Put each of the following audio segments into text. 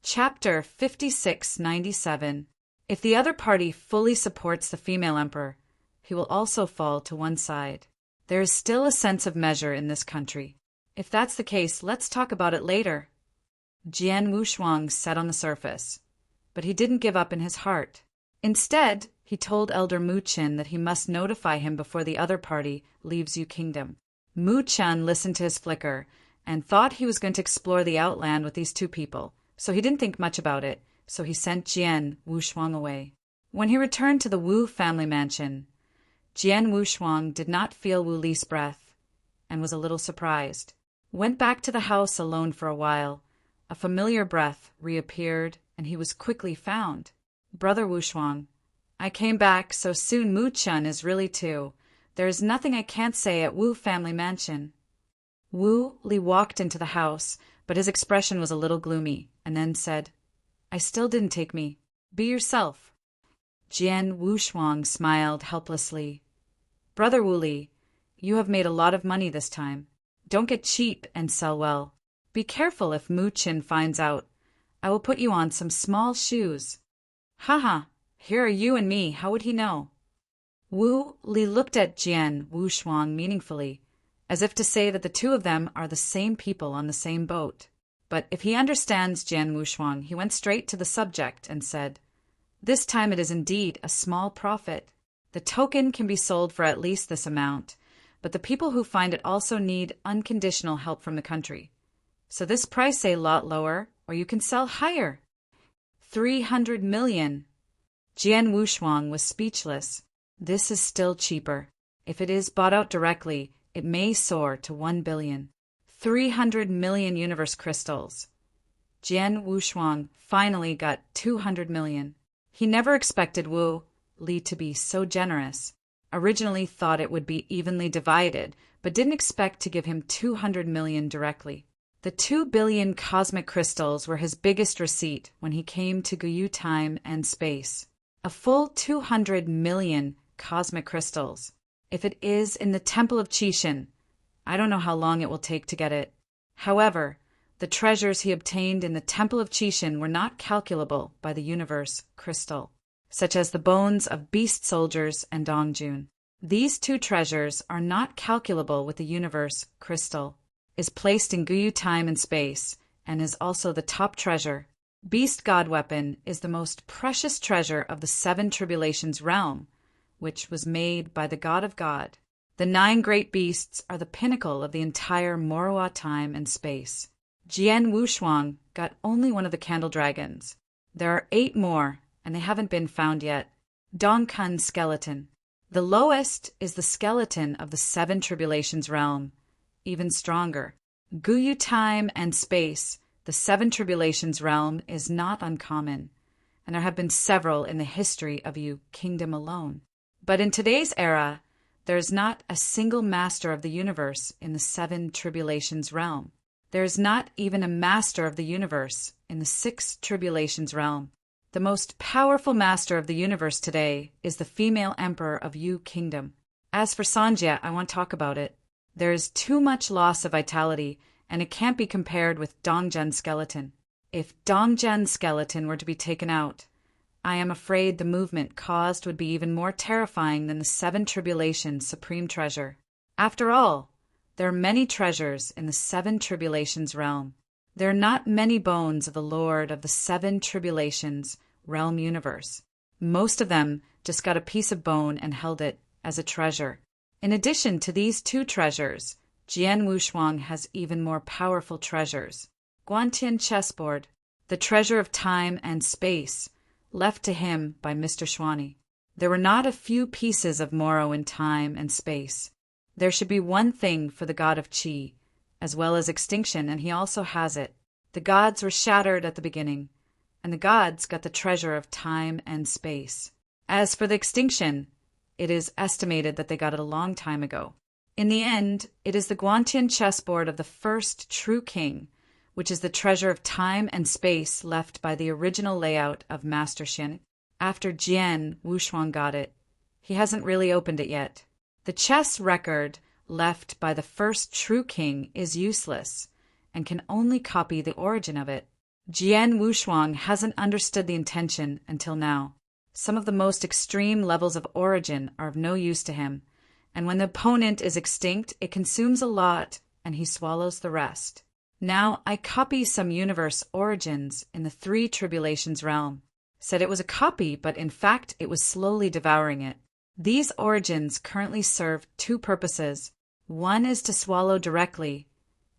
Chapter 5697. If the other party fully supports the female emperor, he will also fall to one side. There is still a sense of measure in this country. If that's the case, let's talk about it later. Jian Wushuang said on the surface, but he didn't give up in his heart. Instead, he told Elder Mu Qin that he must notify him before the other party leaves Yu Kingdom. Mu Qian listened to his flicker and thought he was going to explore the outland with these two people, so he didn't think much about it, so he sent Jian Wushuang away. When he returned to the Wu family mansion, Jian Wushuang did not feel Wu Li's breath and was a little surprised. Went back to the house alone for a while. A familiar breath reappeared, and he was quickly found. Brother Wushuang, I came back so soon. Mu Qian is really too. There is nothing I can't say at Wu family mansion. Wu Li walked into the house, but his expression was a little gloomy, and then said, I still didn't take me. Be yourself. Jian Wushuang smiled helplessly. Brother Wu Li, you have made a lot of money this time. Don't get cheap and sell well. Be careful if Mu Qin finds out. I will put you on some small shoes. Haha, here are you and me. How would he know? Wu Li looked at Jian Wushuang meaningfully, as if to say that the two of them are the same people on the same boat. But if he understands Jian Wushuang, he went straight to the subject and said, This time it is indeed a small profit. The token can be sold for at least this amount, but the people who find it also need unconditional help from the country. So this price a lot lower, or you can sell higher. 300 million. Jian Wushuang was speechless. This is still cheaper. If it is bought out directly, it may soar to 1 billion. 300 million universe crystals. Jian Wushuang finally got 200 million. He never expected Wu Li to be so generous. Originally thought it would be evenly divided, but didn't expect to give him 200 million directly. The 2 billion cosmic crystals were his biggest receipt when he came to Guyu time and space. A full 200 million cosmic crystals. If it is in the Temple of Qixin, I don't know how long it will take to get it. However, the treasures he obtained in the Temple of Qixin were not calculable by the universe crystal, such as the bones of beast soldiers and Dongjun. These two treasures are not calculable with the universe crystal, is placed in Guyu time and space, and is also the top treasure. Beast God Weapon is the most precious treasure of the 7 Tribulations realm, which was made by the God of God. The 9 great beasts are the pinnacle of the entire Morua time and space. Jian Wushuang got only one of the candle dragons. There are 8 more, and they haven't been found yet. Dongkun skeleton. The lowest is the skeleton of the 7 Tribulations realm, even stronger. Guyu time and space, the 7 Tribulations realm, is not uncommon, and there have been several in the history of Yu Kingdom alone. But in today's era, there is not a single master of the universe in the 7 Tribulations realm. There is not even a master of the universe in the 6 Tribulations realm. The most powerful master of the universe today is the female emperor of Yu Kingdom. As for Sanjia, I won't talk about it. There is too much loss of vitality, and it can't be compared with Dongzhen skeleton. If Dongzhen skeleton were to be taken out, I am afraid the movement caused would be even more terrifying than the 7 Tribulations supreme treasure. After all, there are many treasures in the 7 Tribulations realm. There are not many bones of the Lord of the 7 Tribulations realm universe. Most of them just got a piece of bone and held it as a treasure. In addition to these 2 treasures, Jian Wushuang has even more powerful treasures. Guantian chessboard, the treasure of time and space, left to him by Mr. Xuani. There were not a few pieces of Moro in time and space. There should be one thing for the god of Qi, as well as extinction, and he also has it. The gods were shattered at the beginning, and the gods got the treasure of time and space. As for the extinction, it is estimated that they got it a long time ago. In the end, it is the Guantian chessboard of the first true king, which is the treasure of time and space left by the original layout of Master Xin. After Jian Wushuang got it, he hasn't really opened it yet. The chess record left by the first true king is useless and can only copy the origin of it. Jian Wushuang hasn't understood the intention until now. Some of the most extreme levels of origin are of no use to him, and when the opponent is extinct, it consumes a lot, and he swallows the rest. Now I copy some universe origins in the three tribulations realm. Said it was a copy, but in fact it was slowly devouring it. These origins currently serve two purposes. One is to swallow directly,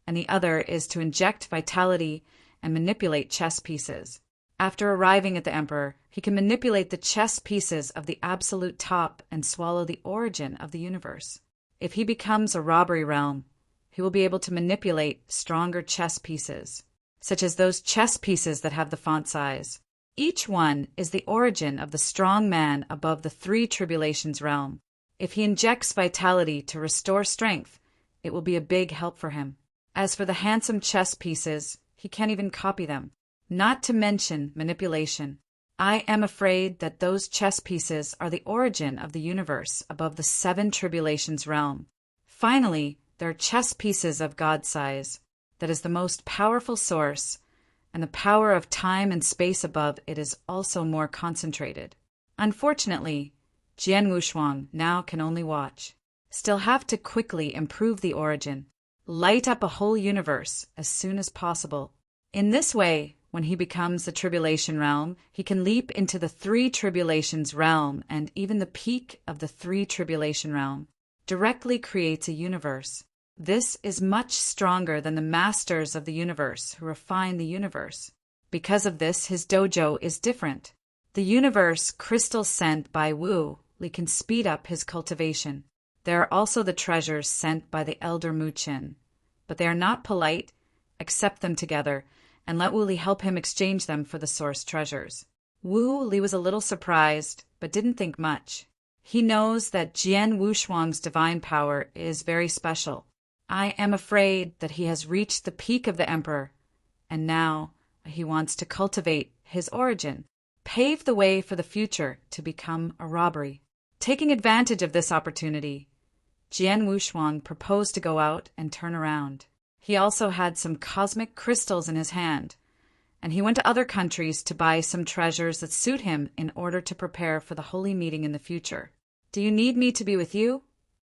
and the other is to inject vitality and manipulate chess pieces. After arriving at the Emperor, he can manipulate the chess pieces of the absolute top and swallow the origin of the universe. If he becomes a robbery realm, he will be able to manipulate stronger chess pieces, such as those chess pieces that have the font size. Each one is the origin of the strong man above the three tribulations realm. If he injects vitality to restore strength, it will be a big help for him. As for the handsome chess pieces, he can't even copy them, not to mention manipulation. I am afraid that those chess pieces are the origin of the universe above the seven tribulations realm. Finally, there are chess pieces of God size. That is the most powerful source, and the power of time and space above it is also more concentrated. Unfortunately, Jian Wushuang now can only watch. Still have to quickly improve the origin, light up a whole universe as soon as possible. In this way, when he becomes the tribulation realm, he can leap into the three tribulations realm, and even the peak of the three tribulation realm directly creates a universe. This is much stronger than the masters of the universe who refine the universe. Because of this, his dojo is different. The universe crystals sent by Wu Li can speed up his cultivation. There are also the treasures sent by the elder Mu Qin, but they are not polite. Accept them together and let Wu Li help him exchange them for the source treasures. Wu Li was a little surprised, but didn't think much. He knows that Jian Wushuang's divine power is very special. I am afraid that he has reached the peak of the Emperor, and now he wants to cultivate his origin, pave the way for the future to become a robbery. Taking advantage of this opportunity, Jian Wushuang proposed to go out and turn around. He also had some cosmic crystals in his hand, and he went to other countries to buy some treasures that suit him in order to prepare for the holy meeting in the future. Do you need me to be with you?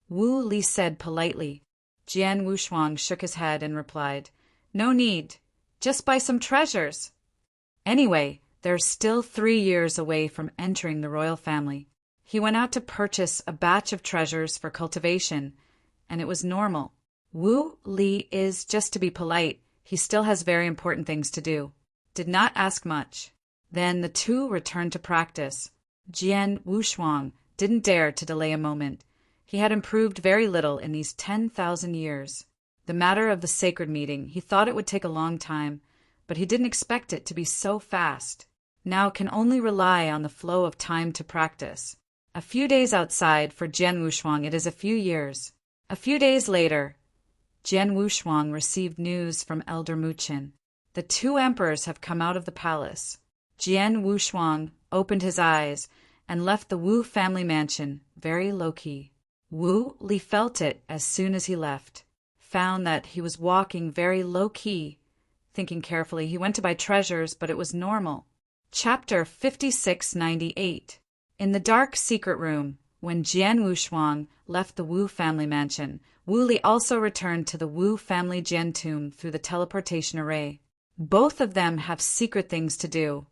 Wu Li said politely. Jian Wushuang shook his head and replied, No need. Just buy some treasures. Anyway, they're still 3 years away from entering the royal family. He went out to purchase a batch of treasures for cultivation, and it was normal. Wu Li is just to be polite. He still has very important things to do. Did not ask much. Then the two returned to practice. Jian Wushuang didn't dare to delay a moment. He had improved very little in these 10,000 years. The matter of the sacred meeting, he thought it would take a long time, but he didn't expect it to be so fast. Now can only rely on the flow of time to practice. A few days outside, for Jian Wushuang it is a few years. A few days later, Jian Wushuang received news from Elder Mu Qin. The two emperors have come out of the palace. Jian Wushuang opened his eyes and left the Wu family mansion very low-key. Wu Li felt it as soon as he left, found that he was walking very low-key. Thinking carefully, he went to buy treasures, but it was normal. Chapter 5698. In the dark secret room, when Jian Wushuang left the Wu family mansion, Wu Li also returned to the Wu family Jian tomb through the teleportation array. Both of them have secret things to do,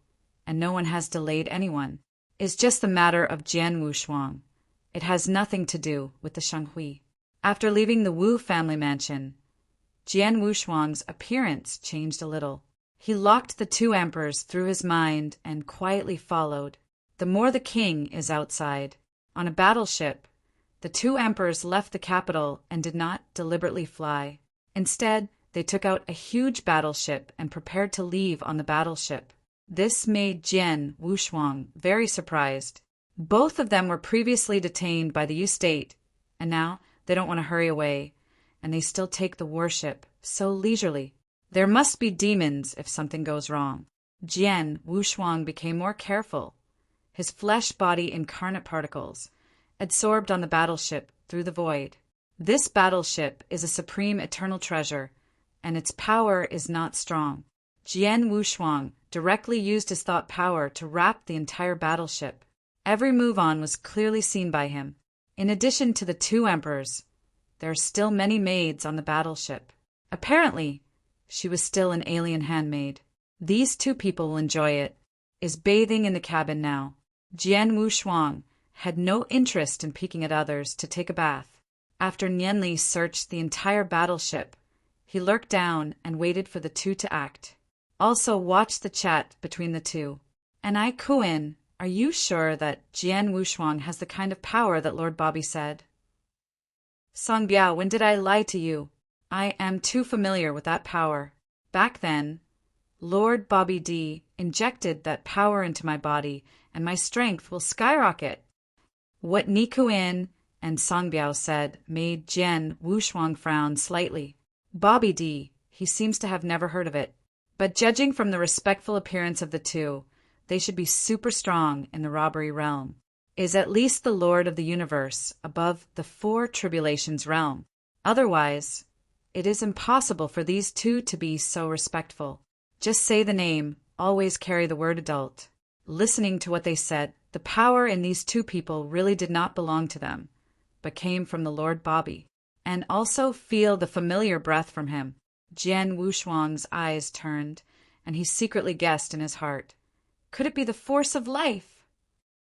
and no one has delayed anyone. It's just the matter of Jian Wushuang. It has nothing to do with the Shanghui. After leaving the Wu family mansion, Jian Wushuang's appearance changed a little. He locked the two emperors through his mind and quietly followed. The more the king is outside. On a battleship, the two emperors left the capital and did not deliberately fly. Instead, they took out a huge battleship and prepared to leave on the battleship. This made Jian Wushuang very surprised. Both of them were previously detained by the Yu state, and now they don't want to hurry away, and they still take the warship so leisurely. There must be demons if something goes wrong. Jian Wushuang became more careful. His flesh body incarnate particles adsorbed on the battleship through the void. This battleship is a supreme eternal treasure, and its power is not strong. Jian Wushuang directly used his thought power to wrap the entire battleship. Every move on was clearly seen by him. In addition to the two emperors, there are still many maids on the battleship. Apparently, she was still an alien handmaid. These two people will enjoy it. Is bathing in the cabin now. Jian Wushuang had no interest in peeking at others to take a bath. After Nianli searched the entire battleship, he lurked down and waited for the two to act. Also watched the chat between the two. And I, Kuin, are you sure that Jian Wushuang has the kind of power that Lord Bobby said? Song Biao, when did I lie to you? I am too familiar with that power. Back then, Lord Bobby D injected that power into my body, and my strength will skyrocket. What Ni Kuin and Song Biao said made Jian Wushuang frown slightly. Bobby D, he seems to have never heard of it. But judging from the respectful appearance of the two, they should be super strong in the robbery realm. Is at least the Lord of the Universe above the Four Tribulations realm. Otherwise, it is impossible for these two to be so respectful. Just say the name, always carry the word adult. Listening to what they said, the power in these two people really did not belong to them, but came from the Lord Bobby. And also feel the familiar breath from him. Jian Wushuang's eyes turned, and he secretly guessed in his heart. Could it be the force of life?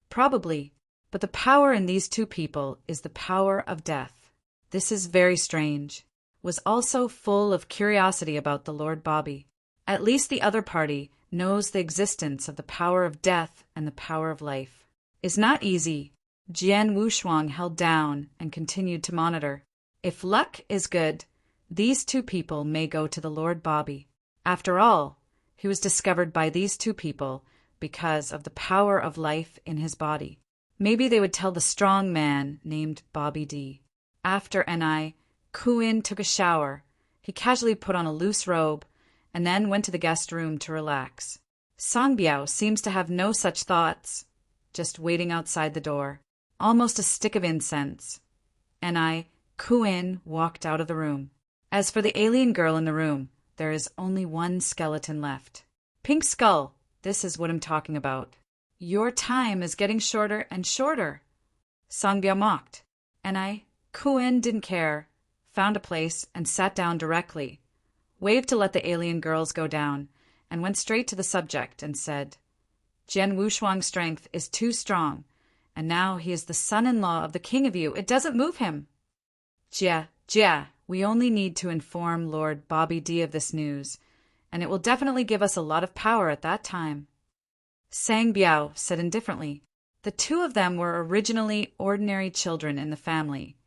Probably, but the power in these two people is the power of death. This is very strange. Was also full of curiosity about the Lord Bobby. At least the other party knows the existence of the power of death and the power of life. Is not easy. Jian Wushuang held down and continued to monitor. If luck is good, these two people may go to the Lord Bobby. After all, he was discovered by these two people because of the power of life in his body. Maybe they would tell the strong man named Bobby D. After Ni Kuin took a shower, he casually put on a loose robe and then went to the guest room to relax. Song Biao seems to have no such thoughts, just waiting outside the door, almost a stick of incense. Ni Kuin walked out of the room. As for the alien girl in the room, there is only one skeleton left. Pink Skull, this is what I'm talking about. Your time is getting shorter and shorter. Song Biao mocked. Ni Kuin didn't care, found a place and sat down directly, waved to let the alien girls go down, and went straight to the subject and said, Jian Wushuang's strength is too strong, and now he is the son-in-law of the king of you. It doesn't move him. Jia, we only need to inform Lord Bobby D of this news, and it will definitely give us a lot of power at that time. Sang Biao said indifferently. The two of them were originally ordinary children in the family,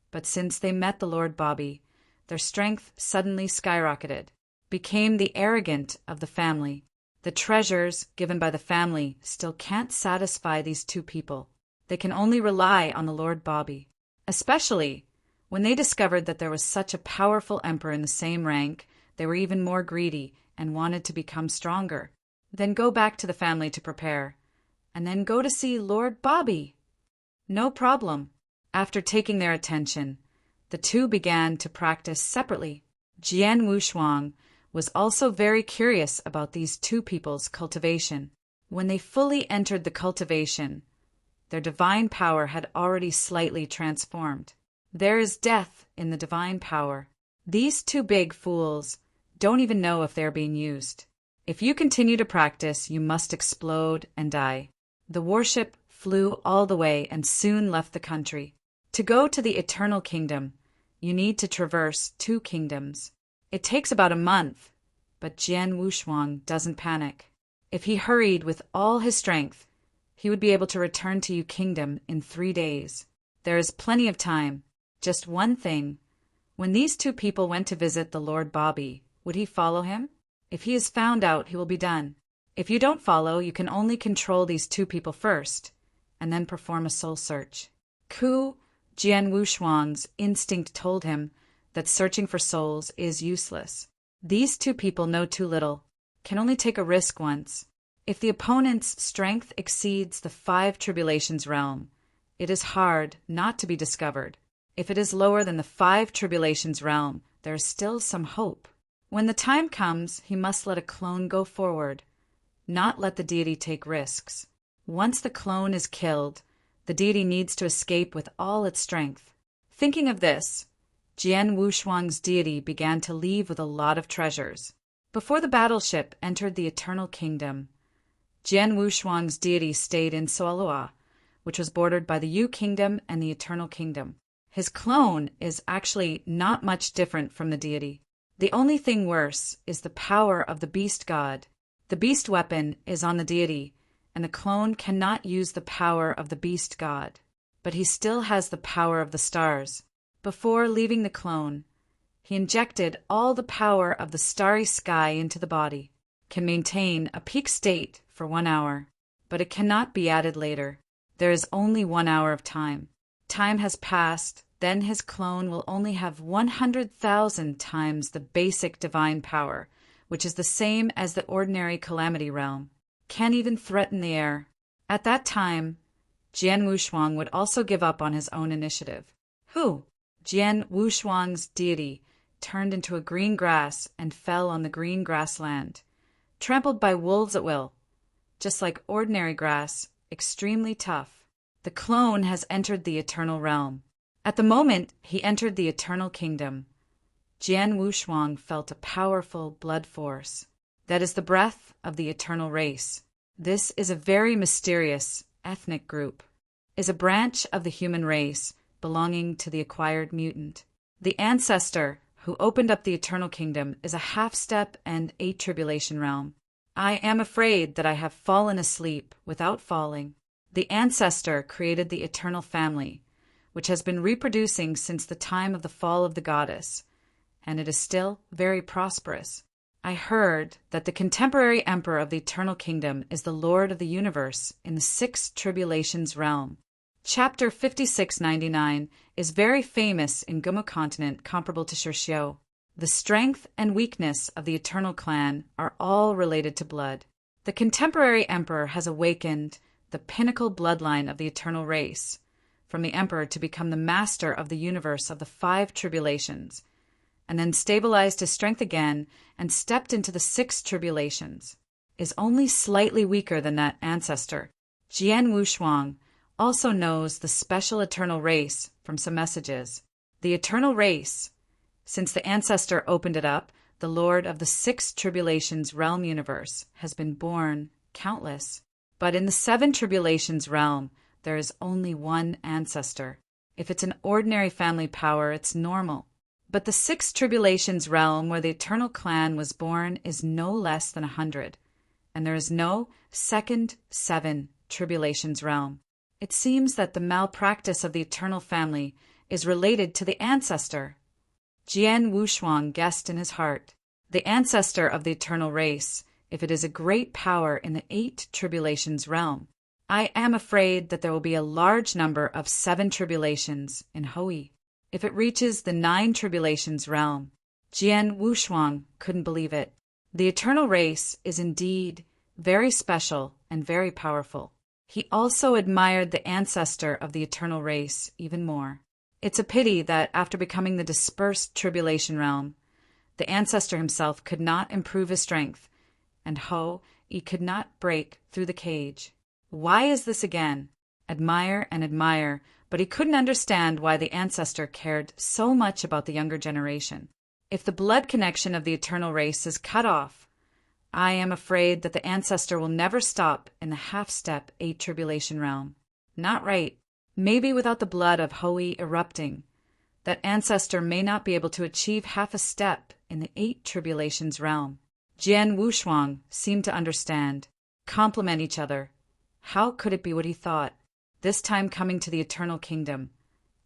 but since they met the Lord Bobby, their strength suddenly skyrocketed, became the arrogant of the family. The treasures given by the family still can't satisfy these two people. They can only rely on the Lord Bobby, especially when they discovered that there was such a powerful emperor in the same rank. They were even more greedy and wanted to become stronger. Then go back to the family to prepare, and then go to see Lord Bobby. No problem. After taking their attention, the two began to practice separately. Jian Wushuang was also very curious about these two people's cultivation. When they fully entered the cultivation, their divine power had already slightly transformed. There is death in the divine power. These two big fools don't even know if they're being used. If you continue to practice, you must explode and die. The warship flew all the way and soon left the country. To go to the Eternal Kingdom, you need to traverse 2 kingdoms. It takes about a month, but Jian Wushuang doesn't panic. If he hurried with all his strength, he would be able to return to Yu Kingdom in 3 days. There is plenty of time. Just one thing. When these 2 people went to visit the Lord Bobby, would he follow him? If he is found out, he will be done. If you don't follow, you can only control these 2 people first, and then perform a soul search. Jian Wushuang's instinct told him that searching for souls is useless. These 2 people know too little, can only take a risk once. If the opponent's strength exceeds the 5 tribulations realm, it is hard not to be discovered. If it is lower than the 5 tribulations realm, there is still some hope. When the time comes, he must let a clone go forward, not let the deity take risks. Once the clone is killed, the deity needs to escape with all its strength. Thinking of this, Jian Wushuang's deity began to leave with a lot of treasures. Before the battleship entered the Eternal Kingdom, Jian Wushuang's deity stayed in Soalua, which was bordered by the Yu Kingdom and the Eternal Kingdom. His clone is actually not much different from the deity. The only thing worse is the power of the beast god. The beast weapon is on the deity, and the clone cannot use the power of the beast god, but he still has the power of the stars. Before leaving the clone, he injected all the power of the starry sky into the body, can maintain a peak state for 1 hour, but it cannot be added later. There is only 1 hour of time. Time has passed, then his clone will only have 100,000 times the basic divine power, which is the same as the ordinary calamity realm. Can't even threaten the air. At that time, Jian Wushuang would also give up on his own initiative. Who? Jian Wushuang's deity turned into a green grass and fell on the green grassland, trampled by wolves at will. Just like ordinary grass, extremely tough. The clone has entered the eternal realm. At the moment he entered the Eternal Kingdom, Jian Wushuang felt a powerful blood force. That is the breath of the eternal race. This is a very mysterious ethnic group, is a branch of the human race belonging to the acquired mutant. The ancestor who opened up the Eternal Kingdom is a half-step and 8 tribulation realm. I am afraid that I have fallen asleep without falling. The ancestor created the eternal family, which has been reproducing since the time of the fall of the goddess, and it is still very prosperous. I heard that the contemporary emperor of the Eternal Kingdom is the Lord of the Universe in the 6 tribulations realm. Chapter 5699 is very famous in Gumu continent, comparable to Shirxiu. The strength and weakness of the Eternal Clan are all related to blood. The contemporary emperor has awakened the pinnacle bloodline of the eternal race, from the emperor to become the master of the universe of the 5 tribulations, and then stabilized his strength again and stepped into the 6 tribulations, is only slightly weaker than that ancestor. Jian Wushuang also knows the special eternal race from some messages. The eternal race, since the ancestor opened it up, the Lord of the 6 tribulations realm universe, has been born countless. But in the 7 tribulations realm, there is only one ancestor. If it's an ordinary family power, it's normal. But the 6 tribulations realm where the eternal clan was born is no less than 100, and there is no second 7 tribulations realm. It seems that the malpractice of the eternal family is related to the ancestor. Jian Wushuang guessed in his heart, the ancestor of the eternal race, if it is a great power in the 8 tribulations realm. I am afraid that there will be a large number of 7 tribulations in Hui. If it reaches the 9 tribulations realm, Jian Wushuang couldn't believe it. The eternal race is indeed very special and very powerful. He also admired the ancestor of the eternal race even more. It's a pity that after becoming the dispersed tribulation realm, the ancestor himself could not improve his strength, and he could not break through the cage. Why is this again? Admire and admire, but he couldn't understand why the ancestor cared so much about the younger generation. If the blood connection of the eternal race is cut off, I am afraid that the ancestor will never stop in the half-step 8 tribulation realm. Not right. Maybe without the blood of Hui erupting, that ancestor may not be able to achieve half a step in the 8 tribulations realm. Jian Wushuang seemed to understand, complement each other. How could it be what he thought? This time coming to the Eternal Kingdom.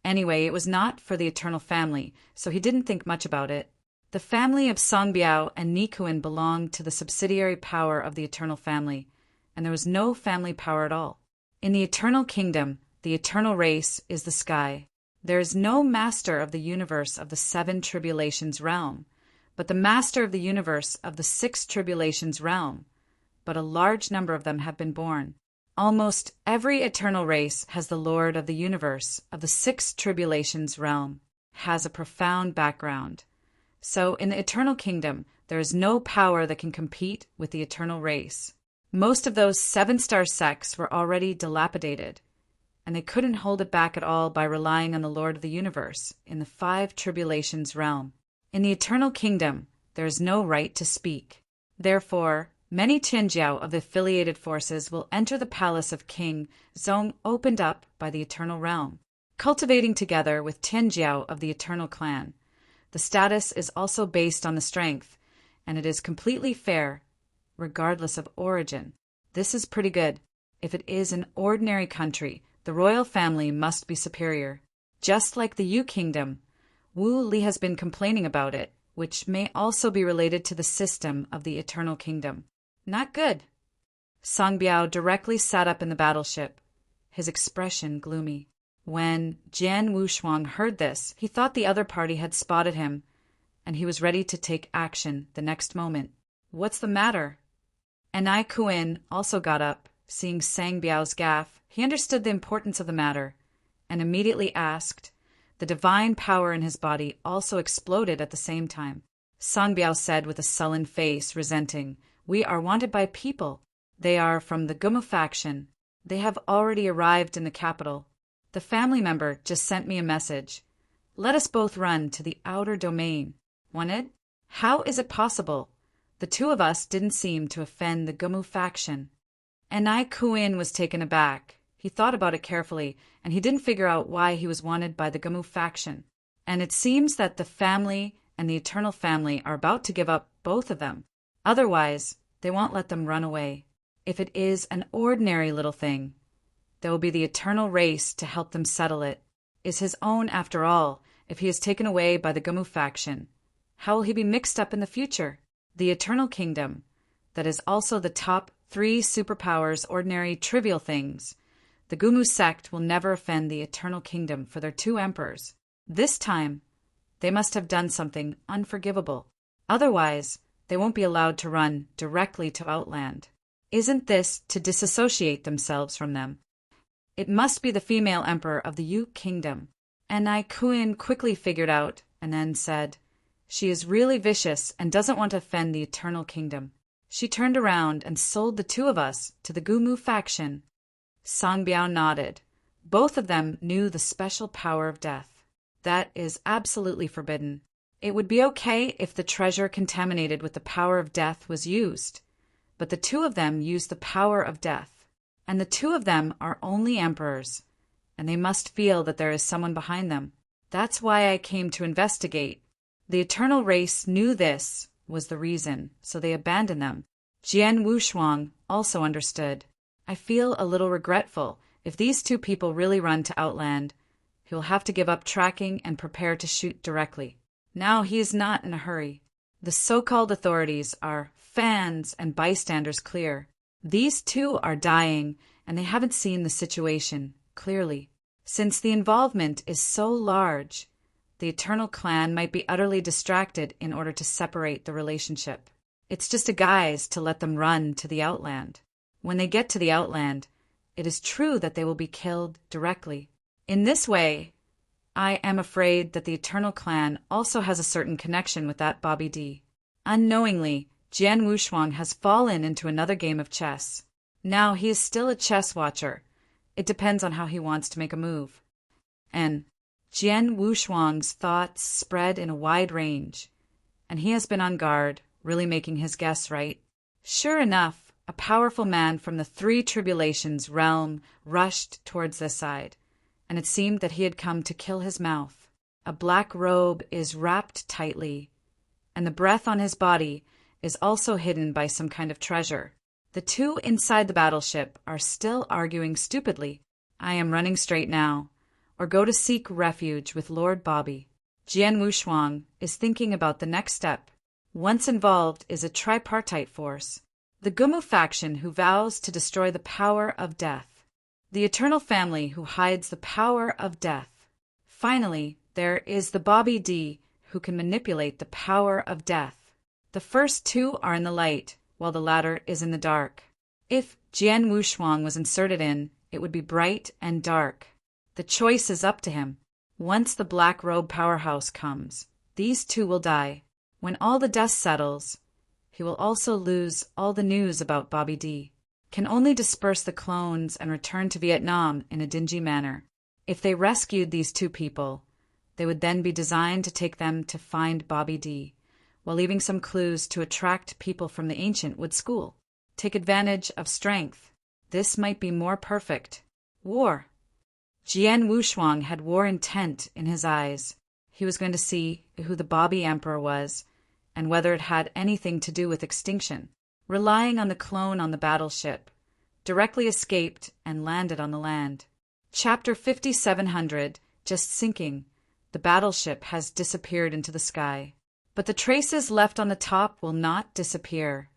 Anyway, it was not for the eternal family, so he didn't think much about it. The family of Songbiao and Nikuan belonged to the subsidiary power of the eternal family, and there was no family power at all. In the Eternal Kingdom, the eternal race is the sky. There is no master of the universe of the 7 tribulations realm, but the master of the universe of the 6 tribulations realm, but a large number of them have been born. Almost every eternal race has the Lord of the universe of the 6 tribulations realm, has a profound background. So, in the Eternal Kingdom, there is no power that can compete with the eternal race. Most of those 7-star sects were already dilapidated, and they couldn't hold it back at all by relying on the Lord of the Universe in the 5 tribulations realm. In the Eternal Kingdom, there is no right to speak. Therefore, many Tianjiao of the affiliated forces will enter the palace of King Zong opened up by the Eternal Realm, cultivating together with Tianjiao of the Eternal Clan. The status is also based on the strength, and it is completely fair, regardless of origin. This is pretty good. If it is an ordinary country, the royal family must be superior. Just like the Yu Kingdom, Wu Li has been complaining about it, which may also be related to the system of the Eternal Kingdom. Not good. Song Biao directly sat up in the battleship, his expression gloomy. When Jian Wushuang heard this, he thought the other party had spotted him, and he was ready to take action the next moment. What's the matter? And Ai Kuan also got up, seeing Sang Biao's gaffe. He understood the importance of the matter, and immediately asked. The divine power in his body also exploded at the same time. Sang Biao said with a sullen face, resenting, "We are wanted by people. They are from the Gumu faction. They have already arrived in the capital. The family member just sent me a message. Let us both run to the outer domain. Wanted? How is it possible? The two of us didn't seem to offend the Gumu faction." And Ai Kuan was taken aback. He thought about it carefully, and he didn't figure out why he was wanted by the Gumu faction. And it seems that the family and the Eternal Family are about to give up both of them. Otherwise, they won't let them run away. If it is an ordinary little thing, there will be the eternal race to help them settle it. Is his own, after all, if he is taken away by the Gumu faction? How will he be mixed up in the future? The Eternal Kingdom, that is also the top 3 superpowers, ordinary, trivial things. The Gumu sect will never offend the Eternal Kingdom for their 2 emperors. This time, they must have done something unforgivable. Otherwise, they won't be allowed to run directly to Outland. Isn't this to disassociate themselves from them? It must be the female emperor of the Yu Kingdom. And Ai Kuan quickly figured out, and then said, "She is really vicious and doesn't want to offend the Eternal Kingdom. She turned around and sold the 2 of us to the Gumu faction." Song Biao nodded. Both of them knew the special power of death. That is absolutely forbidden. It would be okay if the treasure contaminated with the power of death was used, but the 2 of them used the power of death, and the 2 of them are only emperors, and they must feel that there is someone behind them. That's why I came to investigate. The eternal race knew this was the reason, so they abandoned them. Jian Wushuang also understood. I feel a little regretful. If these 2 people really run to Outland, he will have to give up tracking and prepare to shoot directly. Now he is not in a hurry. The so-called authorities are fans and bystanders clear. These 2 are dying, and they haven't seen the situation clearly. Since the involvement is so large, the Eternal Clan might be utterly distracted in order to separate the relationship. It's just a guise to let them run to the Outland. When they get to the Outland, it is true that they will be killed directly. In this way, I am afraid that the Eternal Clan also has a certain connection with that Bobby D. Unknowingly, Jian Wushuang has fallen into another game of chess. Now he is still a chess watcher. It depends on how he wants to make a move. And Jian Wushuang's thoughts spread in a wide range, and he has been on guard, really making his guess right. Sure enough, a powerful man from the 3 tribulations realm rushed towards this side, and it seemed that he had come to kill his mouth. A black robe is wrapped tightly, and the breath on his body is also hidden by some kind of treasure. The 2 inside the battleship are still arguing stupidly. I am running straight now, or go to seek refuge with Lord Bobby. Jian Wushuang is thinking about the next step. Once involved is a tripartite force. The Gumu faction who vows to destroy the power of death. The Eternal Family who hides the power of death. Finally, there is the Bobby D who can manipulate the power of death. The first 2 are in the light, while the latter is in the dark. If Jian Wushuang was inserted in, it would be bright and dark. The choice is up to him. Once the Black Robe powerhouse comes, these 2 will die. When all the dust settles, he will also lose all the news about Bobby D. Can only disperse the clones and return to Vietnam in a dingy manner. If they rescued these two people, they would then be designed to take them to find Bobby D, while leaving some clues to attract people from the ancient wood school. Take advantage of strength. This might be more perfect. War. Jian Wushuang had war intent in his eyes. He was going to see who the Bobby Emperor was and whether it had anything to do with extinction. Relying on the clone on the battleship, directly escaped and landed on the land. Chapter 5700, just sinking. The battleship has disappeared into the sky. But the traces left on the top will not disappear.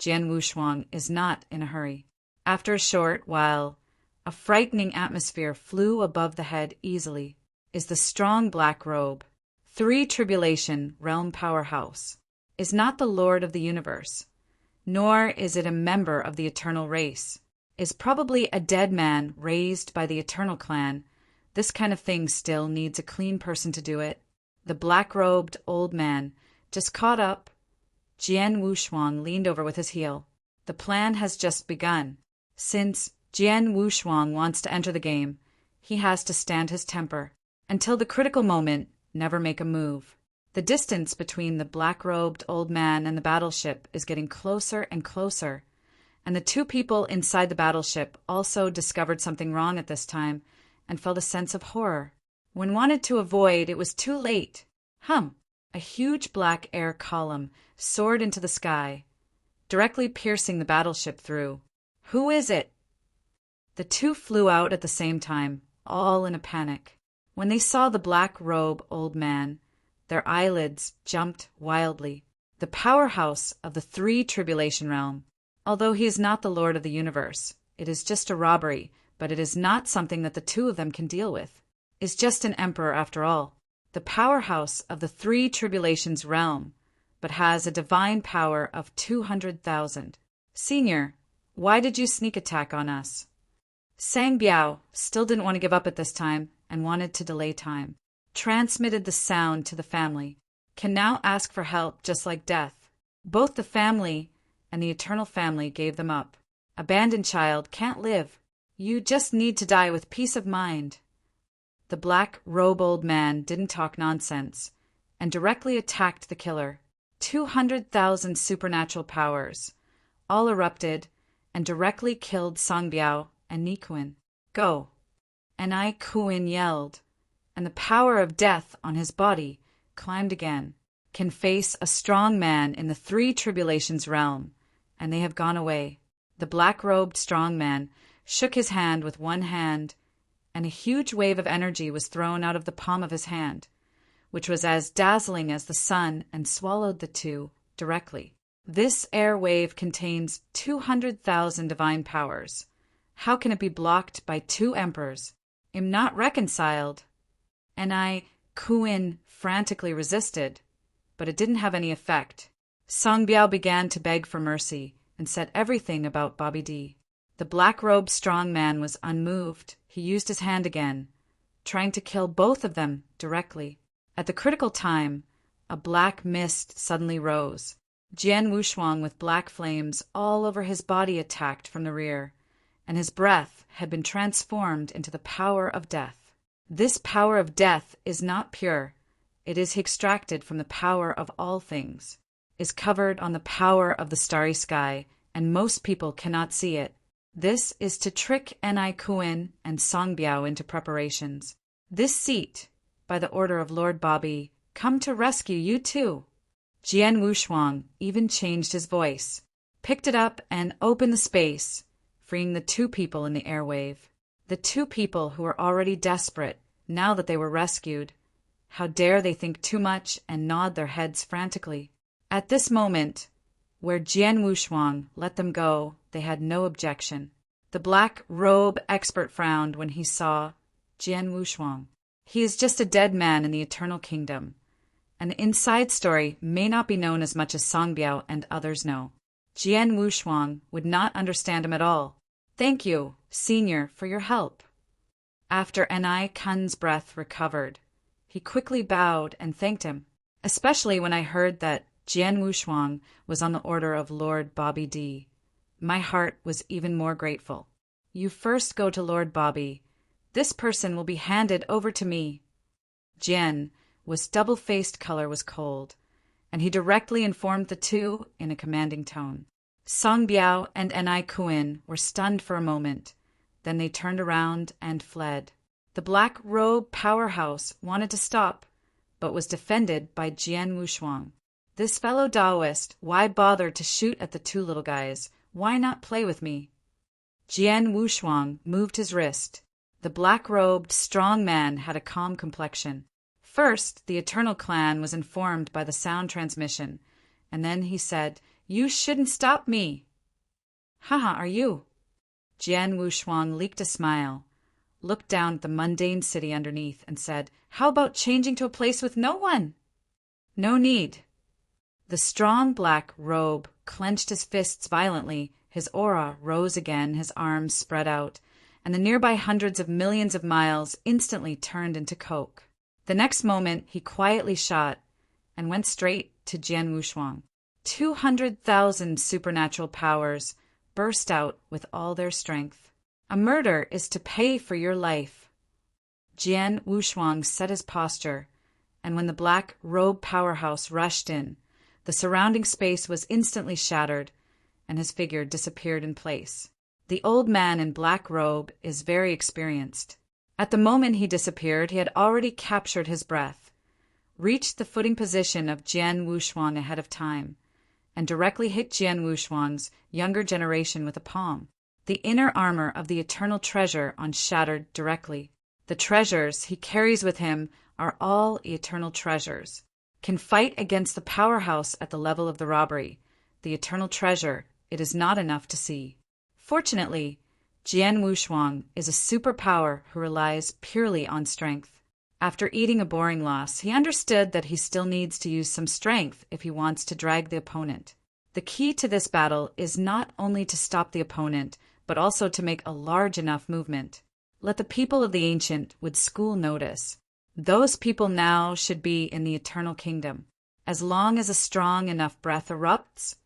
Jian Wushuang is not in a hurry. After a short while, a frightening atmosphere flew above the head easily. Is the strong black robe, 3 tribulation realm powerhouse, is not the Lord of the universe, nor is it a member of the eternal race, is probably a dead man raised by the eternal clan. This kind of thing still needs a clean person to do it. The black-robed old man just caught up. Jian Wushuang leaned over with his heel. The plan has just begun. Since Jian Wushuang wants to enter the game, he has to stand his temper. Until the critical moment, never make a move. The distance between the black-robed old man and the battleship is getting closer and closer, and the two people inside the battleship also discovered something wrong at this time and felt a sense of horror. When wanted to avoid, it was too late. A huge black air column soared into the sky, directly piercing the battleship through. Who is it? The two flew out at the same time, all in a panic. When they saw the black-robe old man, their eyelids jumped wildly. The powerhouse of the 3 tribulation realm. Although he is not the Lord of the universe, it is just a robbery, but it is not something that the two of them can deal with. Is just an emperor after all. The powerhouse of the 3 tribulations realm, but has a divine power of 200,000. Senior, why did you sneak attack on us? Sang Biao still didn't want to give up at this time and wanted to delay time. Transmitted the sound to the family. Can now ask for help just like death. Both the family and the eternal family gave them up. Abandoned child can't live. You just need to die with peace of mind. The black-robe old man didn't talk nonsense and directly attacked the killer. 200,000 supernatural powers all erupted and directly killed Songbiao and Nikuin. Go. And Kuin yelled, and the power of death on his body climbed again. Can face a strong man in the 3 tribulations realm, and they have gone away. The black-robed strong man shook his hand with one hand, and a huge wave of energy was thrown out of the palm of his hand, which was as dazzling as the sun, and swallowed the two directly. This air wave contains 200,000 divine powers. How can it be blocked by 2 emperors? Am not reconciled. And Kuin frantically resisted, but it didn't have any effect. Songbiao began to beg for mercy and said everything about Bobby D. The black-robed strong man was unmoved. He used his hand again, trying to kill both of them directly. At the critical time, a black mist suddenly rose. Jian Wushuang with black flames all over his body attacked from the rear, and his breath had been transformed into the power of death. This power of death is not pure. It is extracted from the power of all things, is covered on the power of the starry sky, and most people cannot see it. This is to trick Kuin and Songbiao into preparations. This seat, by the order of Lord Bobby, come to rescue you too. Jian Wushuang even changed his voice, picked it up and opened the space, freeing the 2 people in the airwave. The 2 people who were already desperate now that they were rescued. How dare they think too much and nod their heads frantically. At this moment, where Jian Wushuang let them go, they had no objection. The black robe expert frowned when he saw Jian Wushuang. He is just a dead man in the eternal kingdom, and the inside story may not be known as much as Songbiao and others know. Jian Wushuang would not understand him at all. Thank you, Senior, for your help. After Kun's breath recovered, he quickly bowed and thanked him. especially when I heard that Jian Wushuang was on the order of Lord Bobby D. My heart was even more grateful. You first go to Lord Bobby. This person will be handed over to me. Jian was double-faced color was cold, and he directly informed the two in a commanding tone. Song Biao and Ni Kuin were stunned for a moment. Then they turned around and fled. The Black Robe powerhouse wanted to stop, but was defended by Jian Wushuang. This fellow Taoist, why bother to shoot at the two little guys? Why not play with me? Jian Wushuang moved his wrist. The black-robed, strong man had a calm complexion. First, the Eternal Clan was informed by the sound transmission, and then he said, "You shouldn't stop me." "Haha, are you?" Jian Wushuang leaked a smile, looked down at the mundane city underneath, and said, "How about changing to a place with no one?" "No need." The strong black robe clenched his fists violently, his aura rose again, his arms spread out, and the nearby hundreds of millions of miles instantly turned into coke. The next moment he quietly shot and went straight to Jian Wushuang. 200,000 supernatural powers burst out with all their strength. A murder is to pay for your life. Jian Wushuang set his posture, and when the black robe powerhouse rushed in, the surrounding space was instantly shattered, and his figure disappeared in place. The old man in black robe is very experienced. At the moment he disappeared, he had already captured his breath, reached the footing position of Jian Wushuang ahead of time, and directly hit Jian Wushuang's younger generation with a palm. The inner armor of the eternal treasure on shattered directly. The treasures he carries with him are all eternal treasures. Can fight against the powerhouse at the level of the robbery. The eternal treasure, it is not enough to see. Fortunately, Jian Wushuang is a superpower who relies purely on strength. After eating a boring loss, he understood that he still needs to use some strength if he wants to drag the opponent. The key to this battle is not only to stop the opponent, but also to make a large enough movement. Let the people of the ancient with school notice. Those people now should be in the eternal kingdom. As long as a strong enough breath erupts,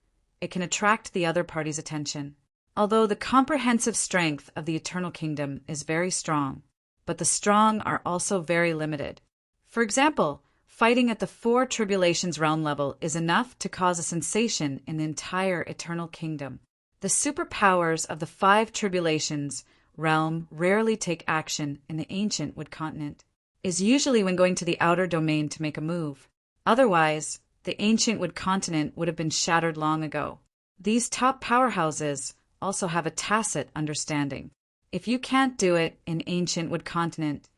it can attract the other party's attention. Although the comprehensive strength of the eternal kingdom is very strong, but the strong are also very limited. For example, fighting at the 4 tribulations realm level is enough to cause a sensation in the entire eternal kingdom. The superpowers of the 5 tribulations realm rarely take action in the ancient wood continent. Is usually when going to the outer domain to make a move. Otherwise, the ancient wood continent would have been shattered long ago. These top powerhouses also have a tacit understanding. If you can't do it in ancient wood continent,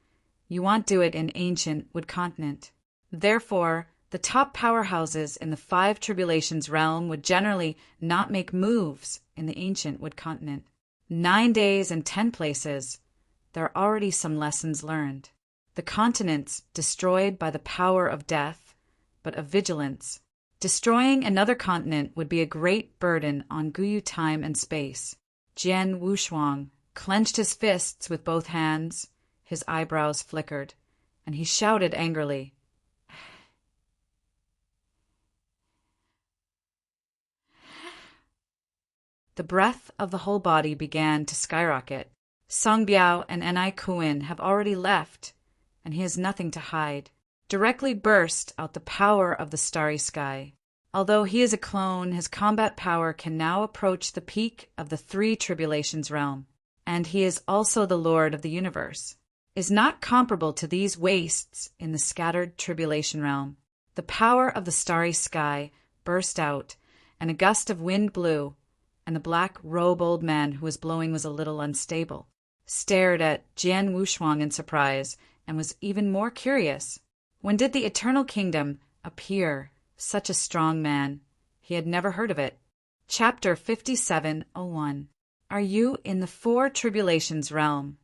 you won't do it in ancient wood continent. Therefore, the top powerhouses in the 5 tribulations realm would generally not make moves in the ancient wood continent. 9 days and 10 places, there are already some lessons learned. The continents destroyed by the power of death, but of vigilance. Destroying another continent would be a great burden on Guyu time and space. Jian Wushuang clenched his fists with both hands, his eyebrows flickered, and he shouted angrily. The breath of the whole body began to skyrocket. Song Biao and Ni Kuin have already left, and he has nothing to hide. Directly burst out the power of the starry sky. Although he is a clone, his combat power can now approach the peak of the 3 tribulations realm, and he is also the Lord of the universe. Is not comparable to these wastes in the scattered tribulation realm. The power of the starry sky burst out, and a gust of wind blew, and the black robe old man who was blowing was a little unstable, stared at Jian Wushuang in surprise, and was even more curious. When did the eternal kingdom appear such a strong man? He had never heard of it. Chapter 57:01. Are you in the 4 tribulations realm?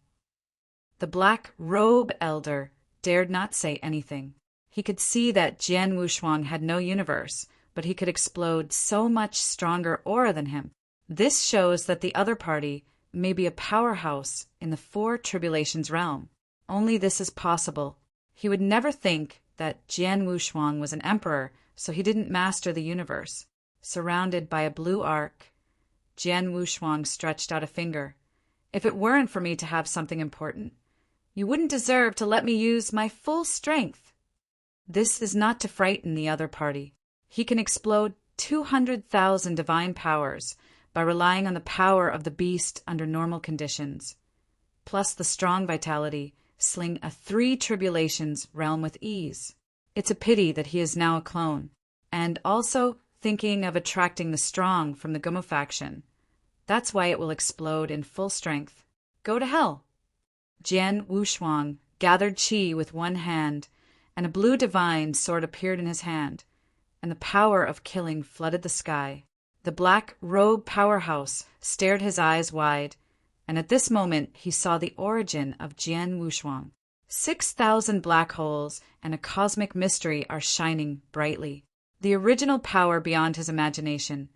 The black robe elder dared not say anything. He could see that Jian Wushuang had no universe, but he could explode so much stronger aura than him. This shows that the other party may be a powerhouse in the 4 tribulations realm. Only this is possible. He would never think that Jian Wushuang was an emperor, so he didn't master the universe. Surrounded by a blue arc, Jian Wushuang stretched out a finger. If it weren't for me to have something important, you wouldn't deserve to let me use my full strength. This is not to frighten the other party. He can explode 200,000 divine powers by relying on the power of the beast under normal conditions. Plus the strong vitality, sling a 3 tribulations realm with ease. It's a pity that he is now a clone, and also thinking of attracting the strong from the Gumo faction. That's why it will explode in full strength. Go to hell. Jian Wushuang gathered chi with one hand, and a blue divine sword appeared in his hand, and the power of killing flooded the sky. The black robe powerhouse stared his eyes wide, and at this moment he saw the origin of Jian Wushuang. 6,000 black holes and a cosmic mystery are shining brightly. The original power beyond his imagination,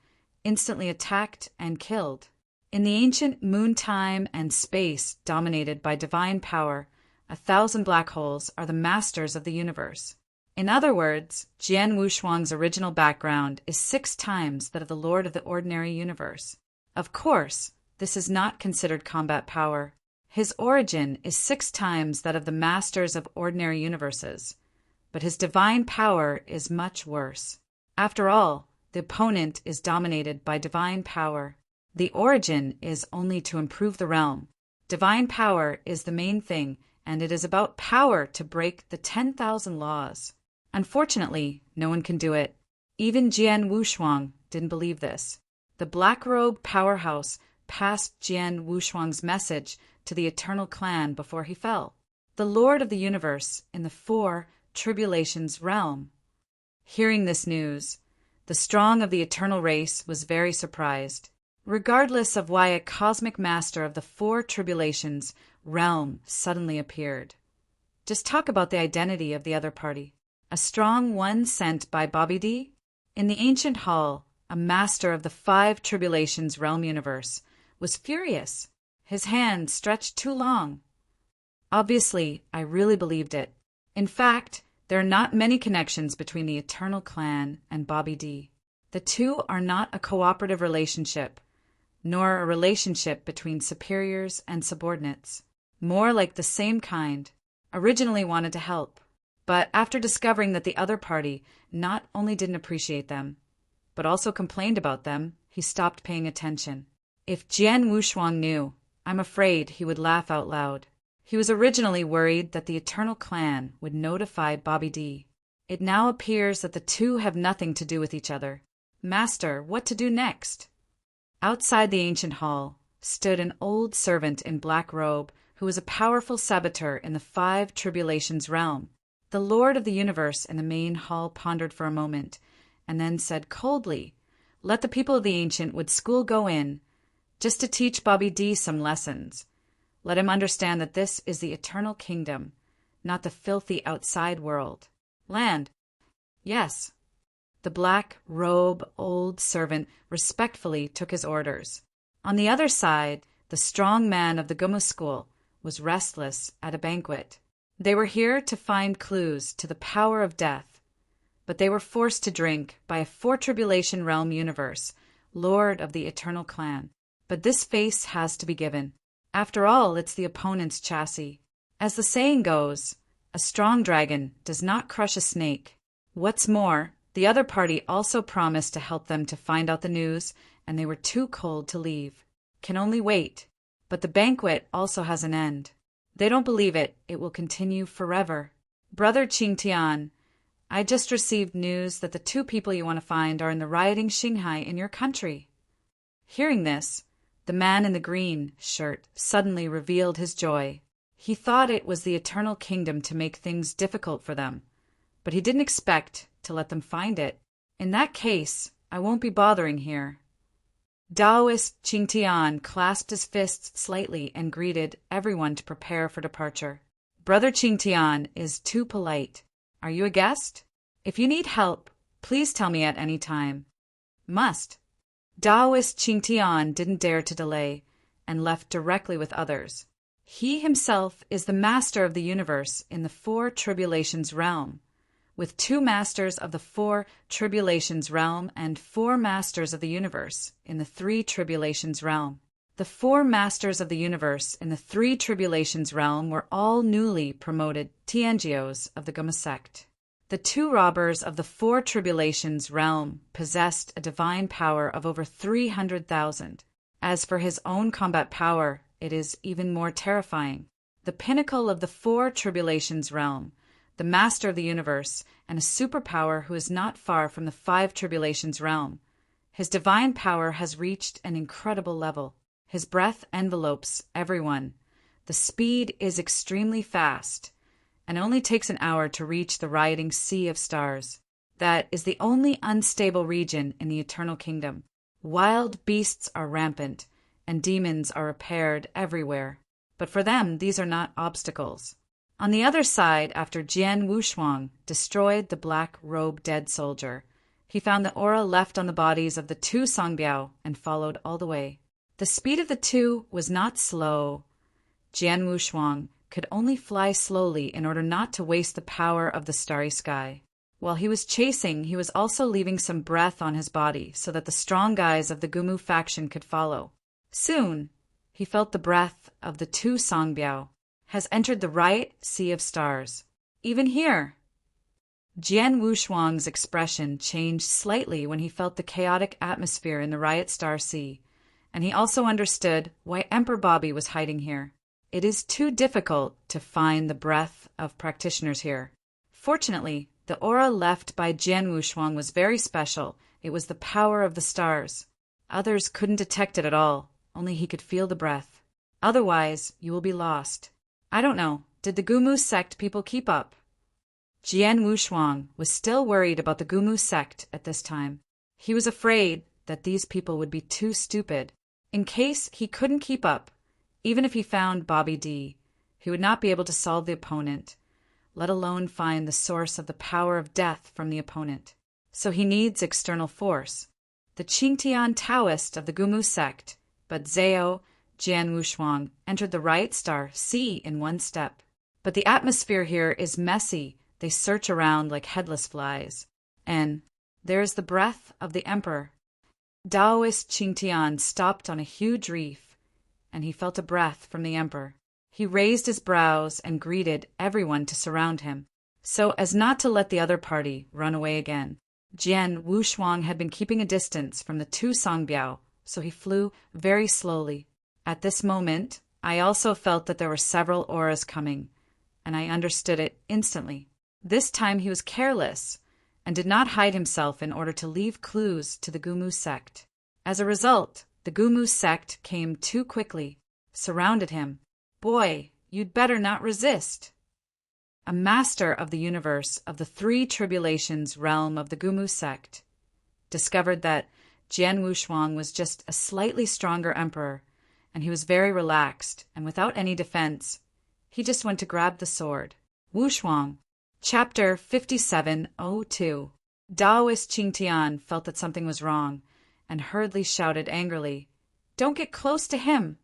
instantly attacked and killed. In the ancient moon time and space dominated by divine power, 1,000 black holes are the masters of the universe. In other words, Jian Wushuang's original background is 6 times that of the Lord of the ordinary universe. Of course, this is not considered combat power. His origin is 6 times that of the masters of ordinary universes, but his divine power is much worse. After all, the opponent is dominated by divine power. The origin is only to improve the realm. Divine power is the main thing, and it is about power to break the 10,000 laws. Unfortunately, no one can do it. Even Jian Wushuang didn't believe this. The Black Robe powerhouse passed Jian Wushuang's message to the Eternal Clan before he fell. The Lord of the Universe in the 4 Tribulations realm. Hearing this news, the strong of the eternal race was very surprised, regardless of why a cosmic master of the 4 Tribulations realm suddenly appeared. Just talk about the identity of the other party. A strong one sent by Bobby D? In the ancient hall, a master of the 5 Tribulations realm universe was furious. His hand stretched too long. Obviously, I really believed it. In fact, there are not many connections between the Eternal Clan and Bobby D. The two are not a cooperative relationship, nor a relationship between superiors and subordinates. More like the same kind. Originally wanted to help, but after discovering that the other party not only didn't appreciate them, but also complained about them, he stopped paying attention. If Jian Wushuang knew, I'm afraid he would laugh out loud. He was originally worried that the Eternal Clan would notify Bobby D. It now appears that the two have nothing to do with each other. Master, what to do next? Outside the ancient hall stood an old servant in black robe who was a powerful saboteur in the 5 Tribulations realm. The Lord of the Universe in the main hall pondered for a moment, and then said coldly, "Let the people of the Ancient Wood School go in, just to teach Bobby D some lessons. Let him understand that this is the eternal kingdom, not the filthy outside world. Land." Yes. The black robe old servant respectfully took his orders. On the other side, the strong man of the Gumo school was restless at a banquet. They were here to find clues to the power of death, but they were forced to drink by a 4 Tribulation realm universe, Lord of the Eternal Clan. But this face has to be given. After all, it's the opponent's chassis. As the saying goes, a strong dragon does not crush a snake. What's more, the other party also promised to help them to find out the news, and they were too cold to leave. Can only wait. But the banquet also has an end. They don't believe it. It will continue forever. Brother Qingtian, I just received news that the 2 people you want to find are in the rioting Shanghai in your country. Hearing this, the man in the green shirt suddenly revealed his joy. He thought it was the eternal kingdom to make things difficult for them, but he didn't expect to let them find it. In that case, I won't be bothering here. Taoist Qingtian clasped his fists slightly and greeted everyone to prepare for departure. Brother Qingtian is too polite. Are you a guest? If you need help, please tell me at any time. Must. Taoist Qingtian didn't dare to delay and left directly with others. He himself is the master of the universe in the 4 Tribulations realm. with 2 masters of the 4 tribulations realm and 4 masters of the universe in the 3 tribulations realm. The 4 masters of the universe in the 3 tribulations realm were all newly promoted Tianjios of the Guma sect. The 2 robbers of the 4 tribulations realm possessed a divine power of over 300,000. As for his own combat power, it is even more terrifying. The pinnacle of the 4 tribulations realm, the master of the universe, and a superpower who is not far from the 5 tribulations realm. His divine power has reached an incredible level. His breath envelopes everyone. The speed is extremely fast, and only takes an hour to reach the rioting sea of stars. That is the only unstable region in the Eternal Kingdom. Wild beasts are rampant, and demons are repaired everywhere. But for them, these are not obstacles. On the other side, after Jian Wushuang destroyed the black-robed dead soldier, he found the aura left on the bodies of the 2 Songbiao and followed all the way. The speed of the 2 was not slow. Jian Wushuang could only fly slowly in order not to waste the power of the starry sky. While he was chasing, he was also leaving some breath on his body so that the strong guys of the Gumu faction could follow. Soon, he felt the breath of the 2 Songbiao has entered the riot sea of stars. Even here, Jian Wushuang's expression changed slightly when he felt the chaotic atmosphere in the riot star sea, and he also understood why Emperor Bobby was hiding here. It is too difficult to find the breath of practitioners here. Fortunately, the aura left by Jian Wushuang was very special. It was the power of the stars. Others couldn't detect it at all, only he could feel the breath. Otherwise, you will be lost. I don't know, did the Gumu sect people keep up? Jian Wushuang was still worried about the Gumu sect at this time. He was afraid that these people would be too stupid. In case he couldn't keep up, even if he found Bobby D, he would not be able to solve the opponent, let alone find the source of the power of death from the opponent. So he needs external force. The Qingtian Taoist of the Gumu sect, but Zhao, Jian Wushuang, entered the riot star sea in 1 step. But the atmosphere here is messy. They search around like headless flies. And there is the breath of the emperor. Taoist Qingtian stopped on a huge reef, and he felt a breath from the emperor. He raised his brows and greeted everyone to surround him, so as not to let the other party run away again. Jian Wushuang had been keeping a distance from the 2 Songbiao, so he flew very slowly. At this moment, I also felt that there were several auras coming, and I understood it instantly. This time he was careless and did not hide himself in order to leave clues to the Gumu sect. As a result, the Gumu sect came too quickly, surrounded him. Boy, you'd better not resist. A master of the universe of the 3 tribulations realm of the Gumu sect discovered that Jian Wushuang was just a slightly stronger emperor, and he was very relaxed, and without any defense, he just went to grab the sword. Wushuang, Chapter 5702. Taoist Qingtian felt that something was wrong, and hurriedly shouted angrily, "Don't get close to him!"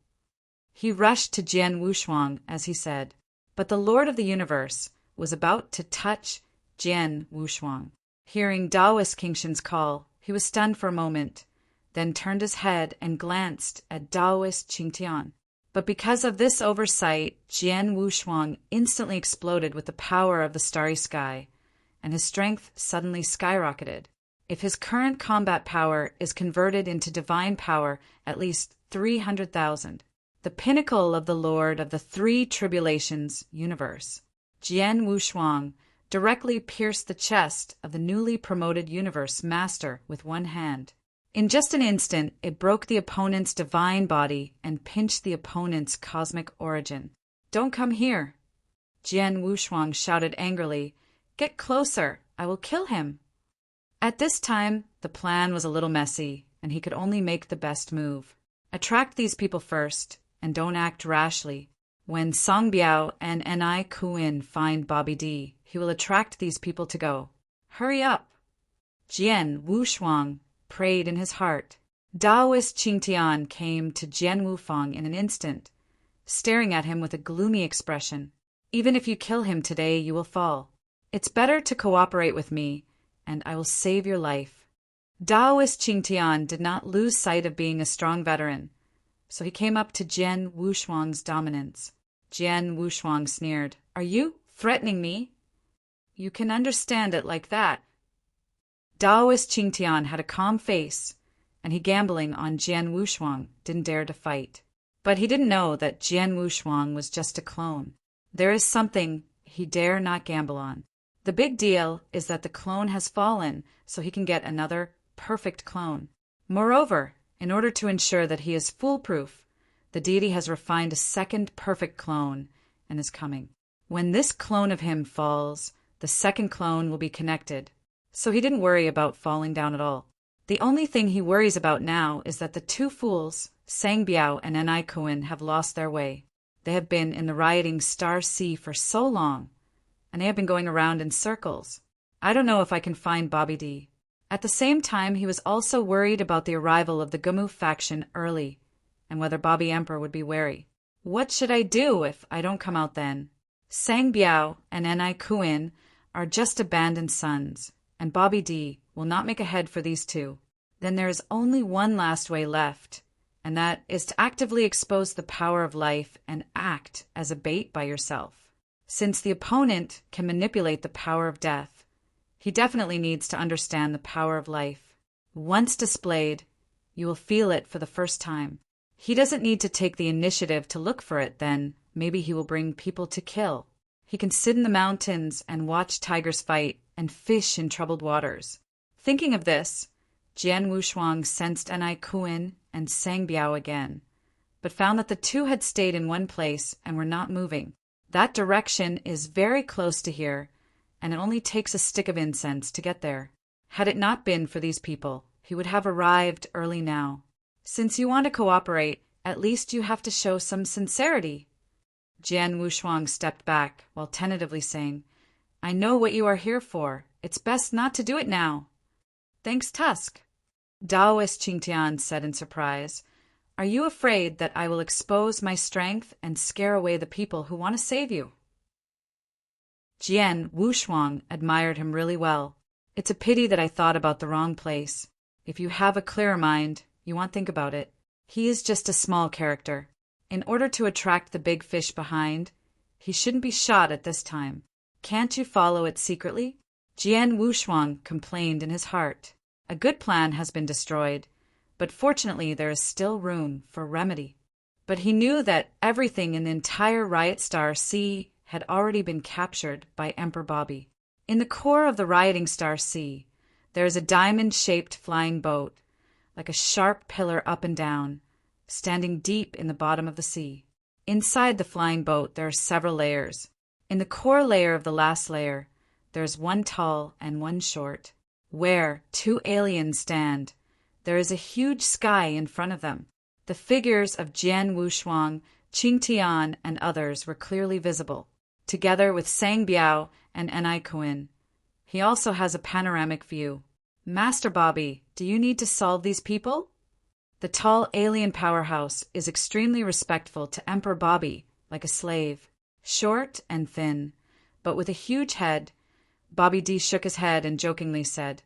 He rushed to Jian Wushuang as he said, but the Lord of the Universe was about to touch Jian Wushuang. Hearing Taoist Qingshan's call, he was stunned for a moment, then turned his head and glanced at Taoist Qingtian. But because of this oversight, Jian Wushuang instantly exploded with the power of the starry sky, and his strength suddenly skyrocketed. If his current combat power is converted into divine power, at least 300,000. The pinnacle of the Lord of the 3 tribulations universe, Jian Wushuang, directly pierced the chest of the newly promoted universe master with 1 hand. In just an instant, it broke the opponent's divine body and pinched the opponent's cosmic origin. "Don't come here!" Jian Wushuang shouted angrily. "Get closer! I will kill him!" At this time, the plan was a little messy, and he could only make the best move. Attract these people first, and don't act rashly. When Song Biao and Ni Kuin find Bobby D, he will attract these people to go. Hurry up! Jian Wushuang prayed in his heart. Taoist Qingtian came to Jian Wufang in an instant, staring at him with a gloomy expression. "Even if you kill him today, you will fall." It's better to cooperate with me, and I will save your life. Daoist Qingtian did not lose sight of being a strong veteran, so he came up to Jian Wushuang's dominance. Jian Wushuang sneered. Are you threatening me? You can understand it like that. Daoist Qingtian had a calm face, and he gambling on Jian Wushuang didn't dare to fight. But he didn't know that Jian Wushuang was just a clone. There is something he dare not gamble on. The big deal is that the clone has fallen, so he can get another perfect clone. Moreover, in order to ensure that he is foolproof, the deity has refined a second perfect clone and is coming. When this clone of him falls, the second clone will be connected. So he didn't worry about falling down at all. The only thing he worries about now is that the two fools, Sang Biao and Enai Kuan, have lost their way. They have been in the rioting Star Sea for so long, and they have been going around in circles. I don't know if I can find Bobby D. At the same time, he was also worried about the arrival of the Gumu faction early, and whether Bobby Emperor would be wary. What should I do if I don't come out then? Sang Biao and Enai Kuan are just abandoned sons, and Bobby D will not make a head for these two. Then there is only one last way left, and that is to actively expose the power of life and act as a bait by yourself. Since the opponent can manipulate the power of death, he definitely needs to understand the power of life. Once displayed, you will feel it for the first time. He doesn't need to take the initiative to look for it, then maybe he will bring people to kill. He can sit in the mountains and watch tigers fight and fish in troubled waters. Thinking of this, Jian Wushuang sensed Enai Kuan and Sang Biao again, but found that the two had stayed in one place and were not moving. That direction is very close to here, and it only takes a stick of incense to get there. Had it not been for these people, he would have arrived early now. Since you want to cooperate, at least you have to show some sincerity. Jian Wushuang stepped back while tentatively saying, I know what you are here for. It's best not to do it now. Thanks, Tusk. Daoist Qingtian said in surprise, Are you afraid that I will expose my strength and scare away the people who want to save you? Jian Wushuang admired him really well. It's a pity that I thought about the wrong place. If you have a clearer mind, you won't think about it. He is just a small character. In order to attract the big fish behind, he shouldn't be shot at this time. Can't you follow it secretly? Jian Wushuang complained in his heart. A good plan has been destroyed, but fortunately there is still room for remedy. But he knew that everything in the entire Riot Star Sea had already been captured by Emperor Bobby. In the core of the rioting Star Sea, there is a diamond-shaped flying boat, like a sharp pillar up and down, standing deep in the bottom of the sea. Inside the flying boat there are several layers. In the core layer of the last layer, there is one tall and one short. Where two aliens stand, there is a huge sky in front of them. The figures of Jian Wushuang, Qingtian, and others were clearly visible, together with Sang Biao and Enai Kuan. He also has a panoramic view. Master Bobby, do you need to solve these people? The tall alien powerhouse is extremely respectful to Emperor Bobby, like a slave. Short and thin, but with a huge head, Bobby D shook his head and jokingly said,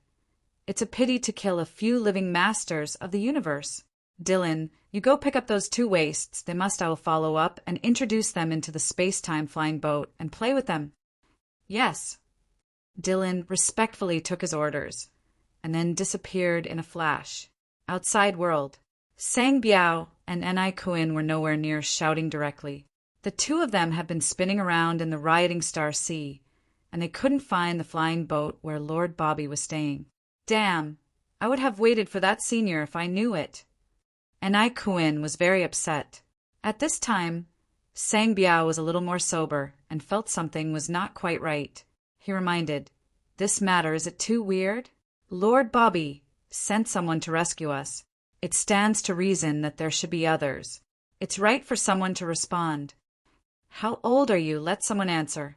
It's a pity to kill a few living masters of the universe. Dylan, you go pick up those two wastes. They must I will follow up and introduce them into the space-time flying boat and play with them. Yes. Dylan respectfully took his orders, and then disappeared in a flash. Outside world. Sang Biao and Enai Kuan were nowhere near shouting directly. The two of them had been spinning around in the rioting Star Sea, and they couldn't find the flying boat where Lord Bobby was staying. Damn, I would have waited for that senior if I knew it. Enai Kuan was very upset. At this time, Sang Biao was a little more sober and felt something was not quite right. He reminded, This matter, is it too weird? Lord Bobby sent someone to rescue us. It stands to reason that there should be others. It's right for someone to respond. How old are you? Let someone answer.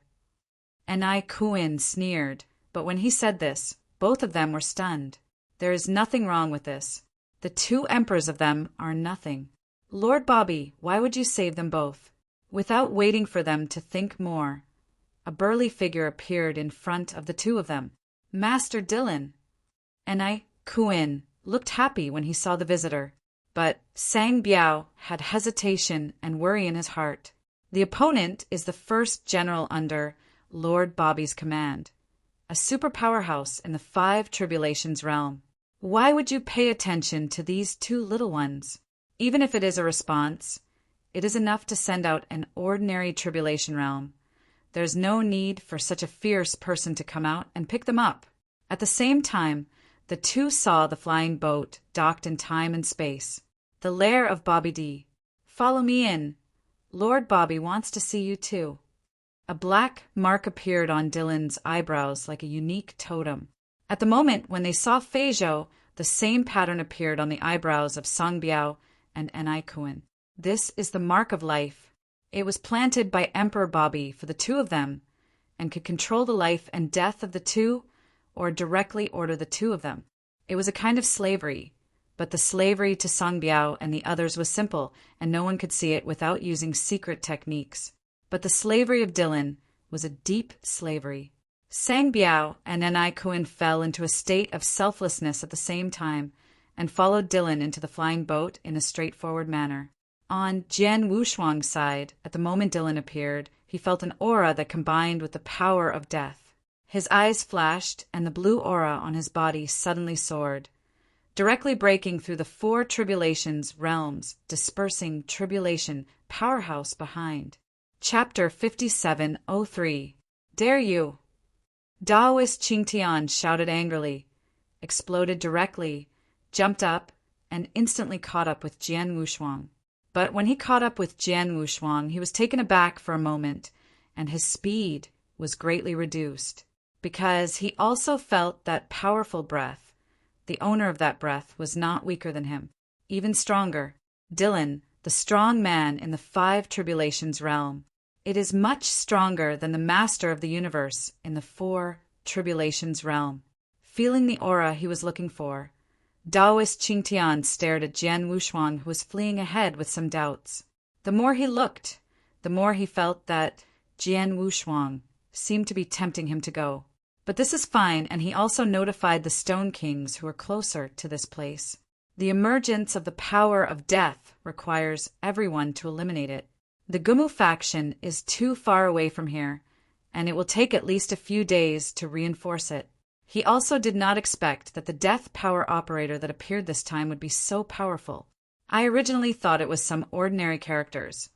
Enai Kuan sneered, but when he said this, both of them were stunned. There is nothing wrong with this. The two emperors of them are nothing. Lord Bobby, why would you save them both? Without waiting for them to think more, a burly figure appeared in front of the two of them. Master Dylan. Enai Kuin looked happy when he saw the visitor, but Sang Biao had hesitation and worry in his heart. The opponent is the first general under Lord Bobby's command, a super powerhouse in the 5 Tribulations realm. Why would you pay attention to these 2 little ones? Even if it is a response, it is enough to send out an ordinary tribulation realm. There's no need for such a fierce person to come out and pick them up. At the same time, the 2 saw the flying boat docked in time and space. The lair of Bobby D. Follow me in. Lord Bobby wants to see you too. A black mark appeared on Dylan's eyebrows like a unique totem. At the moment when they saw Feijo, the same pattern appeared on the eyebrows of Sang Biao and Enai Kuin. This is the mark of life. It was planted by Emperor Bobby for the 2 of them, and could control the life and death of the 2, or directly order the 2 of them. It was a kind of slavery, but the slavery to Sang Biao and the others was simple, and no one could see it without using secret techniques. But the slavery of Dylan was a deep slavery. Sang Biao and Enai Kuin fell into a state of selflessness at the same time, and followed Dylan into the flying boat in a straightforward manner. On Jian Wushuang's side, at the moment Dylan appeared, he felt an aura that combined with the power of death. His eyes flashed, and the blue aura on his body suddenly soared, directly breaking through the 4 Tribulations realms, dispersing Tribulation powerhouse behind. Chapter 5703. Dare you? Daoist Qingtian shouted angrily, exploded directly, jumped up, and instantly caught up with Jian Wushuang. But when he caught up with Jian Wushuang, he was taken aback for a moment, and his speed was greatly reduced, because he also felt that powerful breath. The owner of that breath was not weaker than him, even stronger. Dylan, the strong man in the 5 Tribulations realm. It is much stronger than the master of the universe in the 4 Tribulations realm. Feeling the aura he was looking for, Daoist Qingtian stared at Jian Wushuang, who was fleeing ahead with some doubts. The more he looked, the more he felt that Jian Wushuang seemed to be tempting him to go. But this is fine, and he also notified the Stone Kings who were closer to this place. The emergence of the power of death requires everyone to eliminate it. The Gumu faction is too far away from here, and it will take at least a few days to reinforce it. He also did not expect that the death power operator that appeared this time would be so powerful. I originally thought it was some ordinary characters,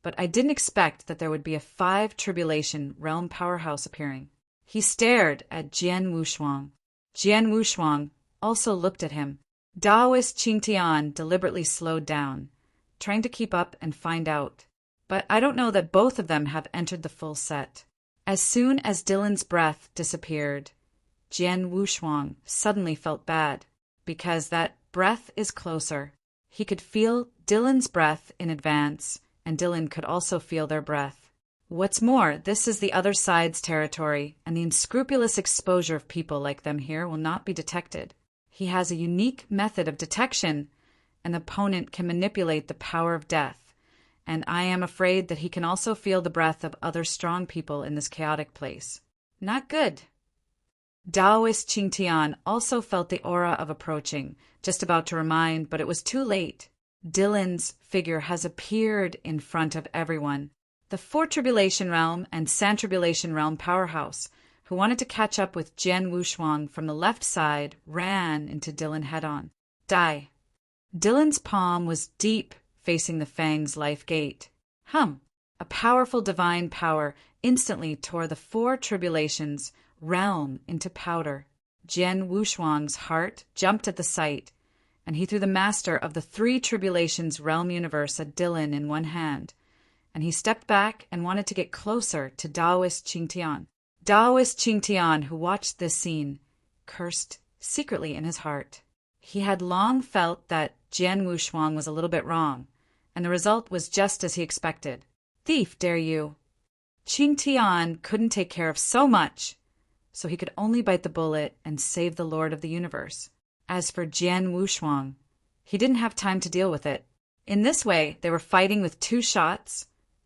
but I didn't expect that there would be a 5 Tribulation realm powerhouse appearing. He stared at Jian Wushuang. Jian Wushuang also looked at him. Daoist Qingtian deliberately slowed down, trying to keep up and find out. But I don't know that both of them have entered the full set. As soon as Dylan's breath disappeared, Jian Wushuang suddenly felt bad, because that breath is closer. He could feel Dylan's breath in advance, and Dylan could also feel their breath. What's more, this is the other side's territory, and the unscrupulous exposure of people like them here will not be detected. He has a unique method of detection. An opponent can manipulate the power of death, and I am afraid that he can also feel the breath of other strong people in this chaotic place. Not good. Daoist Qingtian also felt the aura of approaching, just about to remind, but it was too late. Dylan's figure has appeared in front of everyone. The 4 Tribulation realm and San Tribulation realm powerhouse, who wanted to catch up with Jian Wushuang from the left side, ran into Dylan head-on. Die. Dylan's palm was deep, facing the Fang's life gate. A powerful divine power instantly tore the 4 Tribulations realm into powder. Jian Wushuang's heart jumped at the sight, and he threw the master of the 3 Tribulations realm universe at Dylan in one hand, and he stepped back and wanted to get closer to Daoist Qingtian. Daoist Qingtian, who watched this scene, cursed secretly in his heart. He had long felt that Jian Wushuang was a little bit wrong, and the result was just as he expected. Thief, dare you! Qingtian couldn't take care of so much, so he could only bite the bullet and save the Lord of the Universe. As for Jian Wushuang, he didn't have time to deal with it. In this way, they were fighting with 2 shots,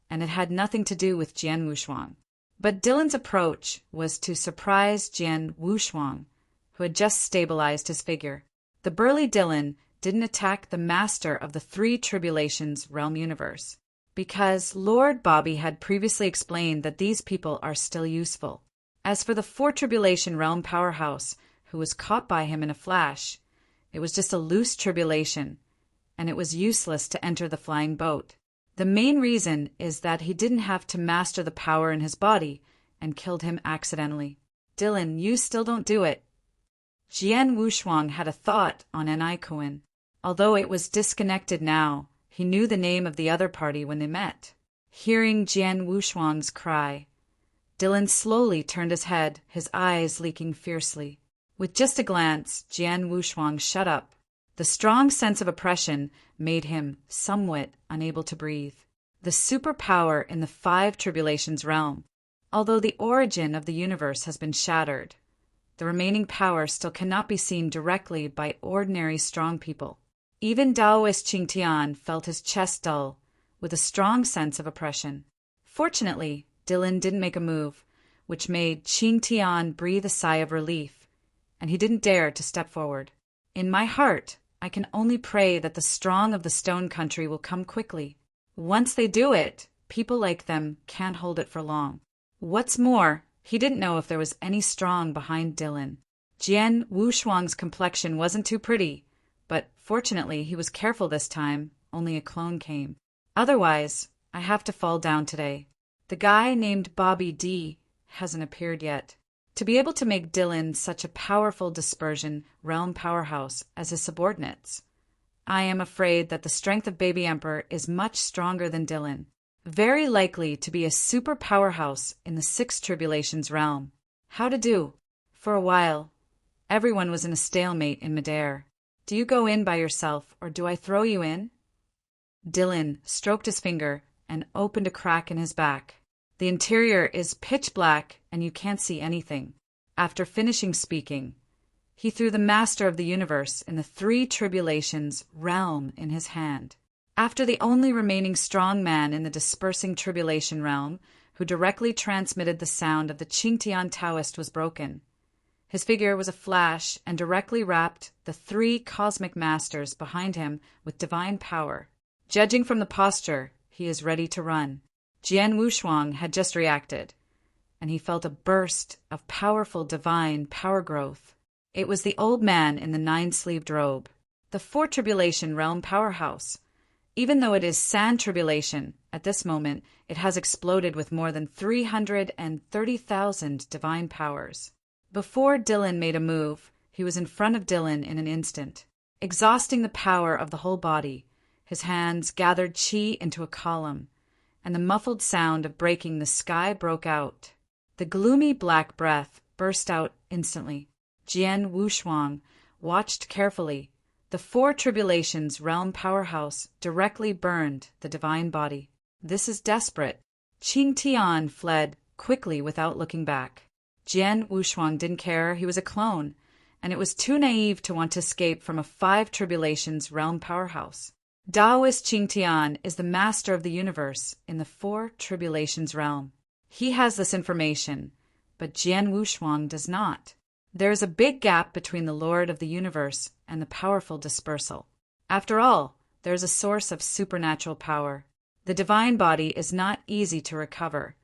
and it had nothing to do with Jian Wushuang. But Dylan's approach was to surprise Jian Wushuang, who had just stabilized his figure. The burly Dylan didn't attack the master of the Three Tribulations realm universe, because Lord Bobby had previously explained that these people are still useful. As for the Four Tribulation realm powerhouse, who was caught by him in a flash, it was just a loose tribulation, and it was useless to enter the flying boat. The main reason is that he didn't have to master the power in his body and killed him accidentally. Dylan, you still don't do it. Jian Wushuang had a thought on Ni Kuan. Although it was disconnected now, he knew the name of the other party when they met. Hearing Jian Wushuang's cry, Dylan slowly turned his head, his eyes leaking fiercely. With just a glance, Jian Wushuang shut up. The strong sense of oppression made him somewhat unable to breathe. The superpower in the Five Tribulations realm. Although the origin of the universe has been shattered, the remaining power still cannot be seen directly by ordinary strong people. Even Taoist Qingtian felt his chest dull, with a strong sense of oppression. Fortunately, Dylan didn't make a move, which made Qingtian breathe a sigh of relief, and he didn't dare to step forward. In my heart, I can only pray that the strong of the Stone Country will come quickly. Once they do it, people like them can't hold it for long. What's more, he didn't know if there was any strong behind Dylan. Jian Wushuang's complexion wasn't too pretty, but fortunately he was careful this time, only a clone came. Otherwise, I have to fall down today. The guy named Bobby D hasn't appeared yet. To be able to make Dylan such a powerful dispersion realm powerhouse as his subordinates, I am afraid that the strength of Baby Emperor is much stronger than Dylan, very likely to be a super powerhouse in the Six Tribulations realm. How to do? For a while, everyone was in a stalemate in midair. Do you go in by yourself, or do I throw you in? Dylan stroked his finger and opened a crack in his back. The interior is pitch black and you can't see anything. After finishing speaking, he threw the Master of the Universe in the Three Tribulations realm in his hand. After the only remaining strong man in the dispersing Tribulation realm, who directly transmitted the sound of the Qingtian Taoist, was broken, his figure was a flash and directly wrapped the three cosmic masters behind him with divine power. Judging from the posture, he is ready to run. Jian Wushuang had just reacted, and he felt a burst of powerful divine power growth. It was the old man in the nine-sleeved robe, the Four Tribulation realm powerhouse. Even though it is Sand Tribulation, at this moment it has exploded with more than 330,000 divine powers. Before Dylan made a move, he was in front of Dylan in an instant. Exhausting the power of the whole body, his hands gathered chi into a column, and the muffled sound of breaking the sky broke out. The gloomy black breath burst out instantly. Jian Wushuang watched carefully. The Four Tribulations realm powerhouse directly burned the divine body. This is desperate. Qingtian fled quickly without looking back. Jian Wushuang didn't care. He was a clone, and it was too naive to want to escape from a Five Tribulations realm powerhouse. Taoist Qingtian is the master of the universe in the Four Tribulations realm. He has this information, but Jian Wushuang does not. There is a big gap between the Lord of the universe and the powerful dispersal. After all, there is a source of supernatural power. The divine body is not easy to recover,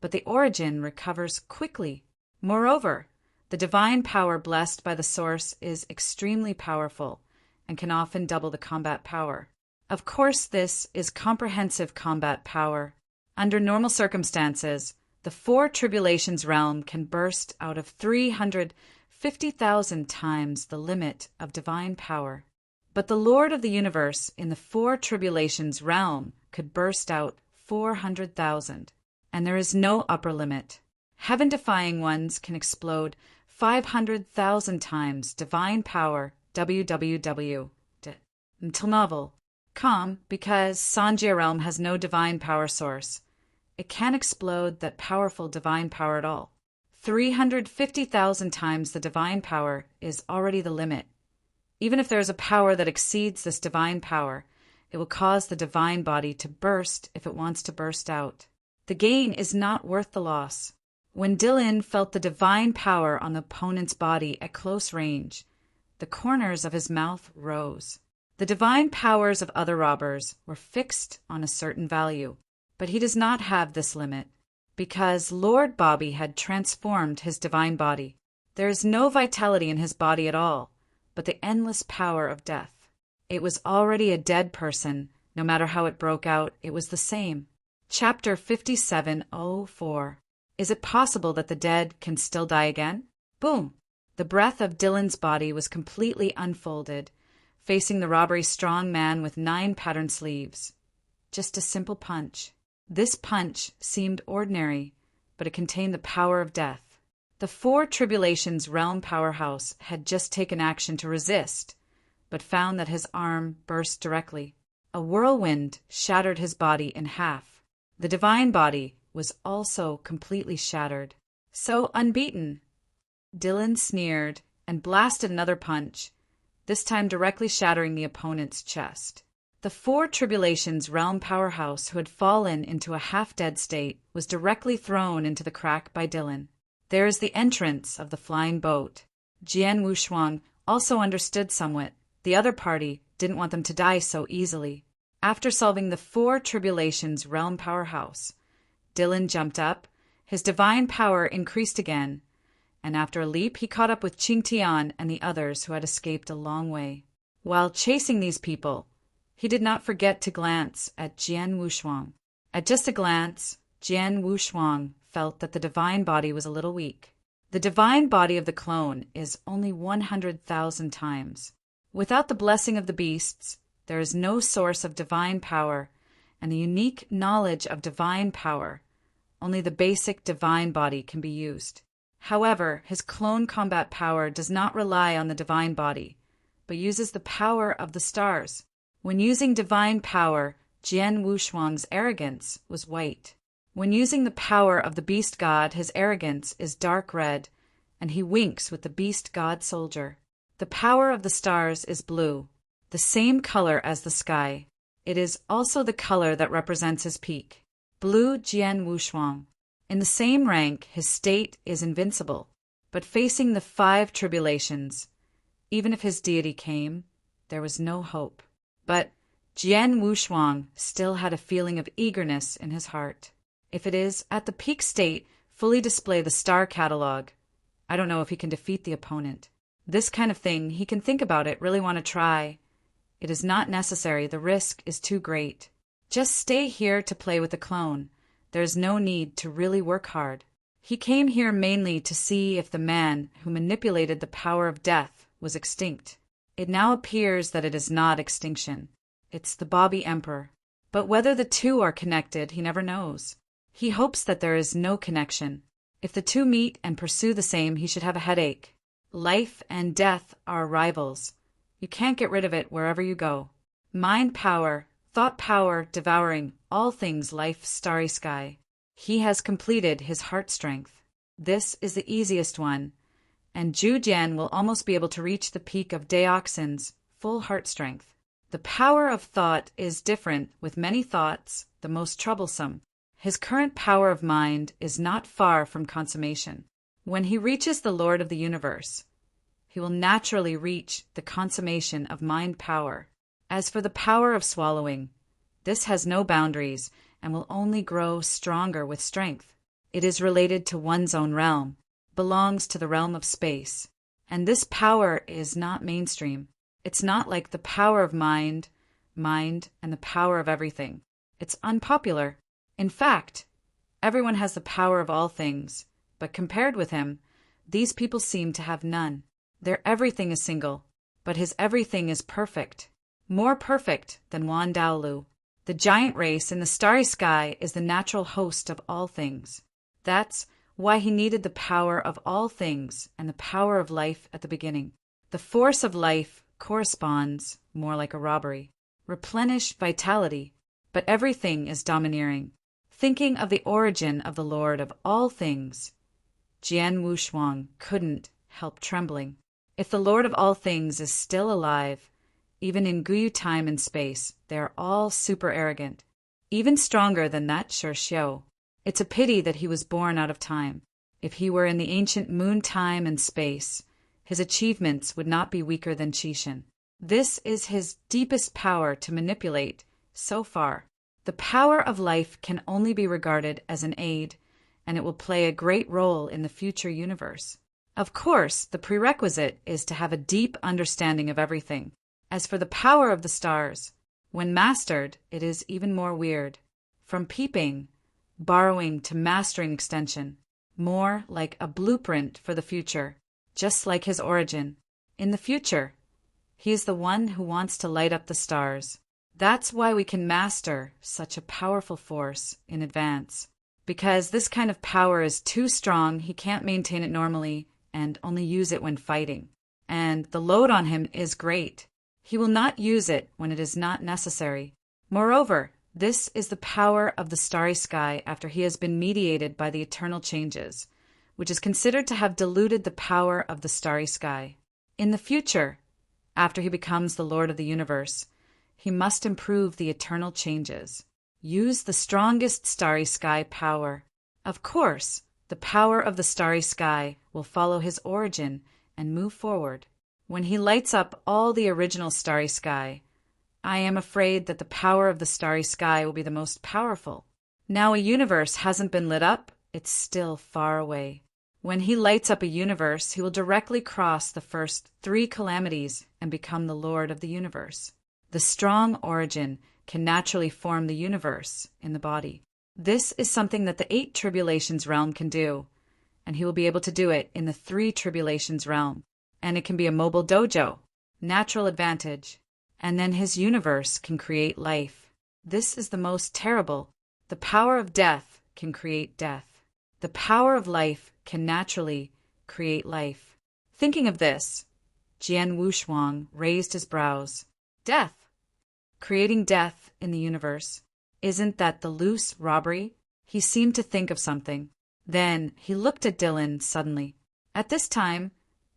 but the origin recovers quickly. Moreover, the divine power blessed by the source is extremely powerful and can often double the combat power. Of course, this is comprehensive combat power. Under normal circumstances, the Four Tribulations realm can burst out of 350,000 times the limit of divine power. But the Lord of the Universe in the Four Tribulations realm could burst out 400,000, and there is no upper limit. Heaven-defying ones can explode 500,000 times divine power. www. Until novel. Because Sanjia realm has no divine power source. It can't explode that powerful divine power at all. 350,000 times the divine power is already the limit. Even if there is a power that exceeds this divine power, it will cause the divine body to burst if it wants to burst out. The gain is not worth the loss. When Dylan felt the divine power on the opponent's body at close range, the corners of his mouth rose. The divine powers of other robbers were fixed on a certain value, but he does not have this limit, because Lord Bobby had transformed his divine body. There is no vitality in his body at all, but the endless power of death. It was already a dead person. No matter how it broke out, it was the same. Chapter 5704. Is it possible that the dead can still die again? Boom! The breath of Dylan's body was completely unfolded, facing the robbery strong man with 9 patterned sleeves. Just a simple punch. This punch seemed ordinary, but it contained the power of death. The 4 Tribulations Realm powerhouse had just taken action to resist, but found that his arm burst directly. A whirlwind shattered his body in half. The divine body was also completely shattered. So unbeaten. Dylan sneered and blasted another punch, this time directly shattering the opponent's chest. The 4 Tribulations Realm powerhouse, who had fallen into a half-dead state, was directly thrown into the crack by Dylan. There is the entrance of the flying boat. Jian Wushuang also understood somewhat. The other party didn't want them to die so easily. After solving the 4 Tribulations Realm powerhouse, Dylan jumped up, his divine power increased again, and after a leap he caught up with Qing Tian and the others who had escaped a long way. While chasing these people, he did not forget to glance at Jian Wushuang. At just a glance, Jian Wushuang felt that the divine body was a little weak. The divine body of the clone is only 100,000 times. Without the blessing of the beasts, there is no source of divine power, and the unique knowledge of divine power. Only the basic divine body can be used. However, his clone combat power does not rely on the divine body, but uses the power of the stars. When using divine power, Jian Wushuang's arrogance was white. When using the power of the beast god, his arrogance is dark red, and he winks with the beast god soldier. The power of the stars is blue, the same color as the sky. It is also the color that represents his peak. Blue Jian Wushuang. In the same rank, his state is invincible, but facing the 5 Tribulations, even if his deity came, there was no hope. But Jian Wushuang still had a feeling of eagerness in his heart. If it is at the peak state, fully display the star catalog. I don't know if he can defeat the opponent. This kind of thing, he can think about it, really want to try. It is not necessary, the risk is too great. Just stay here to play with the clone. There is no need to really work hard. He came here mainly to see if the man who manipulated the power of death was extinct. It now appears that it is not extinction. It's the Bobby Emperor. But whether the two are connected, he never knows. He hopes that there is no connection. If the two meet and pursue the same, he should have a headache. Life and death are rivals. You can't get rid of it wherever you go. Mind power, thought power, devouring all things life, starry sky. He has completed his heart strength. This is the easiest one, and Zhu Jian will almost be able to reach the peak of Deoxin's full heart strength. The power of thought is different, with many thoughts, the most troublesome. His current power of mind is not far from consummation. When he reaches the Lord of the Universe, he will naturally reach the consummation of mind power. As for the power of swallowing, this has no boundaries and will only grow stronger with strength. It is related to one's own realm, belongs to the realm of space, and this power is not mainstream. It's not like the power of mind, and the power of everything. It's unpopular. In fact, everyone has the power of all things, but compared with him, these people seem to have none. Their everything is single, but his everything is perfect, more perfect than Wan Daolu. The giant race in the starry sky is the natural host of all things. That's why he needed the power of all things and the power of life at the beginning. The force of life corresponds more like a robbery. Replenish vitality, but everything is domineering. Thinking of the origin of the Lord of all things, Jian Wushuang couldn't help trembling. If the Lord of all things is still alive, even in Guyu time and space, they are all super arrogant, even stronger than that Xiao. It's a pity that he was born out of time. If he were in the ancient moon time and space, his achievements would not be weaker than Chishan. This is his deepest power to manipulate so far. The power of life can only be regarded as an aid, and it will play a great role in the future universe. Of course, the prerequisite is to have a deep understanding of everything. As for the power of the stars, when mastered, it is even more weird. From peeping, borrowing to mastering extension, more like a blueprint for the future, just like his origin. In the future, he is the one who wants to light up the stars. That's why we can master such a powerful force in advance. Because this kind of power is too strong, he can't maintain it normally and only use it when fighting. And the load on him is great. He will not use it when it is not necessary. Moreover, this is the power of the starry sky after he has been mediated by the eternal changes, which is considered to have diluted the power of the starry sky. In the future, after he becomes the Lord of the universe, he must improve the eternal changes. Use the strongest starry sky power. Of course, the power of the starry sky will follow his origin and move forward. When he lights up all the original starry sky, I am afraid that the power of the starry sky will be the most powerful. Now a universe hasn't been lit up, it's still far away. When he lights up a universe, he will directly cross the first 3 calamities and become the Lord of the universe. The strong origin can naturally form the universe in the body. This is something that the 8 tribulations realm can do, and he will be able to do it in the 3 tribulations realm. And it can be a mobile dojo, natural advantage, and then his universe can create life. This is the most terrible. The power of death can create death. The power of life can naturally create life. Thinking of this, Jian Wushuang raised his brows. Death. Creating death in the universe. Isn't that the loose robbery? He seemed to think of something. Then he looked at Dylan suddenly. At this time,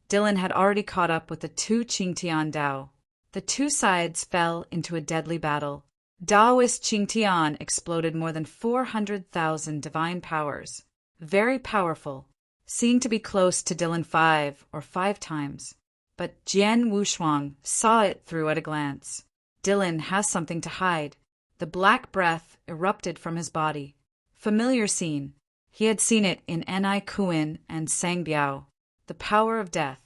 Dylan had already caught up with the 2 Qingtian Dao. The 2 sides fell into a deadly battle. Daoist Qingtian exploded more than 400,000 divine powers. Very powerful, seemed to be close to Dylan 5 or 5 times. But Jian Wushuang saw it through at a glance. Dylan has something to hide. The black breath erupted from his body. Familiar scene. He had seen it in Enai Kuin and Sangbiao. The power of death.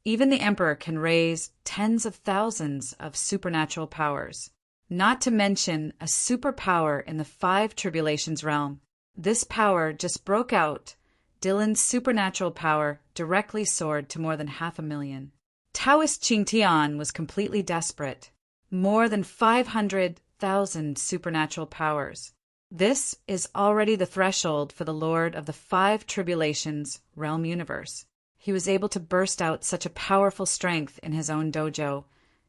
Even the emperor can raise tens of thousands of supernatural powers. Not to mention a superpower in the 5 tribulations realm. This power just broke out. Dylan's supernatural power directly soared to more than 500,000. Taoist Qingtian was completely desperate. More than 500,000 supernatural powers. This is already the threshold for the Lord of the 5 tribulations realm universe. He was able to burst out such a powerful strength in his own dojo,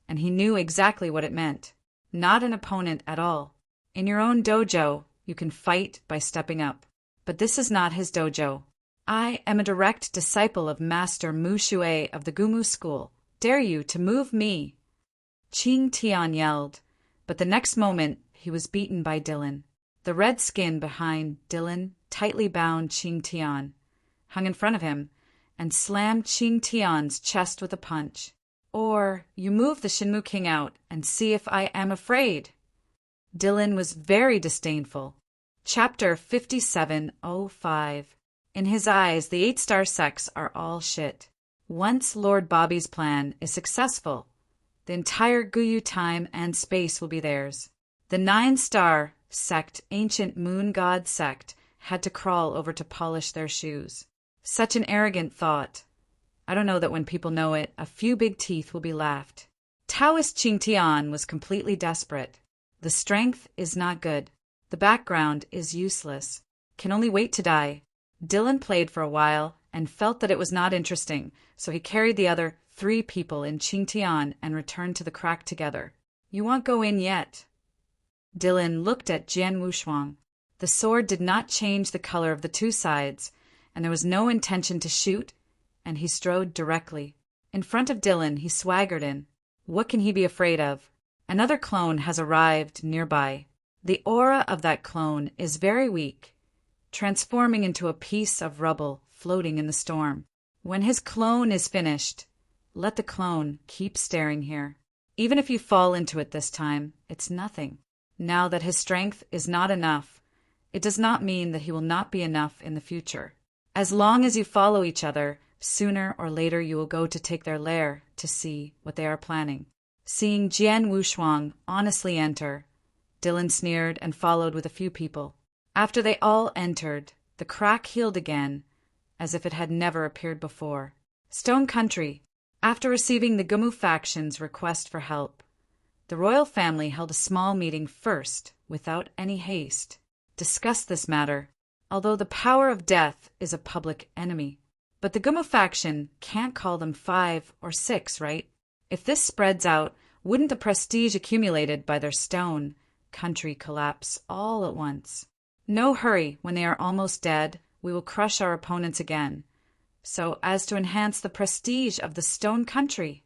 and he knew exactly what it meant. Not an opponent at all. In your own dojo, you can fight by stepping up. But this is not his dojo. I am a direct disciple of Master Mu Shui of the Gumu School. Dare you to move me? Qing Tian yelled, but the next moment he was beaten by Dylan. The red skin behind Dylan tightly bound Qing Tian, hung in front of him, and slammed Qing Tian's chest with a punch. Or you move the Shinmu King out and see if I am afraid. Dylan was very disdainful. Chapter 5705. In his eyes, the 8-star sects are all shit. Once Lord Bobby's plan is successful, the entire Guyu time and space will be theirs. The 9-star sect, ancient moon god sect, had to crawl over to polish their shoes. Such an arrogant thought. I don't know that when people know it, a few big teeth will be laughed. Taoist Qingtian was completely desperate. The strength is not good. The background is useless. Can only wait to die. Dylan played for a while and felt that it was not interesting, so he carried the other 3 people in Qingtian and returned to the crack together. You won't go in yet. Dylan looked at Jian Wushuang. The sword did not change the color of the 2 sides, and there was no intention to shoot, and he strode directly. In front of Dylan, he swaggered in. What can he be afraid of? Another clone has arrived nearby. The aura of that clone is very weak. transforming into a piece of rubble floating in the storm. When his clone is finished, let the clone keep staring here. Even if you fall into it this time, it's nothing. Now that his strength is not enough, it does not mean that he will not be enough in the future. As long as you follow each other, sooner or later you will go to take their lair to see what they are planning. Seeing Jian Wushuang honestly enter, Dylan sneered and followed with a few people. After they all entered, the crack healed again, as if it had never appeared before. Stone Country. After receiving the Gumu faction's request for help, the royal family held a small meeting first, without any haste. Discussed this matter, although the power of death is a public enemy. But the Gumu faction can't call them 5 or 6, right? If this spreads out, wouldn't the prestige accumulated by their Stone Country collapse all at once? No hurry, when they are almost dead, we will crush our opponents again, so as to enhance the prestige of the Stone Country.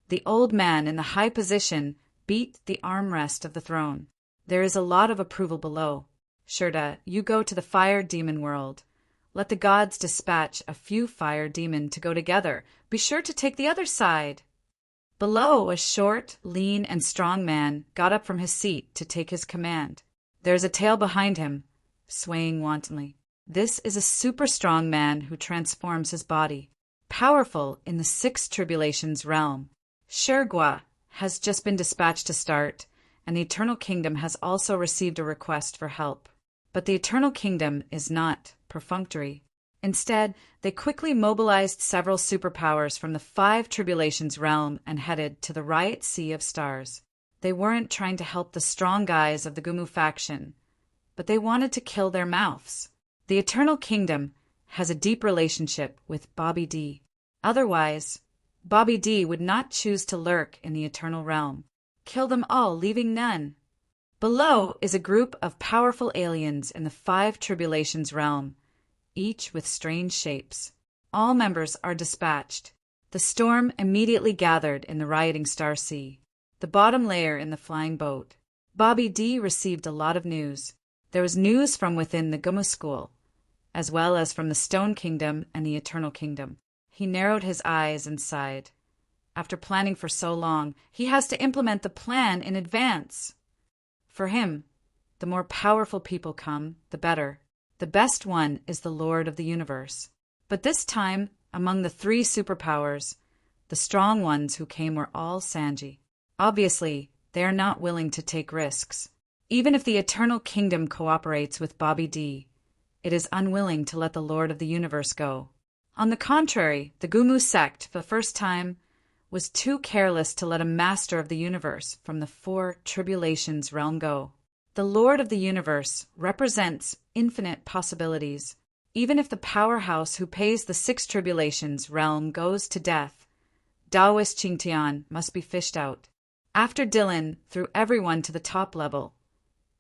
The old man in the high position beat the armrest of the throne. There is a lot of approval below. Shurda, you go to the fire demon world. Let the gods dispatch a few fire demon to go together. Be sure to take the other side. Below, a short, lean, and strong man got up from his seat to take his command. There is a tail behind him, swaying wantonly. This is a super strong man who transforms his body, powerful in the 6 tribulations realm. Shergua has just been dispatched to start, and the Eternal Kingdom has also received a request for help. But the Eternal Kingdom is not perfunctory. Instead, they quickly mobilized several superpowers from the 5 tribulations realm and headed to the Riot Sea of Stars. They weren't trying to help the strong guys of the Gumu faction, but they wanted to kill their mouths. The Eternal Kingdom has a deep relationship with Bobby D. Otherwise, Bobby D would not choose to lurk in the Eternal Realm. Kill them all, leaving none. Below is a group of powerful aliens in the 5 tribulations realm, each with strange shapes. All members are dispatched. The storm immediately gathered in the rioting Star Sea, the bottom layer in the flying boat. Bobby D received a lot of news. There was news from within the Gumu school, as well as from the Stone Kingdom and the Eternal Kingdom. He narrowed his eyes and sighed. After planning for so long, he has to implement the plan in advance. For him, the more powerful people come, the better. The best one is the Lord of the Universe. But this time, among the 3 superpowers, the strong ones who came were all Sanji. Obviously, they are not willing to take risks. Even if the Eternal Kingdom cooperates with Bobby D, it is unwilling to let the Lord of the Universe go. On the contrary, the Gumu sect, for the first time, was too careless to let a master of the universe from the 4 tribulations realm go. The Lord of the Universe represents infinite possibilities. Even if the powerhouse who pays the 6 tribulations realm goes to death, Daoist Qingtian must be fished out. After Dylan threw everyone to the top level,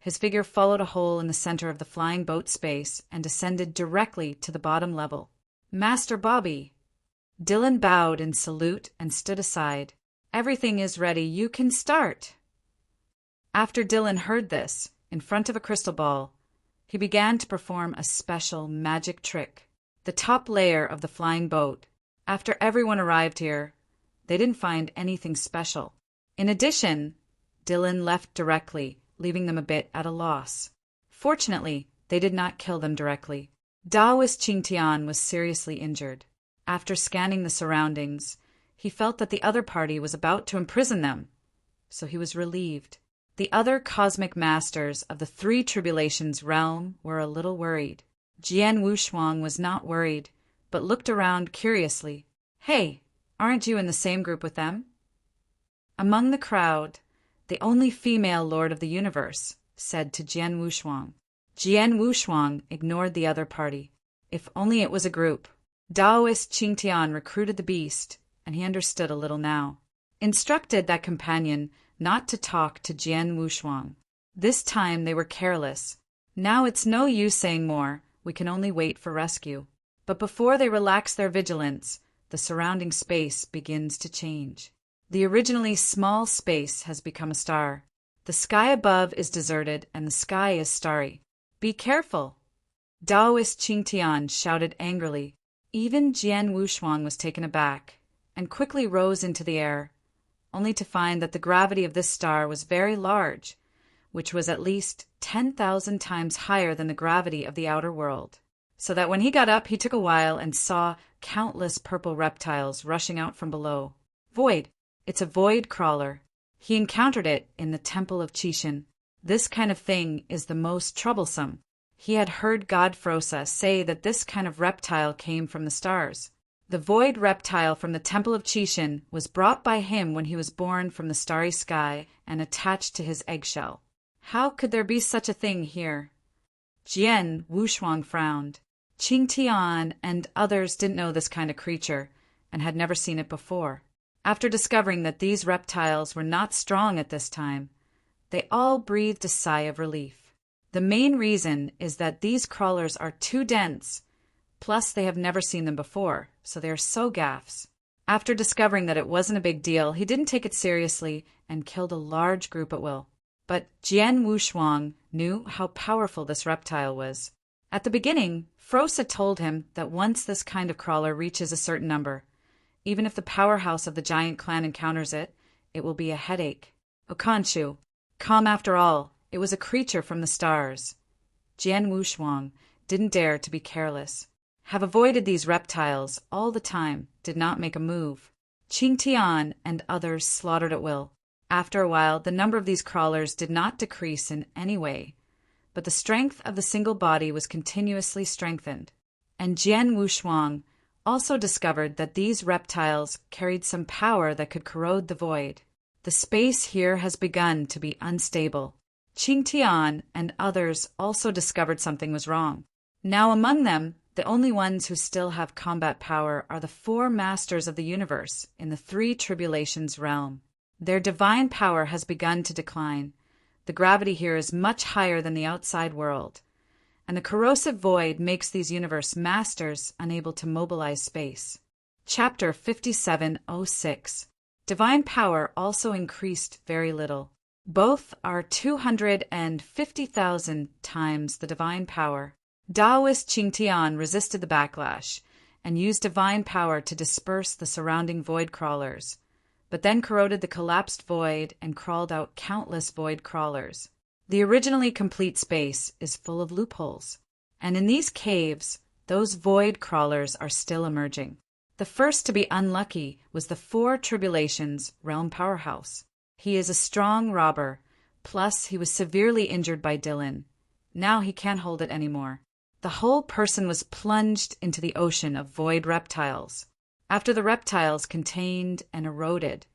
his figure followed a hole in the center of the flying boat space and descended directly to the bottom level. Master Bobby. Dylan bowed in salute and stood aside. Everything is ready. You can start. After Dylan heard this, in front of a crystal ball, he began to perform a special magic trick. The top layer of the flying boat. After everyone arrived here, they didn't find anything special. In addition, Dylan left directly, leaving them a bit at a loss. Fortunately, they did not kill them directly. Daoist Qingtian was seriously injured. After scanning the surroundings, he felt that the other party was about to imprison them, so he was relieved. The other cosmic masters of the 3 tribulations realm were a little worried. Jian Wushuang was not worried, but looked around curiously. Hey, aren't you in the same group with them? Among the crowd, the only female Lord of the Universe said to Jian Wushuang. Jian Wushuang ignored the other party. If only it was a group. Daoist Qingtian recruited the beast, and he understood a little now. Instructed that companion not to talk to Jian Wushuang. This time they were careless. Now it's no use saying more, we can only wait for rescue. But before they relax their vigilance, the surrounding space begins to change. The originally small space has become a star. The sky above is deserted and the sky is starry. Be careful. Daoist Qingtian shouted angrily. Even Jian Wushuang was taken aback and quickly rose into the air, only to find that the gravity of this star was very large, which was at least 10,000 times higher than the gravity of the outer world. So that when he got up, he took a while and saw countless purple reptiles rushing out from below. Void. It's a void crawler. He encountered it in the Temple of Qixin. This kind of thing is the most troublesome. He had heard God Frosa say that this kind of reptile came from the stars. The void reptile from the Temple of Qixin was brought by him when he was born from the starry sky and attached to his eggshell. How could there be such a thing here? Jian Wushuang frowned. Qingtian and others didn't know this kind of creature and had never seen it before. After discovering that these reptiles were not strong at this time, they all breathed a sigh of relief. The main reason is that these crawlers are too dense, plus they have never seen them before, so they are so gaffs. After discovering that it wasn't a big deal, he didn't take it seriously and killed a large group at will. But Jian Wushuang knew how powerful this reptile was. At the beginning, Frosa told him that once this kind of crawler reaches a certain number, even if the powerhouse of the giant clan encounters it, it will be a headache. Okanshu, calm after all, it was a creature from the stars. Jian Wushuang didn't dare to be careless. Have avoided these reptiles all the time, did not make a move. Qingtian and others slaughtered at will. After a while, the number of these crawlers did not decrease in any way, but the strength of the single body was continuously strengthened. And Jian Wushuang also discovered that these reptiles carried some power that could corrode the void. The space here has begun to be unstable. Qingtian and others also discovered something was wrong. Now among them, the only ones who still have combat power are the 4 masters of the universe in the 3 tribulations realm. Their divine power has begun to decline. The gravity here is much higher than the outside world, and the corrosive void makes these universe masters unable to mobilize space. Chapter 5706. Divine power also increased very little. Both are 250,000 times the divine power. Daoist Qingtian resisted the backlash and used divine power to disperse the surrounding void crawlers, but then corroded the collapsed void and crawled out countless void crawlers. The originally complete space is full of loopholes, and in these caves, those void crawlers are still emerging. The first to be unlucky was the 4 tribulations realm powerhouse. He is a strong robber, plus he was severely injured by Dylan. Now he can't hold it anymore. The whole person was plunged into the ocean of void reptiles. After the reptiles contained and eroded,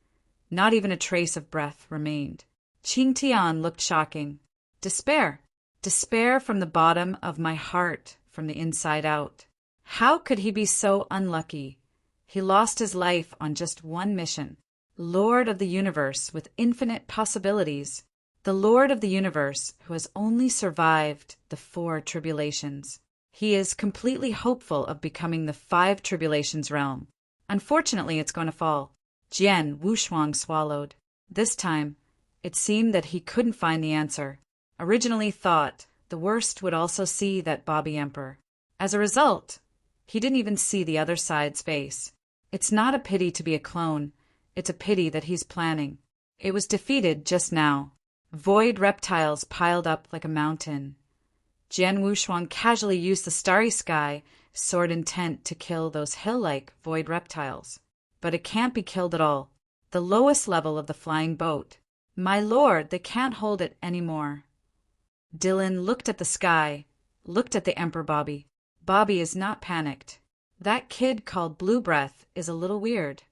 not even a trace of breath remained. Qingtian looked shocking. Despair. Despair from the bottom of my heart, from the inside out. How could he be so unlucky? He lost his life on just one mission. Lord of the universe with infinite possibilities. The Lord of the universe who has only survived the 4 tribulations. He is completely hopeful of becoming the 5 tribulations realm. Unfortunately, it's going to fall. Jian Wushuang swallowed. This time, it seemed that he couldn't find the answer. Originally thought the worst would also see that Bobby Emperor. As a result, he didn't even see the other side's face. It's not a pity to be a clone. It's a pity that he's planning. It was defeated just now. Void reptiles piled up like a mountain. Jian Wushuang casually used the starry sky, sword intent to kill those hill-like void reptiles. But it can't be killed at all. The lowest level of the flying boat. My lord, they can't hold it anymore. Dylan looked at the sky, looked at the Emperor Bobby. Bobby is not panicked. That kid called Blue Breath is a little weird.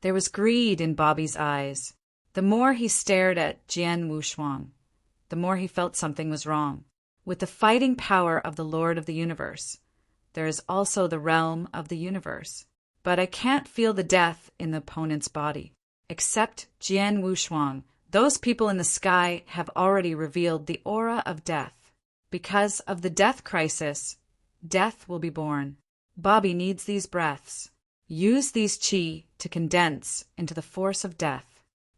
There was greed in Bobby's eyes. The more he stared at Jian Wushuang, the more he felt something was wrong. With the fighting power of the Lord of the Universe, there is also the realm of the universe. But I can't feel the death in the opponent's body. Except Jian Wushuang, those people in the sky have already revealed the aura of death. Because of the death crisis, death will be born. Bobby needs these breaths. Use these chi to condense into the force of death.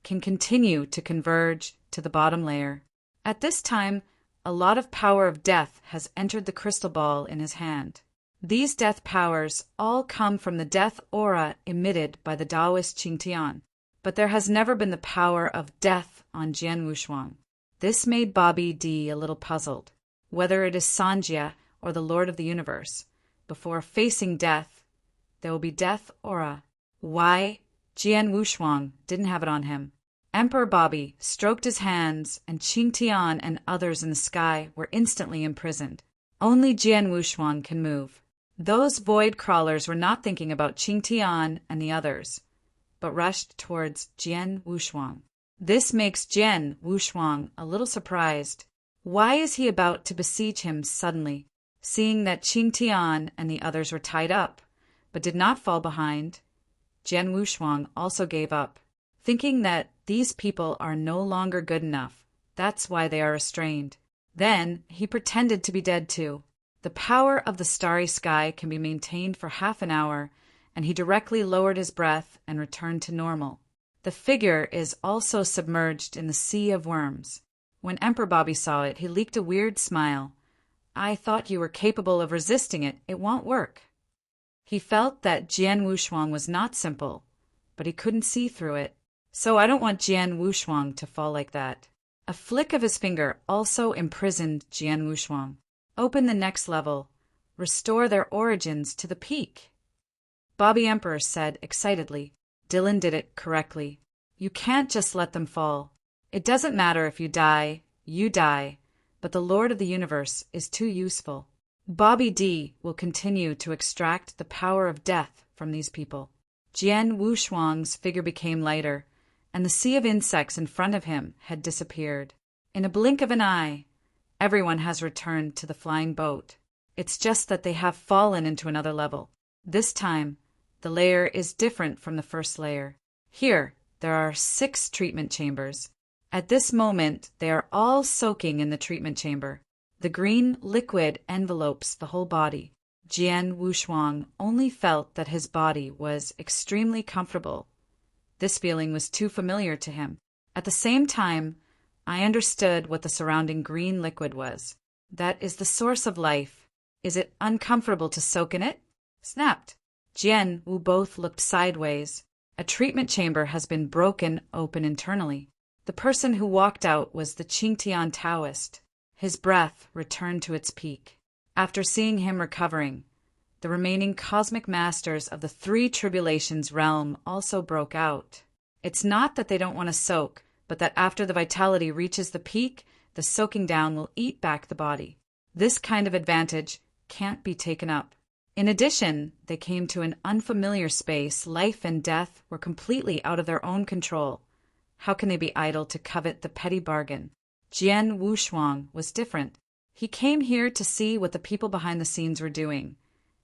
Can continue to converge to the bottom layer. At this time, a lot of power of death has entered the crystal ball in his hand. These death powers all come from the death aura emitted by the Taoist Qingtian, but there has never been the power of death on Jian Wushuang. This made Bobby D a little puzzled. Whether it is Sanjia or the Lord of the Universe, before facing death, there will be death aura. Why Jian Wushuang didn't have it on him. Emperor Bobby stroked his hands, and Qingtian and others in the sky were instantly imprisoned. Only Jian Wushuang can move. Those void crawlers were not thinking about Qingtian and the others, but rushed towards Jian Wushuang. This makes Jian Wushuang a little surprised. Why is he about to besiege him suddenly? Seeing that Qingtian and the others were tied up, but did not fall behind, Jian Wushuang also gave up, thinking that these people are no longer good enough. That's why they are restrained. Then he pretended to be dead too. The power of the starry sky can be maintained for half an hour, and he directly lowered his breath and returned to normal. The figure is also submerged in the sea of worms. When Emperor Bobby saw it, he leaked a weird smile. I thought you were capable of resisting it. It won't work. He felt that Jian Wushuang was not simple, but he couldn't see through it. So I don't want Jian Wushuang to fall like that. A flick of his finger also imprisoned Jian Wushuang. Open the next level. Restore their origins to the peak. Bobby Emperor said excitedly. Dylan did it correctly. You can't just let them fall. It doesn't matter if you die, but the Lord of the Universe is too useful. Bobby D will continue to extract the power of death from these people. Jian Wushuang's figure became lighter, and the sea of insects in front of him had disappeared. In a blink of an eye, everyone has returned to the flying boat. It's just that they have fallen into another level. This time, the layer is different from the first layer. Here, there are 6 treatment chambers. At this moment, they are all soaking in the treatment chamber. The green liquid envelopes the whole body. Jian Wushuang only felt that his body was extremely comfortable. This feeling was too familiar to him. At the same time, I understood what the surrounding green liquid was. That is the source of life. Is it uncomfortable to soak in it? Snapped. Jian Wu both looked sideways. A treatment chamber has been broken open internally. The person who walked out was the Qingtian Taoist. His breath returned to its peak. After seeing him recovering, the remaining cosmic masters of the 3 tribulations realm also broke out. It's not that they don't want to soak, but that after the vitality reaches the peak, the soaking down will eat back the body. This kind of advantage can't be taken up. In addition, they came to an unfamiliar space. Life and death were completely out of their own control. How can they be idle to covet the petty bargain? Jian Wushuang was different. He came here to see what the people behind the scenes were doing.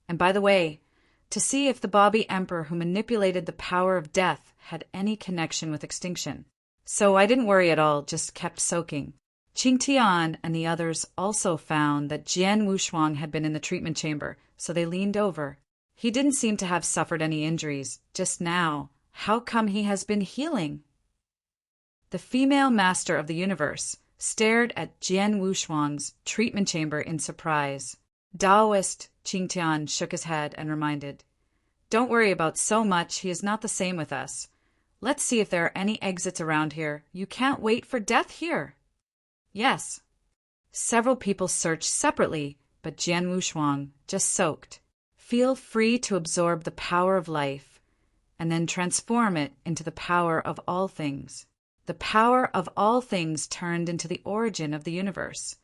And by the way, to see if the Bobby Emperor who manipulated the power of death had any connection with extinction. So I didn't worry at all, just kept soaking. Qingtian and the others also found that Jian Wushuang had been in the treatment chamber, so they leaned over. He didn't seem to have suffered any injuries just now. How come he has been healing? The female master of the universe stared at Jian Wushuang's treatment chamber in surprise. Taoist Qingtian shook his head and reminded, Don't worry about so much, he is not the same with us. Let's see if there are any exits around here. You can't wait for death here. Yes. Several people searched separately, but Jian Wushuang just soaked. Feel free to absorb the power of life, and then transform it into the power of all things. The power of all things turned into the origin of the universe,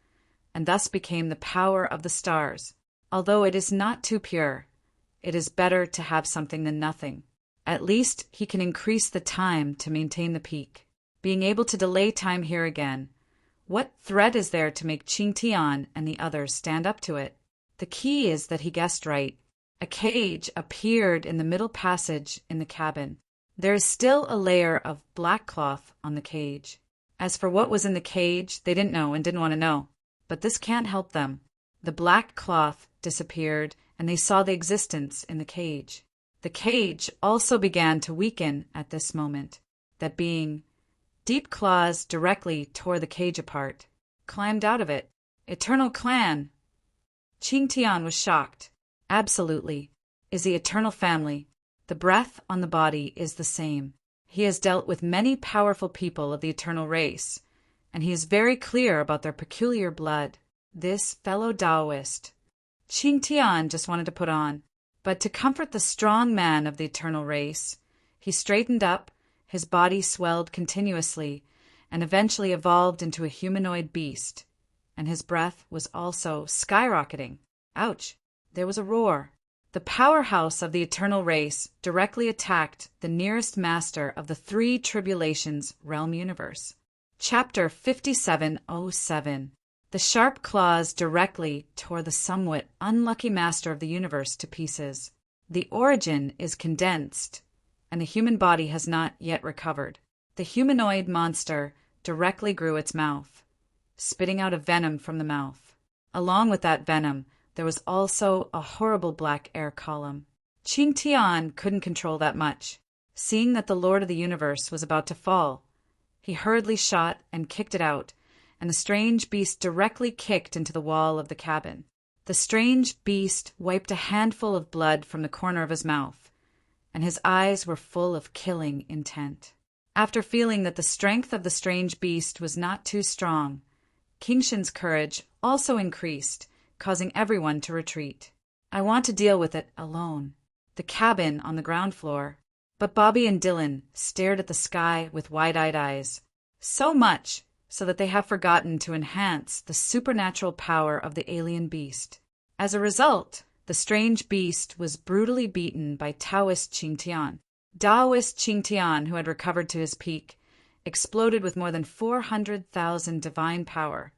and thus became the power of the stars. Although it is not too pure, it is better to have something than nothing. At least he can increase the time to maintain the peak. Being able to delay time here again, what threat is there to make Qingtian and the others stand up to it? The key is that he guessed right. A cage appeared in the middle passage in the cabin. There is still a layer of black cloth on the cage. As for what was in the cage, they didn't know and didn't want to know. But this can't help them. The black cloth disappeared, and they saw the existence in the cage. The cage also began to weaken at this moment. That being, deep claws directly tore the cage apart, climbed out of it. Eternal clan! Qing Tian was shocked. Absolutely. Is the eternal family. The breath on the body is the same. He has dealt with many powerful people of the eternal race, and he is very clear about their peculiar blood. This fellow Taoist. Qing Tian just wanted to put on. But to comfort the strong man of the eternal race, he straightened up, his body swelled continuously, and eventually evolved into a humanoid beast. And his breath was also skyrocketing. Ouch! There was a roar. The powerhouse of the eternal race directly attacked the nearest master of the three tribulations realm universe. Chapter 5707. The sharp claws directly tore the somewhat unlucky master of the universe to pieces. The origin is condensed, and the human body has not yet recovered. The humanoid monster directly grew its mouth, spitting out a venom from the mouth. Along with that venom, there was also a horrible black air column. Qing Tian couldn't control that much. Seeing that the Lord of the Universe was about to fall, he hurriedly shot and kicked it out, and the strange beast directly kicked into the wall of the cabin. The strange beast wiped a handful of blood from the corner of his mouth, and his eyes were full of killing intent. After feeling that the strength of the strange beast was not too strong, King Shin's courage also increased, causing everyone to retreat. I want to deal with it alone. The cabin on the ground floor. But Bobby and Dylan stared at the sky with wide-eyed eyes, so much so that they have forgotten to enhance the supernatural power of the alien beast. As a result, the strange beast was brutally beaten by Taoist Qing Tian. Taoist Qing Tian, who had recovered to his peak, exploded with more than 400,000 divine power,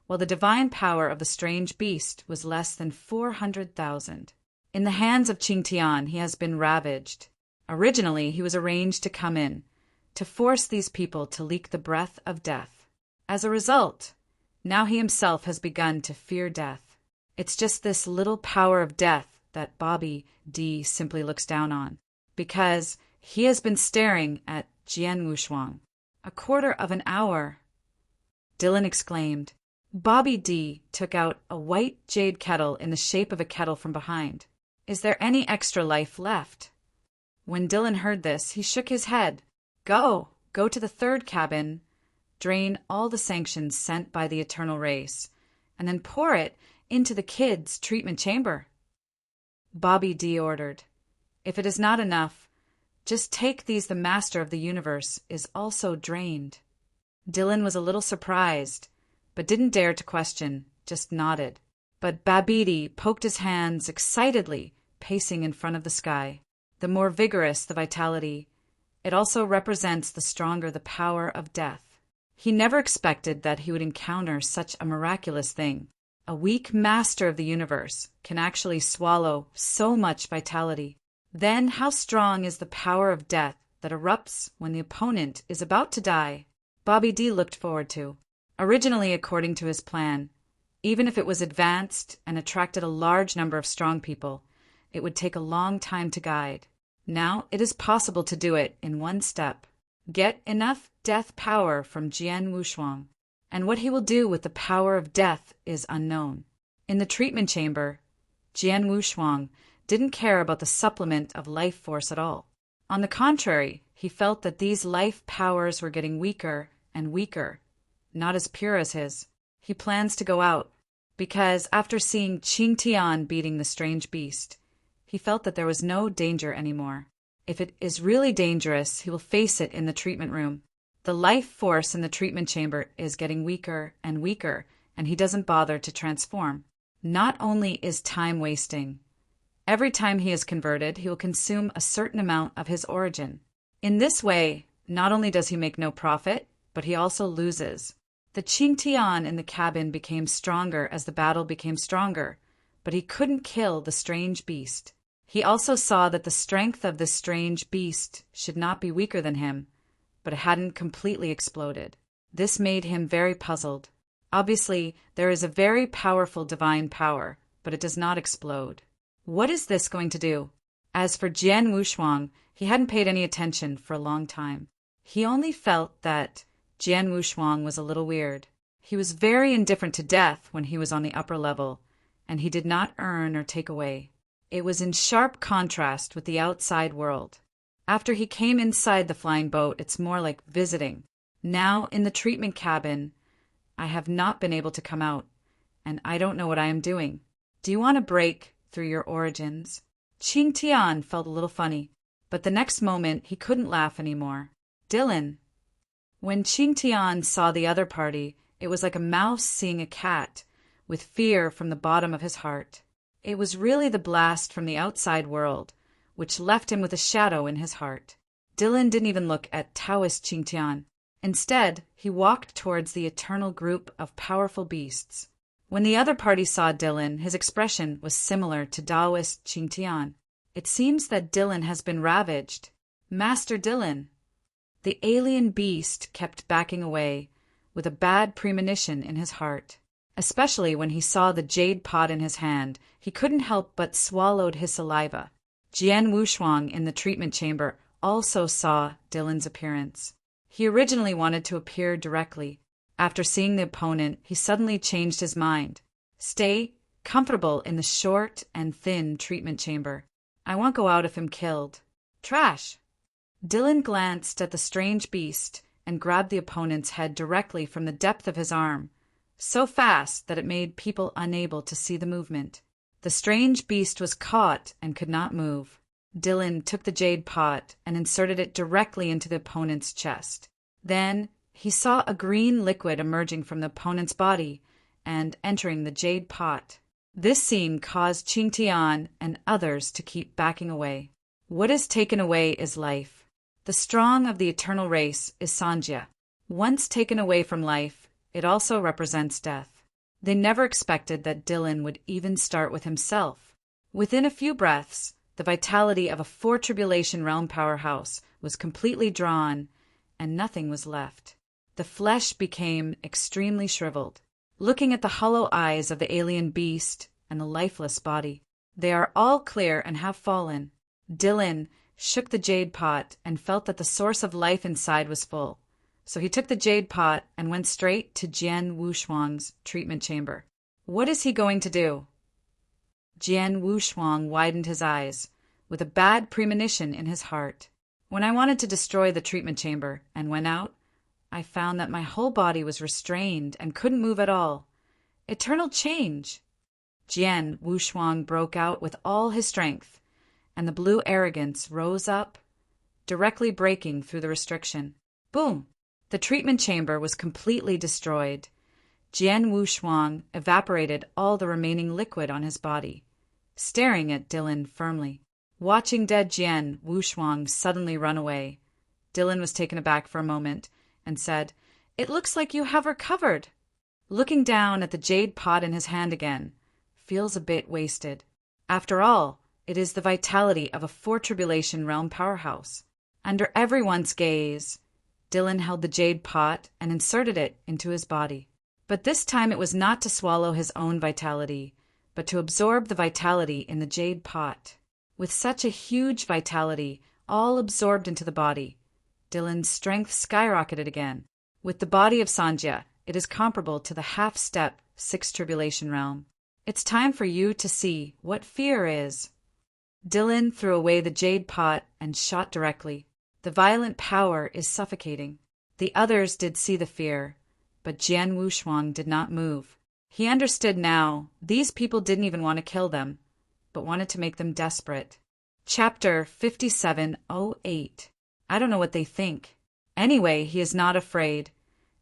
while the divine power of the strange beast was less than 400,000. In the hands of Qing Tian, he has been ravaged. Originally, he was arranged to come in, to force these people to leak the breath of death. As a result, now he himself has begun to fear death. It's just this little power of death that Bobby D simply looks down on, because he has been staring at Jian Wushuang. A quarter of an hour. Dylan exclaimed. Bobby D took out a white jade kettle in the shape of a kettle from behind. Is there any extra life left? When Dylan heard this, he shook his head. Go to the third cabin, drain all the sanctions sent by the eternal race, and then pour it into the kids' treatment chamber. Bobby D ordered. If it is not enough, just take these. The master of the universe is also drained. Dylan was a little surprised, but didn't dare to question, just nodded. But Babidi poked his hands excitedly, pacing in front of the sky. The more vigorous the vitality, it also represents the stronger the power of death. He never expected that he would encounter such a miraculous thing. A weak master of the universe can actually swallow so much vitality. Then how strong is the power of death that erupts when the opponent is about to die? Bobby D looked forward to. Originally, according to his plan, even if it was advanced and attracted a large number of strong people, it would take a long time to guide. Now it is possible to do it in one step. Get enough death power from Jian Wushuang, and what he will do with the power of death is unknown. In the treatment chamber, Jian Wushuang didn't care about the supplement of life force at all. On the contrary, he felt that these life powers were getting weaker and weaker, not as pure as his. He plans to go out, because after seeing Qing Tian beating the strange beast, he felt that there was no danger anymore. If it is really dangerous, he will face it in the treatment room. The life force in the treatment chamber is getting weaker and weaker, and he doesn't bother to transform. Not only is time wasting, every time he is converted, he will consume a certain amount of his origin. In this way, not only does he make no profit, but he also loses. The Qing Tian in the cabin became stronger as the battle became stronger, but he couldn't kill the strange beast. He also saw that the strength of this strange beast should not be weaker than him, but it hadn't completely exploded. This made him very puzzled. Obviously, there is a very powerful divine power, but it does not explode. What is this going to do? As for Jian Wushuang, he hadn't paid any attention for a long time. He only felt that Jian Wushuang was a little weird. He was very indifferent to death when he was on the upper level, and he did not earn or take away. It was in sharp contrast with the outside world. After he came inside the flying boat, it's more like visiting. Now, in the treatment cabin, I have not been able to come out, and I don't know what I am doing. Do you want a break through your origins? Qing Tian felt a little funny, but the next moment he couldn't laugh anymore. Dylan. When Qing Tian saw the other party, it was like a mouse seeing a cat, with fear from the bottom of his heart. It was really the blast from the outside world, which left him with a shadow in his heart. Dylan didn't even look at Taoist Qing Tian. Instead, he walked towards the eternal group of powerful beasts. When the other party saw Dylan, his expression was similar to Taoist Qing Tian. It seems that Dylan has been ravaged. Master Dylan. The alien beast kept backing away, with a bad premonition in his heart. Especially when he saw the jade pot in his hand, he couldn't help but swallowed his saliva. Jian Wushuang in the treatment chamber also saw Dylan's appearance. He originally wanted to appear directly. After seeing the opponent, he suddenly changed his mind. Stay comfortable in the short and thin treatment chamber. I won't go out if I'm killed. Trash! Dylan glanced at the strange beast and grabbed the opponent's head directly from the depth of his arm, so fast that it made people unable to see the movement. The strange beast was caught and could not move. Dylan took the jade pot and inserted it directly into the opponent's chest. Then he saw a green liquid emerging from the opponent's body and entering the jade pot. This scene caused Qing Tian and others to keep backing away. What is taken away is life. The strong of the eternal race is Sanjia. Once taken away from life, it also represents death. They never expected that Dylan would even start with himself. Within a few breaths, the vitality of a four-tribulation realm powerhouse was completely drawn, and nothing was left. The flesh became extremely shriveled. Looking at the hollow eyes of the alien beast and the lifeless body, they are all clear and have fallen. Dylan shook the jade pot and felt that the source of life inside was full. So he took the jade pot and went straight to Jian Wushuang's treatment chamber. What is he going to do? Jian Wushuang widened his eyes, with a bad premonition in his heart. When I wanted to destroy the treatment chamber and went out, I found that my whole body was restrained and couldn't move at all. Eternal change! Jian Wushuang broke out with all his strength, and the blue arrogance rose up, directly breaking through the restriction. Boom! The treatment chamber was completely destroyed. Jian Wushuang evaporated all the remaining liquid on his body, staring at Dylan firmly. Watching dead Jian Wushuang suddenly run away, Dylan was taken aback for a moment and said, "It looks like you have recovered." Looking down at the jade pot in his hand again, feels a bit wasted. After all, it is the vitality of a four-tribulation realm powerhouse. Under everyone's gaze, Dylan held the jade pot and inserted it into his body. But this time it was not to swallow his own vitality, but to absorb the vitality in the jade pot. With such a huge vitality, all absorbed into the body, Dylan's strength skyrocketed again. With the body of Sanjia, it is comparable to the half-step sixth tribulation realm. It's time for you to see what fear is. Dylan threw away the jade pot and shot directly. The violent power is suffocating. The others did see the fear, but Jian Wushuang did not move. He understood now these people didn't even want to kill them, but wanted to make them desperate. Chapter 5708. I don't know what they think. Anyway, he is not afraid,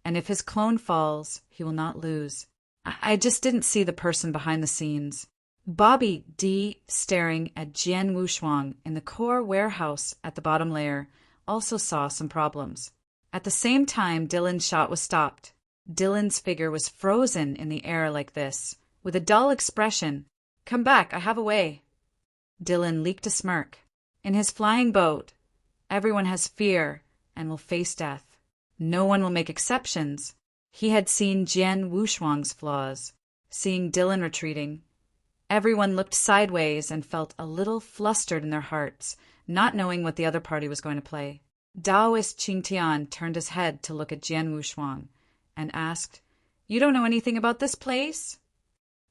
and if his clone falls, he will not lose. I just didn't see the person behind the scenes. Bobby D, staring at Jian Wushuang in the core warehouse at the bottom layer, also saw some problems. At the same time, Dylan's shot was stopped. Dylan's figure was frozen in the air like this, with a dull expression. "Come back, I have a way." Dylan leaked a smirk. In his flying boat, everyone has fear and will face death. No one will make exceptions. He had seen Jian Wushuang's flaws. Seeing Dylan retreating, everyone looked sideways and felt a little flustered in their hearts, not knowing what the other party was going to play. Taoist Qing Tian turned his head to look at Jian Wushuang and asked, You don't know anything about this place?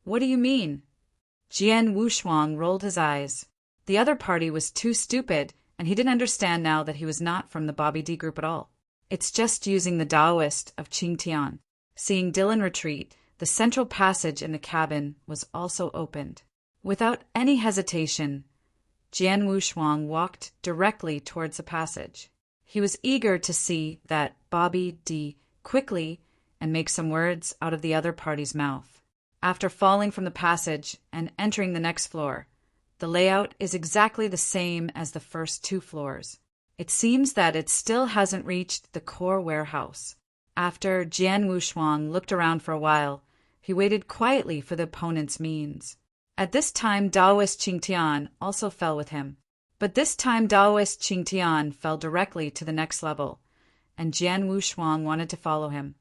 What do you mean? Jian Wushuang rolled his eyes. The other party was too stupid, and he didn't understand now that he was not from the Bobby D group at all. It's just using the Taoist of Qingtian. Seeing Dylan retreat, the central passage in the cabin was also opened. Without any hesitation, Jian Wushuang walked directly towards the passage. He was eager to see that Bobby D quickly and make some words out of the other party's mouth. After falling from the passage and entering the next floor, the layout is exactly the same as the first 2 floors. It seems that it still hasn't reached the core warehouse. After Jian Wushuang looked around for a while, he waited quietly for the opponent's means. At this time, Taoist Qingtian also fell with him. But this time, Taoist Qingtian fell directly to the next level, and Jian Wushuang wanted to follow him,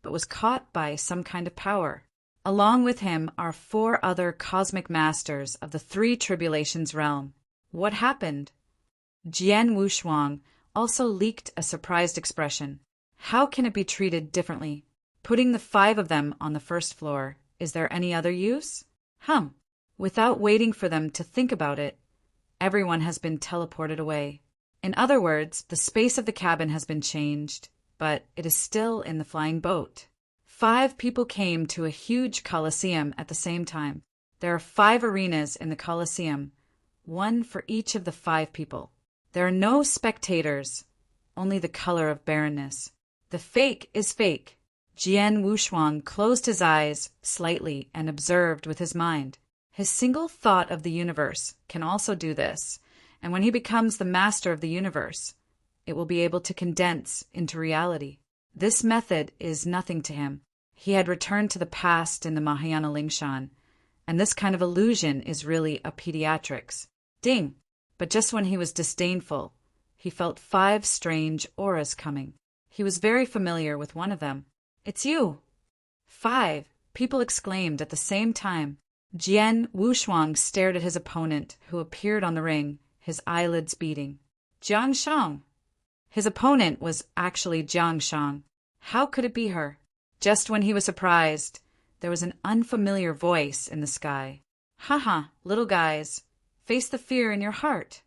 but was caught by some kind of power. Along with him are 4 other cosmic masters of the 3 tribulations realm. What happened? Jian Wushuang also leaked a surprised expression. How can it be treated differently? Putting the 5 of them on the first floor, is there any other use? Without waiting for them to think about it, everyone has been teleported away. In other words, the space of the cabin has been changed, but it is still in the flying boat. 5 people came to a huge coliseum at the same time. There are 5 arenas in the coliseum, 1 for each of the 5 people. There are no spectators, only the color of barrenness. The fake is fake. Jian Wushuang closed his eyes slightly and observed with his mind. His single thought of the universe can also do this, and when he becomes the master of the universe, it will be able to condense into reality. This method is nothing to him. He had returned to the past in the Mahayana Lingshan, and this kind of illusion is really a pediatrics. Ding! But just when he was disdainful, he felt 5 strange auras coming. He was very familiar with one of them. It's you! 5 people exclaimed at the same time. Jian Wushuang stared at his opponent, who appeared on the ring, his eyelids beating. Jiang Shang! His opponent was actually Jiang Shang. How could it be her? Just when he was surprised, there was an unfamiliar voice in the sky. Haha, little guys, face the fear in your heart.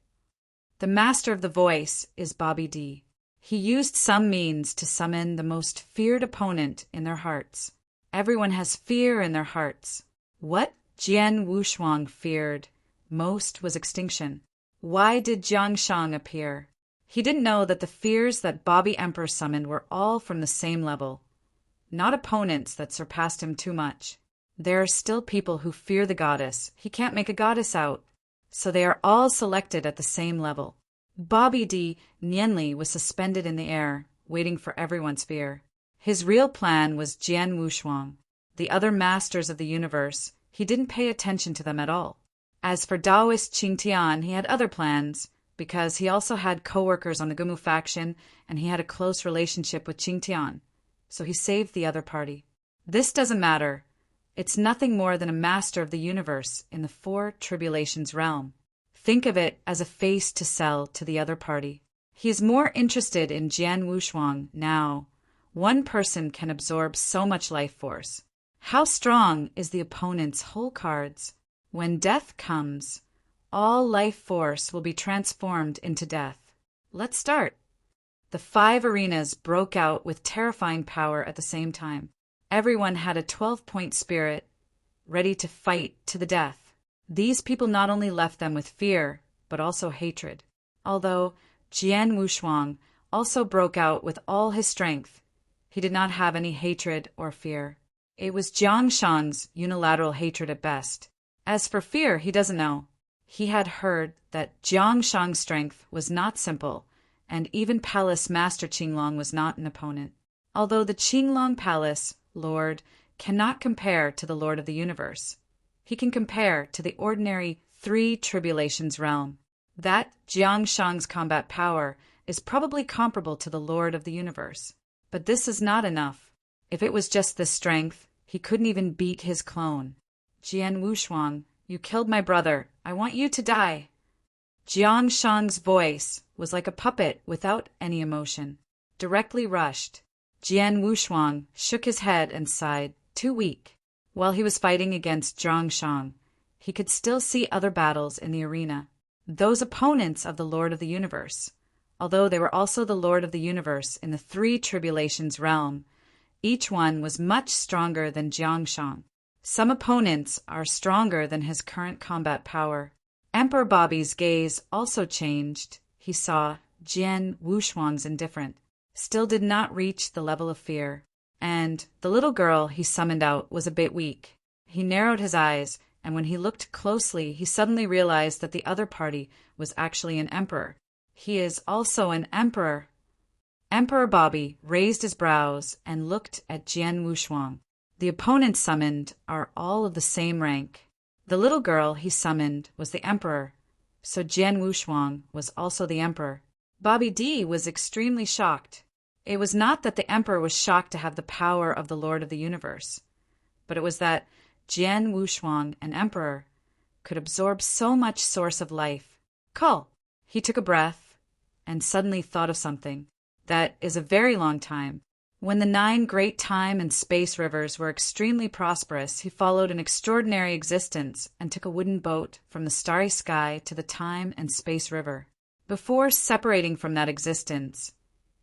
The master of the voice is Bobby D. He used some means to summon the most feared opponent in their hearts. Everyone has fear in their hearts. What Jian Wushuang feared most was extinction. Why did Jiang Shang appear? He didn't know that the fears that Bobby Emperor summoned were all from the same level, not opponents that surpassed him too much. There are still people who fear the goddess. He can't make a goddess out, so they are all selected at the same level. Bobby D. Nianli was suspended in the air, waiting for everyone's fear. His real plan was Jian Wushuang. The other masters of the universe, he didn't pay attention to them at all. As for Taoist Qingtian, he had other plans, because he also had co-workers on the Gumu faction, and he had a close relationship with Qingtian, so he saved the other party. This doesn't matter. It's nothing more than a master of the universe in the 4 tribulations realm. Think of it as a face to sell to the other party. He is more interested in Jian Wushuang now. One person can absorb so much life force. How strong is the opponent's whole cards? When death comes, all life force will be transformed into death. Let's start. The 5 arenas broke out with terrifying power at the same time. Everyone had a 12-point spirit, ready to fight to the death. These people not only left them with fear, but also hatred. Although Jian Wushuang also broke out with all his strength, he did not have any hatred or fear. It was Jiang Shang's unilateral hatred at best. As for fear, he doesn't know. He had heard that Jiang Shang's strength was not simple, and even Palace Master Qinglong was not an opponent. Although the Qinglong Palace Lord cannot compare to the Lord of the Universe, he can compare to the ordinary 3 tribulations realm. That Jiang Shang's combat power is probably comparable to the Lord of the Universe. But this is not enough. If it was just this strength, he couldn't even beat his clone. Jian Wushuang, you killed my brother. I want you to die. Jiang Shang's voice was like a puppet without any emotion. Directly rushed. Jian Wushuang shook his head and sighed, too weak. While he was fighting against Zhang Shang, he could still see other battles in the arena. Those opponents of the Lord of the Universe, although they were also the Lord of the Universe in the three tribulations realm, each one was much stronger than Jiang Shang. Some opponents are stronger than his current combat power. Emperor Bobby's gaze also changed. He saw Jian Wushuang's indifferent, still did not reach the level of fear, and the little girl he summoned out was a bit weak. He narrowed his eyes, and when he looked closely, he suddenly realized that the other party was actually an emperor. He is also an emperor. Emperor Bobby raised his brows and looked at Jian Wushuang. The opponents summoned are all of the same rank. The little girl he summoned was the emperor, so Jian Wushuang was also the emperor. Bobby D was extremely shocked. It was not that the emperor was shocked to have the power of the Lord of the Universe, but it was that Jian Wushuang, an emperor, could absorb so much source of life. Call. He took a breath and suddenly thought of something. That is a very long time. When the 9 great time and space rivers were extremely prosperous, he followed an extraordinary existence and took a wooden boat from the starry sky to the time and space river. Before separating from that existence,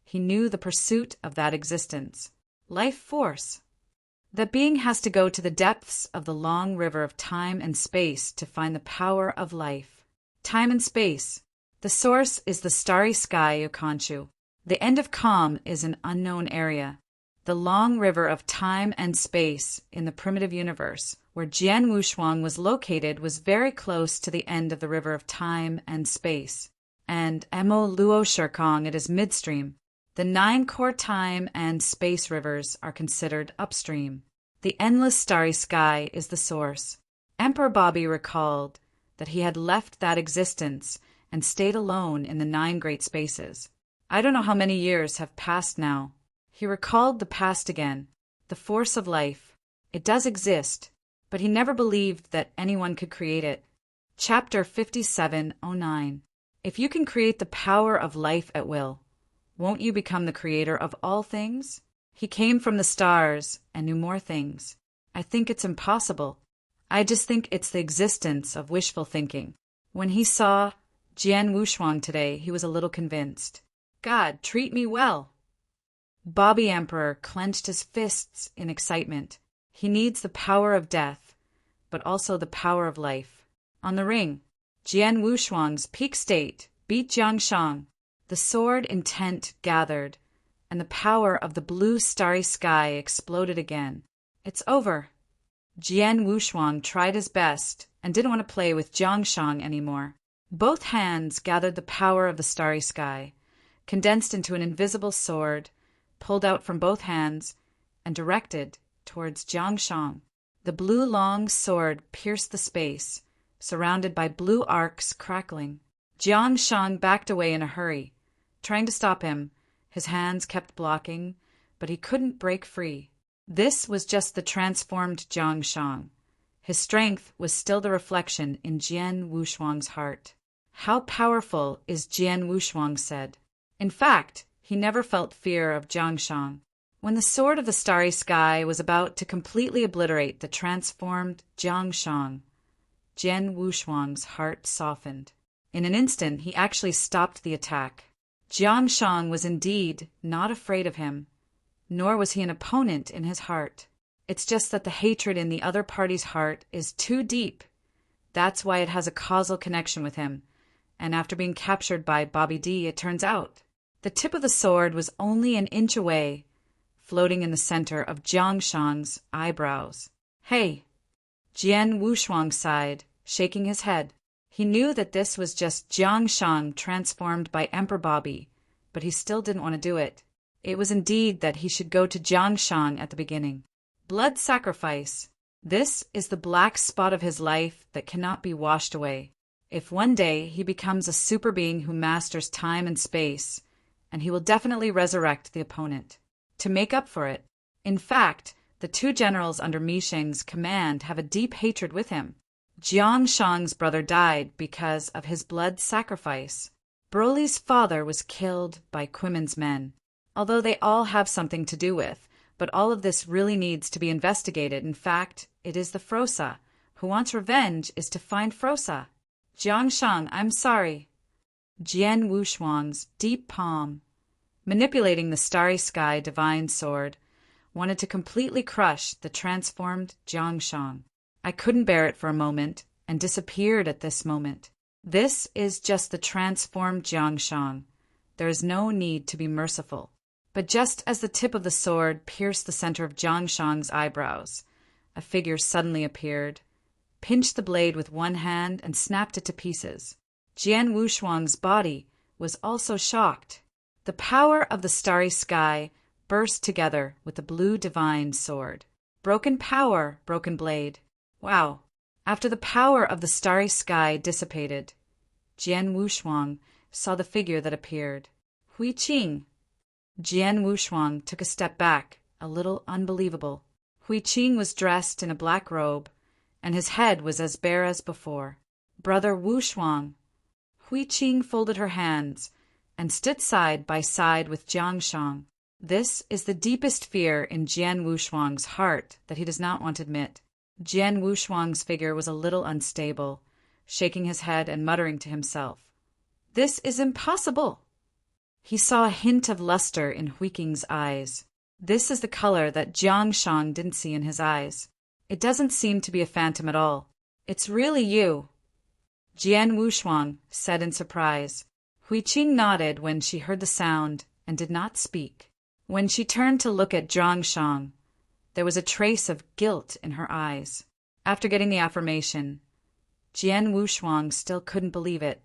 he knew the pursuit of that existence, life force. That being has to go to the depths of the long river of time and space to find the power of life. Time and space. The source is the starry sky Yokanshu. The end of calm is an unknown area. The long river of time and space in the primitive universe, where Jian Wushuang was located, was very close to the end of the river of time and space. And Emo Luo Shirkong, it is midstream. The 9 core time and space rivers are considered upstream. The endless starry sky is the source. Emperor Bobby recalled that he had left that existence and stayed alone in the 9 great spaces. I don't know how many years have passed now. He recalled the past again, the force of life. It does exist, but he never believed that anyone could create it. Chapter 5709. If you can create the power of life at will, won't you become the creator of all things? He came from the stars and knew more things. I think it's impossible. I just think it's the existence of wishful thinking. When he saw Jian Wushuang today, he was a little convinced. God, treat me well. Bobby Emperor clenched his fists in excitement. He needs the power of death, but also the power of life. On the ring, Jian Wushuang's peak state beat Jiang Shang. The sword intent gathered, and the power of the blue starry sky exploded again. It's over. Jian Wushuang tried his best and didn't want to play with Jiang Shang anymore. Both hands gathered the power of the starry sky, condensed into an invisible sword, pulled out from both hands, and directed towards Jiang Shang. The blue long sword pierced the space, surrounded by blue arcs crackling. Jiang Shang backed away in a hurry, trying to stop him. His hands kept blocking, but he couldn't break free. This was just the transformed Jiang Shang. His strength was still the reflection in Jian Wushuang's heart. How powerful is Jian Wushuang said. In fact, he never felt fear of Jiang Shang. When the sword of the starry sky was about to completely obliterate the transformed Jiang Shang, Jian Wushuang's heart softened. In an instant, he actually stopped the attack. Jiang Shang was indeed not afraid of him, nor was he an opponent in his heart. It's just that the hatred in the other party's heart is too deep. That's why it has a causal connection with him. And after being captured by Bobby D, it turns out, the tip of the sword was only an inch away, floating in the center of Jiang Shang's eyebrows. Hey! Jian Wushuang sighed, shaking his head. He knew that this was just Jiang Shang transformed by Emperor Bobby, but he still didn't want to do it. It was indeed that he should go to Jiang Shang at the beginning. Blood sacrifice. This is the black spot of his life that cannot be washed away. If one day he becomes a super being who masters time and space, and he will definitely resurrect the opponent, to make up for it. In fact, the 2 generals under Mi Sheng's command have a deep hatred with him. Jiang Shang's brother died because of his blood sacrifice. Broly's father was killed by Quimin's men. although they all have something to do with, but all of this really needs to be investigated. In fact, it is the Frosa. Who wants revenge is to find Frosa. Jiangshang, I'm sorry. Jian Wushuang's deep palm, manipulating the starry sky divine sword, wanted to completely crush the transformed Jiangshang. I couldn't bear it for a moment, and disappeared at this moment. This is just the transformed Jiangshang. There is no need to be merciful. But just as the tip of the sword pierced the center of Jiangshang's eyebrows, a figure suddenly appeared, pinched the blade with one hand and snapped it to pieces. Jian Wushuang's body was also shocked. The power of the starry sky burst together with the blue divine sword. Broken power, broken blade. Wow. After the power of the starry sky dissipated, Jian Wushuang saw the figure that appeared. Hui Qing. Jian Wushuang took a step back, a little unbelievable. Hui Qing was dressed in a black robe, and his head was as bare as before. Brother Wushuang. Hui Qing folded her hands and stood side by side with Jiangshang. This is the deepest fear in Jian Wushuang's heart that he does not want to admit. Jian Wushuang's figure was a little unstable, shaking his head and muttering to himself. This is impossible. He saw a hint of luster in Hui Qing's eyes. This is the color that Jiangshang didn't see in his eyes. It doesn't seem to be a phantom at all. It's really you. Jian Wushuang said in surprise. Hui Qing nodded when she heard the sound and did not speak. When she turned to look at Jiangshang, there was a trace of guilt in her eyes. After getting the affirmation, Jian Wushuang still couldn't believe it.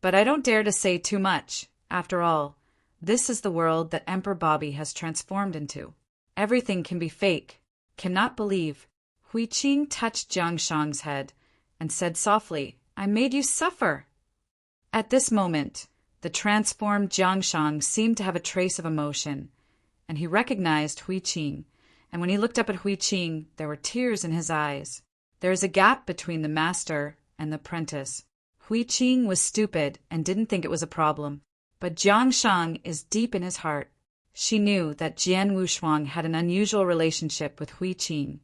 But I don't dare to say too much. After all, this is the world that Emperor Bobby has transformed into. Everything can be fake. Cannot believe. Hui Qing touched Jiangshang's head and said softly, I made you suffer. At this moment, the transformed Jiangshang seemed to have a trace of emotion, and he recognized Hui Qing, and when he looked up at Hui Qing, there were tears in his eyes. There is a gap between the master and the apprentice. Hui Qing was stupid and didn't think it was a problem. But Jiangshang is deep in his heart. She knew that Jian Wushuang had an unusual relationship with Hui Qing,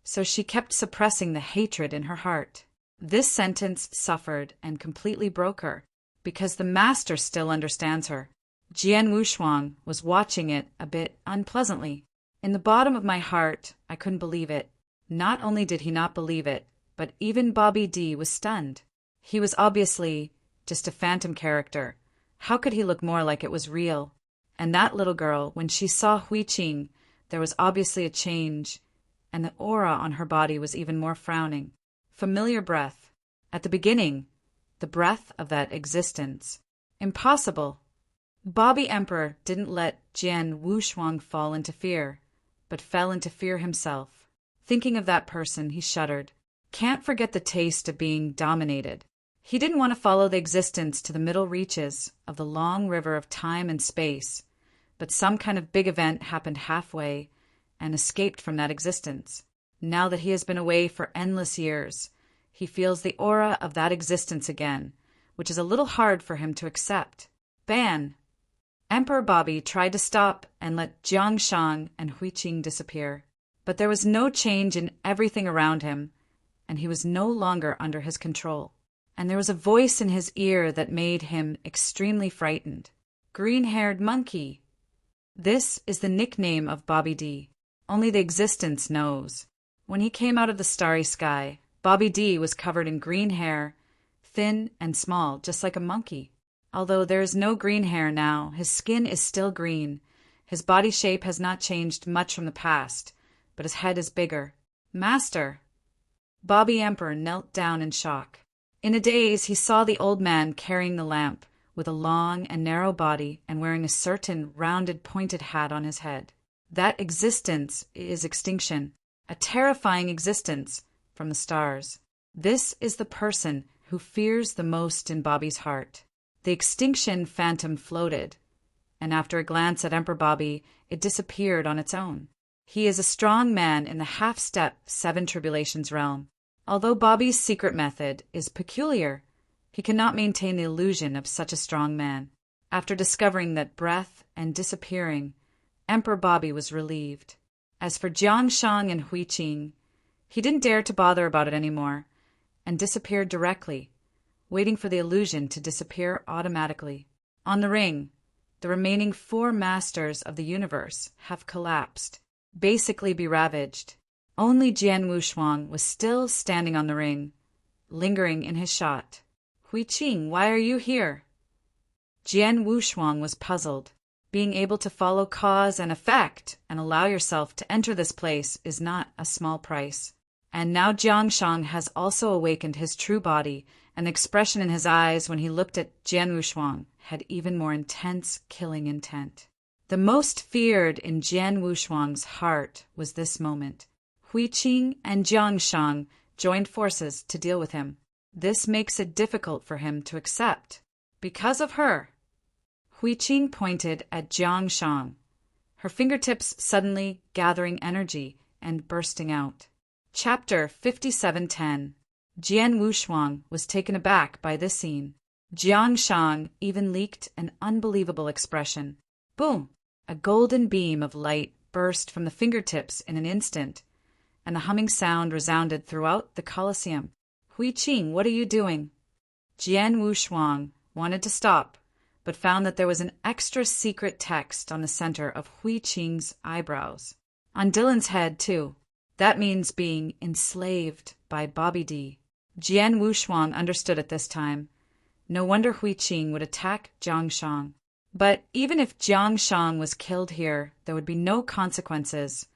so she kept suppressing the hatred in her heart. This sentence suffered and completely broke her, because the master still understands her. Jian Wushuang was watching it a bit unpleasantly. In the bottom of my heart, I couldn't believe it. Not only did he not believe it, but even Bobby D was stunned. He was obviously just a phantom character. How could he look more like it was real? And that little girl, when she saw Hui Qing, there was obviously a change, and the aura on her body was even more frowning. Familiar breath. At the beginning, the breath of that existence. Impossible. Bobby Emperor didn't let Jian Wushuang fall into fear, but fell into fear himself. Thinking of that person, he shuddered. Can't forget the taste of being dominated. He didn't want to follow the existence to the middle reaches of the long river of time and space, but some kind of big event happened halfway and escaped from that existence. Now that he has been away for endless years, he feels the aura of that existence again, which is a little hard for him to accept. Ban! Emperor Bobby tried to stop and let Jiangshang and Hui Qing disappear, but there was no change in everything around him, and he was no longer under his control. And there was a voice in his ear that made him extremely frightened. Green-haired monkey. This is the nickname of Bobby D. Only the existence knows. When he came out of the starry sky, Bobby D was covered in green hair, thin and small, just like a monkey. Although there is no green hair now, his skin is still green. His body shape has not changed much from the past, but his head is bigger. Master! Bobby Emperor knelt down in shock. In a daze, he saw the old man carrying the lamp, with a long and narrow body and wearing a certain rounded pointed hat on his head. That existence is extinction, a terrifying existence from the stars. This is the person who fears the most in Bobby's heart. The extinction phantom floated, and after a glance at Emperor Bobby, it disappeared on its own. He is a strong man in the half-step Seven Tribulations realm. Although Bobby's secret method is peculiar, he cannot maintain the illusion of such a strong man. After discovering that breath and disappearing Emperor Bobby was relieved. As for Jiang Shang and Hui Qing, he didn't dare to bother about it anymore, and disappeared directly, waiting for the illusion to disappear automatically. On the ring, the remaining 4 masters of the universe have collapsed, basically be ravaged. Only Jian Wushuang was still standing on the ring, lingering in his shot. Hui Qing, why are you here? Jian Wushuang was puzzled. Being able to follow cause and effect and allow yourself to enter this place is not a small price. And now Jiang Shang has also awakened his true body, and the expression in his eyes when he looked at Jian Wushuang had even more intense, killing intent. The most feared in Jian Wushuang's heart was this moment. Hui Qing and Jiang Shang joined forces to deal with him. This makes it difficult for him to accept. Because of her. Hui Qing pointed at Jiang Shang, her fingertips suddenly gathering energy and bursting out. Chapter 5710. Jian Wushuang was taken aback by this scene. Jiang Shang even leaked an unbelievable expression. Boom! A golden beam of light burst from the fingertips in an instant, and the humming sound resounded throughout the Colosseum. Hui Qing, what are you doing? Jian Wushuang wanted to stop, but found that there was an extra secret text on the center of Hui Qing's eyebrows. On Dylan's head, too. That means being enslaved by Bobby D. Jian Wushuang understood at this time. No wonder Hui Qing would attack Jiang Shang. But even if Jiang Shang was killed here, there would be no consequences.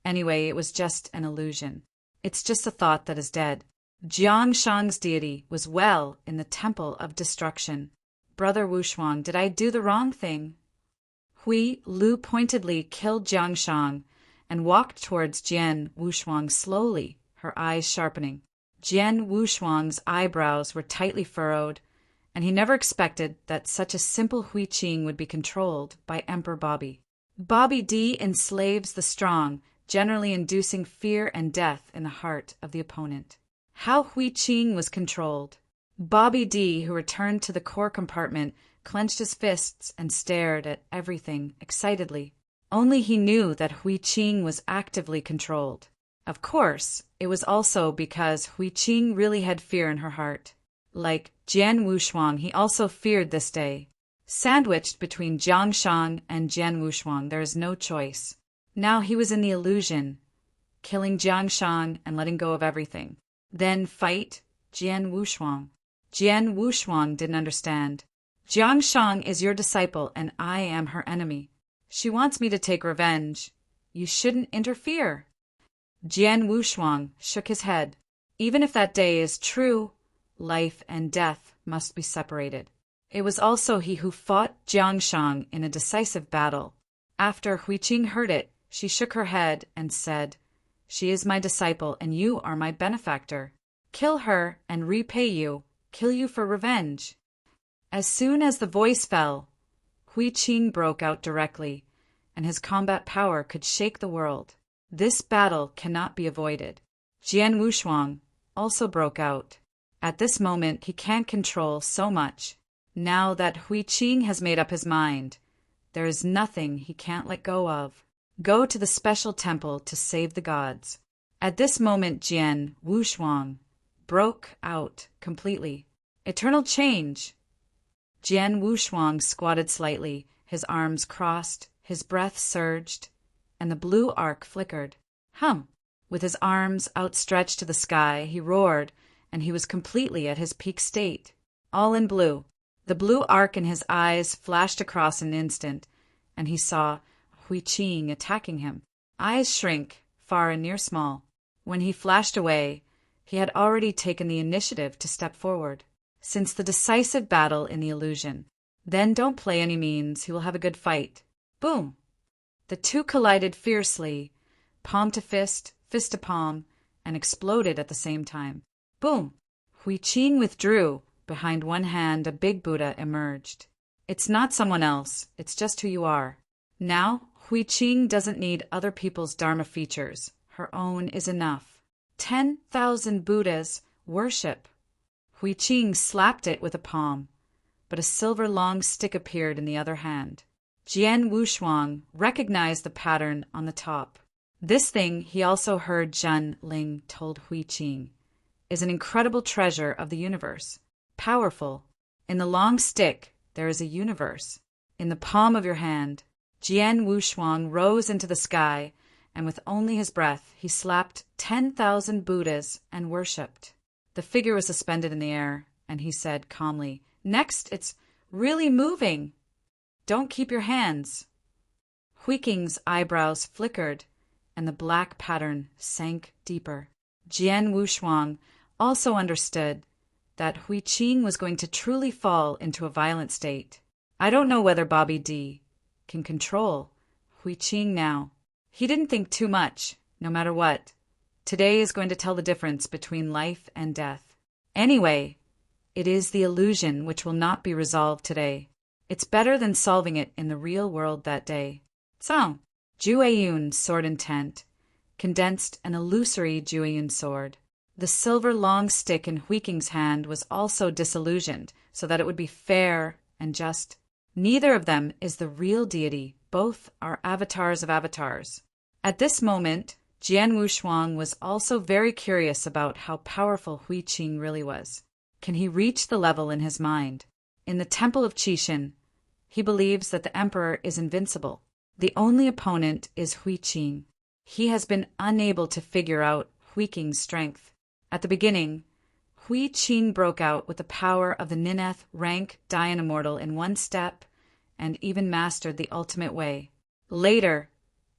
Anyway, it was just an illusion. It's just a thought that is dead. Jiang Shang's deity was well in the Temple of Destruction. Brother Wushuang, did I do the wrong thing? Hui Lu pointedly killed Jiang Shang and walked towards Jian Wushuang slowly, her eyes sharpening. Jian Wushuang's eyebrows were tightly furrowed, and he never expected that such a simple Hui Qing would be controlled by Emperor Bobby. Bobby D enslaves the strong, generally inducing fear and death in the heart of the opponent. How Hui Qing was controlled. Bobby D, who returned to the core compartment, clenched his fists and stared at everything excitedly. Only he knew that Hui Qing was actively controlled. Of course, it was also because Hui Qing really had fear in her heart. Like Jian Wushuang, he also feared this day. Sandwiched between Jiang Shang and Jian Wushuang, there is no choice. Now he was in the illusion, killing Jiang Shang and letting go of everything. Then fight Jian Wushuang. Jian Wushuang didn't understand. Jiang Shang is your disciple and I am her enemy. She wants me to take revenge. You shouldn't interfere. Jian Wushuang shook his head. Even if that day is true, life and death must be separated. It was also he who fought Jiang Shang in a decisive battle. After Hui Qing heard it, she shook her head and said, "She is my disciple and you are my benefactor. Kill her and repay you. Kill you for revenge." As soon as the voice fell, Hui Qing broke out directly, and his combat power could shake the world. This battle cannot be avoided. Jian Wushuang also broke out. At this moment, he can't control so much. Now that Hui Qing has made up his mind, there is nothing he can't let go of. Go to the special temple to save the gods. At this moment, Jian Wushuang broke out completely. Eternal change. Jian Wushuang squatted slightly, his arms crossed, his breath surged, and the blue arc flickered. With his arms outstretched to the sky, he roared, and he was completely at his peak state. All in blue. The blue arc in his eyes flashed across an instant, and he saw Hui Qing attacking him. Eyes shrink, far and near small. When he flashed away, he had already taken the initiative to step forward. Since the decisive battle in the illusion. Then don't play any means, he will have a good fight. Boom! The two collided fiercely, palm to fist to palm, and exploded at the same time. Boom! Hui Qing withdrew. Behind one hand, a big Buddha emerged. It's not someone else, it's just who you are. Now, Hui Qing doesn't need other people's Dharma features. Her own is enough. 10,000 Buddhas worship. Hui Qing slapped it with a palm, but a silver long stick appeared in the other hand. Jian Wushuang recognized the pattern on the top. This thing, he also heard Zhen Ling told Hui Qing, is an incredible treasure of the universe. Powerful. In the long stick, there is a universe. In the palm of your hand. Jian Wushuang rose into the sky, and with only his breath, he slapped 10,000 Buddhas and worshipped. The figure was suspended in the air, and he said calmly, "Next, it's really moving. Don't keep your hands." Hui Qing's eyebrows flickered, and the black pattern sank deeper. Jian Wushuang also understood that Hui Qing was going to truly fall into a violent state. I don't know whether Bobby D can control Hui Qing now. He didn't think too much, no matter what. Today is going to tell the difference between life and death. Anyway, it is the illusion which will not be resolved today. It's better than solving it in the real world that day. So, Jueyun's sword intent condensed an illusory Jueyun sword. The silver long stick in Hui Qing's hand was also disillusioned, so that it would be fair and just. Neither of them is the real deity. Both are avatars of avatars. At this moment, Jian Wushuang was also very curious about how powerful Hui Qing really was. Can he reach the level in his mind? In the temple of Qixin, he believes that the emperor is invincible. The only opponent is Hui Qing. He has been unable to figure out Hui Qing's strength. At the beginning, Hui Qing broke out with the power of the Nineth rank Dian Immortal in one step and even mastered the ultimate way. Later,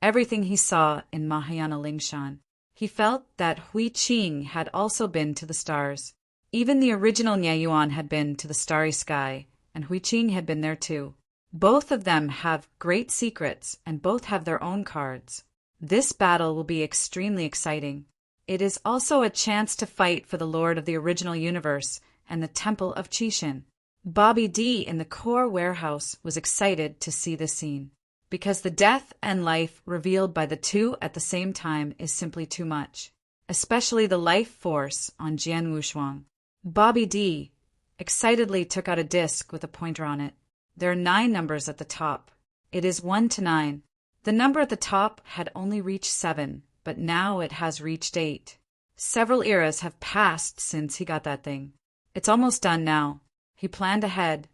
everything he saw in Mahayana Lingshan, he felt that Hui Qing had also been to the stars. Even the original Nye Yuan had been to the starry sky, and Hui Qing had been there too. Both of them have great secrets, and both have their own cards. This battle will be extremely exciting. It is also a chance to fight for the Lord of the original universe and the Temple of Qixin. Bobby D in the core warehouse was excited to see this scene, because the death and life revealed by the two at the same time is simply too much, especially the life force on Jian Wushuang. Bobby D excitedly took out a disc with a pointer on it. There are 9 numbers at the top. It is 1 to 9. The number at the top had only reached 7, but now it has reached 8. Several eras have passed since he got that thing. It's almost done now. He planned ahead,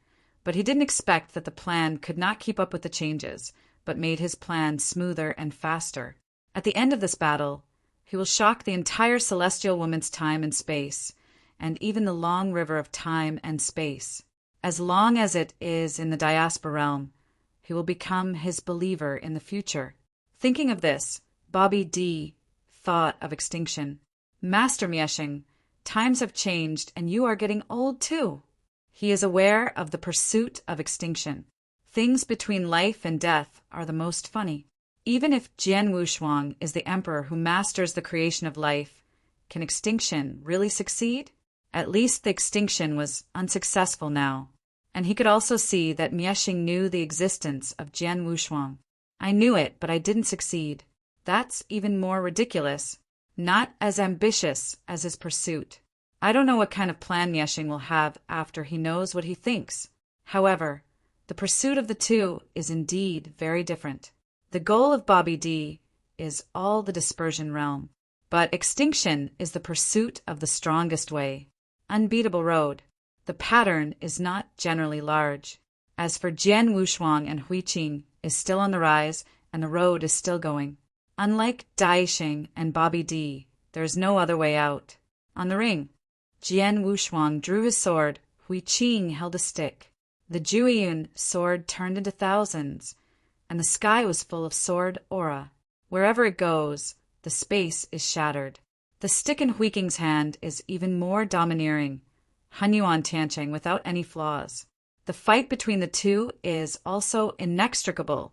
but he didn't expect that the plan could not keep up with the changes, but made his plan smoother and faster. At the end of this battle, he will shock the entire celestial woman's time and space, and even the long river of time and space. As long as it is in the diaspora realm, he will become his believer in the future. Thinking of this, Bobby D thought of extinction. Master Mieshing, times have changed and you are getting old too. He is aware of the pursuit of extinction. Things between life and death are the most funny. Even if Jian Wushuang is the emperor who masters the creation of life, can extinction really succeed? At least the extinction was unsuccessful now. And he could also see that Mieshing knew the existence of Jian Wushuang. I knew it, but I didn't succeed. That's even more ridiculous. Not as ambitious as his pursuit. I don't know what kind of plan Mieshing will have after he knows what he thinks. However, the pursuit of the two is indeed very different. The goal of Bobby D is all the dispersion realm. But extinction is the pursuit of the strongest way. Unbeatable road. The pattern is not generally large. As for Jian Wushuang and Hui Qing is still on the rise, and the road is still going. Unlike Daixing and Bobby D, there is no other way out. On the ring, Jian Wushuang drew his sword, Hui Qing held a stick. The Jueyun sword turned into thousands, and the sky was full of sword aura. Wherever it goes, the space is shattered. The stick in Hui Qing's hand is even more domineering, Hunyuan Tiancheng without any flaws. The fight between the two is also inextricable,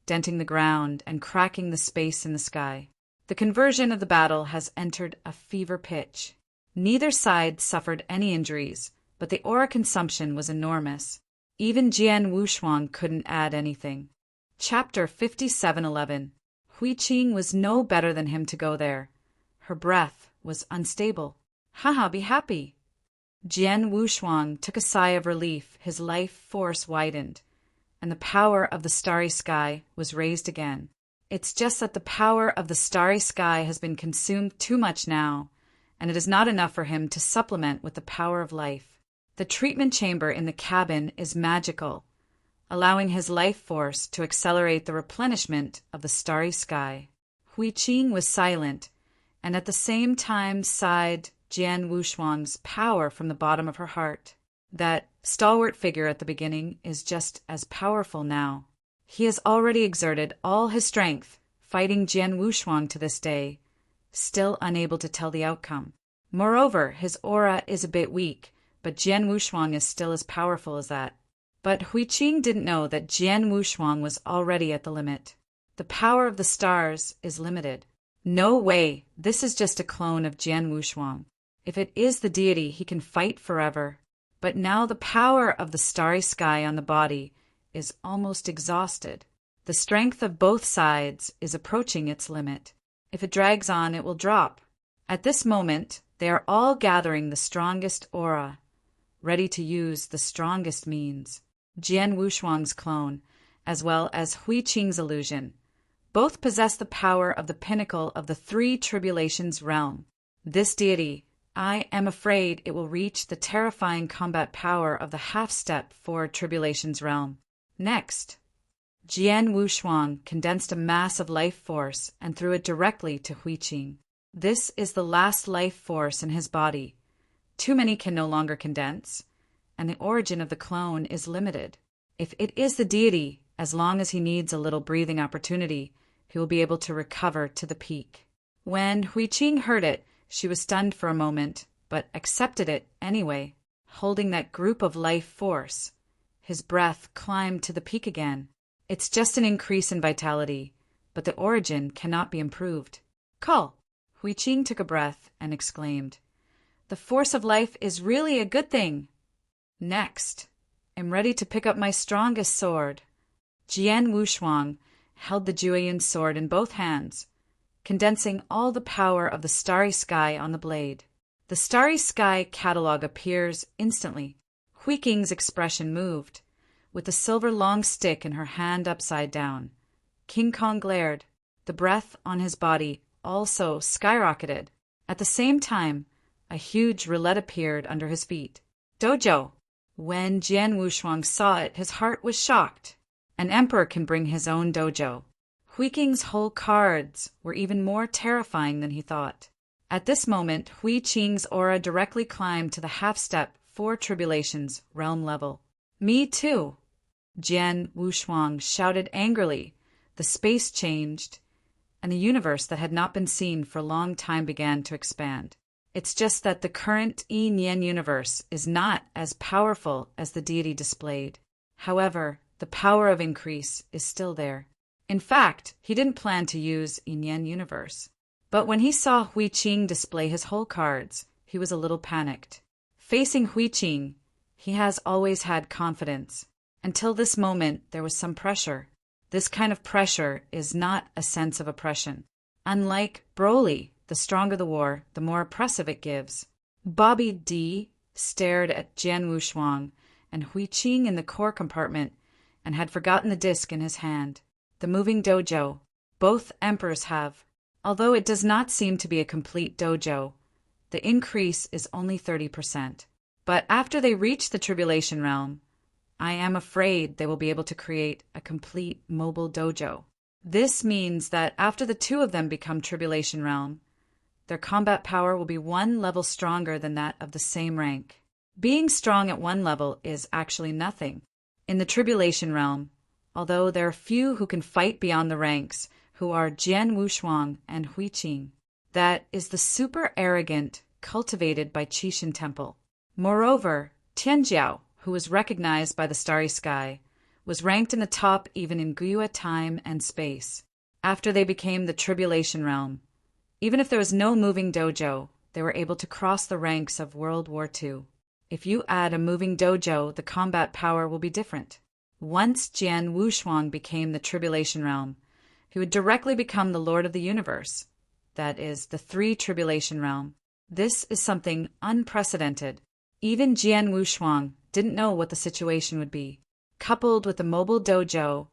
denting the ground and cracking the space in the sky. The conversion of the battle has entered a fever pitch. Neither side suffered any injuries, but the aura consumption was enormous. Even Jian Wushuang couldn't add anything. Chapter 57:11. Hui Qing was no better than him to go there. Her breath was unstable. Haha, be happy. Jian Wushuang took a sigh of relief. His life force widened, and the power of the starry sky was raised again. It's just that the power of the starry sky has been consumed too much now, and it is not enough for him to supplement with the power of life. The treatment chamber in the cabin is magical, allowing his life force to accelerate the replenishment of the starry sky. Hui Qing was silent, and at the same time sighed Jian Wushuang's power from the bottom of her heart. That stalwart figure at the beginning is just as powerful now. He has already exerted all his strength, fighting Jian Wushuang to this day, still unable to tell the outcome. Moreover, his aura is a bit weak, but Jian Wushuang is still as powerful as that. But Hui Qing didn't know that Jian Wushuang was already at the limit. The power of the stars is limited. No way, this is just a clone of Jian Wushuang. If it is the deity, he can fight forever. But now the power of the starry sky on the body is almost exhausted. The strength of both sides is approaching its limit. If it drags on, it will drop. At this moment, they are all gathering the strongest aura, ready to use the strongest means. Jian Wushuang's clone, as well as Hui Qing's illusion, both possess the power of the pinnacle of the three tribulations realm. This deity, I am afraid it will reach the terrifying combat power of the half-step for tribulations realm. Next, Jian Wushuang condensed a mass of life force and threw it directly to Hui Qing. This is the last life force in his body. Too many can no longer condense, and the origin of the clone is limited. If it is the deity, as long as he needs a little breathing opportunity, he will be able to recover to the peak. When Hui Qing heard it, she was stunned for a moment, but accepted it anyway. Holding that group of life force, his breath climbed to the peak again. It's just an increase in vitality, but the origin cannot be improved. Call! Hui Qing took a breath and exclaimed, "The force of life is really a good thing." Next, I'm ready to pick up my strongest sword. Jian Wushuang held the Jueyun sword in both hands, condensing all the power of the starry sky on the blade. The starry sky catalog appears instantly. Hui Qing's expression moved, with the silver long stick in her hand upside down. King Kong glared. The breath on his body also skyrocketed. At the same time, a huge roulette appeared under his feet. Dojo! When Jian Wushuang saw it, his heart was shocked. An emperor can bring his own dojo. Hui Qing's whole cards were even more terrifying than he thought. At this moment, Hui Qing's aura directly climbed to the half-step 4 tribulations realm level. Me too! Jian Wushuang shouted angrily. The space changed, and the universe that had not been seen for a long time began to expand. It's just that the current Yin Yen universe is not as powerful as the deity displayed. However, the power of increase is still there. In fact, he didn't plan to use Yin Yen universe. But when he saw Hui Qing display his whole cards, he was a little panicked. Facing Hui Qing, he has always had confidence. Until this moment, there was some pressure. This kind of pressure is not a sense of oppression. Unlike Broly, the stronger the war, the more oppressive it gives. Bobby D stared at Jian Wushuang and Hui Qing in the core compartment and had forgotten the disc in his hand. The moving dojo. Both emperors have. Although it does not seem to be a complete dojo, the increase is only 30%. But after they reach the tribulation realm, I am afraid they will be able to create a complete mobile dojo. This means that after the two of them become tribulation realm, their combat power will be 1 level stronger than that of the same rank. Being strong at 1 level is actually nothing. In the tribulation realm, although there are few who can fight beyond the ranks, who are Jian Wushuang and Hui Qing. That is the super arrogant cultivated by Qixin Temple. Moreover, Tianjiao, who was recognized by the starry sky, was ranked in the top even in Gyua time and space. After they became the tribulation realm, even if there was no moving dojo, they were able to cross the ranks of World War II. If you add a moving dojo, the combat power will be different. Once Jian Wushuang became the tribulation realm, he would directly become the Lord of the Universe. That is, the 3 tribulation realm. This is something unprecedented. Even Jian Wushuang didn't know what the situation would be. coupled with the mobile dojo,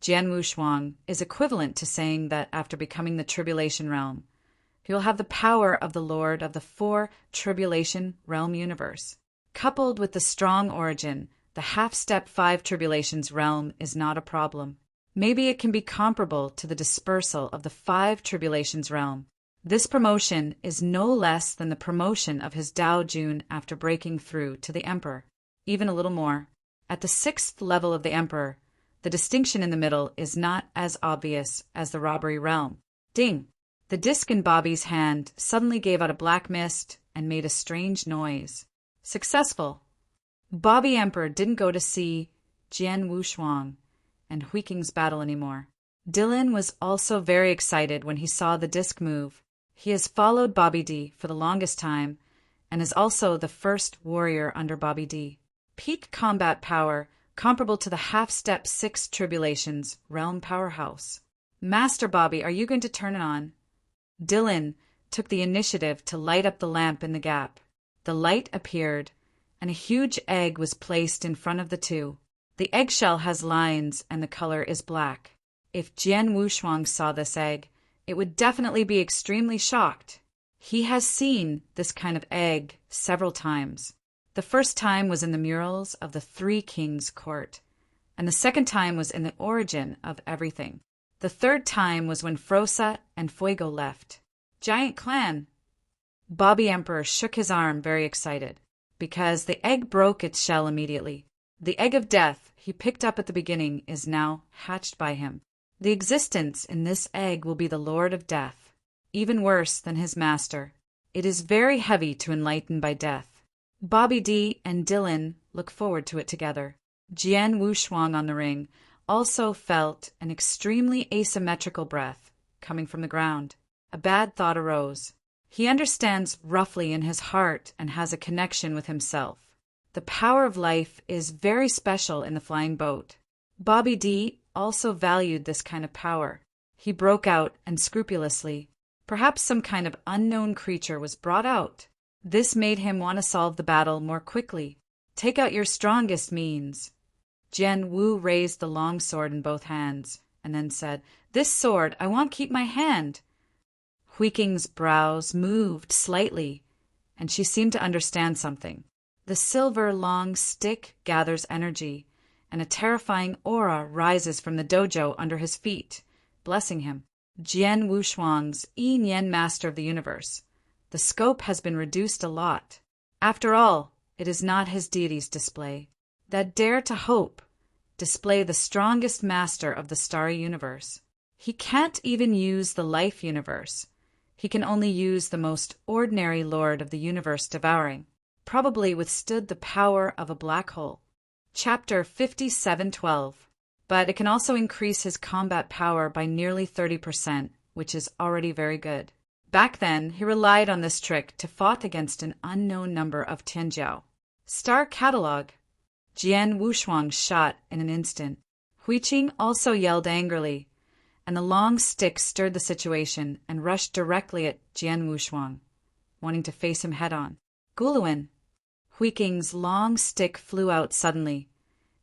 Jian Wushuang is equivalent to saying that after becoming the Tribulation Realm, he will have the power of the Lord of the 4 Tribulation Realm universe. Coupled with the strong origin, the half-step 5 Tribulations realm is not a problem. Maybe it can be comparable to the dispersal of the 5 Tribulations realm. This promotion is no less than the promotion of his Dao Jun after breaking through to the Emperor. Even a little more. At the 6th level of the Emperor, the distinction in the middle is not as obvious as the robbery realm. Ding! The disc in Bobby's hand suddenly gave out a black mist and made a strange noise. Successful! Bobby Emperor didn't go to see Jian Wushuang and Huiking's battle anymore. Dylan was also very excited when he saw the disc move. He has followed Bobby D for the longest time and is also the first warrior under Bobby D. Peak combat power comparable to the half-step 6 Tribulations realm powerhouse. Master Bobby, are you going to turn it on? Dylan took the initiative to light up the lamp in the gap. The light appeared, and a huge egg was placed in front of the two. The eggshell has lines, and the color is black. If Jian Wushuang saw this egg, it would definitely be extremely shocked. He has seen this kind of egg several times. The first time was in the murals of the 3 Kings Court, and the second time was in the origin of everything. The third time was when Frosa and Fuego left. Giant clan! Bobby Emperor shook his arm, very excited, because the egg broke its shell immediately. The egg of death he picked up at the beginning is now hatched by him. The existence in this egg will be the Lord of Death, even worse than his master. It is very heavy to enlighten by death. Bobby D and Dylan look forward to it together. Jian Wushuang on the ring also felt an extremely asymmetrical breath coming from the ground. A bad thought arose. He understands roughly in his heart and has a connection with himself. The power of life is very special in the flying boat. Bobby D also valued this kind of power. He broke out and scrupulously. Perhaps some kind of unknown creature was brought out. This made him want to solve the battle more quickly. Take out your strongest means. Jian Wu raised the long sword in both hands, and then said, "This sword, I won't keep my hand." Huiking's brows moved slightly, and she seemed to understand something. The silver long stick gathers energy, and a terrifying aura rises from the dojo under his feet, blessing him. Jian Wushuang's Yin Yen Master of the Universe. The scope has been reduced a lot. After all, it is not his deity's display. That dare to hope, display the strongest master of the starry universe. He can't even use the life universe. He can only use the most ordinary lord of the universe devouring. Probably withstood the power of a black hole. Chapter 5712. But it can also increase his combat power by nearly 30%, which is already very good. Back then, he relied on this trick to fight against an unknown number of Tianjiao. Star Catalog. Jian Wushuang shot in an instant. Huiqing also yelled angrily, and the long stick stirred the situation and rushed directly at Jian Wushuang, wanting to face him head-on. Guluin. Huiking's long stick flew out suddenly,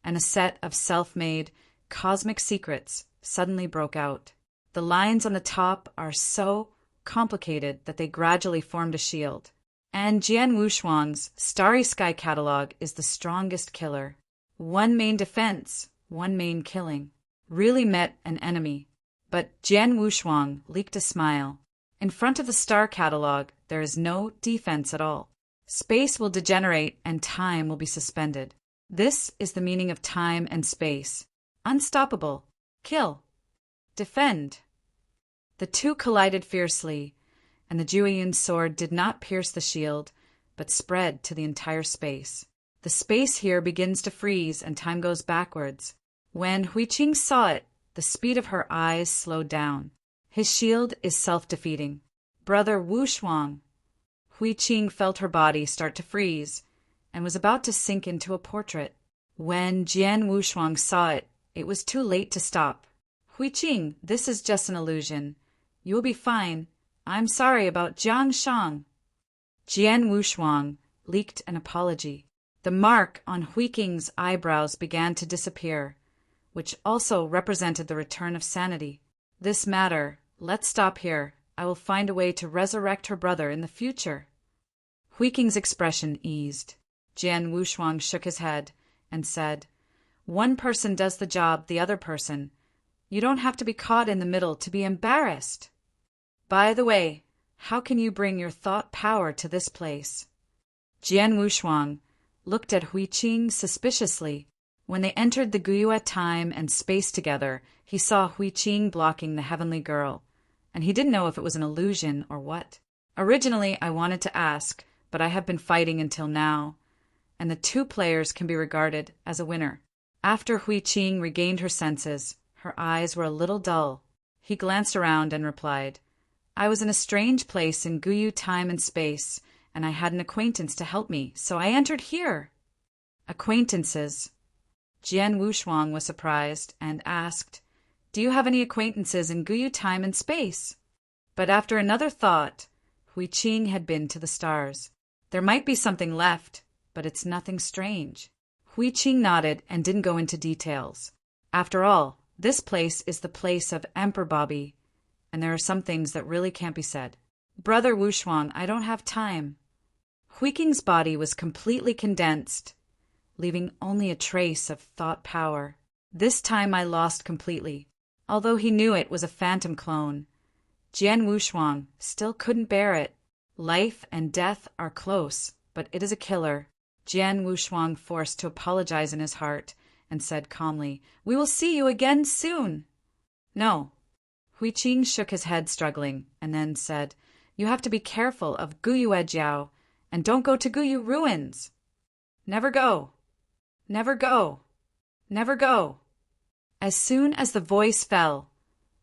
and a set of self-made cosmic secrets suddenly broke out. The lines on the top are so complicated that they gradually formed a shield. And Jian Wushuang's Starry Sky Catalog is the strongest killer. One main defense, one main killing. Really met an enemy. But Jian Wushuang leaked a smile. In front of the Star Catalog, there is no defense at all. Space will degenerate and time will be suspended. This is the meaning of time and space. Unstoppable. Kill. Defend. The two collided fiercely, and the Jueyun sword did not pierce the shield, but spread to the entire space. The space here begins to freeze and time goes backwards. When Huiqing saw it, the speed of her eyes slowed down. His shield is self-defeating. Brother Wushuang. Huiqing felt her body start to freeze and was about to sink into a portrait. When Jian Wushuang saw it, it was too late to stop. Huiqing, this is just an illusion. You will be fine. I'm sorry about Jiang Shang. Jian Wushuang leaked an apology. The mark on Hui Qing's eyebrows began to disappear, which also represented the return of sanity. This matter, let's stop here. I will find a way to resurrect her brother in the future. Hui Qing's expression eased. Jian Wushuang shook his head and said, "One person does the job, the other person. You don't have to be caught in the middle to be embarrassed. By the way, how can you bring your thought power to this place?" Jian Wushuang looked at Hui Qing suspiciously. When they entered the Guyue time and space together, he saw Hui Qing blocking the heavenly girl, and he didn't know if it was an illusion or what. Originally, I wanted to ask, but I have been fighting until now, and the two players can be regarded as a winner. After Hui Qing regained her senses, her eyes were a little dull. He glanced around and replied, "I was in a strange place in Guyue time and space, and I had an acquaintance to help me, so I entered here." Acquaintances. Jian Wushuang was surprised and asked, "Do you have any acquaintances in Guyue time and space?" But after another thought, Hui Qing had been to the stars. There might be something left, but it's nothing strange. Hui Qing nodded and didn't go into details. After all, this place is the place of Emperor Bobby, and there are some things that really can't be said. "Brother Wushuang, I don't have time." Hui Qing's body was completely condensed, leaving only a trace of thought power. This time I lost completely. Although he knew it was a phantom clone, Jian Wushuang still couldn't bear it. Life and death are close, but it is a killer. Jian Wushuang forced to apologize in his heart and said calmly, "We will see you again soon." "No." Hui Qing shook his head, struggling, and then said, "You have to be careful of Guyue Jiao, and don't go to Guyue ruins." "Never go. Never go. Never go." As soon as the voice fell,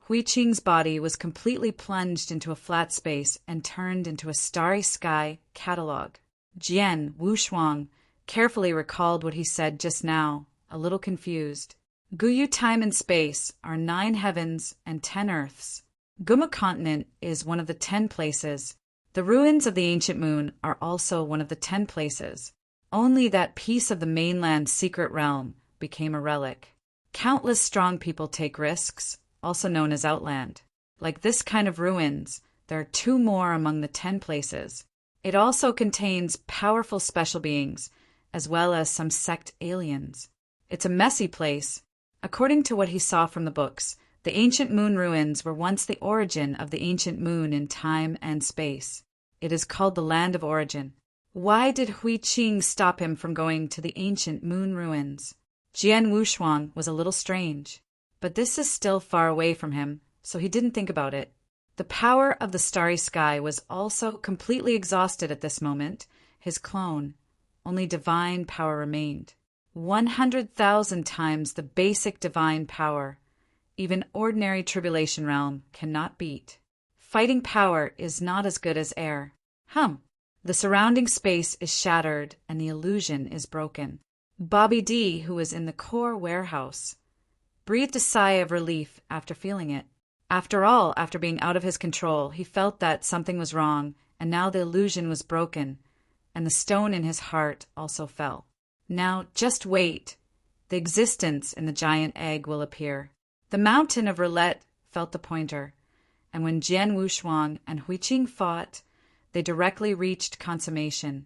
Hui Qing's body was completely plunged into a flat space and turned into a starry sky catalog. Jian Wushuang carefully recalled what he said just now, a little confused. Guyue time and space are 9 heavens and 10 earths. Guma continent is one of the 10 places. The ruins of the ancient moon are also one of the 10 places. Only that piece of the mainland's secret realm became a relic. Countless strong people take risks, also known as outland. Like this kind of ruins, there are 2 more among the 10 places. It also contains powerful special beings, as well as some sect aliens. It's a messy place. According to what he saw from the books, the ancient moon ruins were once the origin of the ancient moon in time and space. It is called the Land of Origin. Why did Hui Qing stop him from going to the ancient moon ruins? Jian Wushuang was a little strange, but this is still far away from him, so he didn't think about it. The power of the starry sky was also completely exhausted at this moment. His clone, only divine power remained. 100,000 times the basic divine power. Even ordinary tribulation realm cannot beat. Fighting power is not as good as air. The surrounding space is shattered and the illusion is broken. Bobby D, who was in the core warehouse, breathed a sigh of relief after feeling it. After all, after being out of his control, he felt that something was wrong, and now the illusion was broken, and the stone in his heart also fell. Now, just wait. The existence in the giant egg will appear. The mountain of roulette felt the pointer, and when Jian Wushuang and Hui Qing fought, they directly reached consummation,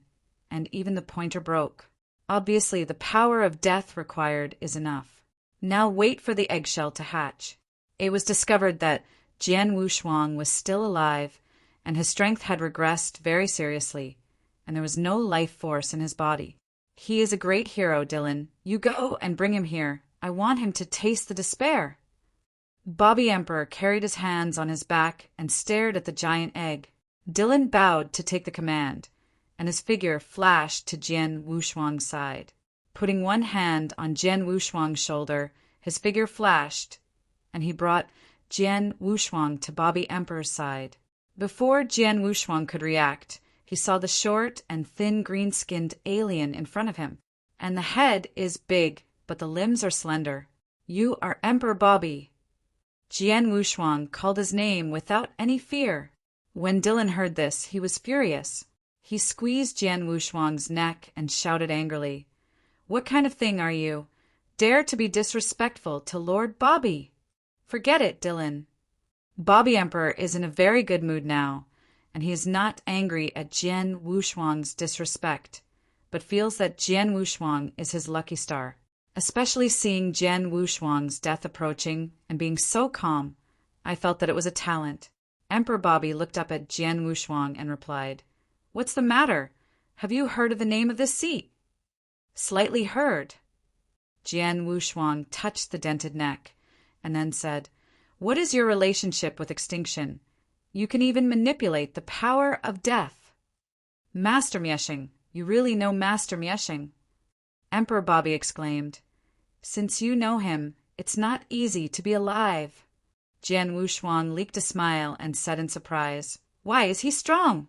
and even the pointer broke. Obviously, the power of death required is enough. Now wait for the eggshell to hatch. It was discovered that Jian Wushuang was still alive, and his strength had regressed very seriously, and there was no life force in his body. "He is a great hero, Dylan. You go and bring him here. I want him to taste the despair." Bobby Emperor carried his hands on his back and stared at the giant egg. Dylan bowed to take the command, and his figure flashed to Jian Wushuang's side. Putting one hand on Jian Wushuang's shoulder, his figure flashed, and he brought Jian Wushuang to Bobby Emperor's side. Before Jian Wushuang could react, he saw the short and thin green-skinned alien in front of him. And the head is big, but the limbs are slender. "You are Emperor Bobby." Jian Wushuang called his name without any fear. When Dylan heard this, he was furious. He squeezed Jian Wushuang's neck and shouted angrily, "What kind of thing are you? Dare to be disrespectful to Lord Bobby?" "Forget it, Dylan. Bobby Emperor is in a very good mood now, and he is not angry at Jian Wushuang's disrespect, but feels that Jian Wushuang is his lucky star. Especially seeing Jian Wushuang's death approaching and being so calm, I felt that it was a talent." Emperor Bobby looked up at Jian Wushuang and replied, "What's the matter? Have you heard of the name of this seat?" "Slightly heard." Jian Wushuang touched the dented neck and then said, "What is your relationship with extinction? You can even manipulate the power of death." "Master Mieshing, you really know Master Mieshing?" Emperor Bobby exclaimed, "Since you know him, it's not easy to be alive." Jian Wushuang leaked a smile and said in surprise, "Why is he strong?"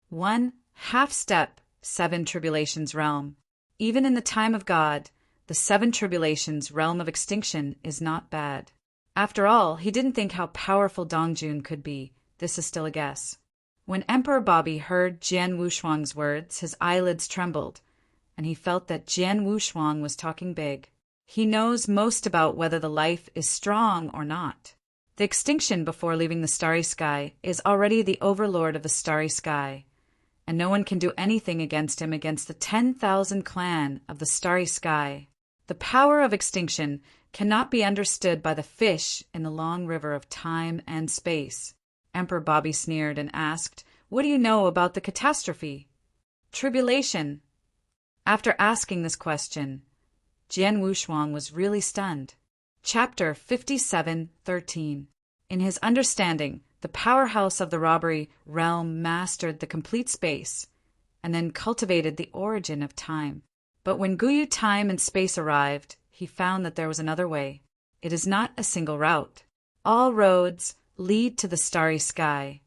"One half-step, 7 tribulations realm. Even in the time of God, the 7 tribulations realm of extinction is not bad. After all, he didn't think how powerful Dongjun could be. This is still a guess." When Emperor Bobby heard Jian Wushuang's words, his eyelids trembled, and he felt that Jian Wushuang was talking big. He knows most about whether the life is strong or not. The extinction before leaving the starry sky is already the overlord of the starry sky, and no one can do anything against him against the 10,000 clan of the starry sky. The power of extinction cannot be understood by the fish in the long river of time and space. Emperor Bobby sneered and asked, "What do you know about the catastrophe?" "Tribulation." After asking this question, Jian Wushuang was really stunned. Chapter 57:13. In his understanding, the powerhouse of the robbery realm mastered the complete space, and then cultivated the origin of time. But when Guyu time and space arrived, he found that there was another way. It is not a single route. All roads lead to the starry sky,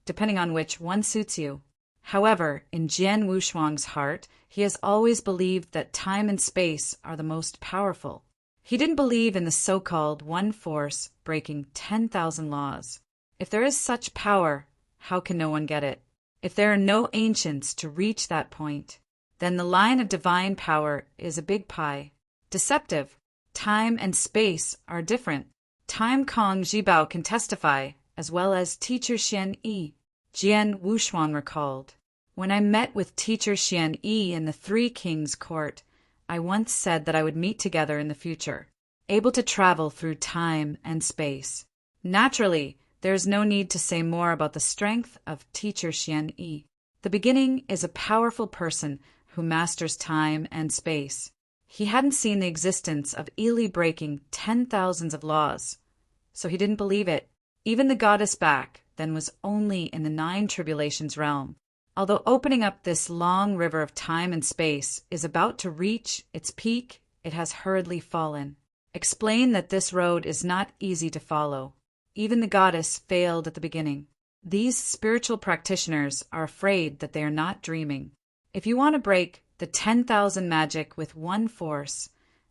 depending on which one suits you. However, in Jian Wushuang's heart, he has always believed that time and space are the most powerful. He didn't believe in the so-called one force breaking 10,000 laws. If there is such power, how can no one get it? If there are no ancients to reach that point, then the line of divine power is a big pie. Deceptive. Time and space are different. Time Kong Jibao can testify, as well as Teacher Xian Yi. Jian Wushuang recalled, "When I met with Teacher Xian Yi in the Three Kings Court, I once said that I would meet together in the future, able to travel through time and space." Naturally, there is no need to say more about the strength of Teacher Xian Yi. The beginning is a powerful person who masters time and space. He hadn't seen the existence of Ili breaking 10,000s of laws, so he didn't believe it. Even the goddess back then was only in the 9 tribulations realm. Although opening up this long river of time and space is about to reach its peak, it has hurriedly fallen. Explain that this road is not easy to follow. Even the goddess failed at the beginning. These spiritual practitioners are afraid that they are not dreaming. If you want to break the 10,000 magic with one force,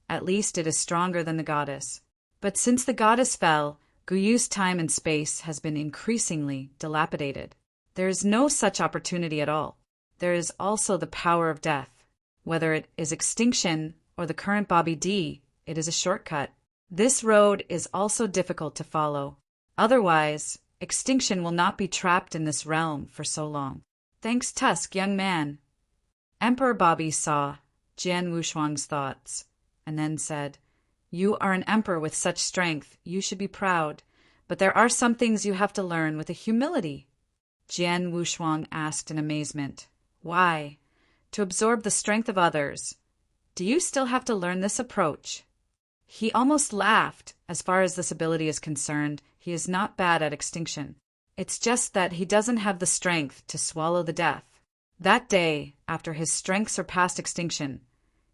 at least it is stronger than the goddess. But since the goddess fell, Guyu's time and space has been increasingly dilapidated. There is no such opportunity at all. There is also the power of death. Whether it is extinction or the current Bobby D, it is a shortcut. This road is also difficult to follow. Otherwise, extinction will not be trapped in this realm for so long. Thanks, Tusk, young man. Emperor Bobby saw Jian Wushuang's thoughts, and then said, "You are an emperor with such strength. You should be proud. But there are some things you have to learn with a humility." Jian Wushuang asked in amazement, "Why?" "To absorb the strength of others. Do you still have to learn this approach?" He almost laughed. As far as this ability is concerned, he is not bad at extinction. It's just that he doesn't have the strength to swallow the death. That day, after his strength surpassed extinction,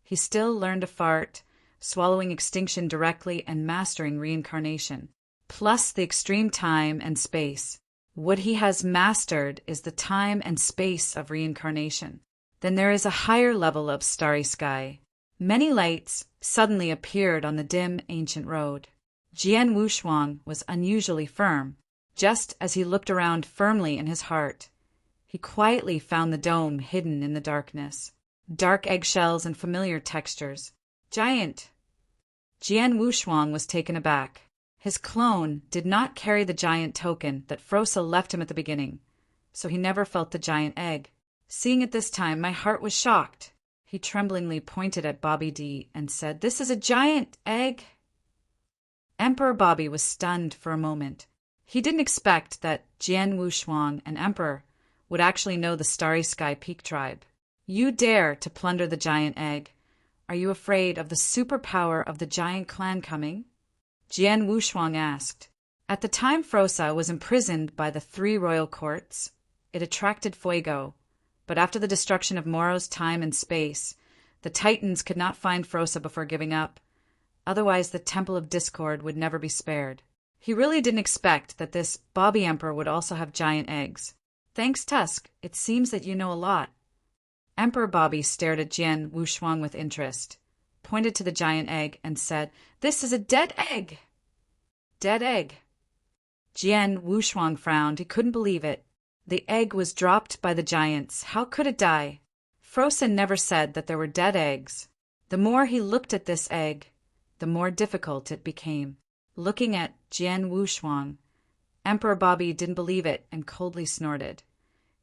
he still learned to fart, swallowing extinction directly and mastering reincarnation, plus the extreme time and space. What he has mastered is the time and space of reincarnation. Then there is a higher level of starry sky. Many lights suddenly appeared on the dim ancient road. Jian Wushuang was unusually firm. Just as he looked around firmly in his heart, He quietly found the dome hidden in the darkness. Dark eggshells and familiar textures. Giant! Jian Wushuang was taken aback. His clone did not carry the giant token that Frosa left him at the beginning, so he never felt the giant egg. Seeing it this time, my heart was shocked. He tremblingly pointed at Bobby D and said, "This is a giant egg." Emperor Bobby was stunned for a moment. He didn't expect that Jian Wushuang, an emperor, would actually know the Starry Sky Peak tribe. "You dare to plunder the giant egg. Are you afraid of the superpower of the giant clan coming?" Jian Wushuang asked. At the time Frosa was imprisoned by the 3 royal courts, it attracted Fuego, but after the destruction of Moro's time and space, the Titans could not find Frosa before giving up. Otherwise, the Temple of Discord would never be spared. He really didn't expect that this Bobby Emperor would also have giant eggs. "Thanks, Tusk. It seems that you know a lot." Emperor Bobby stared at Jian Wushuang with interest, pointed to the giant egg, and said, "This is a dead egg!" Dead egg. Jian Wushuang frowned. He couldn't believe it. The egg was dropped by the giants. How could it die? Frosa never said that there were dead eggs. The more he looked at this egg, the more difficult it became. Looking at Jian Wushuang, Emperor Bobby didn't believe it and coldly snorted.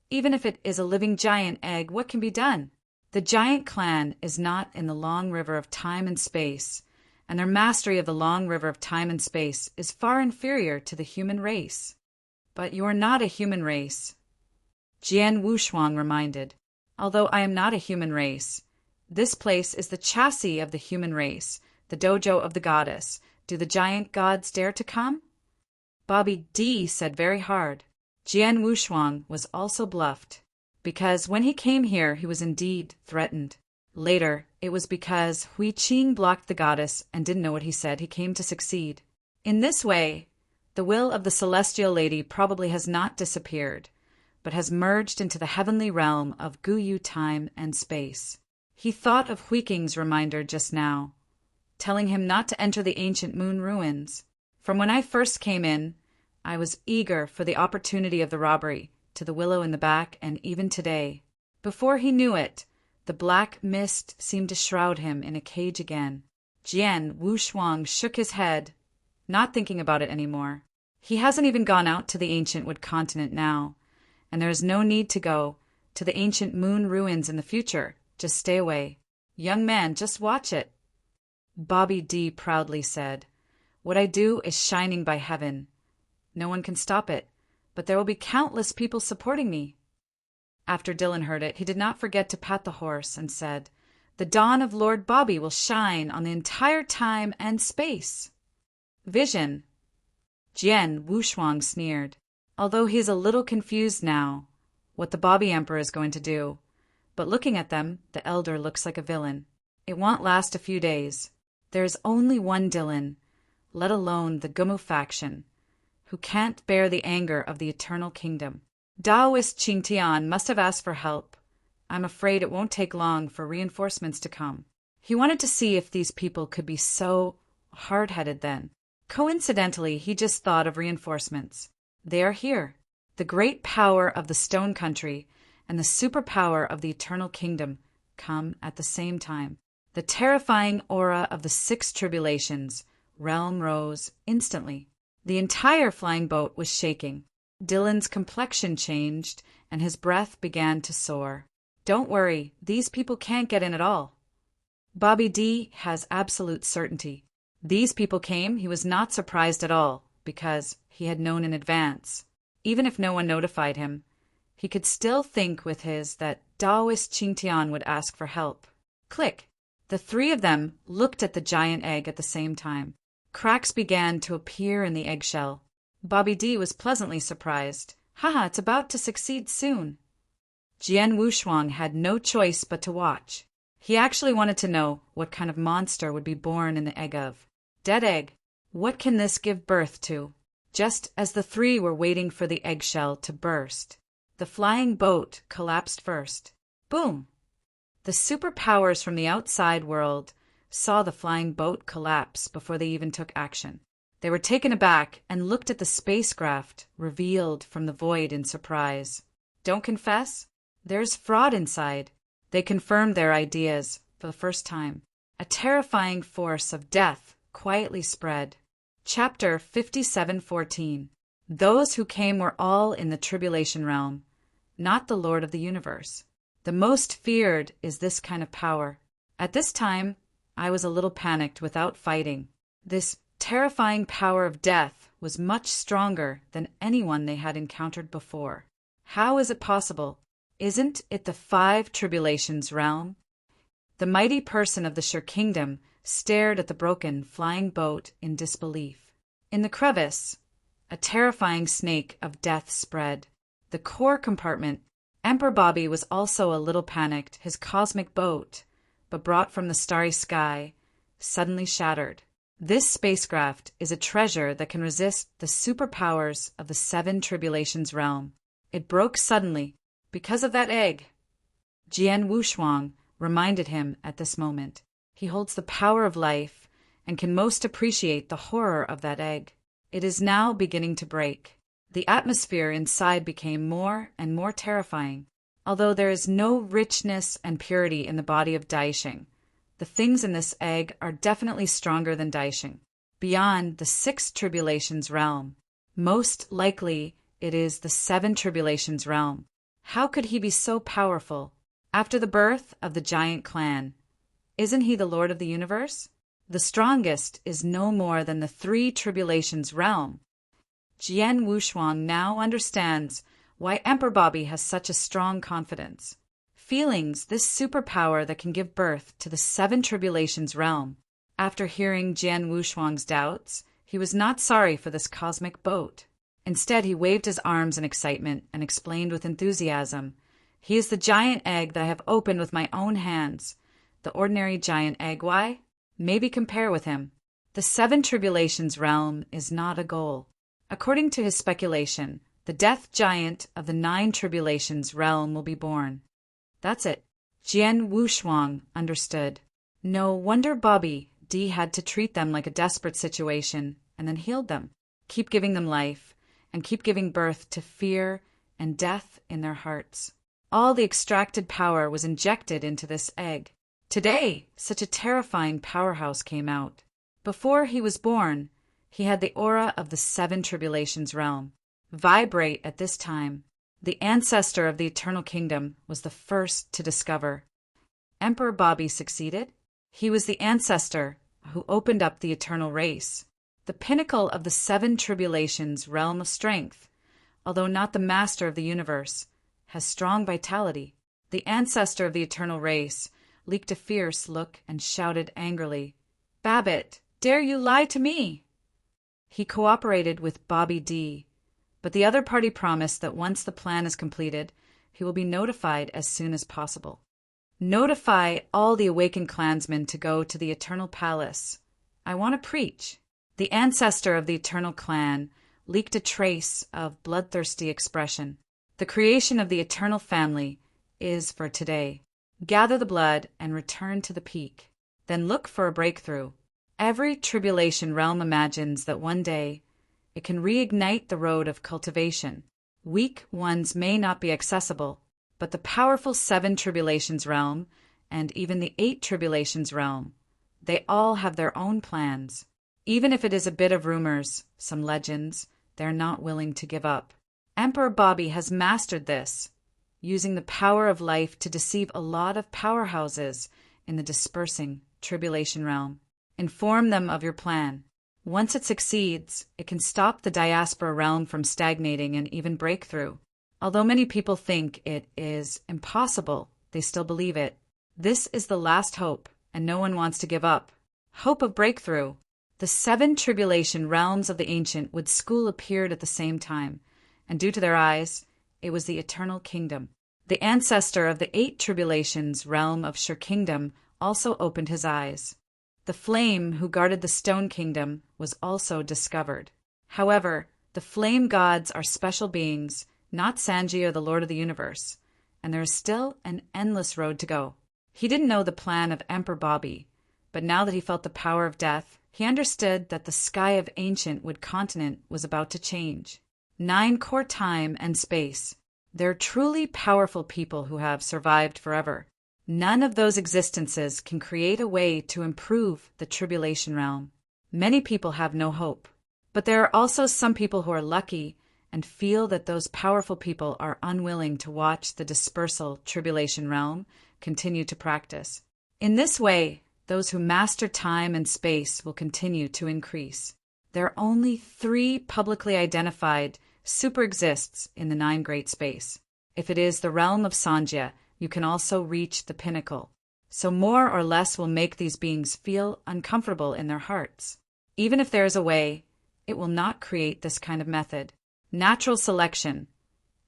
"Even if it is a living giant egg, what can be done? The giant clan is not in the long river of time and space, and their mastery of the long river of time and space is far inferior to the human race." "But you are not a human race," Jian Wushuang reminded. "Although I am not a human race, this place is the chassis of the human race, the dojo of the goddess. Do the giant gods dare to come?" Bobby D said very hard. Jian Wushuang was also bluffed, because when he came here he was indeed threatened. Later, it was because Hui Qing blocked the goddess and didn't know what he said he came to succeed. In this way, the will of the celestial lady probably has not disappeared, but has merged into the heavenly realm of Guyu time and space. He thought of Hui Qing's reminder just now, telling him not to enter the ancient moon ruins. From when I first came in, I was eager for the opportunity of the robbery, to the willow in the back, and even today. Before he knew it, the black mist seemed to shroud him in a cage again. Jian Wushuang shook his head, not thinking about it anymore. He hasn't even gone out to the ancient wood continent now, and there is no need to go to the ancient moon ruins in the future. Just stay away. Young man, just watch it. Bobby D proudly said, "What I do is shining by heaven. No one can stop it, but there will be countless people supporting me." After Dylan heard it, he did not forget to pat the horse and said, "The dawn of Lord Bobby will shine on the entire time and space." Vision. Jian Wushuang sneered, although he is a little confused now what the Bobby Emperor is going to do. But looking at them, the elder looks like a villain. It won't last a few days. There is only one Dylan, let alone the Gumu faction, who can't bear the anger of the eternal kingdom. Taoist Qingtian must have asked for help. I'm afraid it won't take long for reinforcements to come. He wanted to see if these people could be so hard-headed then. Coincidentally, he just thought of reinforcements. They are here. The great power of the Stone Country and the superpower of the Eternal Kingdom come at the same time. The terrifying aura of the 6 tribulations realm rose instantly. The entire flying boat was shaking. Dylan's complexion changed, and his breath began to soar. "Don't worry, these people can't get in at all." Bobby D has absolute certainty. These people came, he was not surprised at all, because he had known in advance. Even if no one notified him, he could still think with his that Taoist Qingtian would ask for help. Click! The 3 of them looked at the giant egg at the same time. Cracks began to appear in the eggshell. Bobby D was pleasantly surprised. "Haha, it's about to succeed soon." Jian Wushuang had no choice but to watch. He actually wanted to know what kind of monster would be born in the egg of. Dead egg. What can this give birth to? Just as the 3 were waiting for the eggshell to burst, the flying boat collapsed first. Boom! The superpowers from the outside world saw the flying boat collapse before they even took action. They were taken aback and looked at the spacecraft revealed from the void in surprise. Don't confess? There's fraud inside. They confirmed their ideas for the first time. A terrifying force of death quietly spread. Chapter 57:14. Those who came were all in the tribulation realm, not the Lord of the universe. The most feared is this kind of power. At this time, I was a little panicked without fighting. This terrifying power of death was much stronger than anyone they had encountered before. How is it possible? Isn't it the 5 tribulations realm? The mighty person of the Sure Kingdom stared at the broken, flying boat in disbelief. In the crevice, a terrifying snake of death spread. The core compartment. Emperor Bobby was also a little panicked. His cosmic boat, but brought from the starry sky, suddenly shattered. This spacecraft is a treasure that can resist the superpowers of the 7 tribulations realm. It broke suddenly because of that egg. Jian Wushuang reminded him at this moment. He holds the power of life and can most appreciate the horror of that egg. It is now beginning to break. The atmosphere inside became more and more terrifying. Although there is no richness and purity in the body of Daixing, the things in this egg are definitely stronger than Daixing. Beyond the 6 tribulations realm, most likely it is the 7 tribulations realm. How could he be so powerful? After the birth of the giant clan, isn't he the Lord of the universe? The strongest is no more than the 3 tribulations realm. Jian Wushuang now understands why Emperor Bobby has such a strong confidence. Feelings this superpower that can give birth to the 7 tribulations realm. After hearing Jian Wushuang's doubts, he was not sorry for this cosmic boat. Instead, he waved his arms in excitement and explained with enthusiasm, "He is the giant egg that I have opened with my own hands. The ordinary giant egg, why? Maybe compare with him. The 7 tribulations realm is not a goal." According to his speculation, the death giant of the 9 tribulations realm will be born. That's it. Jian Wushuang understood. No wonder Bobby D had to treat them like a desperate situation and then healed them. Keep giving them life and keep giving birth to fear and death in their hearts. All the extracted power was injected into this egg. Today, such a terrifying powerhouse came out. Before he was born, he had the aura of the 7 tribulations realm vibrate at this time. The ancestor of the Eternal Kingdom was the first to discover. Emperor Bobby succeeded. He was the ancestor who opened up the eternal race, the pinnacle of the 7 tribulations realm of strength. Although not the master of the universe, has strong vitality. The ancestor of the eternal race leaked a fierce look and shouted angrily, "Babbitt, dare you lie to me?" He cooperated with Bobby D, but the other party promised that once the plan is completed, he will be notified as soon as possible. Notify all the awakened clansmen to go to the Eternal Palace. I want to preach. The ancestor of the Eternal Clan leaked a trace of bloodthirsty expression. The creation of the Eternal Family is for today. Gather the blood and return to the peak. Then look for a breakthrough. Every tribulation realm imagines that one day it can reignite the road of cultivation. Weak ones may not be accessible, but the powerful 7 tribulations realm and even the 8 tribulations realm, they all have their own plans. Even if it is a bit of rumors, some legends, they're not willing to give up. Emperor Bobby has mastered this, using the power of life to deceive a lot of powerhouses in the dispersing tribulation realm. Inform them of your plan. Once it succeeds, it can stop the diaspora realm from stagnating and even break through. Although many people think it is impossible, they still believe it. This is the last hope, and no one wants to give up. Hope of breakthrough. The 7 tribulation realms of the ancient would school appeared at the same time, and due to their eyes, it was the Eternal Kingdom. The ancestor of the 8 tribulations realm of Sure Kingdom also opened his eyes. The flame who guarded the Stone Kingdom was also discovered. However, the flame gods are special beings, not Sanji or the Lord of the Universe, and there is still an endless road to go. He didn't know the plan of Emperor Bobby, but now that he felt the power of death, he understood that the sky of ancient wood continent was about to change. 9 core time and space. They're truly powerful people who have survived forever. None of those existences can create a way to improve the tribulation realm. Many people have no hope. But there are also some people who are lucky and feel that those powerful people are unwilling to watch the dispersal tribulation realm continue to practice. In this way, those who master time and space will continue to increase. There are only 3 publicly identified super-exists in the 9 great space. If it is the realm of Sanjya, you can also reach the pinnacle. So more or less will make these beings feel uncomfortable in their hearts. Even if there is a way, it will not create this kind of method. Natural selection,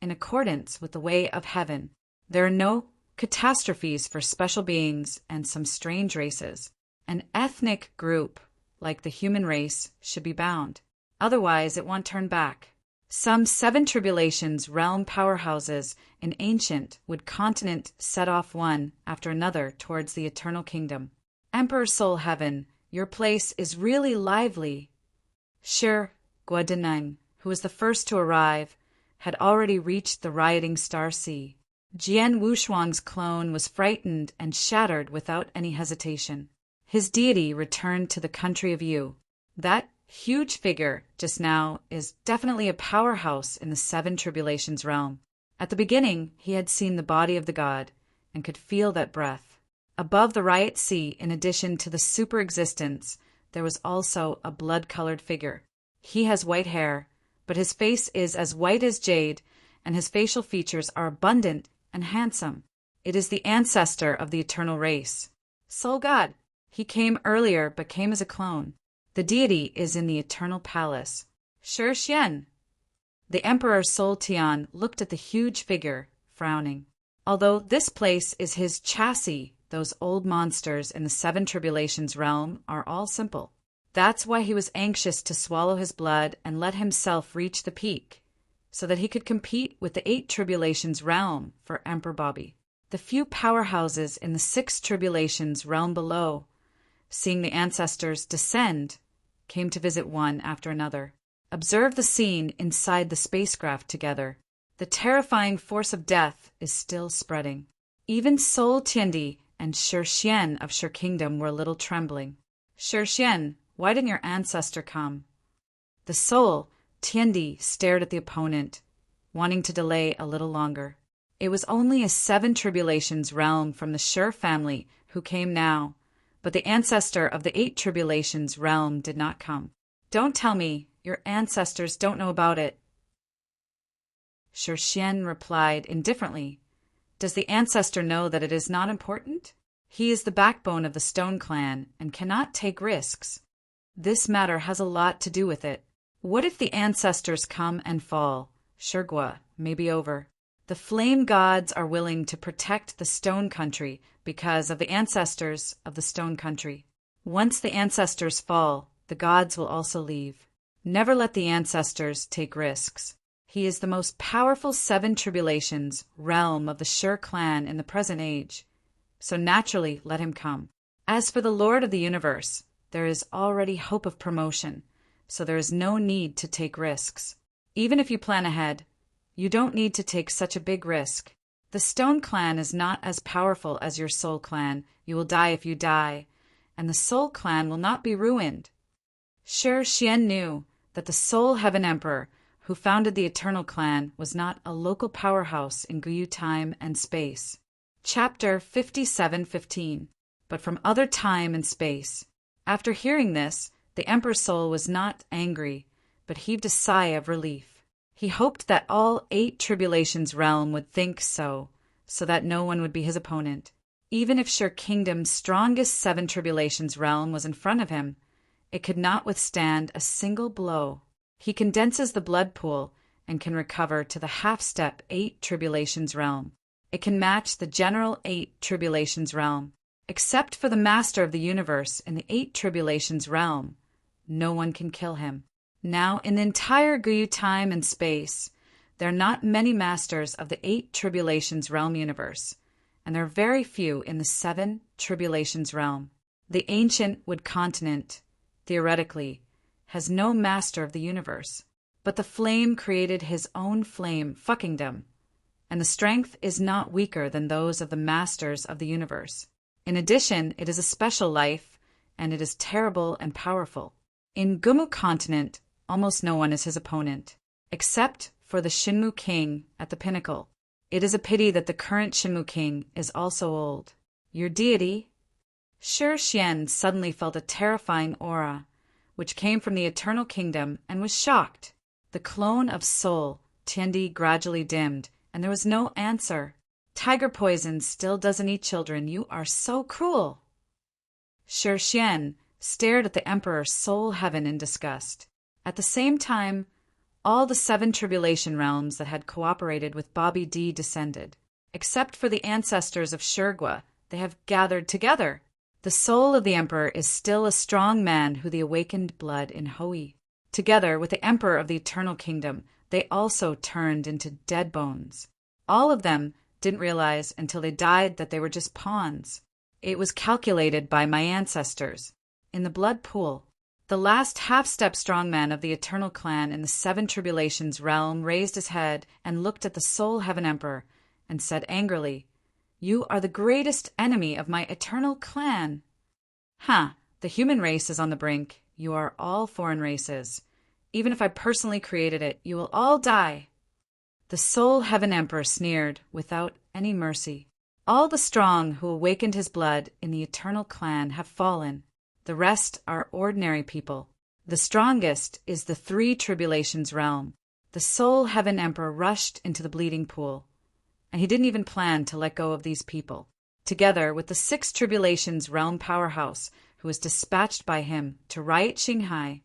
in accordance with the way of heaven. There are no catastrophes for special beings and some strange races. An ethnic group, like the human race, should be bound. Otherwise, it won't turn back. Some 7 tribulations realm powerhouses in ancient would continent set off one after another towards the eternal kingdom. Emperor Soul Heaven, your place is really lively. Shi Guodaneng, who was the first to arrive, had already reached the rioting Star Sea. Jian Wushuang's clone was frightened and shattered without any hesitation. His deity returned to the country of Yu. That huge figure just now is definitely a powerhouse in the 7 tribulations realm. At the beginning, he had seen the body of the god and could feel that breath. Above the riot sea, in addition to the super existence, there was also a blood-colored figure. He has white hair, but his face is as white as jade, and his facial features are abundant and handsome. It is the ancestor of the eternal race. Soul God. He came earlier, but came as a clone. The deity is in the eternal palace. Shi Xian. The Emperor Sol Tian looked at the huge figure, frowning. Although this place is his chassis, those old monsters in the 7 tribulations realm are all simple. That's why he was anxious to swallow his blood and let himself reach the peak, so that he could compete with the 8 tribulations realm for Emperor Bobby. The few powerhouses in the 6 tribulations realm below, seeing the ancestors descend, came to visit one after another. Observe the scene inside the spacecraft together. The terrifying force of death is still spreading. Even Soul Tiendi and Shi Xian of Shi Kingdom were a little trembling. Shi Xian, why didn't your ancestor come? The soul, Tiendi, stared at the opponent, wanting to delay a little longer. It was only a 7 tribulations realm from the Shi family who came now, but the ancestor of the 8 tribulations realm did not come. Don't tell me your ancestors don't know about it. Shi Xian replied indifferently. Does the ancestor know that it is not important? He is the backbone of the Stone Clan and cannot take risks. This matter has a lot to do with it. What if the ancestors come and fall? Shirgua may be over. The flame gods are willing to protect the Stone Country because of the ancestors of the Stone Country. Once the ancestors fall, the gods will also leave. Never let the ancestors take risks. He is the most powerful 7 tribulations realm of the Shi clan in the present age, so naturally let him come. As for the Lord of the Universe, there is already hope of promotion, so there is no need to take risks. Even if you plan ahead, you don't need to take such a big risk. The Stone Clan is not as powerful as your Soul Clan. You will die if you die, and the Soul Clan will not be ruined. Shi Xian knew that the Soul Heaven Emperor, who founded the Eternal Clan, was not a local powerhouse in Guyu time and space. Chapter 57:15, but from other time and space. After hearing this, the Emperor's soul was not angry, but heaved a sigh of relief. He hoped that all 8 tribulations realm would think so that no one would be his opponent. Even if Shi Kingdom's strongest 7 tribulations realm was in front of him, it could not withstand a single blow. He condenses the blood pool and can recover to the half-step 8 tribulations realm. It can match the general 8 tribulations realm. Except for the master of the universe in the 8 tribulations realm, no one can kill him. Now, in the entire Guyu time and space, there are not many masters of the 8 tribulations realm universe, and there are very few in the 7 tribulations realm. The ancient Wood continent, theoretically, has no master of the universe, but the flame created his own flame fuckingdom, and the strength is not weaker than those of the masters of the universe. In addition, it is a special life, and it is terrible and powerful. In Gumu continent, almost no one is his opponent, except for the Shinmu king at the pinnacle. It is a pity that the current Shinmu king is also old. Your deity? Shi Xian suddenly felt a terrifying aura, which came from the eternal kingdom, and was shocked. The clone of soul, Tiandi, gradually dimmed, and there was no answer. Tiger poison still doesn't eat children. You are so cruel. Shi Xian stared at the Emperor's soul heaven in disgust. At the same time, all the 7 tribulation realms that had cooperated with Bobby D descended. Except for the ancestors of Shurgwa, they have gathered together. The soul of the Emperor is still a strong man who the awakened blood in Hoi. Together with the Emperor of the Eternal Kingdom, they also turned into dead bones. All of them didn't realize until they died that they were just pawns. It was calculated by my ancestors. In the blood pool, the last half-step strongman of the Eternal Clan in the 7 Tribulations realm raised his head and looked at the Soul Heaven Emperor and said angrily, "You are the greatest enemy of my Eternal Clan." The human race is on the brink. You are all foreign races. Even if I personally created it, you will all die. The Soul Heaven Emperor sneered without any mercy. All the strong who awakened his blood in the Eternal Clan have fallen. The rest are ordinary people. The strongest is the 3 Tribulations realm. The Soul Heaven Emperor rushed into the bleeding pool, and he didn't even plan to let go of these people. Together with the 6 Tribulations realm powerhouse, who was dispatched by him to riot Qinghai,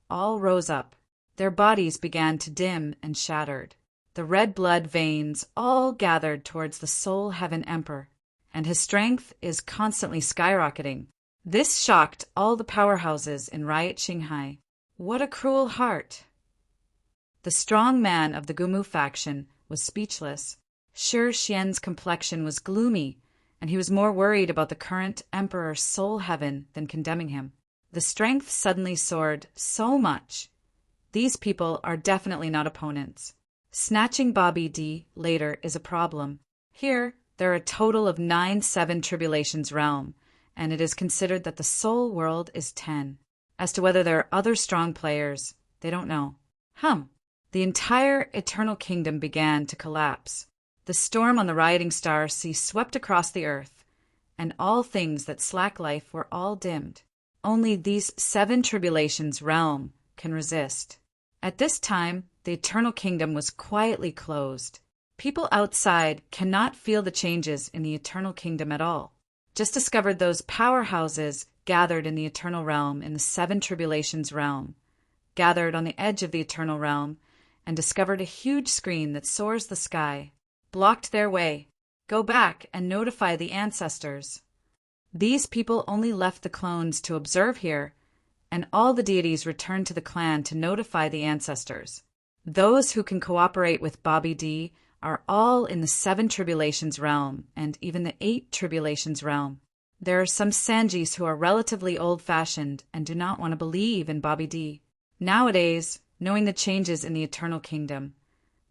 all rose up. Their bodies began to dim and shattered. The red blood veins all gathered towards the Soul Heaven Emperor, and his strength is constantly skyrocketing. This shocked all the powerhouses in Riot Qinghai. What a cruel heart! The strong man of the Gumu faction was speechless. Shi Xian's complexion was gloomy, and he was more worried about the current Emperor's soul heaven than condemning him. The strength suddenly soared so much. These people are definitely not opponents. Snatching Bobby D later is a problem. Here, there are a total of 9 7 Tribulations realm, and it is considered that the soul world is 10. As to whether there are other strong players, they don't know. The entire Eternal Kingdom began to collapse. The storm on the rioting star sea swept across the earth, and all things that slack life were all dimmed. Only these 7 Tribulations realm can resist. At this time, the Eternal Kingdom was quietly closed. People outside cannot feel the changes in the Eternal Kingdom at all. Just discovered those powerhouses gathered in the Eternal Realm in the 7 Tribulations realm, gathered on the edge of the Eternal Realm, and discovered a huge screen that soars the sky, blocked their way. Go back and notify the ancestors. These people only left the clones to observe here, and all the deities returned to the clan to notify the ancestors. Those who can cooperate with Bobby D are all in the 7 Tribulations realm and even the 8 Tribulations realm. There are some Sanjis who are relatively old-fashioned and do not want to believe in Bobby D. Nowadays, knowing the changes in the Eternal Kingdom,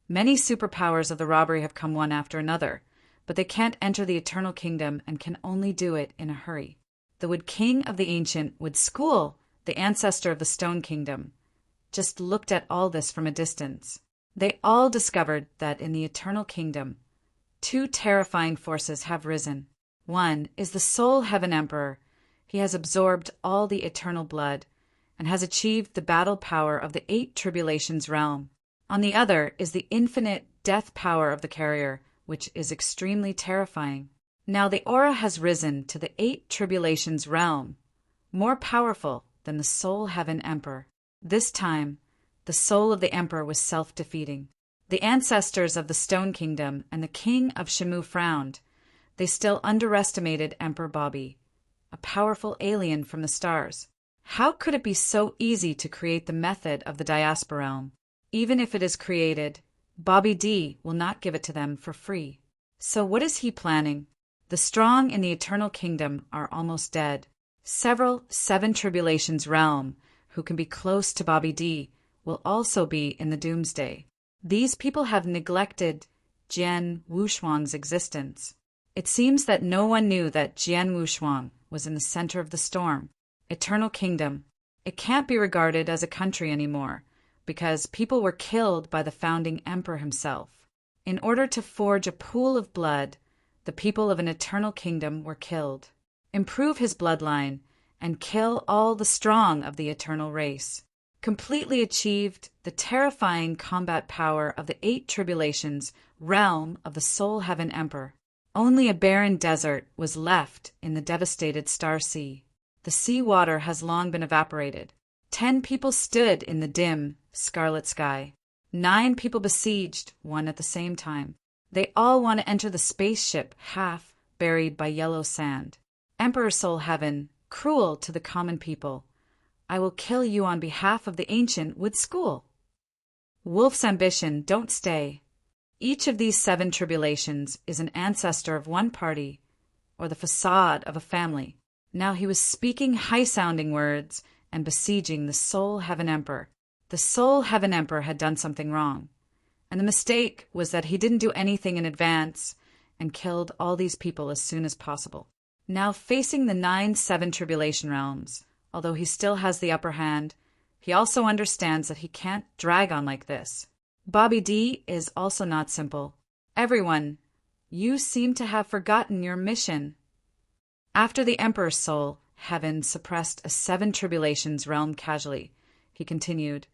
many superpowers of the robbery have come one after another, but they can't enter the Eternal Kingdom and can only do it in a hurry. The Wood King of the Ancient would school the ancestor of the Stone Kingdom, just looked at all this from a distance. They all discovered that in the Eternal Kingdom, 2 terrifying forces have risen. One is the Soul Heaven Emperor. He has absorbed all the eternal blood and has achieved the battle power of the 8 Tribulations realm. On the other is the infinite death power of the Carrier, which is extremely terrifying. Now the aura has risen to the 8 Tribulations realm, more powerful than the Soul Heaven Emperor. This time, the soul of the Emperor was self-defeating. The ancestors of the Stone Kingdom and the King of Shimu frowned. They still underestimated Emperor Bobby, a powerful alien from the stars. How could it be so easy to create the method of the Diaspora realm? Even if it is created, Bobby D will not give it to them for free. So what is he planning? The strong in the Eternal Kingdom are almost dead. Several 7 Tribulations realm who can be close to Bobby D will also be in the Doomsday. These people have neglected Jian Wushuang's existence. It seems that no one knew that Jian Wushuang was in the center of the storm. Eternal Kingdom. It can't be regarded as a country anymore, because people were killed by the founding emperor himself. In order to forge a pool of blood, the people of an eternal kingdom were killed. Improve his bloodline, and kill all the strong of the eternal race. Completely achieved the terrifying combat power of the 8 tribulations realm of the Soul Heaven Emperor. Only a barren desert was left in the devastated Star Sea. The sea water has long been evaporated. 10 people stood in the dim, scarlet sky. 9 people besieged one at the same time. They all want to enter the spaceship, half buried by yellow sand. Emperor Soul Heaven, cruel to the common people, I will kill you on behalf of the ancient wood school. Wolf's ambition, don't stay. Each of these 7 tribulations is an ancestor of one party, or the facade of a family. Now he was speaking high-sounding words and besieging the Soul Heaven Emperor. The Soul Heaven Emperor had done something wrong, and the mistake was that he didn't do anything in advance and killed all these people as soon as possible. Now facing the 9-7 tribulation realms, although he still has the upper hand, he also understands that he can't drag on like this. Bobby D is also not simple. Everyone, you seem to have forgotten your mission. After the Emperor's Soul Heaven suppressed a 7 tribulations realm casually, he continued,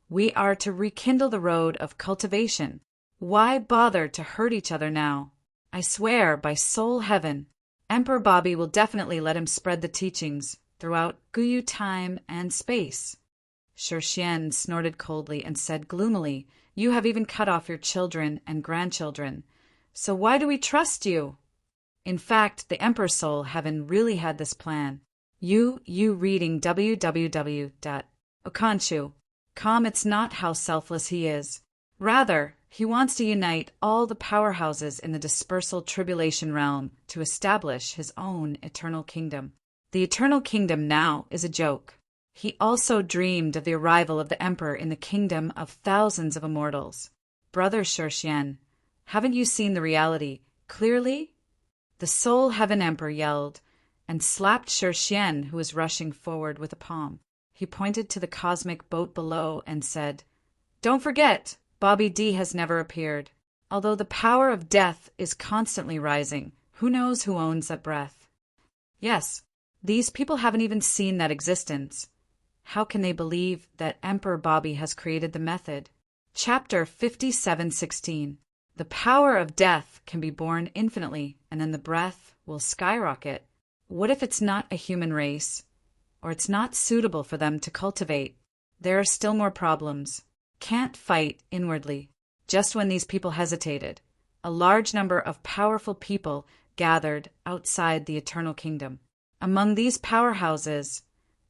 we are to rekindle the road of cultivation. Why bother to hurt each other now? I swear by Soul Heaven, Emperor Bobby will definitely let him spread the teachings throughout Guyu time and space. Xian snorted coldly and said gloomily, you have even cut off your children and grandchildren. So why do we trust you? In fact, the Emperor Soul Heaven really had this plan. You reading www.okanshu.com. It's not how selfless he is. Rather, he wants to unite all the powerhouses in the dispersal tribulation realm to establish his own eternal kingdom. The eternal kingdom now is a joke. He also dreamed of the arrival of the emperor in the kingdom of thousands of immortals. Brother Xian, haven't you seen the reality clearly? The Soul Heaven Emperor yelled and slapped Xian, who was rushing forward, with a palm. He pointed to the cosmic boat below and said, don't forget, Bobby D has never appeared. Although the power of death is constantly rising, who knows who owns that breath? Yes, these people haven't even seen that existence. How can they believe that Emperor Bobby has created the method? Chapter 57:16. The power of death can be born infinitely, and then the breath will skyrocket. What if it's not a human race, or it's not suitable for them to cultivate? There are still more problems. Can't fight inwardly. Just when these people hesitated, a large number of powerful people gathered outside the Eternal Kingdom. Among these powerhouses,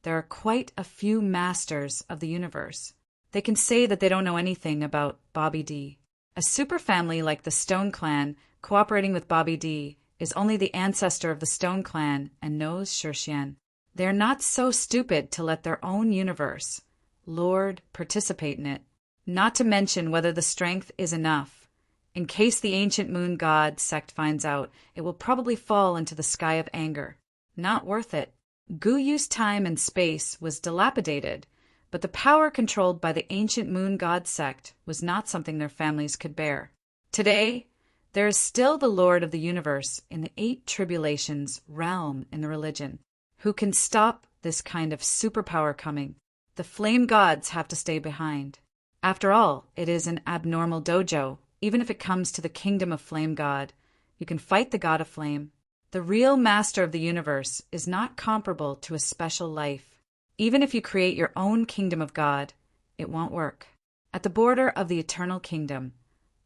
there are quite a few masters of the universe. They can say that they don't know anything about Bobby D. A superfamily like the Stone Clan cooperating with Bobby D is only the ancestor of the Stone Clan and knows Xian. They're not so stupid to let their own universe, Lord, participate in it. Not to mention whether the strength is enough. In case the ancient moon god sect finds out, it will probably fall into the sky of anger. Not worth it. Guyu's time and space was dilapidated, but the power controlled by the ancient moon god sect was not something their families could bear. Today, there is still the Lord of the universe in the 8 tribulations realm in the religion. Who can stop this kind of superpower coming? The flame gods have to stay behind. After all, it is an abnormal dojo. Even if it comes to the kingdom of Flame God, you can fight the god of flame. The real master of the universe is not comparable to a special life. Even if you create your own kingdom of God, it won't work. At the border of the eternal kingdom,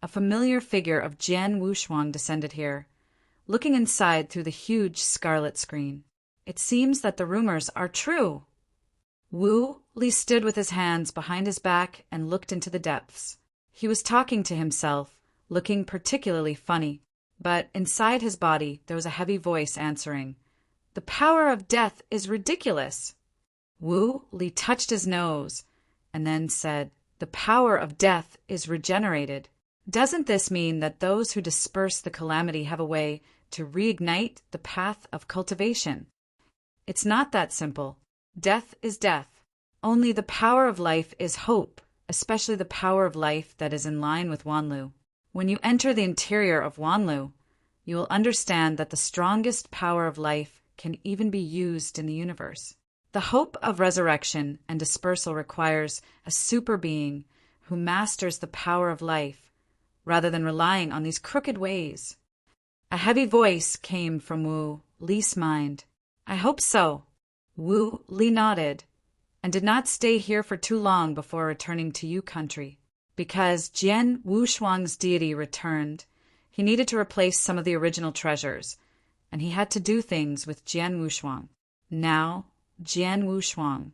a familiar figure of Jian Wushuang descended here, looking inside through the huge scarlet screen. It seems that the rumors are true. Wu Li stood with his hands behind his back and looked into the depths. He was talking to himself, looking particularly funny, but inside his body there was a heavy voice answering, "The power of death is ridiculous." Wu Li touched his nose and then said, "The power of death is regenerated." Doesn't this mean that those who disperse the calamity have a way to reignite the path of cultivation? It's not that simple. Death is death. Only the power of life is hope, especially the power of life that is in line with Wanlu. When you enter the interior of Wanlu, you will understand that the strongest power of life can even be used in the universe. The hope of resurrection and dispersal requires a super being who masters the power of life, rather than relying on these crooked ways. A heavy voice came from Wu Li's mind. I hope so. Wu Li nodded, and did not stay here for too long before returning to Yu country. Because Jian Wushuang's deity returned, he needed to replace some of the original treasures, and he had to do things with Jian Wushuang. Now, Jian Wushuang.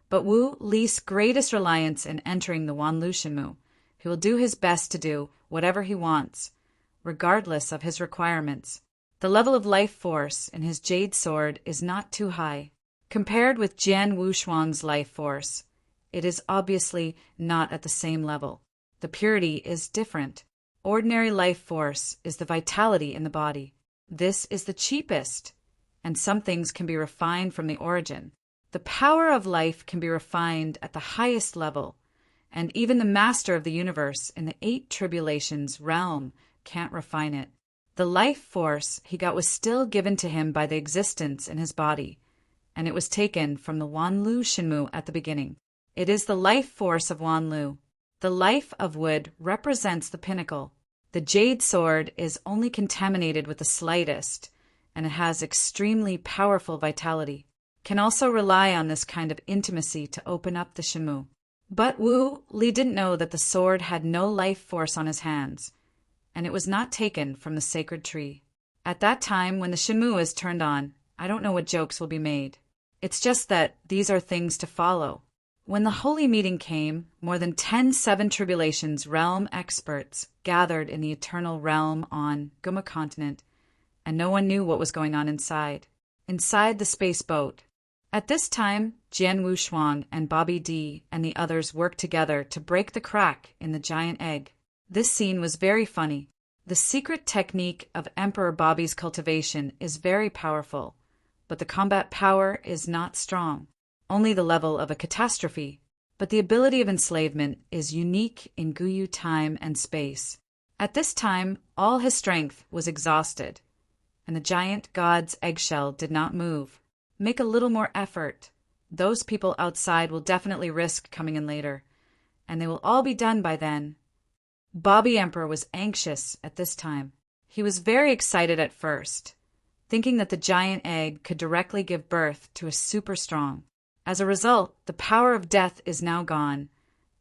But Wu Li's greatest reliance in entering the Wanlu Shenmu. He will do his best to do whatever he wants, regardless of his requirements. The level of life force in his jade sword is not too high. Compared with Jian Wushuang's life force, it is obviously not at the same level. The purity is different. Ordinary life force is the vitality in the body. This is the cheapest, and some things can be refined from the origin. The power of life can be refined at the highest level, and even the master of the universe in the 8 tribulations realm can't refine it. The life force he got was still given to him by the existence in his body, and it was taken from the Wanlu Shenmu at the beginning. It is the life force of Wanlu. The life of wood represents the pinnacle. The jade sword is only contaminated with the slightest, and it has extremely powerful vitality. Can also rely on this kind of intimacy to open up the Shenmu. But Wu Li didn't know that the sword had no life force on his hands, and it was not taken from the sacred tree. At that time, when the Shenmu is turned on, I don't know what jokes will be made. It's just that these are things to follow. When the holy meeting came, more than 10 Seven Tribulations realm experts gathered in the eternal realm on Guma continent, and no one knew what was going on inside the space boat. At this time, Jian Wushuang and Bobby D and the others worked together to break the crack in the giant egg. This scene was very funny. The secret technique of Emperor Bobby's cultivation is very powerful, but the combat power is not strong, only the level of a catastrophe. But the ability of enslavement is unique in Guyu time and space. At this time, all his strength was exhausted, and the giant god's eggshell did not move. Make a little more effort. Those people outside will definitely risk coming in later, and they will all be done by then. Bobby Emperor was anxious at this time. He was very excited at first, thinking that the giant egg could directly give birth to a super strong. As a result, the power of death is now gone,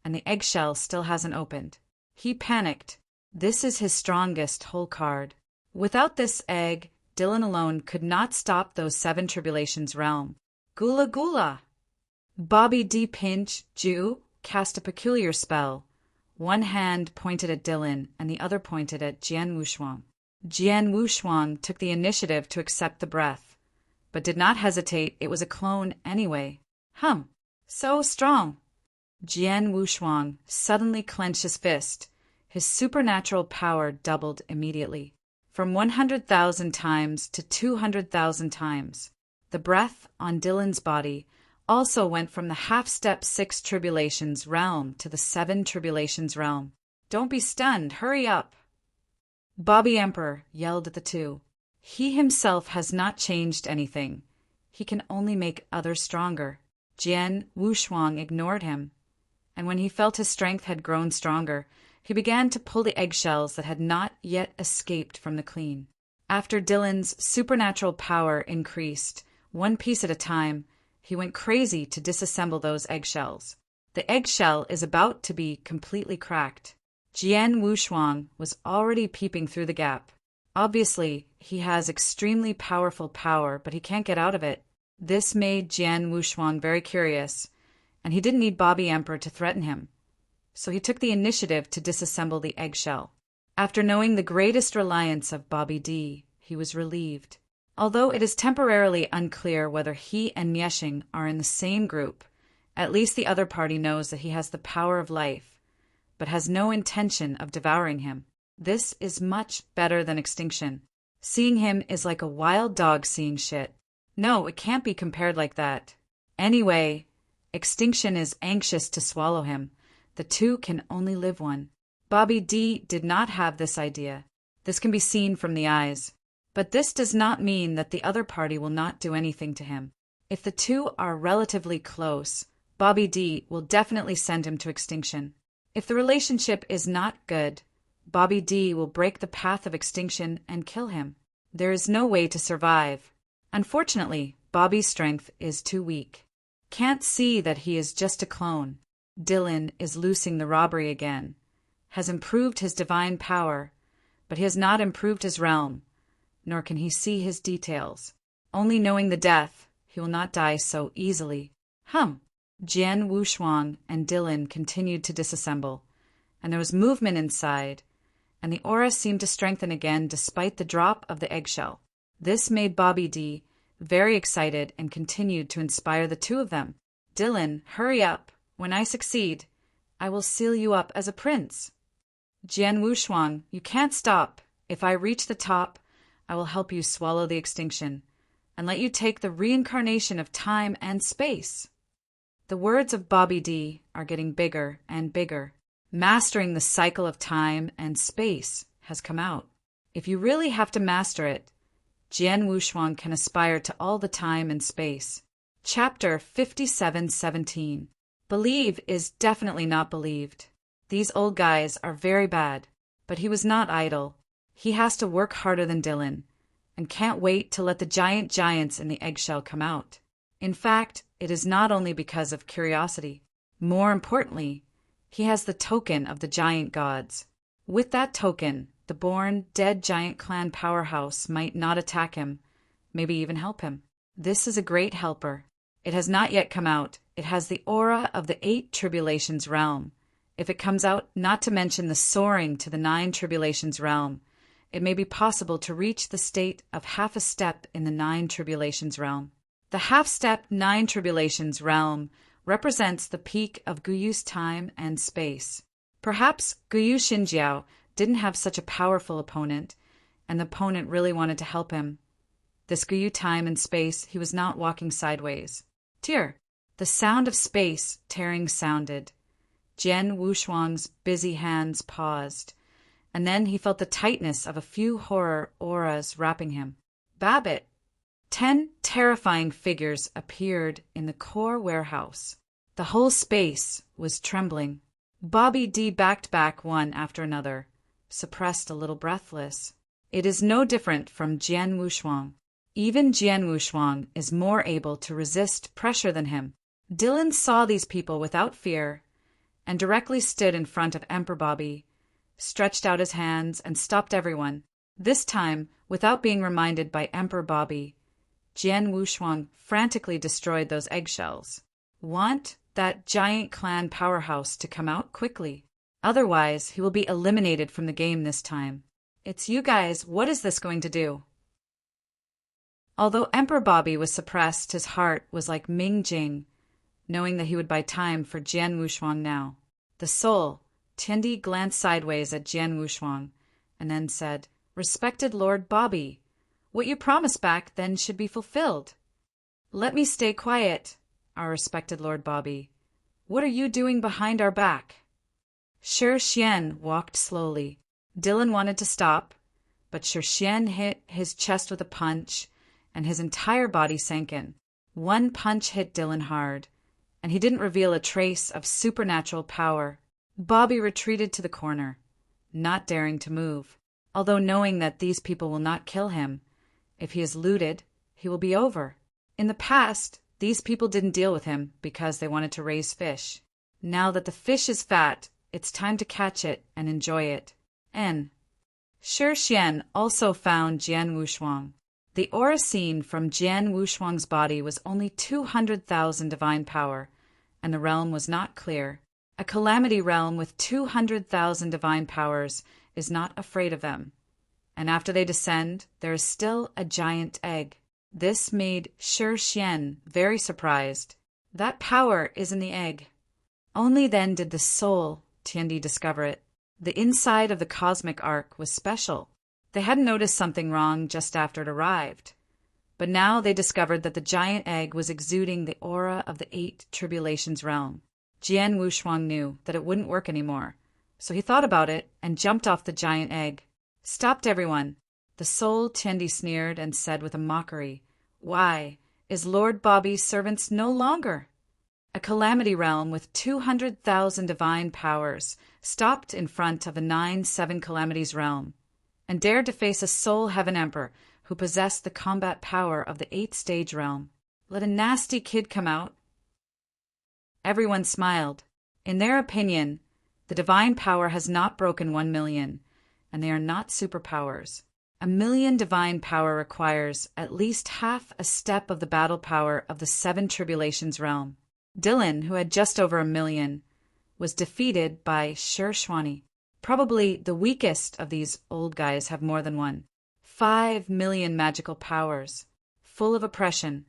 and the eggshell still hasn't opened. He panicked. This is his strongest whole card. Without this egg, Dylan alone could not stop those 7 Tribulations realm. Gula Gula! Bobby D. Pinch, Jew, cast a peculiar spell. One hand pointed at Dylan, and the other pointed at Jian Wushuang. Jian Wushuang took the initiative to accept the breath, but did not hesitate. It was a clone anyway. So strong! Jian Wushuang suddenly clenched his fist. His supernatural power doubled immediately, from 100,000 times to 200,000 times. The breath on Dylan's body also went from the half-step 6 Tribulations realm to the 7 Tribulations realm. Don't be stunned, hurry up! Bobby Emperor yelled at the two. He himself has not changed anything. He can only make others stronger. Jian Wushuang ignored him, and when he felt his strength had grown stronger, he began to pull the eggshells that had not yet escaped from the clean. After Dylan's supernatural power increased, one piece at a time, he went crazy to disassemble those eggshells. The eggshell is about to be completely cracked. Jian Wushuang was already peeping through the gap. Obviously, he has extremely powerful power, but he can't get out of it. This made Jian Wushuang very curious, and he didn't need Bobby Emperor to threaten him. So he took the initiative to disassemble the eggshell. After knowing the greatest reliance of Bobby D, he was relieved. Although it is temporarily unclear whether he and Mieshing are in the same group, at least the other party knows that he has the power of life. but has no intention of devouring him. This is much better than extinction. Seeing him is like a wild dog seeing shit. No, it can't be compared like that. Anyway, extinction is anxious to swallow him. The two can only live one. Bobby D did not have this idea. This can be seen from the eyes. But this does not mean that the other party will not do anything to him. If the two are relatively close, Bobby D will definitely send him to extinction. If the relationship is not good, Bobby D will break the path of extinction and kill him. There is no way to survive. Unfortunately, Bobby's strength is too weak. Can't see that he is just a clone. Dylan is loosing the robbery again. Has improved his divine power, but he has not improved his realm, nor can he see his details. Only knowing the death, he will not die so easily. Jian Wushuang and Dylan continued to disassemble, and there was movement inside, and the aura seemed to strengthen again despite the drop of the eggshell. This made Bobby D very excited and continued to inspire the two of them. Dylan, hurry up. When I succeed, I will seal you up as a prince. Jian Wushuang, you can't stop. If I reach the top, I will help you swallow the extinction and let you take the reincarnation of time and space. The words of Bobby D are getting bigger and bigger. Mastering the cycle of time and space has come out. If you really have to master it, Jian Wushuang can aspire to all the time and space. Chapter 57:17. Believe is definitely not believed. These old guys are very bad, but he was not idle. He has to work harder than Dylan, and can't wait to let the giants in the eggshell come out. In fact, it is not only because of curiosity. More importantly, he has the token of the giant gods. With that token, the born, dead giant clan powerhouse might not attack him, maybe even help him. This is a great helper. It has not yet come out. It has the aura of the 8 tribulations realm. If it comes out, not to mention the soaring to the 9 tribulations realm, it may be possible to reach the state of half a step in the 9 tribulations realm. The half-step 9 tribulations realm represents the peak of Guyu's time and space. Perhaps Guyu Xinjiao didn't have such a powerful opponent, and the opponent really wanted to help him. This Guyu time and space, he was not walking sideways. Tear. The sound of space tearing sounded. Jian Wushuang's busy hands paused, and then he felt the tightness of a few horror auras wrapping him. Babbitt. 10 terrifying figures appeared in the core warehouse. The whole space was trembling. Bobby D backed back one after another, suppressed a little breathless. It is no different from Jian Wushuang. Even Jian Wushuang is more able to resist pressure than him. Dylan saw these people without fear and directly stood in front of Emperor Bobby, stretched out his hands and stopped everyone. This time, without being reminded by Emperor Bobby, Jian Wushuang frantically destroyed those eggshells. Want that giant clan powerhouse to come out quickly. Otherwise, he will be eliminated from the game this time. It's you guys, what is this going to do? Although Emperor Bobby was suppressed, his heart was like Ming Jing, knowing that he would buy time for Jian Wushuang now. The soul, Tiandi, glanced sideways at Jian Wushuang, and then said, "Respected Lord Bobby, what you promised back then should be fulfilled." "Let me stay quiet, our respected Lord Bobby. What are you doing behind our back?" Shi Xian walked slowly. Dylan wanted to stop, but Shi Xian hit his chest with a punch, and his entire body sank in. One punch hit Dylan hard, and he didn't reveal a trace of supernatural power. Bobby retreated to the corner, not daring to move, although knowing that these people will not kill him. If he is looted, he will be over. In the past, these people didn't deal with him because they wanted to raise fish. Now that the fish is fat, it's time to catch it and enjoy it. Shi Xian also found Jian Wushuang. The aura seen from Jian Wushuang's body was only 200,000 divine power, and the realm was not clear. A calamity realm with 200,000 divine powers is not afraid of them. And after they descend, there is still a giant egg. This made Shi Xian very surprised. That power is in the egg. Only then did the soul, Tiandi discover it. The inside of the cosmic ark was special. They hadn't noticed something wrong just after it arrived. But now they discovered that the giant egg was exuding the aura of the 8 tribulations realm. Jian Wushuang knew that it wouldn't work anymore, so he thought about it and jumped off the giant egg. "Stopped everyone!" The soul Tiandi sneered and said with a mockery, "Why, is Lord Bobby's servants no longer?" A calamity realm with 200,000 divine powers stopped in front of a 9/7 calamities realm and dared to face a soul heaven emperor who possessed the combat power of the 8th-stage realm. Let a nasty kid come out. Everyone smiled. In their opinion, the divine power has not broken 1 million, and they are not superpowers. 1 million divine power requires at least half a step of the battle power of the 7 tribulations realm. Dylan, who had just over 1 million, was defeated by Shirshwani. Probably the weakest of these old guys have more than one. 5 million magical powers, full of oppression.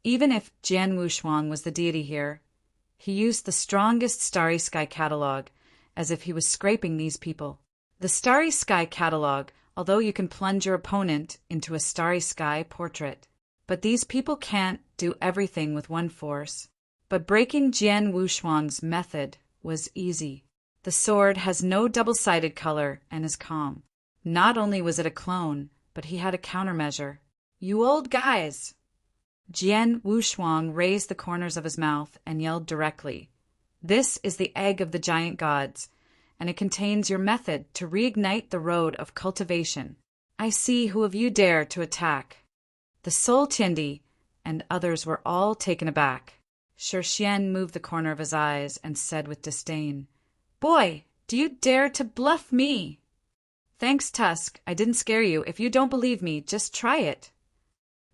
Even if Jian Wushuang was the deity here, he used the strongest Starry Sky catalog, as if he was scraping these people. The Starry Sky catalog, although you can plunge your opponent into a Starry Sky portrait. But these people can't do everything with one force. But breaking Jian Wushuang's method was easy. The sword has no double-sided color and is calm. Not only was it a clone, but he had a countermeasure. "You old guys!" Jian Wushuang raised the corners of his mouth and yelled directly, "This is the egg of the giant gods, and it contains your method to reignite the road of cultivation. I see who of you dare to attack." The soul Tiandi and others were all taken aback. Shirshian moved the corner of his eyes and said with disdain, "Boy, do you dare to bluff me?" "Thanks, Tusk. I didn't scare you. If you don't believe me, just try it."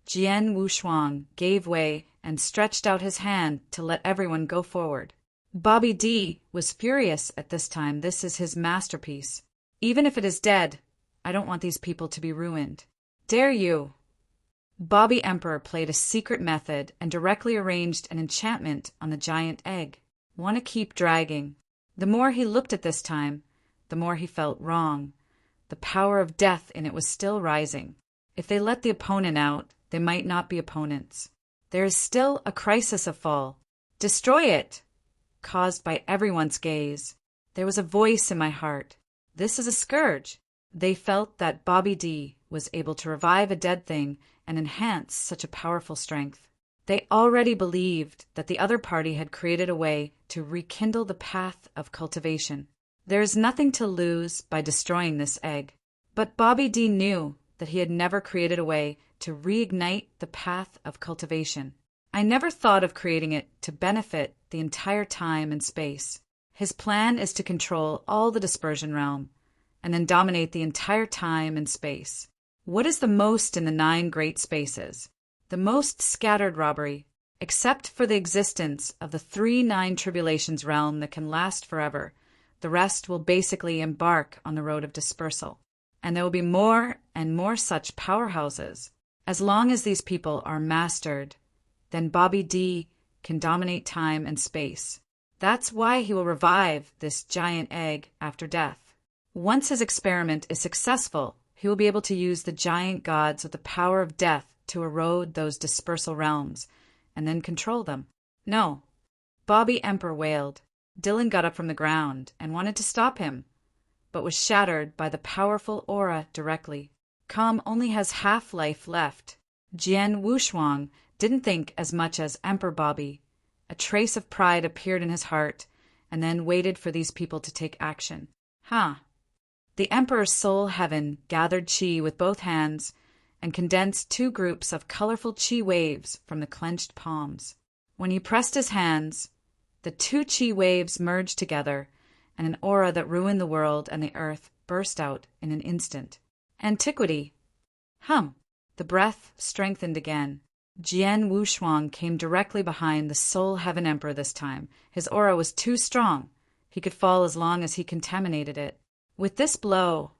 Jian Wushuang gave way and stretched out his hand to let everyone go forward. Bobby D was furious at this time. This is his masterpiece. "Even if it is dead, I don't want these people to be ruined." "Dare you!" Bobby Emperor played a secret method and directly arranged an enchantment on the giant egg. "Want to keep dragging." The more he looked at this time, the more he felt wrong. The power of death in it was still rising. If they let the opponent out, they might not be opponents. There is still a crisis of fall. "Destroy it!" caused by everyone's gaze. There was a voice in my heart. This is a scourge. They felt that Bobby D was able to revive a dead thing and enhance such a powerful strength. They already believed that the other party had created a way to rekindle the path of cultivation. There is nothing to lose by destroying this egg. But Bobby D knew that he had never created a way to reignite the path of cultivation. "I never thought of creating it to benefit the entire time and space. His plan is to control all the dispersion realm, and then dominate the entire time and space. What is the most in the 9 great spaces? The most scattered robbery, except for the existence of the 3 9 tribulations realm that can last forever. The rest will basically embark on the road of dispersal. And there will be more and more such powerhouses. As long as these people are mastered, then Bobby D can dominate time and space. That's why he will revive this giant egg after death. Once his experiment is successful, he will be able to use the giant gods with the power of death to erode those dispersal realms, and then control them." "No." Bobby Emperor wailed. Dylan got up from the ground and wanted to stop him, but was shattered by the powerful aura directly. Calm only has half life left. Jian Wushuang didn't think as much as Emperor Bobby. A trace of pride appeared in his heart, and then waited for these people to take action. The Emperor's soul heaven gathered chi with both hands and condensed 2 groups of colorful chi waves from the clenched palms. When he pressed his hands, the 2 chi waves merged together, and an aura that ruined the world and the earth burst out in an instant. Antiquity. The breath strengthened again. Jian Wushuang came directly behind the Soul Heaven Emperor this time. His aura was too strong. He could fall as long as he contaminated it. With this blow,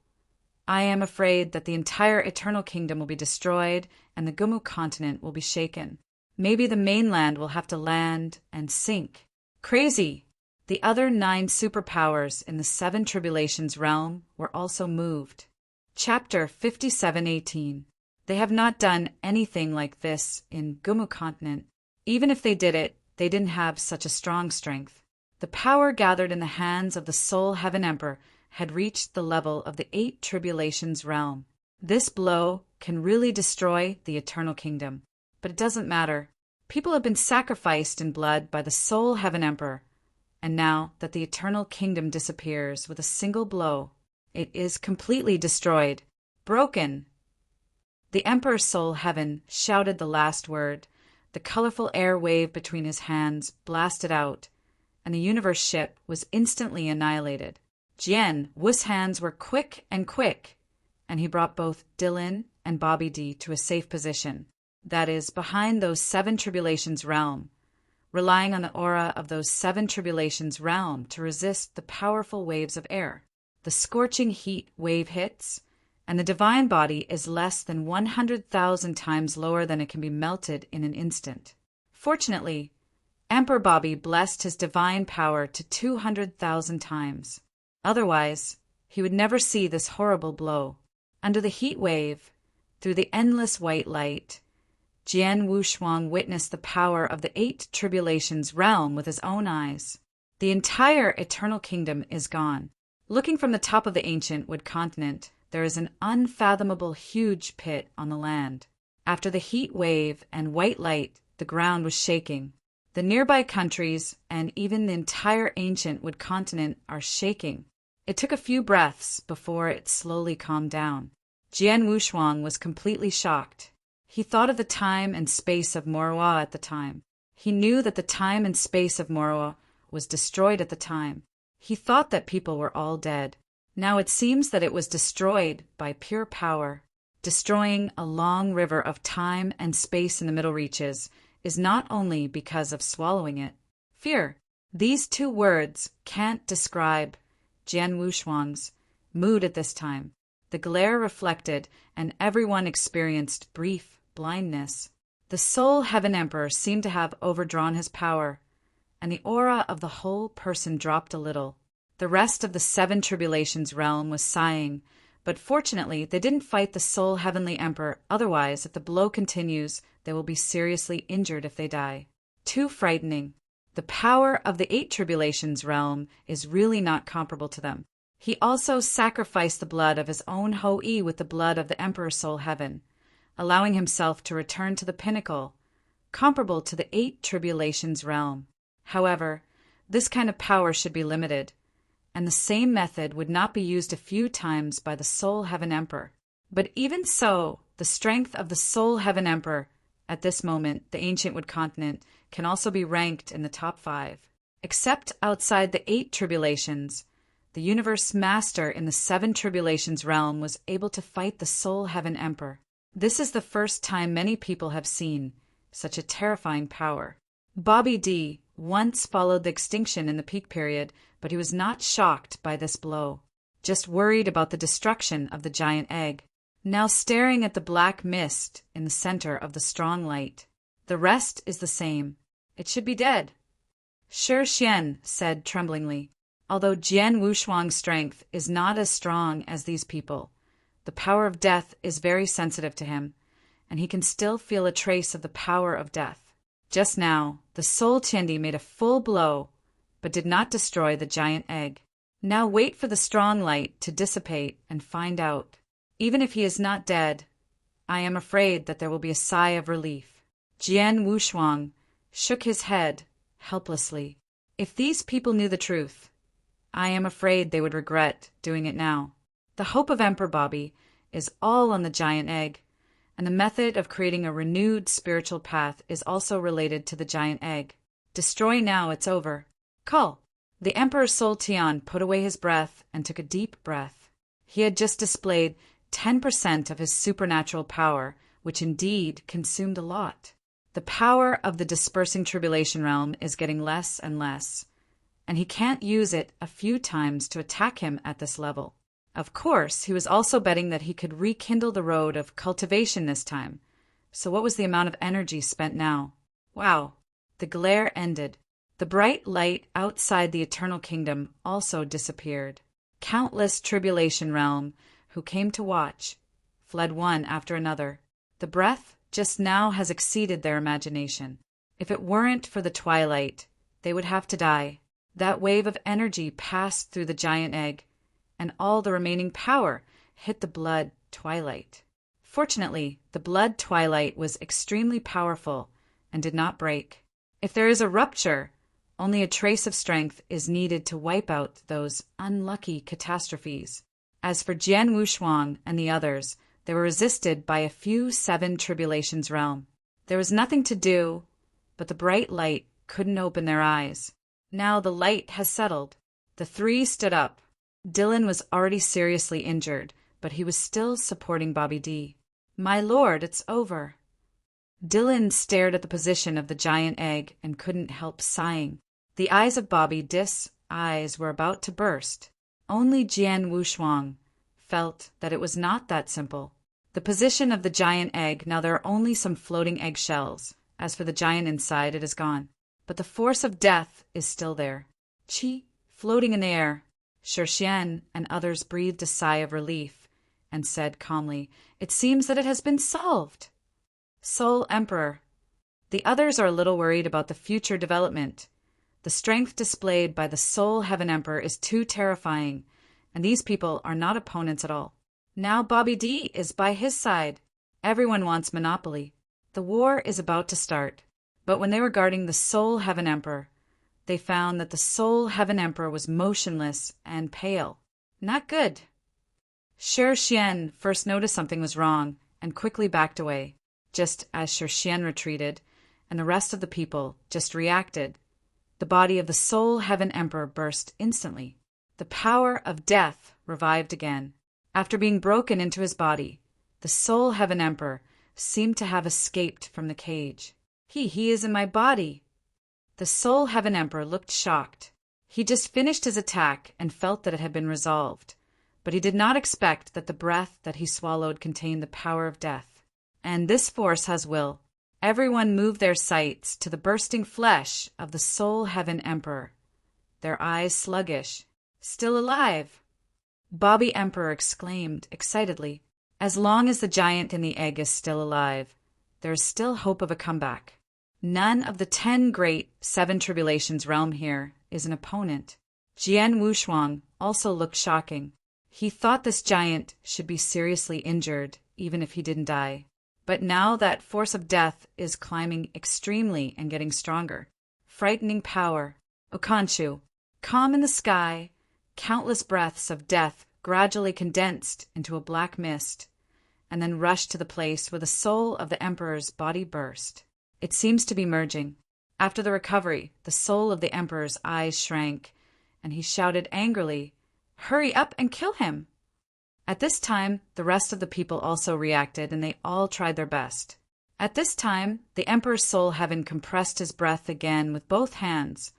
I am afraid that the entire Eternal Kingdom will be destroyed and the Gumu continent will be shaken. Maybe the mainland will have to land and sink. Crazy! The other 9 superpowers in the 7 tribulations realm were also moved. Chapter 57:18. They have not done anything like this in Gumu continent. Even if they did it, they didn't have such a strong strength. The power gathered in the hands of the Soul Heaven Emperor had reached the level of the 8 tribulations realm. This blow can really destroy the eternal kingdom. But it doesn't matter. People have been sacrificed in blood by the Soul Heaven Emperor, and now that the eternal kingdom disappears with a single blow, it is completely destroyed, broken. The Emperor's Soul Heaven shouted the last word. The colorful air wave between his hands blasted out, and the universe ship was instantly annihilated. Jian Wu's hands were quick, and he brought both Dylan and Bobby D to a safe position, that is, behind those 7 tribulations realm, relying on the aura of those 7 tribulations realm to resist the powerful waves of air. The scorching heat wave hits, and the divine body is less than 100,000 times lower than it can be melted in an instant. Fortunately, Emperor Bobby blessed his divine power to 200,000 times. Otherwise, he would never see this horrible blow. Under the heat wave, through the endless white light, Jian Wushuang witnessed the power of the 8 tribulations realm with his own eyes. The entire eternal kingdom is gone. Looking from the top of the ancient wood continent, there is an unfathomable huge pit on the land. After the heat wave and white light, the ground was shaking. The nearby countries and even the entire ancient wood continent are shaking. It took a few breaths before it slowly calmed down. Jian Wushuang was completely shocked. He thought of the time and space of Moroa at the time. He knew that the time and space of Moroa was destroyed at the time. He thought that people were all dead. Now it seems that it was destroyed by pure power. Destroying a long river of time and space in the middle reaches is not only because of swallowing it. Fear. These 2 words can't describe Jian Wushuang's mood at this time. The glare reflected, and everyone experienced brief blindness. The Soul Heaven Emperor seemed to have overdrawn his power, and the aura of the whole person dropped a little. The rest of the 7 tribulations realm was sighing, but fortunately they didn't fight the Soul Heavenly Emperor, otherwise if the blow continues, they will be seriously injured if they die. Too frightening. The power of the 8 tribulations realm is really not comparable to them. He also sacrificed the blood of his own Hou-Yi with the blood of the Emperor Soul Heaven, allowing himself to return to the pinnacle, comparable to the 8 tribulations realm. However, this kind of power should be limited, and the same method would not be used a few times by the Soul Heaven Emperor. But even so, the strength of the Soul Heaven Emperor, at this moment, the ancient wood continent, can also be ranked in the top 5. Except outside the 8 tribulations, the universe master in the 7 tribulations realm was able to fight the Soul Heaven Emperor. This is the first time many people have seen such a terrifying power. Bobby D once followed the extinction in the peak period, but he was not shocked by this blow, just worried about the destruction of the giant egg, now staring at the black mist in the center of the strong light. The rest is the same. It should be dead. Shi Xian said tremblingly, although Jian Wushuang's strength is not as strong as these people, the power of death is very sensitive to him, and he can still feel a trace of the power of death. Just now, the Soul Tiendi made a full blow, but did not destroy the giant egg. Now wait for the strong light to dissipate and find out. Even if he is not dead, I am afraid that there will be a sigh of relief. Jian Wushuang shook his head helplessly. If these people knew the truth, I am afraid they would regret doing it now. The hope of Emperor Bobby is all on the giant egg, and the method of creating a renewed spiritual path is also related to the giant egg. Destroy now, it's over. Call. The Emperor Soul Tian put away his breath and took a deep breath. He had just displayed 10% of his supernatural power, which indeed consumed a lot. The power of the dispersing tribulation realm is getting less and less, and he can't use it a few times to attack him at this level. Of course, he was also betting that he could rekindle the road of cultivation this time. So what was the amount of energy spent now? Wow. The glare ended. The bright light outside the eternal kingdom also disappeared. Countless tribulation realm who came to watch fled one after another. The breath just now has exceeded their imagination. If it weren't for the twilight, they would have to die. That wave of energy passed through the giant egg, and all the remaining power hit the blood twilight. Fortunately, the blood twilight was extremely powerful and did not break. If there is a rupture, only a trace of strength is needed to wipe out those unlucky catastrophes. As for Jian Wushuang and the others, they were resisted by a few 7 tribulations realm. There was nothing to do, but the bright light couldn't open their eyes. Now the light has settled. The 3 stood up. Dylan was already seriously injured, but he was still supporting Bobby D. "My lord, it's over." Dylan stared at the position of the giant egg and couldn't help sighing. The eyes of Bobby D's eyes were about to burst. Only Jian Wushuang felt that it was not that simple. The position of the giant egg, now there are only some floating egg shells. As for the giant inside, it is gone. But the force of death is still there. Qi, floating in the air. Xian and others breathed a sigh of relief and said calmly, "It seems that it has been solved." Soul Emperor. The others are a little worried about the future development. The strength displayed by the Soul Heaven Emperor is too terrifying, and these people are not opponents at all. Now Bobby D is by his side. Everyone wants monopoly. The war is about to start. But when they were guarding the Soul Heaven Emperor, they found that the Soul Heaven Emperor was motionless and pale. Not good. Xian first noticed something was wrong and quickly backed away, just as Xian retreated, and the rest of the people just reacted. The body of the Soul Heaven Emperor burst instantly. The power of death revived again. After being broken into his body, the Soul Heaven Emperor seemed to have escaped from the cage. He is in my body. The Soul Heaven Emperor looked shocked. He just finished his attack and felt that it had been resolved, but he did not expect that the breath that he swallowed contained the power of death. And this force has will. Everyone moved their sights to the bursting flesh of the Soul Heaven Emperor, their eyes sluggish. Still alive! Bobby Emperor exclaimed excitedly. As long as the giant in the egg is still alive, there is still hope of a comeback. None of the 10 great 7 tribulations realm here is an opponent. Jian Wushuang also looked shocking. He thought this giant should be seriously injured, even if he didn't die. But now that force of death is climbing extremely and getting stronger. Frightening power. Okanshu, calm in the sky, countless breaths of death gradually condensed into a black mist, and then rushed to the place where the soul of the Emperor's body burst. It seems to be merging. After the recovery, the soul of the Emperor's eyes shrank, and he shouted angrily, "Hurry up and kill him!" At this time, the rest of the people also reacted, and they all tried their best. At this time, the Emperor's soul heaven compressed his breath again with both hands,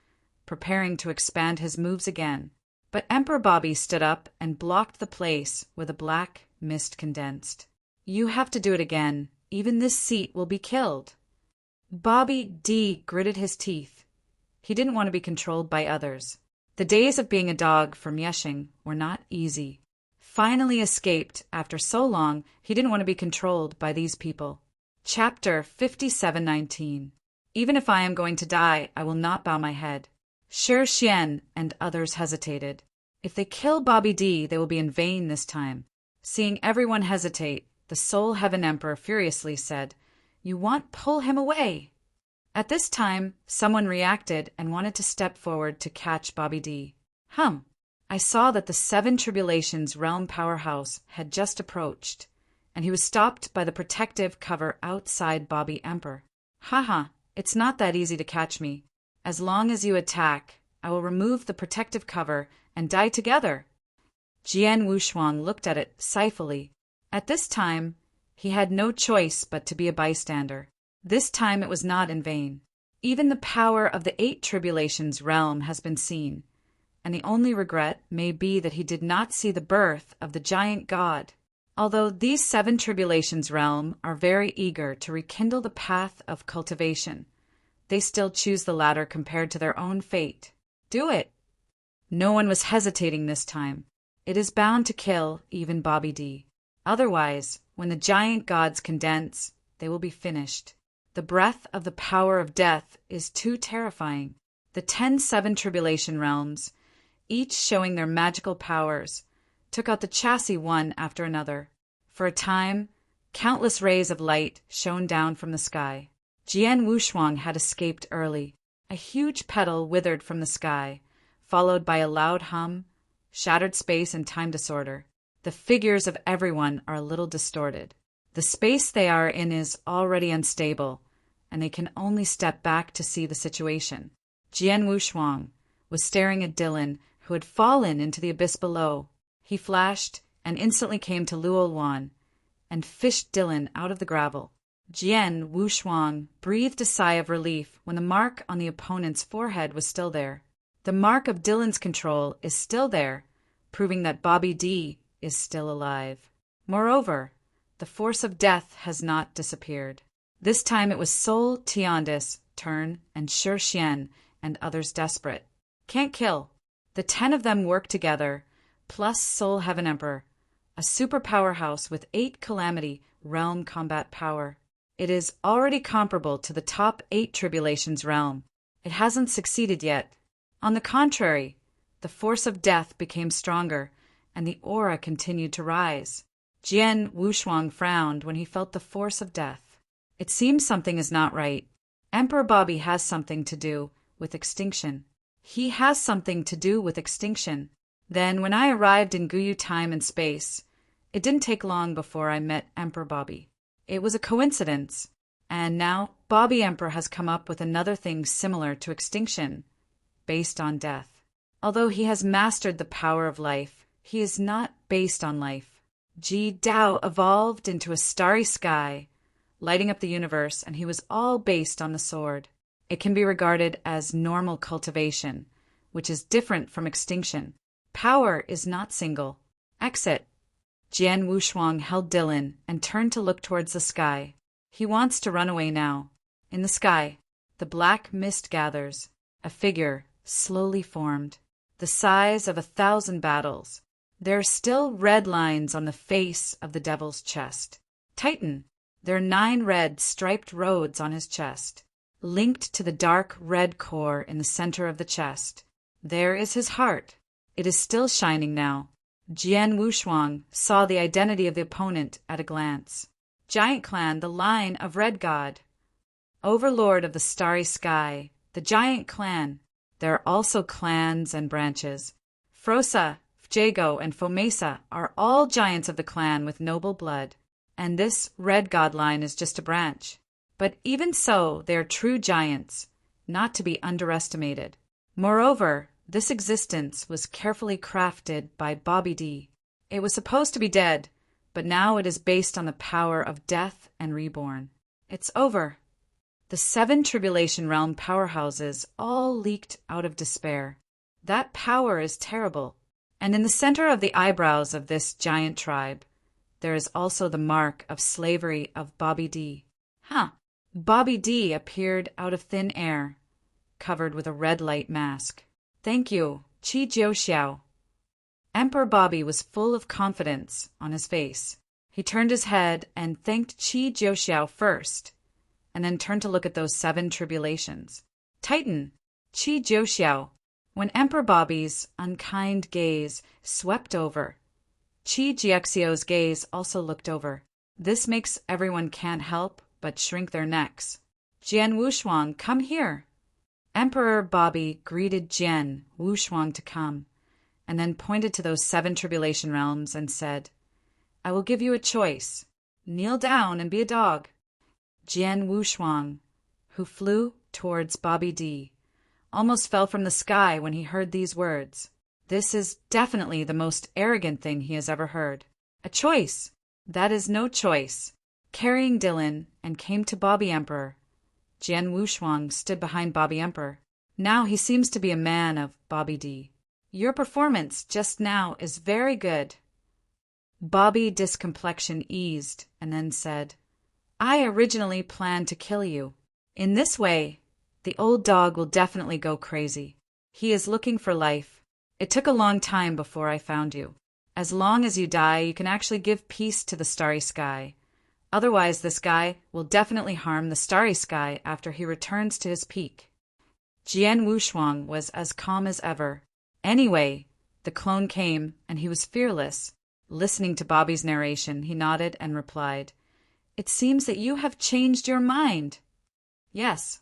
preparing to expand his moves again. But Emperor Bobby stood up and blocked the place where the black mist condensed. "You have to do it again. Even this seat will be killed." Bobby D gritted his teeth. He didn't want to be controlled by others. The days of being a dog from Yeshing were not easy. Finally escaped after so long, he didn't want to be controlled by these people. Chapter 57:19. Even if I am going to die, I will not bow my head. Xian and others hesitated. If they kill Bobby D, they will be in vain this time. Seeing everyone hesitate, the Soul Heaven Emperor furiously said, "You want pull him away." At this time, someone reacted and wanted to step forward to catch Bobby D. I saw that the 7 tribulations realm powerhouse had just approached, and he was stopped by the protective cover outside Bobby Emperor. It's not that easy to catch me. As long as you attack, I will remove the protective cover and die together. Jian Wushuang looked at it sightfully. At this time, he had no choice but to be a bystander. This time it was not in vain. Even the power of the 8 tribulations realm has been seen, and the only regret may be that he did not see the birth of the giant god. Although these 7 tribulations realm are very eager to rekindle the path of cultivation, they still choose the latter compared to their own fate. Do it! No one was hesitating this time. It is bound to kill even Bobby D. Otherwise, when the giant gods condense, they will be finished. The breath of the power of death is too terrifying. The 10 seven tribulation realms, each showing their magical powers, took out the chassis one after another. For a time, countless rays of light shone down from the sky. Jian Wushuang had escaped early. A huge petal withered from the sky, followed by a loud hum, shattered space and time disorder. The figures of everyone are a little distorted. The space they are in is already unstable, and they can only step back to see the situation. Jian Wushuang was staring at Dylan, who had fallen into the abyss below. He flashed and instantly came to Luo Wan and fished Dylan out of the gravel. Jian Wushuang breathed a sigh of relief when the mark on the opponent's forehead was still there. The mark of Dylan's control is still there, proving that Bobby D is still alive. Moreover, the force of death has not disappeared. This time it was Sol Tiandis' turn and Shi Xian and others desperate. Can't kill. The 10 of them work together, plus Soul Heaven Emperor, a super powerhouse with 8 Calamity realm combat power. It is already comparable to the top 8 Tribulations realm. It hasn't succeeded yet. On the contrary, the force of death became stronger, and the aura continued to rise. Jian Wushuang frowned when he felt the force of death. It seems something is not right. Emperor Bobby has something to do with extinction. He has something to do with extinction. Then, when I arrived in Guyu time and space, it didn't take long before I met Emperor Bobby. It was a coincidence. And now, Bobby Emperor has come up with another thing similar to extinction, based on death. Although he has mastered the power of life, he is not based on life. Ji Dao evolved into a starry sky, lighting up the universe, and he was all based on the sword. It can be regarded as normal cultivation, which is different from extinction. Power is not single. Exit. Jian Wushuang held Dylan and turned to look towards the sky. He wants to run away now. In the sky, the black mist gathers. A figure slowly formed, the size of 1,000 battles. There are still red lines on the face of the devil's chest. Titan. There are 9 red striped roads on his chest, linked to the dark red core in the center of the chest. There is his heart. It is still shining now. Jian Wushuang saw the identity of the opponent at a glance. Giant Clan, the line of Red God. Overlord of the starry sky, the Giant Clan. There are also clans and branches. Frosa, Jago, and Fomesa are all giants of the clan with noble blood. And this Red God line is just a branch. But even so, they are true giants, not to be underestimated. Moreover, this existence was carefully crafted by Bobby D. It was supposed to be dead, but now it is based on the power of death and reborn. It's over. The 7 Tribulation Realm powerhouses all leaked out of despair. That power is terrible. And in the center of the eyebrows of this giant tribe, there is also the mark of slavery of Bobby D. Bobby D appeared out of thin air, covered with a red light mask. Thank you, Qi Jiuxiao. Emperor Bobby was full of confidence on his face. He turned his head and thanked Qi Jiuxiao first, and then turned to look at those 7 tribulations. Titan, Qi Jiuxiao. When Emperor Bobby's unkind gaze swept over, Qi Jiuxiao's gaze also looked over. This makes everyone can't help but shrink their necks. Jian Wushuang, come here. Emperor Bobby greeted Jian Wushuang to come, and then pointed to those 7 tribulation realms and said, I will give you a choice. Kneel down and be a dog. Jian Wushuang, who flew towards Bobby D, almost fell from the sky when he heard these words. This is definitely the most arrogant thing he has ever heard. A choice. That is no choice. Carrying Dylan and came to Bobby Emperor. Jian Wushuang stood behind Bobby Emperor. Now he seems to be a man of Bobby D. Your performance just now is very good. Bobby discomplexion eased and then said, I originally planned to kill you. In this way, The old dog will definitely go crazy. He is looking for life. It took a long time before I found you. As long as you die, you can actually give peace to the starry sky. Otherwise, this guy will definitely harm the starry sky after he returns to his peak. Jian Wushuang was as calm as ever. Anyway, the clone came, and he was fearless. Listening to Bobby's narration, he nodded and replied, "It seems that you have changed your mind." Yes.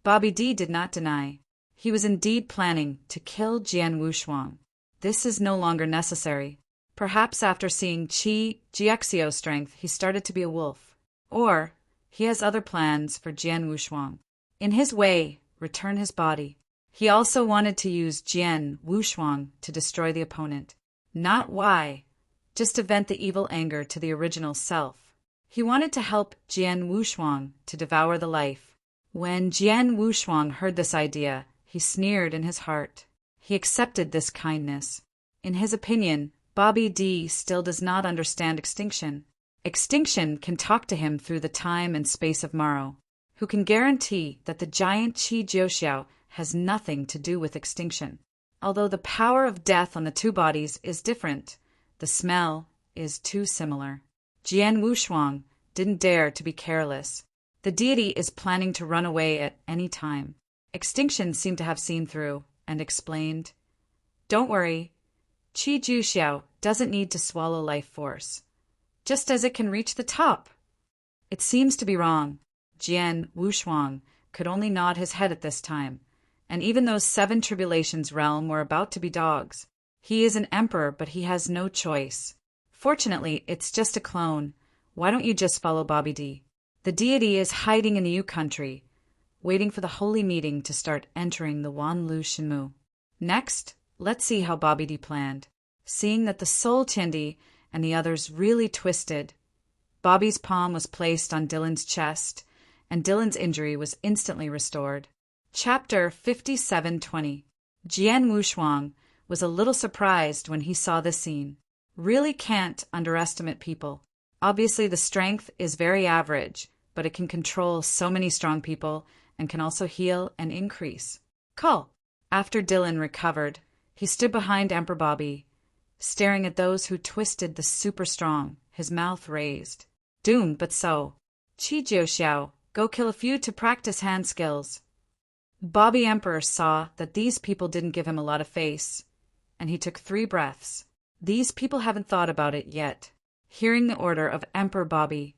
Bobby D did not deny. He was indeed planning to kill Jian Wushuang. This is no longer necessary. Perhaps after seeing Qi Jiexio's strength, he started to be a wolf. Or he has other plans for Jian Wushuang. In his way, return his body. He also wanted to use Jian Wushuang to destroy the opponent. Not why, just to vent the evil anger to the original self. He wanted to help Jian Wushuang to devour the life. When Jian Wushuang heard this idea, he sneered in his heart. He accepted this kindness. In his opinion, Bobby D still does not understand extinction. Extinction can talk to him through the time and space of Morrow. Who can guarantee that the giant Qi Jiuxiao has nothing to do with extinction? Although the power of death on the two bodies is different, the smell is too similar. Jian Wushuang didn't dare to be careless. The deity is planning to run away at any time. Extinction seemed to have seen through and explained, "Don't worry, Qi Jiuxiao doesn't need to swallow life force, just as it can reach the top." It seems to be wrong. Jian Wushuang could only nod his head at this time, and even those 7 tribulations realm were about to be dogs. He is an emperor, but he has no choice. Fortunately, it's just a clone. Why don't you just follow Bobby D? The deity is hiding in the U country, waiting for the holy meeting to start entering the Wanlu Shenmu. Next, let's see how Bobby D planned. Seeing that the Soul Tindi and the others really twisted, Bobby's palm was placed on Dylan's chest, and Dylan's injury was instantly restored. Chapter 5720. Jian Wushuang was a little surprised when he saw this scene. Really can't underestimate people. Obviously, the strength is very average, but it can control so many strong people and can also heal and increase. Call. After Dylan recovered, he stood behind Emperor Bobby, staring at those who twisted the super strong, his mouth raised. Doomed, but so. Qi Jiuxiao, go kill a few to practice hand skills. Bobby Emperor saw that these people didn't give him a lot of face, and he took 3 breaths. These people haven't thought about it yet. Hearing the order of Emperor Bobby,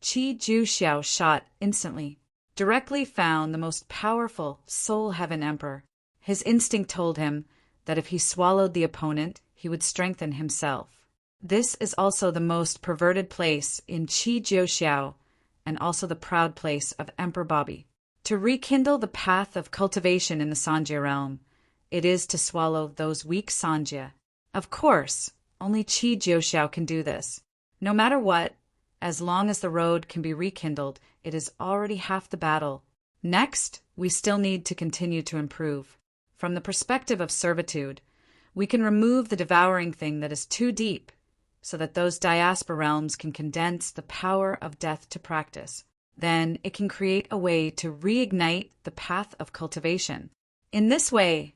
Qi Jiuxiao shot instantly, directly found the most powerful Soul Heaven Emperor. His instinct told him that if he swallowed the opponent, he would strengthen himself. This is also the most perverted place in Qi Jiuxiao, and also the proud place of Emperor Bobby. To rekindle the path of cultivation in the Sanjia realm, it is to swallow those weak Sanjia. Of course, only Qi Jiuxiao can do this. No matter what, as long as the road can be rekindled, it is already half the battle. Next, we still need to continue to improve. From the perspective of servitude, we can remove the devouring thing that is too deep, so that those diaspora realms can condense the power of death to practice. Then it can create a way to reignite the path of cultivation. In this way,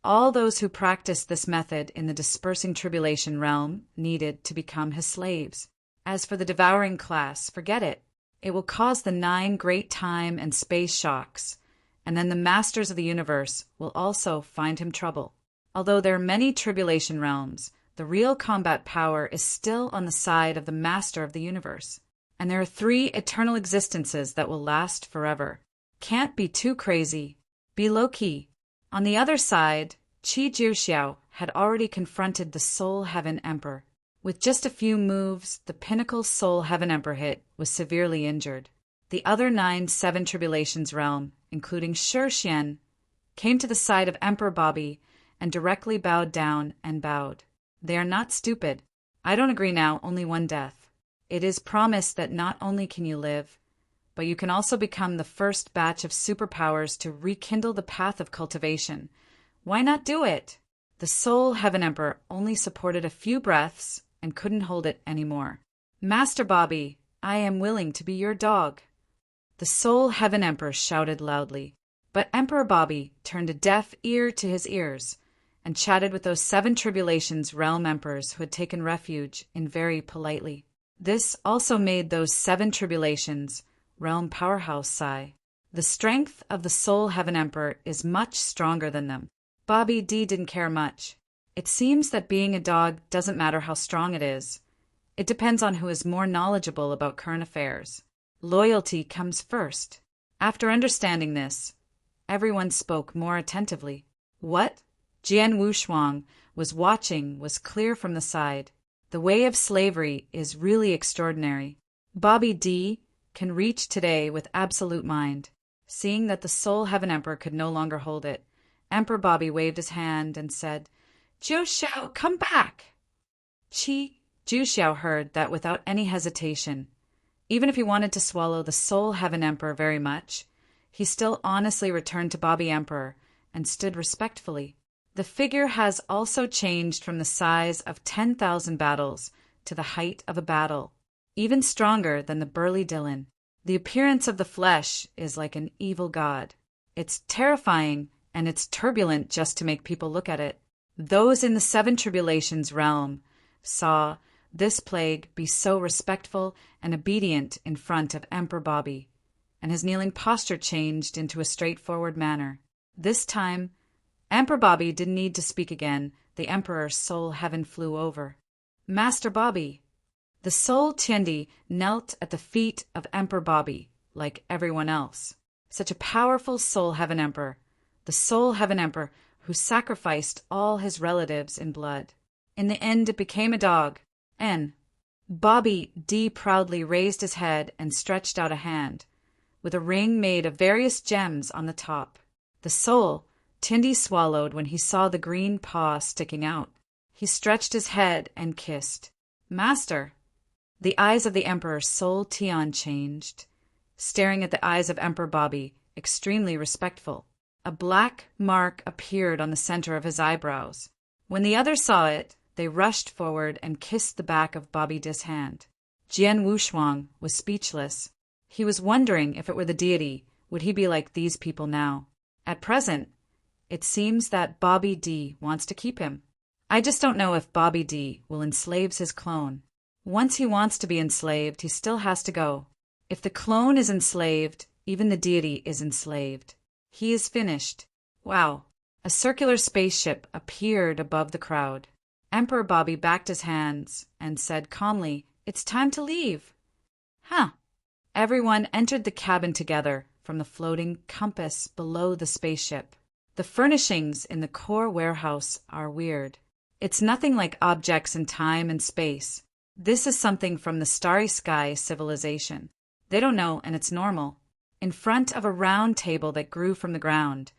all those who practice this method in the dispersing tribulation realm needed to become his slaves. As for the devouring class, forget it. It will cause the 9 great time and space shocks, and then the masters of the universe will also find him trouble. Although there are many tribulation realms, the real combat power is still on the side of the master of the universe. And there are 3 eternal existences that will last forever. Can't be too crazy. Be low-key. On the other side, Qi Jiuxiao had already confronted the Soul Heaven Emperor. With just a few moves, the pinnacle Soul Heaven Emperor hit was severely injured. The other 9 7 tribulations realm, including Shixian, came to the side of Emperor Bobby and directly bowed down and bowed. They are not stupid. I don't agree now, only 1 death. It is promised that not only can you live, but you can also become the first batch of superpowers to rekindle the path of cultivation. Why not do it? The Soul Heaven Emperor only supported a few breaths and couldn't hold it anymore. Master Bobby, I am willing to be your dog. The Soul Heaven Emperor shouted loudly. But Emperor Bobby turned a deaf ear to his ears and chatted with those 7 Tribulations realm emperors who had taken refuge in very politely. This also made those 7 Tribulations realm powerhouse sigh. The strength of the Soul Heaven Emperor is much stronger than them. Bobby D didn't care much. It seems that being a dog doesn't matter how strong it is. It depends on who is more knowledgeable about current affairs. Loyalty comes first. After understanding this, everyone spoke more attentively. What Jian Wushuang was watching was clear from the side. The way of slavery is really extraordinary. Bobby D can reach today with absolute mind. Seeing that the Soul Heaven Emperor could no longer hold it, Emperor Bobby waved his hand and said, "Jiu Xiao, come back!" Jiu Xiao heard that without any hesitation. Even if he wanted to swallow the Soul Heaven Emperor very much, he still honestly returned to Bobby Emperor and stood respectfully. The figure has also changed from the size of 10,000 battles to the height of a battle, even stronger than the burly Dylan. The appearance of the flesh is like an evil god. It's terrifying and it's turbulent just to make people look at it. Those in the 7 Tribulations realm saw this plague be so respectful and obedient in front of Emperor Bobby, and his kneeling posture changed into a straightforward manner. This time, Emperor Bobby didn't need to speak again. The Emperor's Soul Heaven flew over. "Master Bobby." The Soul Tiendi knelt at the feet of Emperor Bobby, like everyone else. Such a powerful Soul Heaven Emperor, the Soul Heaven Emperor who sacrificed all his relatives in blood. In the end, it became a dog. Bobby D proudly raised his head and stretched out a hand, with a ring made of various gems on the top. The soul Tiendi swallowed when he saw the green paw sticking out. He stretched his head and kissed. "Master." The eyes of the Emperor's Soul Tian changed, staring at the eyes of Emperor Bobby, extremely respectful. A black mark appeared on the center of his eyebrows. When the others saw it, they rushed forward and kissed the back of Bobby D's hand. Jian Wushuang was speechless. He was wondering if it were the deity, would he be like these people now? At present, it seems that Bobby D wants to keep him. I just don't know if Bobby D will enslave his clone. Once he wants to be enslaved, he still has to go. If the clone is enslaved, even the deity is enslaved. He is finished. Wow. A circular spaceship appeared above the crowd. Emperor Bobby backed his hands and said calmly, "It's time to leave." Huh. Everyone entered the cabin together from the floating compass below the spaceship. The furnishings in the core warehouse are weird. It's nothing like objects in time and space. This is something from the Starry Sky civilization. They don't know, and it's normal. In front of a round table that grew from the ground,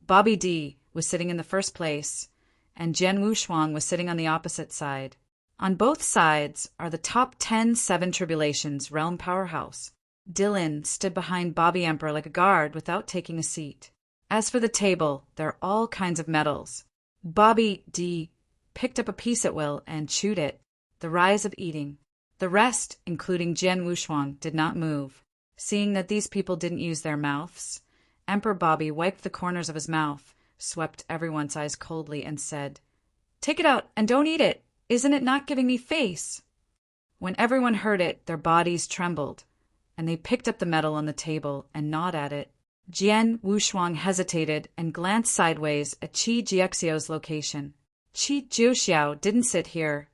Bobby D was sitting in the first place, and Jian Wushuang was sitting on the opposite side. On both sides are the top 10 7 Tribulations realm powerhouse. Dylan stood behind Bobby Emperor like a guard without taking a seat. As for the table, there are all kinds of metals. Bobby D picked up a piece at will and chewed it. The rise of eating. The rest, including Jian Wushuang, did not move. Seeing that these people didn't use their mouths, Emperor Bobby wiped the corners of his mouth, swept everyone's eyes coldly, and said, "Take it out and don't eat it. Isn't it not giving me face?" When everyone heard it, their bodies trembled, and they picked up the metal on the table and gnawed at it. Jian Wushuang hesitated and glanced sideways at Qi Jiexio's location. Qi Jiuxiao didn't sit here,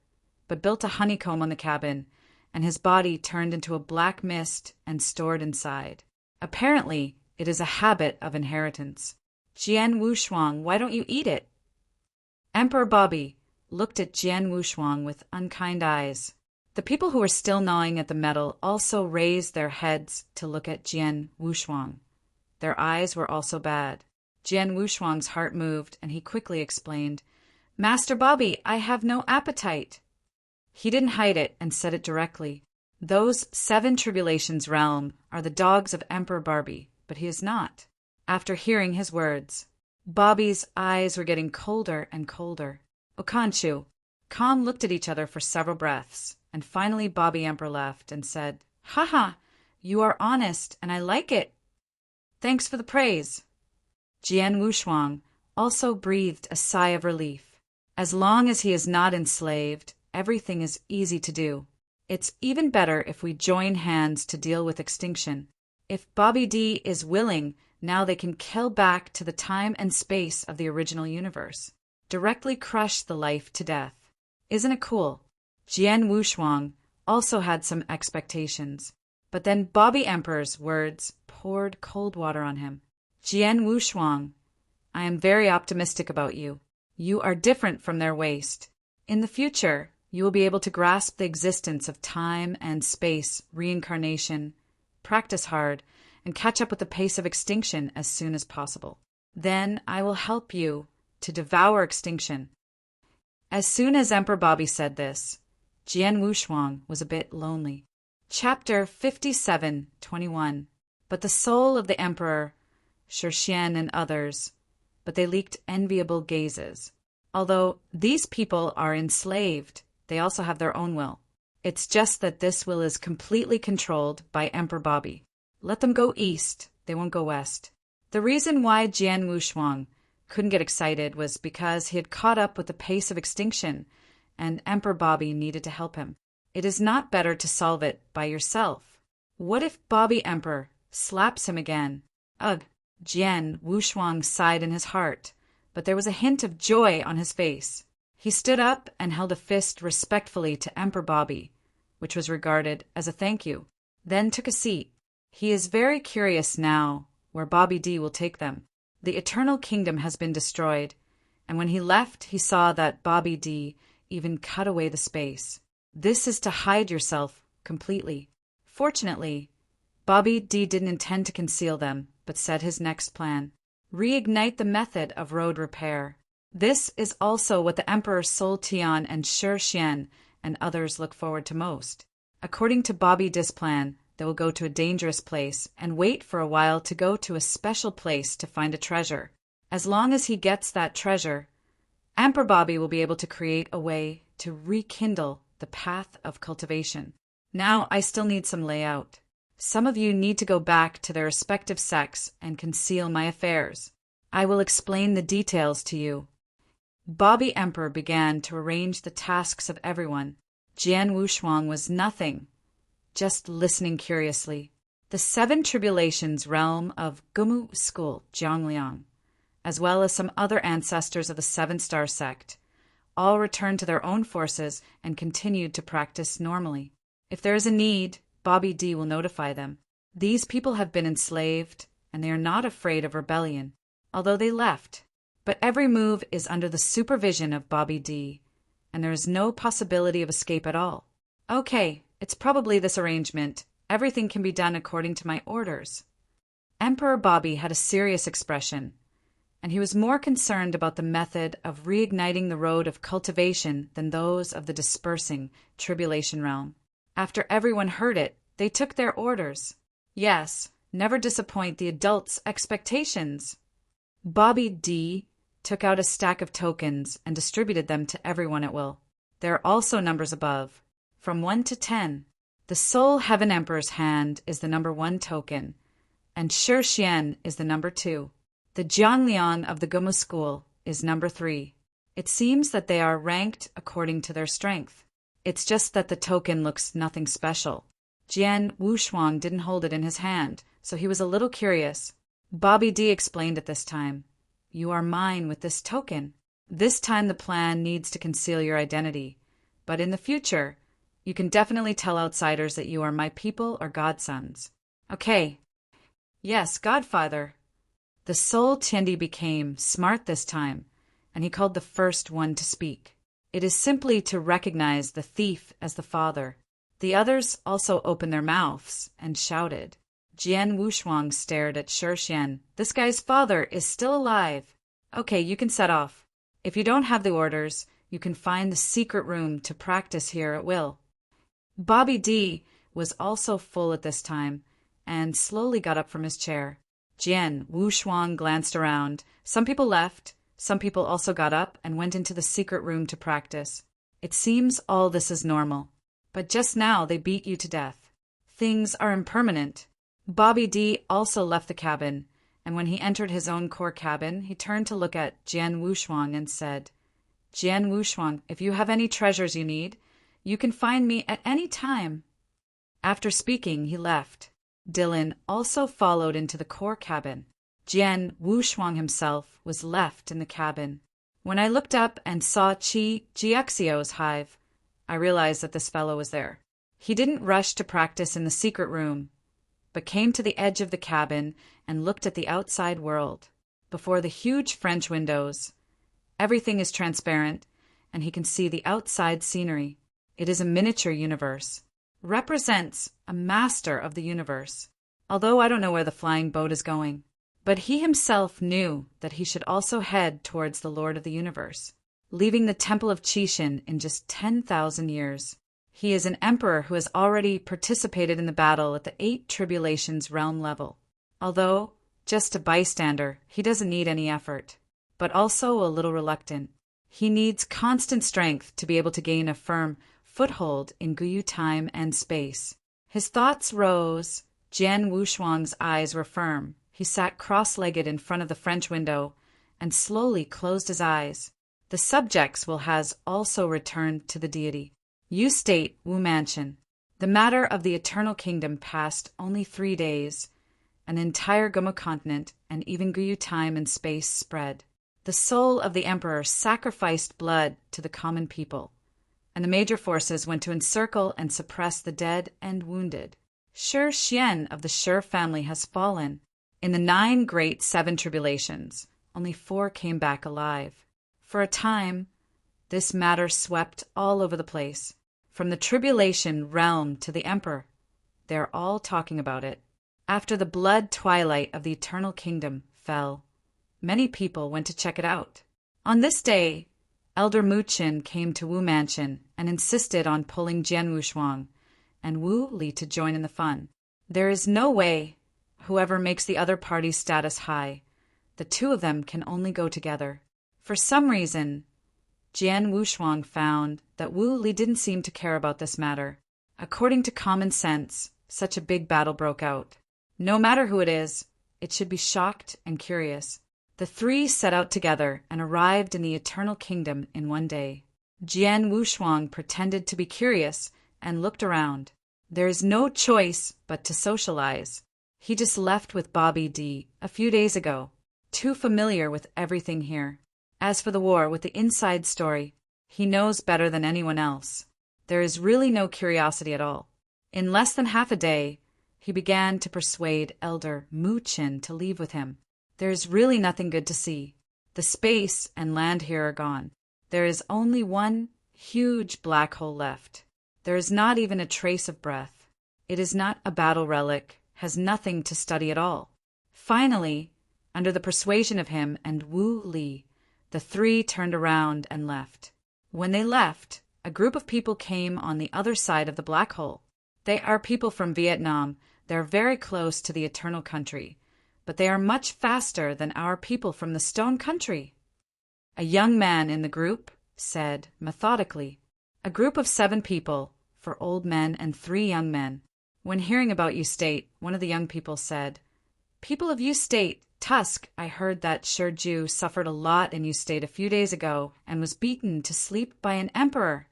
but built a honeycomb on the cabin, and his body turned into a black mist and stored inside. Apparently, it is a habit of inheritance. Jian Wushuang, why don't you eat it? Emperor Bobby looked at Jian Wushuang with unkind eyes. The people who were still gnawing at the metal also raised their heads to look at Jian Wushuang. Their eyes were also bad. Jian Wushuang's heart moved, and he quickly explained, "Master Bobby, I have no appetite." He didn't hide it and said it directly. Those 7 Tribulations realm are the dogs of Emperor Barbie, but he is not. After hearing his words, Bobby's eyes were getting colder and colder. Okanchu, Calm looked at each other for several breaths, and finally Bobby Emperor laughed and said, "Haha, you are honest, and I like it. Thanks for the praise." Jian Wushuang also breathed a sigh of relief. As long as he is not enslaved, everything is easy to do. It's even better if we join hands to deal with extinction. If Bobby D is willing, now they can kill back to the time and space of the original universe. Directly crush the life to death. Isn't it cool? Jian Wushuang also had some expectations. But then Bobby Emperor's words poured cold water on him. Jian Wushuang, I am very optimistic about you. You are different from their waste. In the future, you will be able to grasp the existence of time and space, reincarnation, practice hard, and catch up with the pace of extinction as soon as possible. Then I will help you to devour extinction. As soon as Emperor Bobby said this, Jian Wushuang was a bit lonely. Chapter 57:21. But the soul of the emperor, Shixian and others, but they leaked enviable gazes. Although these people are enslaved, they also have their own will. It's just that this will is completely controlled by Emperor Bobby. Let them go east, they won't go west. The reason why Jian Wushuang couldn't get excited was because he had caught up with the pace of extinction, and Emperor Bobby needed to help him. It is not better to solve it by yourself. What if Bobby Emperor slaps him again? Ugh! Jian Wushuang sighed in his heart, but there was a hint of joy on his face. He stood up and held a fist respectfully to Emperor Bobby, which was regarded as a thank you, then took a seat. He is very curious now where Bobby D will take them. The Eternal Kingdom has been destroyed, and when he left, he saw that Bobby D even cut away the space. This is to hide yourself completely. Fortunately, Bobby D didn't intend to conceal them, but said his next plan: reignite the method of road repair. This is also what the Emperor Sol Tian and Shixian and others look forward to most. According to Bobby D's plan, they will go to a dangerous place and wait for a while to go to a special place to find a treasure. As long as he gets that treasure, Emperor Bobby will be able to create a way to rekindle the path of cultivation. Now I still need some layout. Some of you need to go back to their respective sects and conceal my affairs. I will explain the details to you. Bobby Emperor began to arrange the tasks of everyone. Jian Wushuang was nothing, just listening curiously. The 7 Tribulations realm of Gumu School, Zhongliang, as well as some other ancestors of the 7-star sect, all returned to their own forces and continued to practice normally. If there is a need, Bobby D will notify them. These people have been enslaved, and they are not afraid of rebellion, although they left. But every move is under the supervision of Bobby D, and there is no possibility of escape at all. Okay, it's probably this arrangement. Everything can be done according to my orders. Emperor Bobby had a serious expression, and he was more concerned about the method of reigniting the road of cultivation than those of the dispersing tribulation realm. After everyone heard it, they took their orders. Yes, never disappoint the adults' expectations. Bobby D took out a stack of tokens and distributed them to everyone at will. There are also numbers above, from 1 to 10. The Soul Heaven Emperor's hand is the number 1 token, and Shixian is the number 2. The Zhongliang of the Gumu School is number 3. It seems that they are ranked according to their strength. It's just that the token looks nothing special. Jian Wushuang didn't hold it in his hand, so he was a little curious. Bobby D explained at this time, "You are mine with this token. This time the plan needs to conceal your identity, but in the future, you can definitely tell outsiders that you are my people or godsons." Okay. Yes, Godfather. The Soul Tiendi became smart this time, and he called the first one to speak. It is simply to recognize the thief as the father. The others also opened their mouths and shouted. Jian Wushuang stared at Shixian. This guy's father is still alive. Okay, you can set off. If you don't have the orders, you can find the secret room to practice here at will. Bobby D was also full at this time and slowly got up from his chair. Jian Wushuang glanced around. Some people left. Some people also got up and went into the secret room to practice. It seems all this is normal. But just now they beat you to death. Things are impermanent. Bobby D also left the cabin and when he entered his own core cabin, he turned to look at Jian Wushuang and said, "Jian Wushuang, if you have any treasures you need, you can find me at any time." After speaking, he left. Dylan also followed into the core cabin. Jian Wushuang himself was left in the cabin. When I looked up and saw Chi Jiexio's hive, I realized that this fellow was there. He didn't rush to practice in the secret room, but came to the edge of the cabin and looked at the outside world. Before the huge French windows, everything is transparent, and he can see the outside scenery. It is a miniature universe. Represents a master of the universe. Although I don't know where the flying boat is going. But he himself knew that he should also head towards the Lord of the Universe, leaving the Temple of Qixin in just 10,000 years. He is an emperor who has already participated in the battle at the 8 Tribulations realm level. Although just a bystander, he doesn't need any effort, but also a little reluctant. He needs constant strength to be able to gain a firm foothold in Guyu time and space. His thoughts rose. Jian Wushuang's eyes were firm. He sat cross-legged in front of the French window and slowly closed his eyes. The subjects will has also returned to the deity. Yu State, Wu Mansion. The matter of the Eternal Kingdom passed only 3 days. An entire Gomu continent and even Guyu time and space spread. The soul of the emperor sacrificed blood to the common people, and the major forces went to encircle and suppress the dead and wounded. Shi Xian of the Shi family has fallen. In the 9 great 7 tribulations, only 4 came back alive. For a time, this matter swept all over the place. From the tribulation realm to the emperor, they are all talking about it. After the blood twilight of the Eternal Kingdom fell, many people went to check it out. On this day, Elder Mu Qin came to Wu Mansion and insisted on pulling Jian Wushuang and Wu Li to join in the fun. There is no way whoever makes the other party's status high. The 2 of them can only go together. For some reason, Jian Wushuang found that Wu Li didn't seem to care about this matter. According to common sense, such a big battle broke out. No matter who it is, it should be shocked and curious. The 3 set out together and arrived in the Eternal Kingdom in 1 day. Jian Wushuang pretended to be curious and looked around. There is no choice but to socialize. He just left with Bobby D a few days ago, too familiar with everything here. As for the war with the inside story, he knows better than anyone else. There is really no curiosity at all. In less than half a day, he began to persuade Elder Mu Qin to leave with him. There is really nothing good to see. The space and land here are gone. There is only one huge black hole left. There is not even a trace of breath. It is not a battle relic, has nothing to study at all. Finally, under the persuasion of him and Wu Li, the 3 turned around and left. When they left, a group of people came on the other side of the black hole. They are people from Vietnam. They are very close to the Eternal Country, but they are much faster than our people from the Stone Country. A young man in the group said methodically, "A group of 7 people, 4 old men and 3 young men." When hearing about Yu State, one of the young people said, "People of Yu State, Tusk, I heard that Shiju suffered a lot in Yu State a few days ago and was beaten to sleep by an emperor.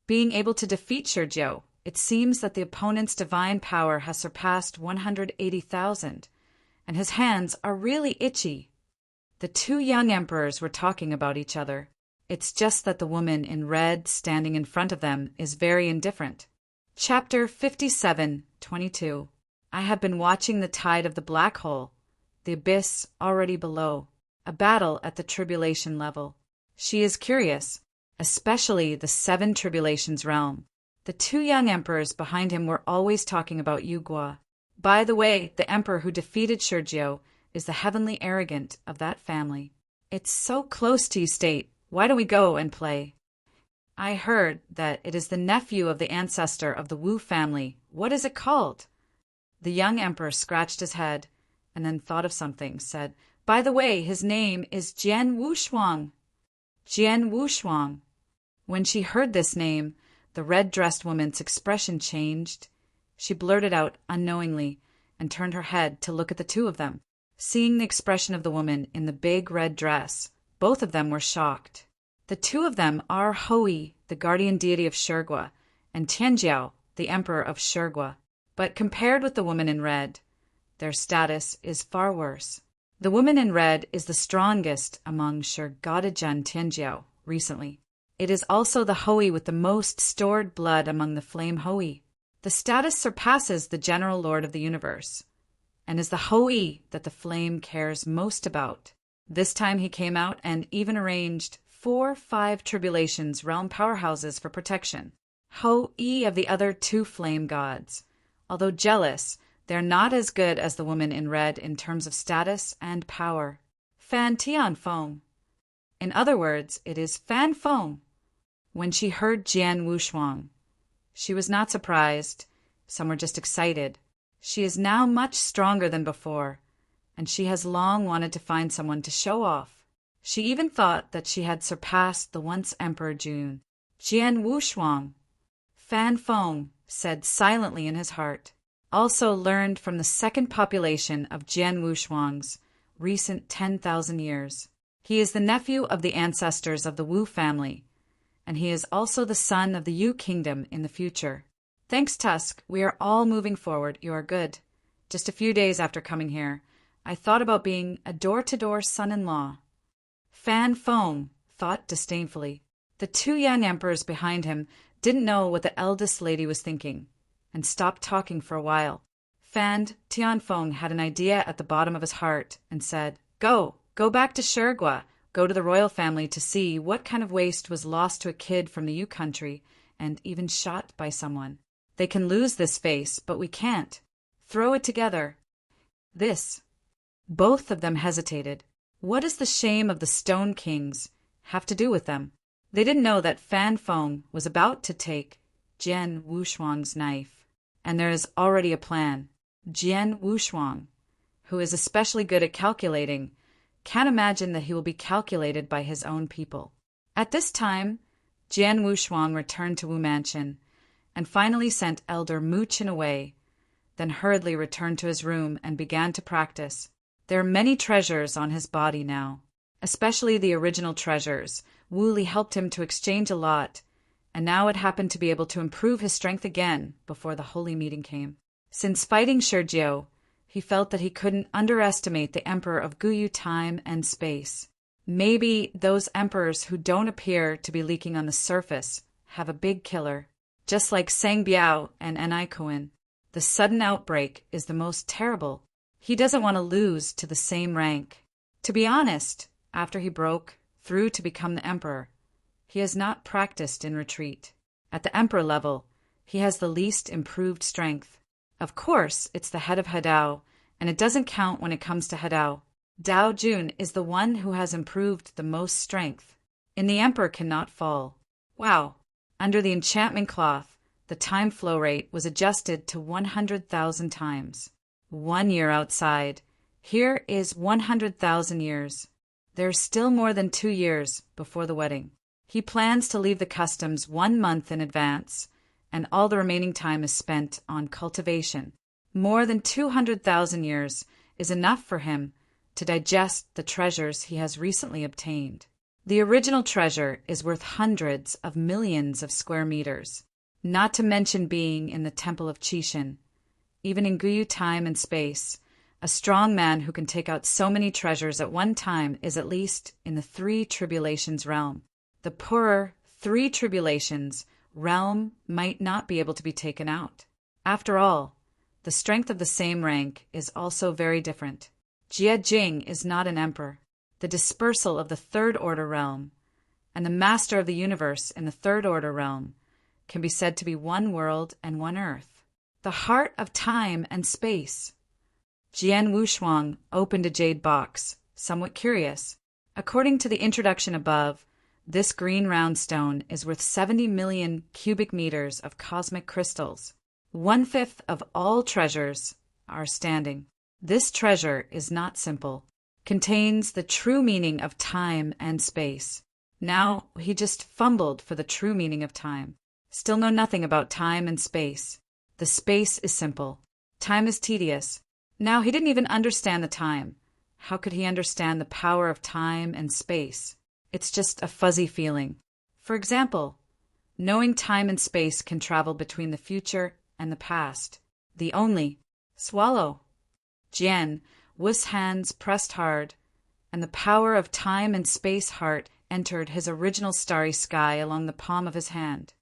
Being able to defeat Shiju, it seems that the opponent's divine power has surpassed 180,000, and his hands are really itchy." The 2 young emperors were talking about each other. It's just that the woman in red standing in front of them is very indifferent. Chapter 57:22. I have been watching the tide of the black hole, the abyss already below, a battle at the tribulation level. She is curious, especially the 7 tribulations realm. The 2 young emperors behind him were always talking about Yugua. By the way, the emperor who defeated Shurjio is the heavenly arrogant of that family. It's so close to Yu State. Why don't we go and play? I heard that it is the nephew of the ancestor of the Wu family. What is it called? The young emperor scratched his head and then thought of something, said, "By the way, his name is Jian Wushuang." Jian Wushuang. When she heard this name, the red-dressed woman's expression changed. She blurted out unknowingly and turned her head to look at the 2 of them. Seeing the expression of the woman in the big red dress, both of them were shocked. The two of them are Hoi, the guardian deity of Shurgwa, and Tianjiao, the emperor of Shurgwa. But compared with the woman in red, their status is far worse. The woman in red is the strongest among Shurgadajan Tianjiao recently. It is also the Hoi with the most stored blood among the flame Hoi. The status surpasses the general lord of the universe, and is the Hoi that the flame cares most about. This time he came out and even arranged 4-5 tribulations realm powerhouses for protection. Hoi of the other two flame gods. Although jealous, they're not as good as the woman in red in terms of status and power. Fan Tianfeng. In other words, it is Fan Feng. When she heard Jian Wushuang, she was not surprised. Some were just excited. She is now much stronger than before, and she has long wanted to find someone to show off. She even thought that she had surpassed the once Emperor Jun. Jian Wushuang, Fan Feng said silently in his heart, also learned from the second population of Jian Wushuang's recent 10,000 years. He is the nephew of the ancestors of the Wu family, and he is also the son of the Yu kingdom in the future. Thanks, Tusk, we are all moving forward. You are good. Just a few days after coming here, I thought about being a door-to-door son-in-law. Fan Feng thought disdainfully. The two young emperors behind him didn't know what the eldest lady was thinking, and stopped talking for a while. Fan Tianfeng had an idea at the bottom of his heart and said, Go back to Shurgwa. Go to the royal family to see what kind of waste was lost to a kid from the Yu country and even shot by someone. They can lose this face, but we can't. Throw it together. This. Both of them hesitated. What does the shame of the Stone Kings have to do with them? They didn't know that Fan Feng was about to take Jian Wushuang's knife, and there is already a plan. Jian Wushuang, who is especially good at calculating, can't imagine that he will be calculated by his own people. At this time, Jian Wushuang returned to Wu Mansion and finally sent Elder Mu Qin away, then hurriedly returned to his room and began to practice. There are many treasures on his body now, especially the original treasures. Wu Li helped him to exchange a lot, and now it happened to be able to improve his strength again before the holy meeting came. Since fighting Shurjiao, he felt that he couldn't underestimate the emperor of Guyu time and space. Maybe those emperors who don't appear to be leaking on the surface have a big killer. Just like Sang Biao and Enai Kuan, the sudden outbreak is the most terrible. He doesn't want to lose to the same rank. To be honest, after he broke through to become the emperor, he has not practiced in retreat. At the emperor level, he has the least improved strength. Of course, it's the head of Hadao, and it doesn't count when it comes to Hadao. Dao Jun is the one who has improved the most strength. In the emperor cannot fall. Wow! Under the enchantment cloth, the time flow rate was adjusted to 100,000 times. 1 year outside. Here is 100,000 years. There's still more than 2 years before the wedding. He plans to leave the customs 1 month in advance, and all the remaining time is spent on cultivation. More than 200,000 years is enough for him to digest the treasures he has recently obtained. The original treasure is worth hundreds of millions of square meters, not to mention being in the Temple of Qixin. Even in Guyu time and space, a strong man who can take out so many treasures at one time is at least in the 3 tribulations realm. The poorer 3 tribulations realm might not be able to be taken out. After all, the strength of the same rank is also very different. Jie Jing is not an emperor. The dispersal of the third order realm and the master of the universe in the third order realm can be said to be one world and one earth. The heart of time and space. Jian Wushuang opened a jade box, somewhat curious. According to the introduction above, this green round stone is worth 70 million cubic meters of cosmic crystals. 1/5 of all treasures are standing. This treasure is not simple. Contains the true meaning of time and space. Now he just fumbled for the true meaning of time. Still know nothing about time and space. The space is simple. Time is tedious. Now he didn't even understand the time, How could he understand the power of time and space? It's just a fuzzy feeling. For example, knowing time and space can travel between the future and the past. The only swallow. Jian Wu's hands pressed hard, and the power of time and space heart entered his original starry sky along the palm of his hand.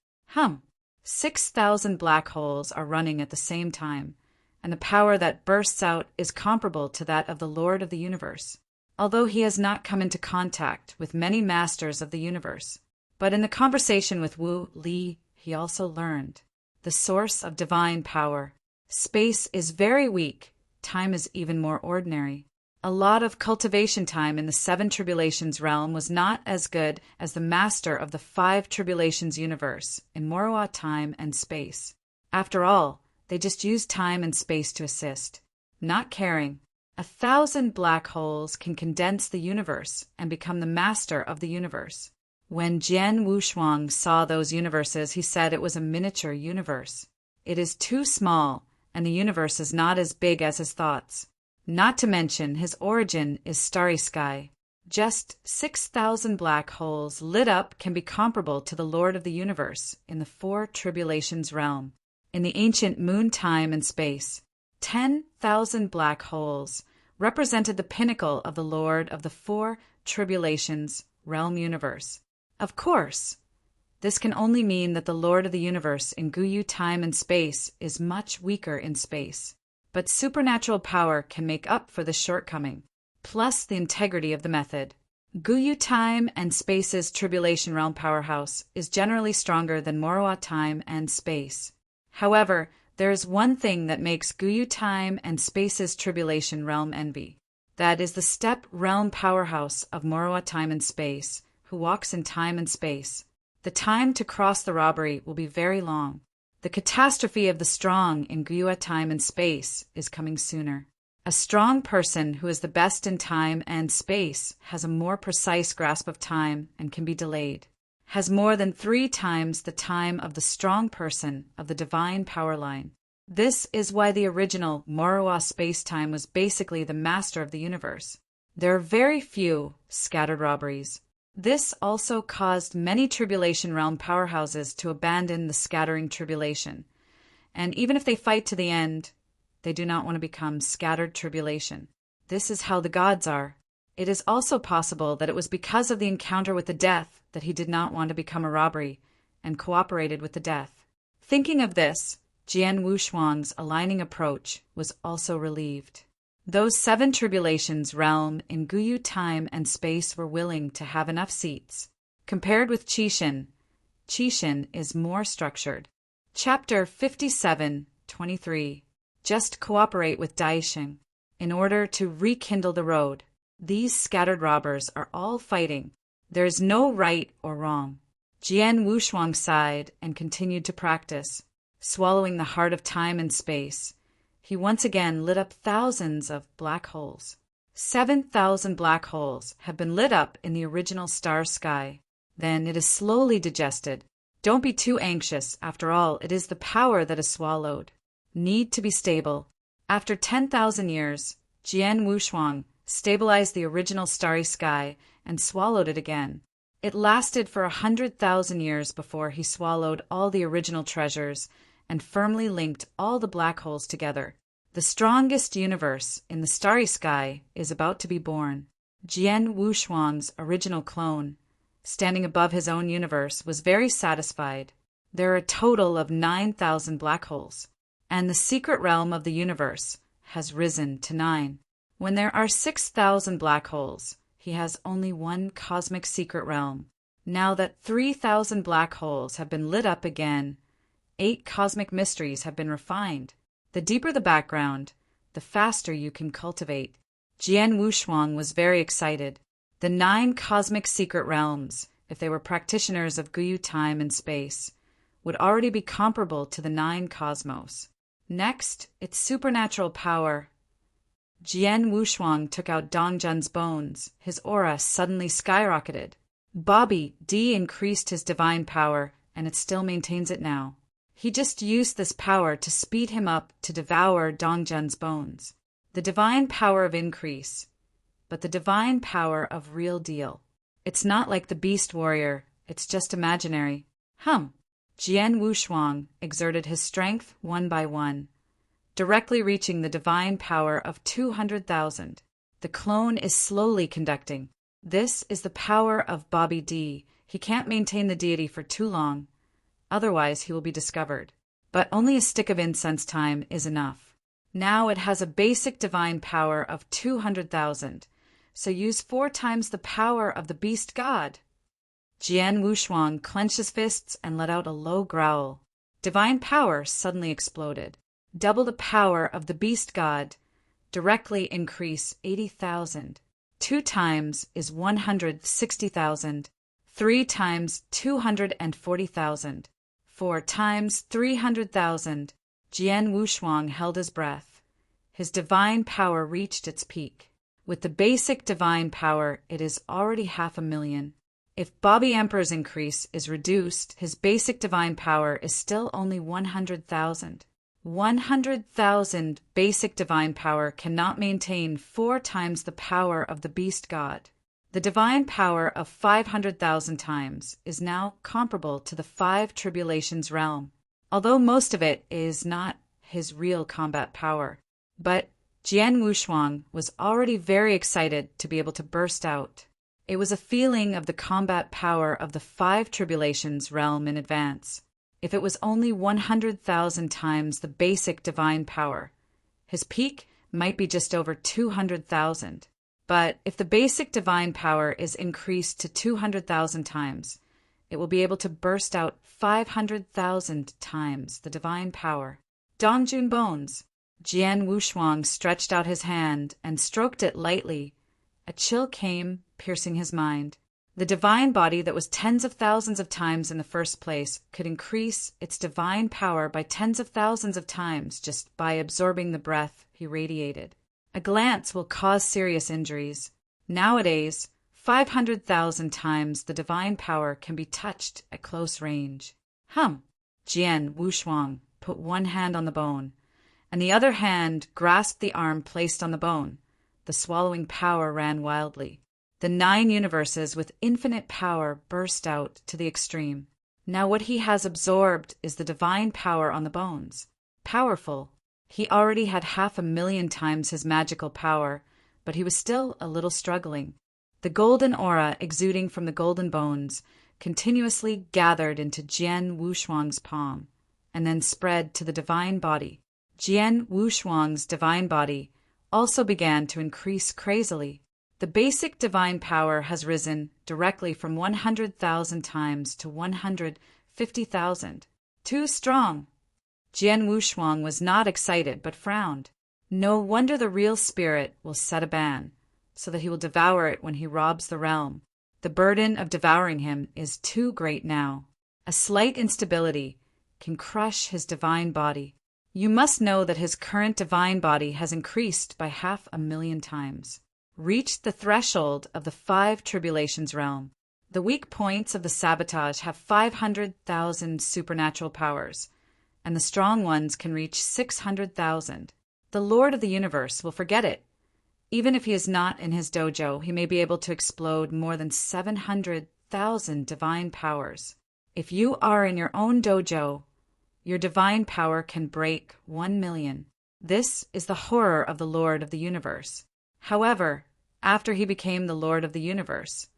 6,000 black holes are running at the same time, and the power that bursts out is comparable to that of the Lord of the Universe, although he has not come into contact with many masters of the universe. But in the conversation with Wu Li, he also learned the source of divine power. Space is very weak, time is even more ordinary. A lot of cultivation time in the 7 tribulations realm was not as good as the master of the 5 tribulations universe in Moroa time and space. After all, they just used time and space to assist, not caring. 1,000 black holes can condense the universe and become the master of the universe. When Jian Wushuang saw those universes, he said it was a miniature universe. It is too small, and the universe is not as big as his thoughts. Not to mention, his origin is starry sky. Just 6,000 black holes lit up can be comparable to the Lord of the Universe in the 4 tribulations realm. In the ancient moon time and space, 10,000 black holes represented the pinnacle of the Lord of the 4 tribulations realm universe. Of course, this can only mean that the Lord of the Universe in Guyu time and space is much weaker in space. But supernatural power can make up for this shortcoming, plus the integrity of the method. Guyu time and space's tribulation realm powerhouse is generally stronger than Moroa time and space. However, there is one thing that makes Guyu time and space's tribulation realm envy. That is the step realm powerhouse of Moroa time and space, who walks in time and space. The time to cross the robbery will be very long. The catastrophe of the strong in Guyu time and space is coming sooner. A strong person who is the best in time and space has a more precise grasp of time and can be delayed, has more than 3 times the time of the strong person of the divine power line. This is why the original Moroa space-time was basically the master of the universe. There are very few scattered robberies. This also caused many tribulation realm powerhouses to abandon the scattering tribulation. And even if they fight to the end, they do not want to become scattered tribulation. This is how the gods are. It is also possible that it was because of the encounter with the death that he did not want to become a robbery and cooperated with the death. Thinking of this, Jian Wushuang's aligning approach was also relieved. Those 7 tribulations realm in Guyu time and space were willing to have enough seats. Compared with Qixin is more structured. Chapter 57:23. Just cooperate with Daixing in order to rekindle the road. These scattered robbers are all fighting. There is no right or wrong. Jian Wushuang sighed and continued to practice, swallowing the heart of time and space. He once again lit up thousands of black holes. 7,000 black holes have been lit up in the original star sky. Then it is slowly digested. Don't be too anxious. After all, it is the power that is swallowed. Need to be stable. After 10,000 years, Jian Wushuang stabilized the original starry sky and swallowed it again. It lasted for 100,000 years before he swallowed all the original treasures and firmly linked all the black holes together. The strongest universe in the starry sky is about to be born. Jian Wushuang's original clone, standing above his own universe, was very satisfied. There are a total of 9,000 black holes, and the secret realm of the universe has risen to 9. When there are 6,000 black holes, he has only one cosmic secret realm. Now that 3,000 black holes have been lit up again, 8 cosmic mysteries have been refined. The deeper the background, the faster you can cultivate. Jian Wushuang was very excited. The 9 cosmic secret realms, if they were practitioners of Guyu time and space, would already be comparable to the 9 cosmos. Next, its supernatural power. Jian Wushuang took out Dongjun's bones. His aura suddenly skyrocketed. Bobby D increased his divine power, and it still maintains it now. He just used this power to speed him up to devour Dongjun's bones. The divine power of increase. but the divine power of real deal. It's not like the beast warrior, it's just imaginary. Jian Wushuang exerted his strength one by one, directly reaching the divine power of 200,000. The clone is slowly conducting. This is the power of Bobby D. He can't maintain the deity for too long, otherwise he will be discovered. But only a stick of incense time is enough. Now it has a basic divine power of 200,000, so use 4 times the power of the beast god. Jian Wushuang clenched his fists and let out a low growl. Divine power suddenly exploded. Double the power of the beast god. Directly increase 80,000. 2 times is 160,000. 3 times 240,000. 4 times 300,000. Jian Wushuang held his breath. His divine power reached its peak. With the basic divine power, it is already 500,000. If Bobby Emperor's increase is reduced, his basic divine power is still only 100,000. 100,000 basic divine power cannot maintain 4 times the power of the beast god. The divine power of 500,000 times is now comparable to the 5 tribulations realm, although most of it is not his real combat power. But Jian Wushuang was already very excited to be able to burst out. It was a feeling of the combat power of the 5 tribulations realm in advance. If it was only 100,000 times the basic divine power, his peak might be just over 200,000. But if the basic divine power is increased to 200,000 times, it will be able to burst out 500,000 times the divine power. Dongjun bones. Jian Wushuang stretched out his hand and stroked it lightly. A chill came, piercing his mind. The divine body that was tens of thousands of times in the first place could increase its divine power by tens of thousands of times just by absorbing the breath he radiated. A glance will cause serious injuries. Nowadays, 500,000 times the divine power can be touched at close range. Jian Wushuang put one hand on the bone, and the other hand grasped the arm placed on the bone. The swallowing power ran wildly. The 9 universes with infinite power burst out to the extreme. Now what he has absorbed is the divine power on the bones. Powerful. He already had 500,000 times his magical power, but he was still a little struggling. The golden aura exuding from the golden bones continuously gathered into Jian Wushuang's palm, and then spread to the divine body. Jian Wushuang's divine body also began to increase crazily. The basic divine power has risen directly from 100,000 times to 150,000. Too strong. Jian Wushuang was not excited, but frowned. No wonder the real spirit will set a ban, so that he will devour it when he robs the realm. The burden of devouring him is too great now. A slight instability can crush his divine body. You must know that his current divine body has increased by 500,000 times. Reached the threshold of the 5 tribulations realm. The weak points of the sabotage have 500,000 supernatural powers, and the strong ones can reach 600,000. The Lord of the Universe will forget it. Even if he is not in his dojo, he may be able to explode more than 700,000 divine powers. If you are in your own dojo, your divine power can break 1,000,000. This is the horror of the Lord of the Universe. However, after he became the Lord of the Universe,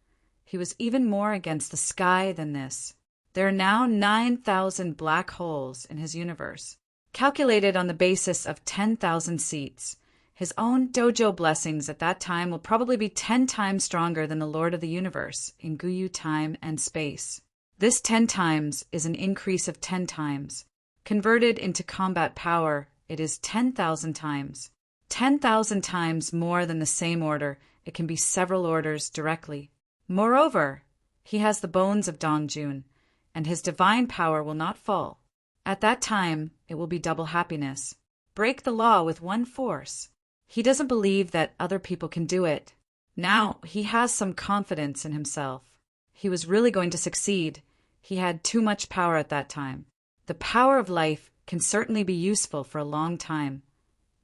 he was even more against the sky than this. There are now 9,000 black holes in his universe. Calculated on the basis of 10,000 seats, his own dojo blessings at that time will probably be 10 times stronger than the Lord of the Universe in Guyu time and space. This 10 times is an increase of 10 times. Converted into combat power, it is 10,000 times. 10,000 times more than the same order. It can be several orders directly. Moreover, he has the bones of Dongjun, and his divine power will not fall. At that time, it will be double happiness. Break the law with one force. He doesn't believe that other people can do it. Now, he has some confidence in himself. He was really going to succeed. He had too much power at that time. The power of life can certainly be useful for a long time,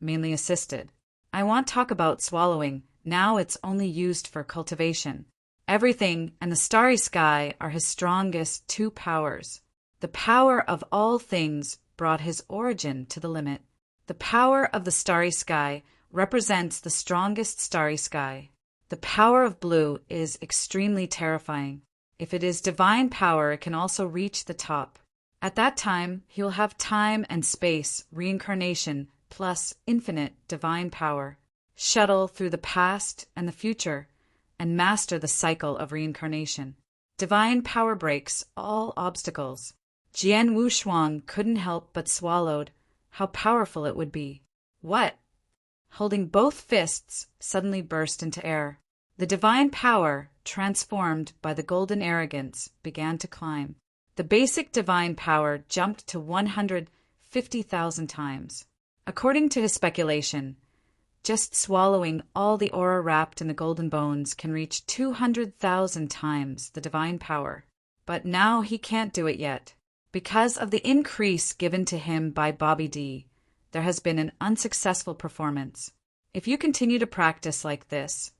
mainly assisted. I want to talk about swallowing, Now it's only used for cultivation. Everything and the starry sky are his strongest two powers. The power of all things brought his origin to the limit. The power of the starry sky represents the strongest starry sky. The power of blue is extremely terrifying. If it is divine power, it can also reach the top. At that time, he will have time and space, reincarnation, plus infinite divine power. Shuttle through the past and the future, and master the cycle of reincarnation. Divine power breaks all obstacles. Jian Wushuang couldn't help but swallowed. How powerful it would be. What? Holding both fists, suddenly burst into air. The divine power, transformed by the golden arrogance, began to climb. The basic divine power jumped to 150,000 times. According to his speculation, just swallowing all the aura wrapped in the golden bones can reach 200,000 times the divine power. But now he can't do it yet. Because of the increase given to him by Bobby D, there has been an unsuccessful performance. If you continue to practice like this,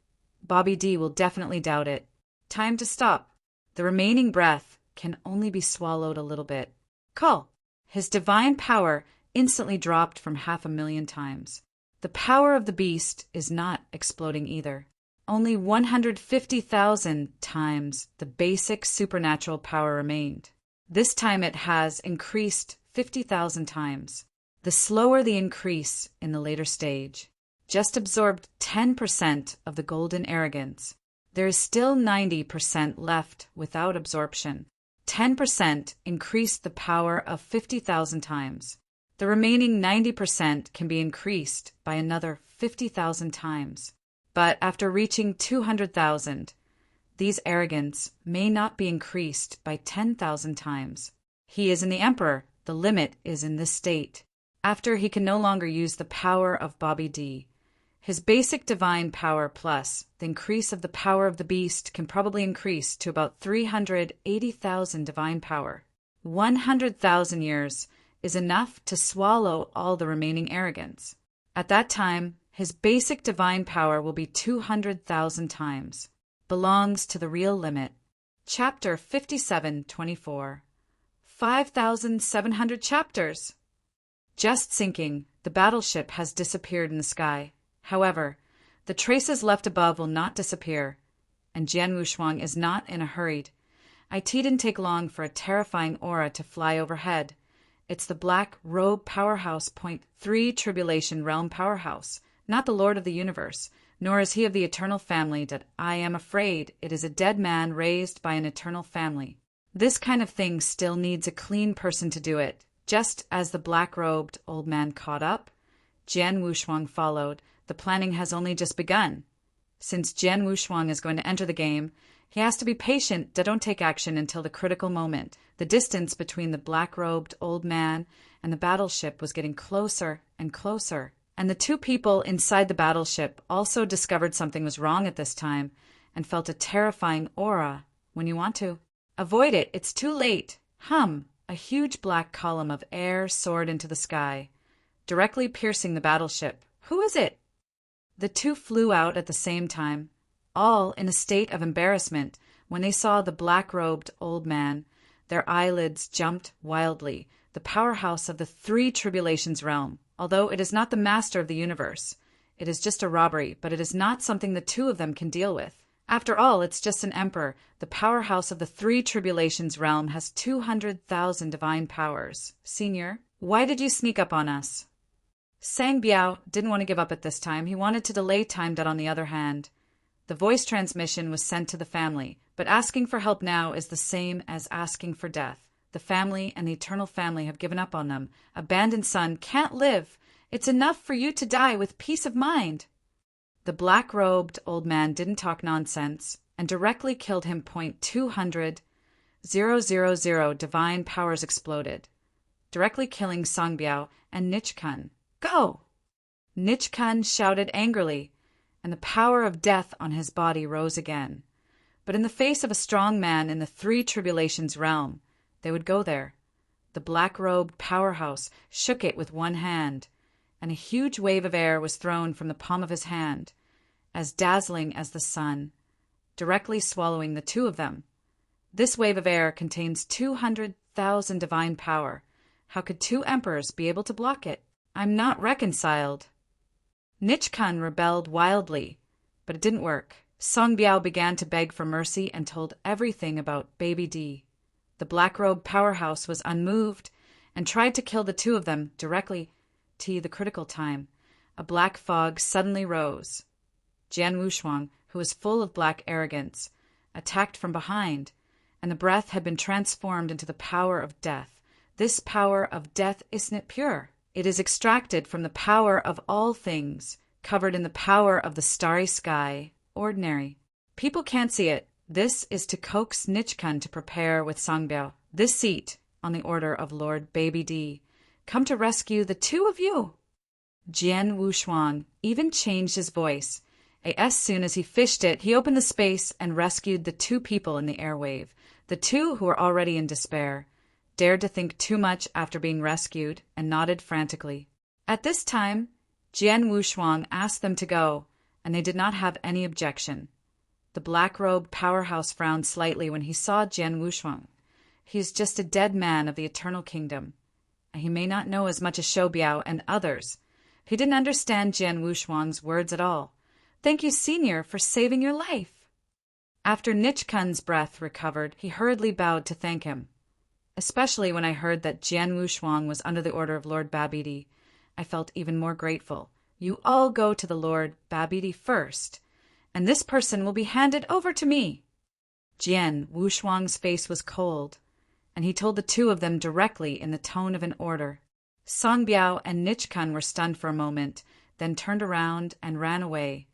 Bobby D will definitely doubt it. Time to stop. The remaining breath can only be swallowed a little bit. Call. His divine power instantly dropped from 500,000 times. The power of the beast is not exploding either. Only 150,000 times the basic supernatural power remained. This time it has increased 50,000 times. The slower the increase in the later stage. Just absorbed 10% of the golden arrogance. There is still 90% left without absorption. 10% increased the power of 50,000 times. The remaining 90% can be increased by another 50,000 times. But after reaching 200,000, these arrogance may not be increased by 10,000 times. He is in the Emperor. The limit is in this state. After he can no longer use the power of Bobby D. His basic divine power plus the increase of the power of the beast can probably increase to about 380,000 divine power. 100,000 years is enough to swallow all the remaining arrogance. At that time, his basic divine power will be 200,000 times. Belongs to the real limit. Chapter 57:24. 5,700 chapters. Just sinking, the battleship has disappeared in the sky. However, the traces left above will not disappear, and Jian Wushuang is not in a hurry. It didn't take long for a terrifying aura to fly overhead. It's the Black Robe Powerhouse .3 Tribulation Realm Powerhouse, not the Lord of the Universe, nor is he of the eternal family that I am afraid it is a dead man raised by an eternal family. This kind of thing still needs a clean person to do it. Just as the black-robed old man caught up, Jian Wushuang followed. The planning has only just begun. Since Jian Wushuang is going to enter the game, he has to be patient to don't take action until the critical moment. The distance between the black-robed old man and the battleship was getting closer and closer. And the two people inside the battleship also discovered something was wrong at this time and felt a terrifying aura. When you want to avoid it, it's too late. A huge black column of air soared into the sky, directly piercing the battleship. Who is it? The two flew out at the same time, all in a state of embarrassment. When they saw the black-robed old man, their eyelids jumped wildly. The powerhouse of the three tribulations realm. Although it is not the master of the universe, it is just a robbery, but it is not something the two of them can deal with. After all, it's just an emperor. The powerhouse of the three tribulations realm has 200,000 divine powers. Senior, why did you sneak up on us? Sang Biao didn't want to give up at this time. He wanted to delay time. On the other hand, the voice transmission was sent to the family, but asking for help now is the same as asking for death. The family and the eternal family have given up on them. Abandoned son can't live. It's enough for you to die with peace of mind. The black-robed old man didn't talk nonsense and directly killed him. 200,000 divine powers exploded, directly killing Sangbiao and Nichkun. Go! Nichkun shouted angrily, and the power of death on his body rose again. But in the face of a strong man in the three tribulations realm, they would go there. The black-robed powerhouse shook it with one hand, and a huge wave of air was thrown from the palm of his hand, as dazzling as the sun, directly swallowing the two of them. This wave of air contains 200,000 divine power. How could two emperors be able to block it? I'm not reconciled. Nichkhun rebelled wildly, but it didn't work. Song Biao began to beg for mercy and told everything about Baby D. The black-robed powerhouse was unmoved and tried to kill the two of them directly. To the critical time, a black fog suddenly rose. Jian Wushuang, who was full of black arrogance, attacked from behind, and the breath had been transformed into the power of death. This power of death isn't pure. It is extracted from the power of all things, covered in the power of the starry sky, ordinary. People can't see it. This is to coax Nichkhun to prepare with Songbiao. This seat, on the order of Lord Baby D, come to rescue the two of you. Jian Wushuang even changed his voice. As soon as he fished it, he opened the space and rescued the two people in the airwave. The two, who were already in despair, dared to think too much after being rescued and nodded frantically. At this time, Jian Wushuang asked them to go, and they did not have any objection. The black-robed powerhouse frowned slightly when he saw Jian Wushuang. He is just a dead man of the eternal kingdom. He may not know as much as Shoubiao and others. He didn't understand Jian Wushuang's words at all. Thank you, Senior, for saving your life. After Nichkhun's breath recovered, he hurriedly bowed to thank him. Especially when I heard that Jian Wushuang was under the order of Lord Babidi, I felt even more grateful. You all go to the Lord Babidi first, and this person will be handed over to me. Jian Wushuang's face was cold, and he told the two of them directly in the tone of an order. Songbiao and Nichkhun were stunned for a moment, then turned around and ran away.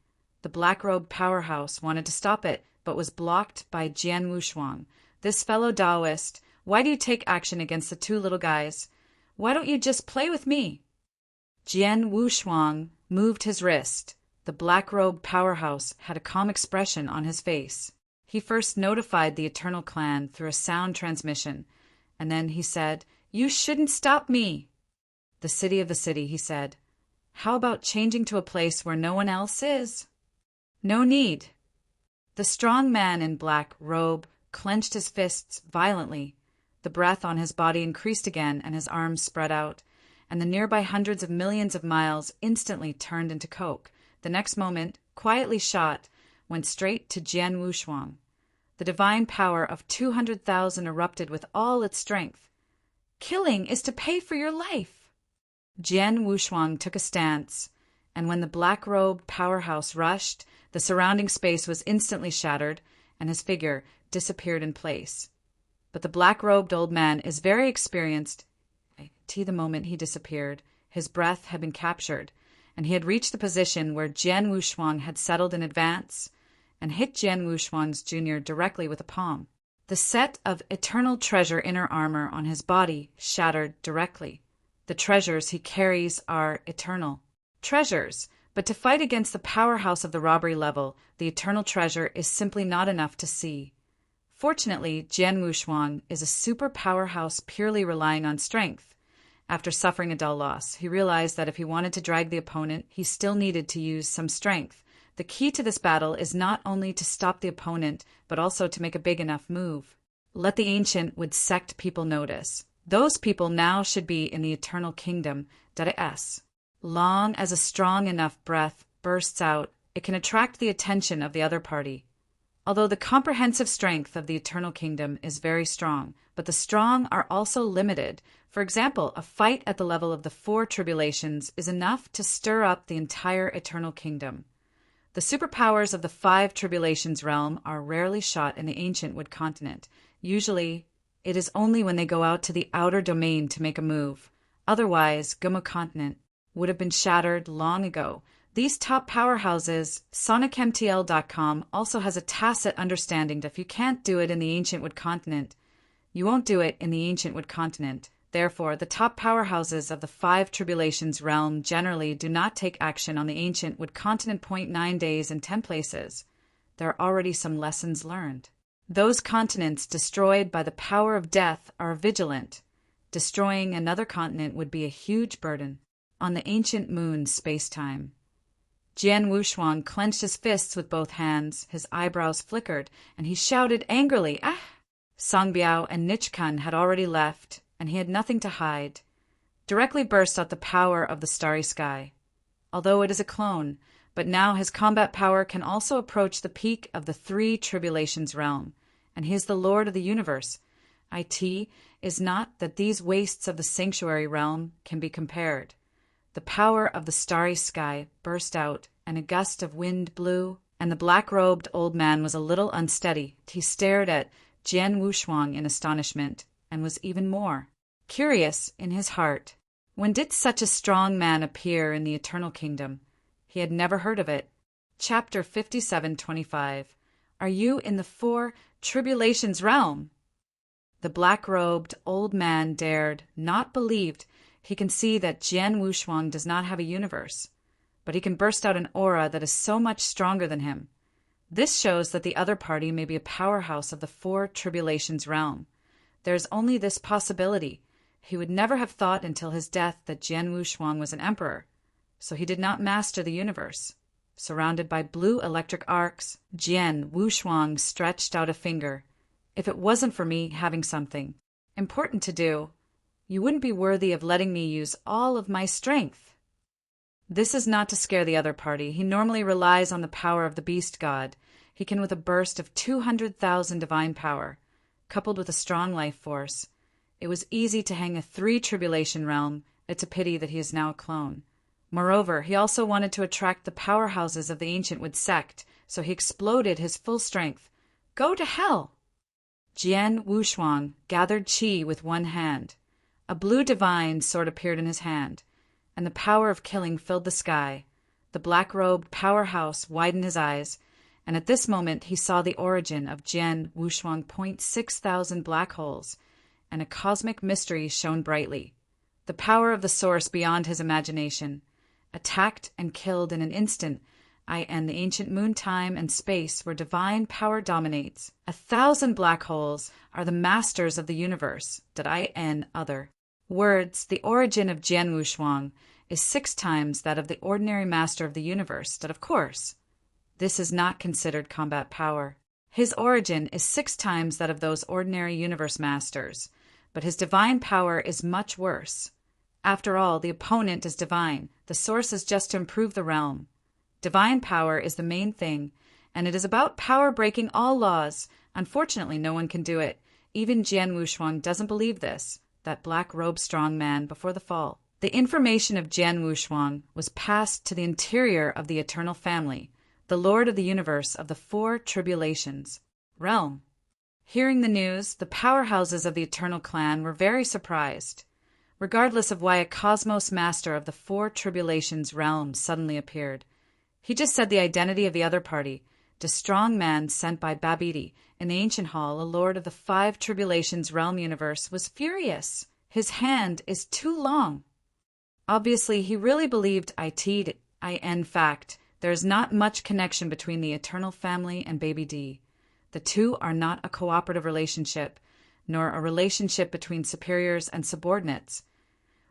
The black-robed powerhouse wanted to stop it, but was blocked by Jian Wushuang. This fellow Taoist, why do you take action against the two little guys? Why don't you just play with me? Jian Wushuang moved his wrist. The black-robed powerhouse had a calm expression on his face. He first notified the Eternal Clan through a sound transmission, and then he said, You shouldn't stop me. The city, he said. How about changing to a place where no one else is? No need. The strong man in black robe clenched his fists violently. The breath on his body increased again, and his arms spread out, and the nearby hundreds of millions of miles instantly turned into coke. The next moment, quietly shot, went straight to Jian Wushuang. The divine power of 200,000 erupted with all its strength. Killing is to pay for your life. Jian Wushuang took a stance, and when the black-robed powerhouse rushed, the surrounding space was instantly shattered, and his figure disappeared in place. But the black-robed old man is very experienced. To the moment he disappeared, his breath had been captured, and he had reached the position where Jian Wushuang had settled in advance and hit Jian Wushuang's junior directly with a palm. The set of eternal treasure inner armor on his body shattered directly. The treasures he carries are eternal treasures, but to fight against the powerhouse of the robbery level, the eternal treasure is simply not enough to see. Fortunately, Jian Wushuang is a super powerhouse purely relying on strength. After suffering a dull loss, he realized that if he wanted to drag the opponent, he still needed to use some strength. The key to this battle is not only to stop the opponent, but also to make a big enough move. Let the ancient would sect people notice. Those people now should be in the eternal kingdom. Long as a strong enough breath bursts out, it can attract the attention of the other party. Although the comprehensive strength of the eternal kingdom is very strong, but the strong are also limited. For example, a fight at the level of the 4 tribulations is enough to stir up the entire eternal kingdom. The superpowers of the 5 tribulations realm are rarely shot in the ancient wood continent. Usually, it is only when they go out to the outer domain to make a move. Otherwise, Gumo continent would have been shattered long ago. These top powerhouses, SonicMTL.com also has a tacit understanding that if you can't do it in the ancient wood continent, you won't do it in the ancient wood continent. Therefore, the top powerhouses of the 5 tribulations realm generally do not take action on the ancient wood continent. 9 days in 10 places. There are already some lessons learned. Those continents destroyed by the power of death are vigilant. Destroying another continent would be a huge burden on the ancient moon's space-time. Jian Wushuang clenched his fists with both hands, his eyebrows flickered, and he shouted angrily, "Ah!" Song Biao and Nichkun had already left, and he had nothing to hide. Directly burst out the power of the starry sky. Although it is a clone, but now his combat power can also approach the peak of the three tribulations realm, and he is the Lord of the universe. It is not that these wastes of the sanctuary realm can be compared. The power of the starry sky burst out, and a gust of wind blew, and the black-robed old man was a little unsteady. He stared at Jian Wushuang in astonishment, and was even more curious in his heart. When did such a strong man appear in the eternal kingdom? He had never heard of it. Chapter 57:25. Are you in the four tribulations realm? The black-robed old man dared not believed he can see that Jian Wushuang does not have a universe, but he can burst out an aura that is so much stronger than him. This shows that the other party may be a powerhouse of the four tribulations realm. There is only this possibility. He would never have thought until his death that Jian Wushuang was an emperor, so he did not master the universe. Surrounded by blue electric arcs, Jian Wushuang stretched out a finger. If it wasn't for me having something important to do, you wouldn't be worthy of letting me use all of my strength. This is not to scare the other party. He normally relies on the power of the beast god. He can with a burst of 200,000 divine power, coupled with a strong life force. It was easy to hang a three-tribulation realm. It's a pity that he is now a clone. Moreover, he also wanted to attract the powerhouses of the Ancient Wood sect, so he exploded his full strength. Go to hell! Jian Wushuang gathered qi with one hand. A blue divine sword appeared in his hand, and the power of killing filled the sky. The black-robed powerhouse widened his eyes, and at this moment he saw the origin of Jian Wushuang 6,000 black holes, and a cosmic mystery shone brightly. The power of the source beyond his imagination. Attacked and killed in an instant, the ancient moon time and space where divine power dominates. 1,000 black holes are the masters of the universe, other. Words, the origin of Jian Wushuang is 6 times that of the ordinary master of the universe, of course. This is not considered combat power. His origin is 6 times that of those ordinary universe masters, but his divine power is much worse. After all, the opponent is divine. The source is just to improve the realm. Divine power is the main thing, and it is about power breaking all laws. Unfortunately, no one can do it. Even Jian Wushuang doesn't believe this, that black-robed strong man before the fall. The information of Jian Wushuang was passed to the interior of the eternal family, the Lord of the universe of the 4 tribulations realm. Hearing the news, the powerhouses of the eternal clan were very surprised. Regardless of why a cosmos master of the 4 tribulations realm suddenly appeared, he just said the identity of the other party, the strong man sent by Babidi in the ancient hall, a lord of the 5 tribulations realm universe, was furious. His hand is too long. Obviously, he really believed in fact, there is not much connection between the eternal family and Baby D. The two are not a cooperative relationship, nor a relationship between superiors and subordinates.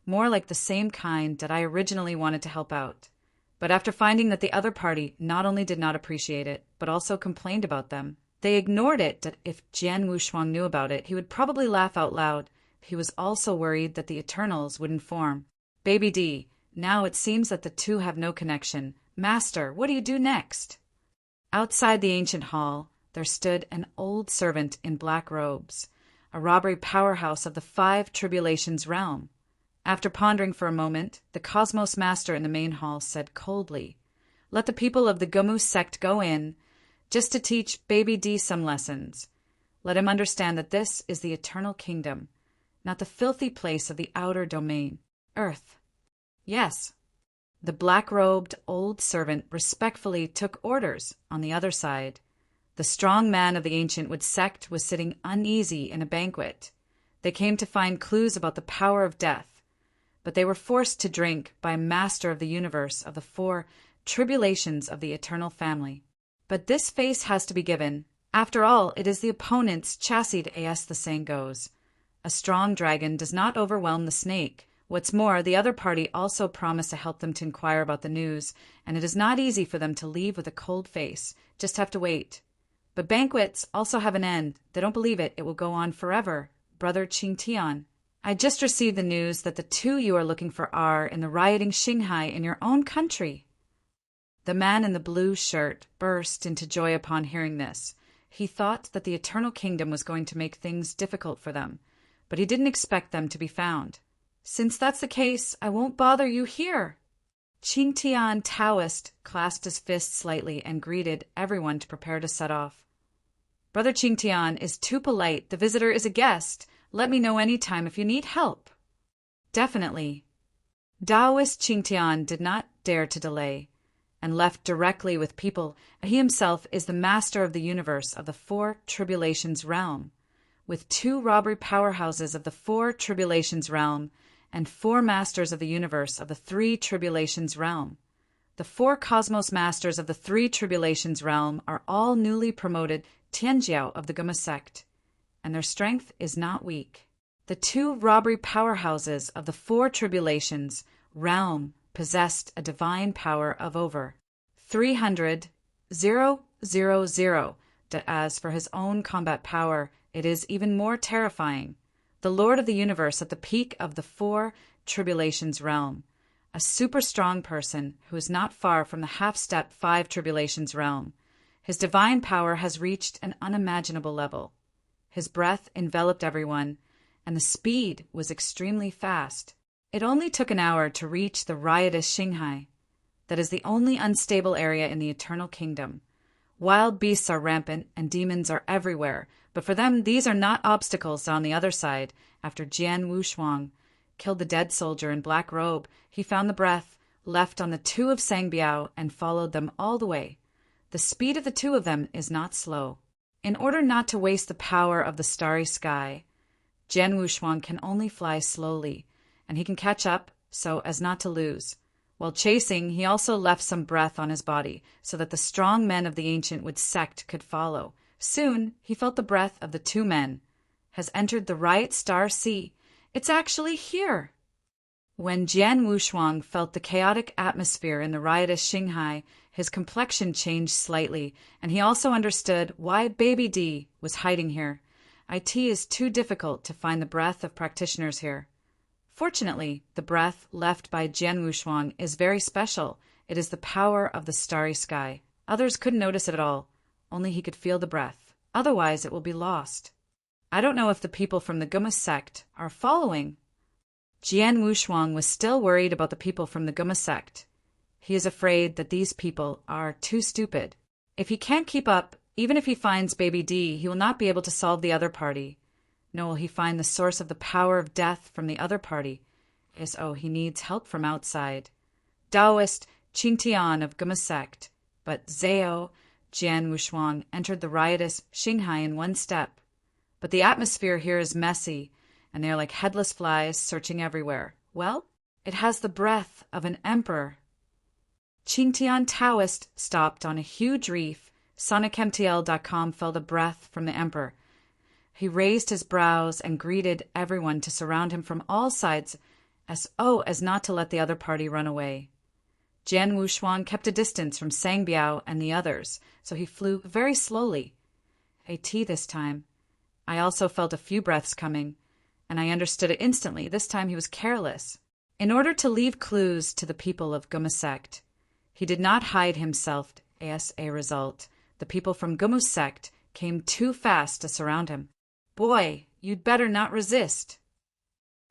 More like the same kind that I originally wanted to help out. But after finding that the other party not only did not appreciate it, but also complained about them, they ignored it. That if Jian Wushuang knew about it, he would probably laugh out loud. He was also worried that the Eternals would inform Baby D. Now it seems that the two have no connection. Master, what do you do next? Outside the ancient hall, there stood an old servant in black robes, a robbery powerhouse of the 5 tribulations realm. After pondering for a moment, the Cosmos Master in the main hall said coldly, "Let the people of the Gomu sect go in, just to teach Baby D some lessons. Let him understand that this is the eternal kingdom, not the filthy place of the outer domain, Earth." Yes. The black-robed old servant respectfully took orders on the other side. The strong man of the Ancient Wood sect was sitting uneasy in a banquet. They came to find clues about the power of death, but they were forced to drink by a master of the universe of the 4 tribulations of the eternal family. But this face has to be given. After all, it is the opponent's chassis, as the saying goes. A strong dragon does not overwhelm the snake. What's more, the other party also promised to help them to inquire about the news, and it is not easy for them to leave with a cold face. Just have to wait. But banquets also have an end. They don't believe it. It will go on forever. Brother Qingtian, I just received the news that the two you are looking for are in the rioting Shanghai in your own country. The man in the blue shirt burst into joy upon hearing this. He thought that the eternal kingdom was going to make things difficult for them, but he didn't expect them to be found. Since that's the case, I won't bother you here. Qingtian Taoist clasped his fists slightly and greeted everyone to prepare to set off. Brother Qingtian is too polite. The visitor is a guest. Let me know any time if you need help. Definitely. Taoist Qingtian did not dare to delay, and left directly with people. He himself is the master of the universe of the Four Tribulations realm, with 2 robbery powerhouses of the Four Tribulations realm, and 4 masters of the universe of the 3 Tribulations realm. The 4 cosmos masters of the 3 Tribulations realm are all newly promoted Tianjiao of the Guma sect, and their strength is not weak. The 2 robbery powerhouses of the 4 Tribulations realm possessed a divine power of over 300,000. As for his own combat power, it is even more terrifying. The Lord of the Universe at the peak of the 4 Tribulations realm, a super strong person who is not far from the half-step 5 Tribulations realm. His divine power has reached an unimaginable level. His breath enveloped everyone, and the speed was extremely fast. It only took an hour to reach the riotous Shanghai. That is the only unstable area in the Eternal Kingdom. Wild beasts are rampant, and demons are everywhere, but for them these are not obstacles on the other side. After Jian Wushuang killed the dead soldier in black robe, he found the breath left on the 2 of Sangbiao and followed them all the way. The speed of the 2 of them is not slow. In order not to waste the power of the starry sky, Jian Wushuang can only fly slowly, and he can catch up so as not to lose. While chasing, he also left some breath on his body, so that the strong men of the ancient sect could follow. Soon, he felt the breath of the 2 men. Has entered the Riot Star Sea. It's actually here. When Jian Wushuang felt the chaotic atmosphere in the riotous Shanghai, his complexion changed slightly, and he also understood why Baby D was hiding here. It is too difficult to find the breath of practitioners here. Fortunately, the breath left by Jian Wushuang is very special. It is the power of the starry sky. Others couldn't notice it at all. Only he could feel the breath. Otherwise, it will be lost. I don't know if the people from the Guma sect are following. Jian Wushuang was still worried about the people from the Guma sect. He is afraid that these people are too stupid. If he can't keep up, even if he finds Baby D, he will not be able to solve the other party. Nor will he find the source of the power of death from the other party. He needs help from outside. Taoist Qingtian of Guma sect, but Zhao Jian Wushuang entered the riotous Shanghai in 1 step. But the atmosphere here is messy, and they are like headless flies searching everywhere. Well, it has the breath of an emperor. Qingtian Taoist stopped on a huge reef. SonicMTL.com felt a breath from the emperor. He raised his brows and greeted everyone to surround him from all sides, as not to let the other party run away. Jian Wushuang kept a distance from Sangbiao and the others, so he flew very slowly. This time. I also felt a few breaths coming, and I understood it instantly. This time he was careless. In order to leave clues to the people of Guma sect, he did not hide himself. As a result, the people from Guma sect came too fast to surround him. Boy, you'd better not resist.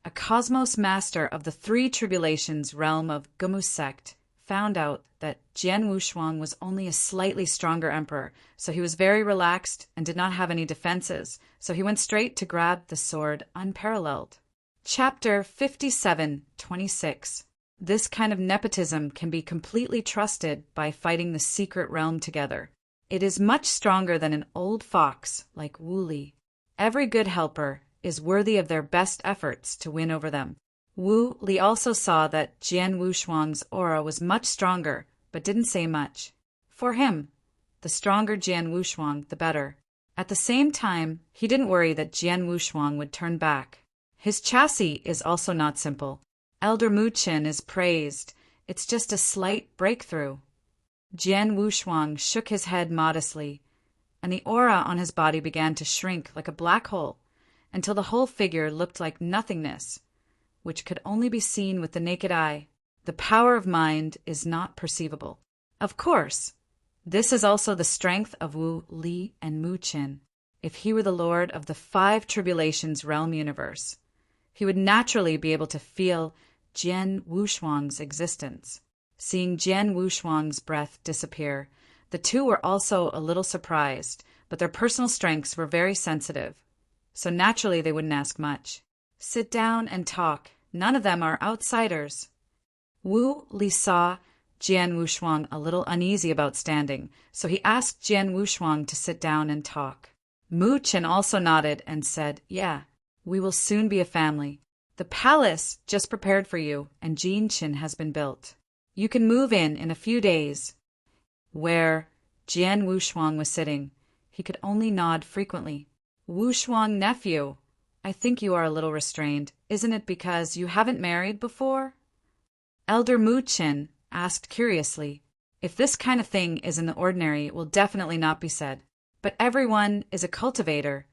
A cosmos master of the 3 Tribulations realm of Guma sect found out that Jian Wushuang was only a slightly stronger emperor, so he was very relaxed and did not have any defenses, so he went straight to grab the sword unparalleled. Chapter 57:26. This kind of nepotism can be completely trusted by fighting the secret realm together. It is much stronger than an old fox like Wu Li. Every good helper is worthy of their best efforts to win over them. Wu Li also saw that Jian Wushuang's aura was much stronger, but didn't say much. For him, the stronger Jian Wushuang, the better. At the same time, he didn't worry that Jian Wushuang would turn back. His chassis is also not simple. Elder Muqin is praised. It's just a slight breakthrough. Jian Wushuang shook his head modestly, and the aura on his body began to shrink like a black hole until the whole figure looked like nothingness, which could only be seen with the naked eye. The power of mind is not perceivable. Of course, this is also the strength of Wu Li and Muqin. If he were the lord of the 5 tribulations realm universe, he would naturally be able to feel Jian Wushuang's existence. Seeing Jian Wushuang's breath disappear, the two were also a little surprised, but their personal strengths were very sensitive, so naturally they wouldn't ask much. Sit down and talk. None of them are outsiders. Wu Li saw Jian Wushuang a little uneasy about standing, so he asked Jian Wushuang to sit down and talk. Muqin also nodded and said, "Yeah, we will soon be a family. The palace just prepared for you, and Jinqin has been built. You can move in a few days." Where Jian Wushuang was sitting, he could only nod frequently. "Wushuang nephew, I think you are a little restrained. Isn't it because you haven't married before?" Elder Muqin asked curiously. If this kind of thing is in the ordinary, it will definitely not be said. But everyone is a cultivator,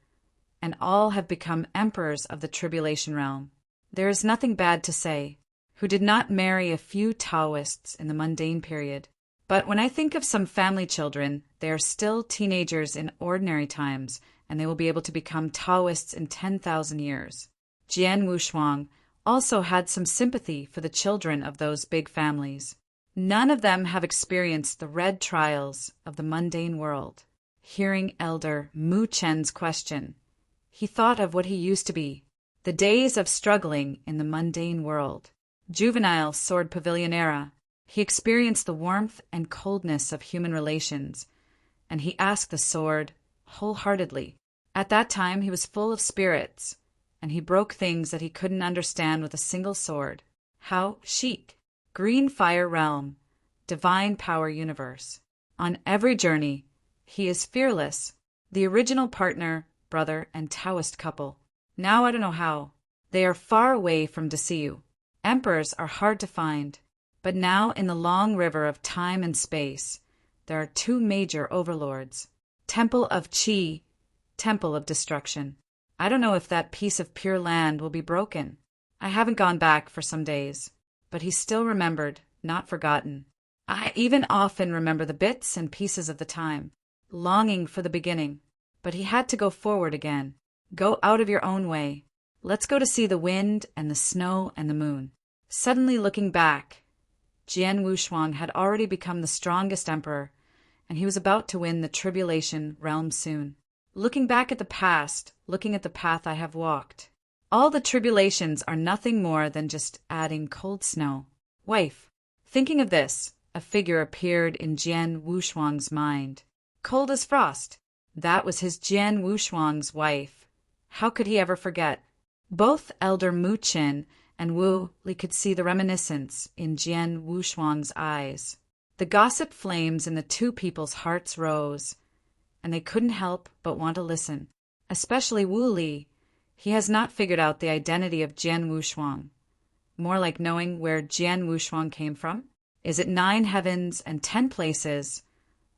and all have become emperors of the tribulation realm. There is nothing bad to say. Who did not marry a few Taoists in the mundane period? But when I think of some family children, they are still teenagers in ordinary times, and they will be able to become Taoists in 10,000 years. Jian Wushuang also had some sympathy for the children of those big families. None of them have experienced the red trials of the mundane world. Hearing Elder Muqin's question, he thought of what he used to be, the days of struggling in the mundane world. Juvenile sword pavilion era, he experienced the warmth and coldness of human relations, and he asked the sword wholeheartedly. At that time he was full of spirits, and he broke things that he couldn't understand with a single sword. How chic! Green fire realm, divine power universe. On every journey, he is fearless, the original partner, brother, and Taoist couple. Now I don't know how. They are far away from Desiu. Emperors are hard to find. But now in the long river of time and space, there are 2 major overlords. Temple of Qi, Temple of Destruction. I don't know if that piece of pure land will be broken. I haven't gone back for some days. But he still remembered, not forgotten. I even often remember the bits and pieces of the time, longing for the beginning. But he had to go forward again. Go out of your own way. Let's go to see the wind and the snow and the moon. Suddenly looking back, Jian Wushuang had already become the strongest emperor, and he was about to win the tribulation realm soon. Looking back at the past, looking at the path I have walked, all the tribulations are nothing more than just adding cold snow. Wife, thinking of this, a figure appeared in Jian Wushuang's mind. Cold as frost. That was his Jian Wushuang's wife. How could he ever forget? Both Elder Muqin and Wu Li could see the reminiscence in Jian Wushuang's eyes. The gossip flames in the 2 people's hearts rose, and they couldn't help but want to listen. Especially Wu Li. He has not figured out the identity of Jian Wushuang. More like knowing where Jian Wushuang came from. Is it 9 heavens and 10 places,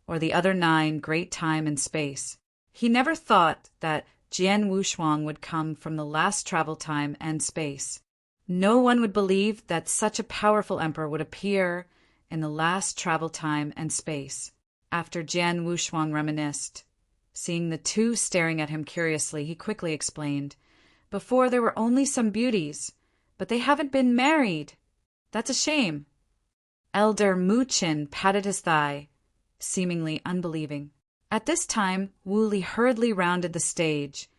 or the other 9 great time and space? He never thought that Jian Wushuang would come from the last travel time and space. No one would believe that such a powerful emperor would appear in the last travel time and space. After Jian Wushuang reminisced, seeing the 2 staring at him curiously, he quickly explained, "Before there were only some beauties, but they haven't been married. That's a shame." Elder Muqin patted his thigh, seemingly unbelieving. At this time, Wu Li hurriedly rounded the stage,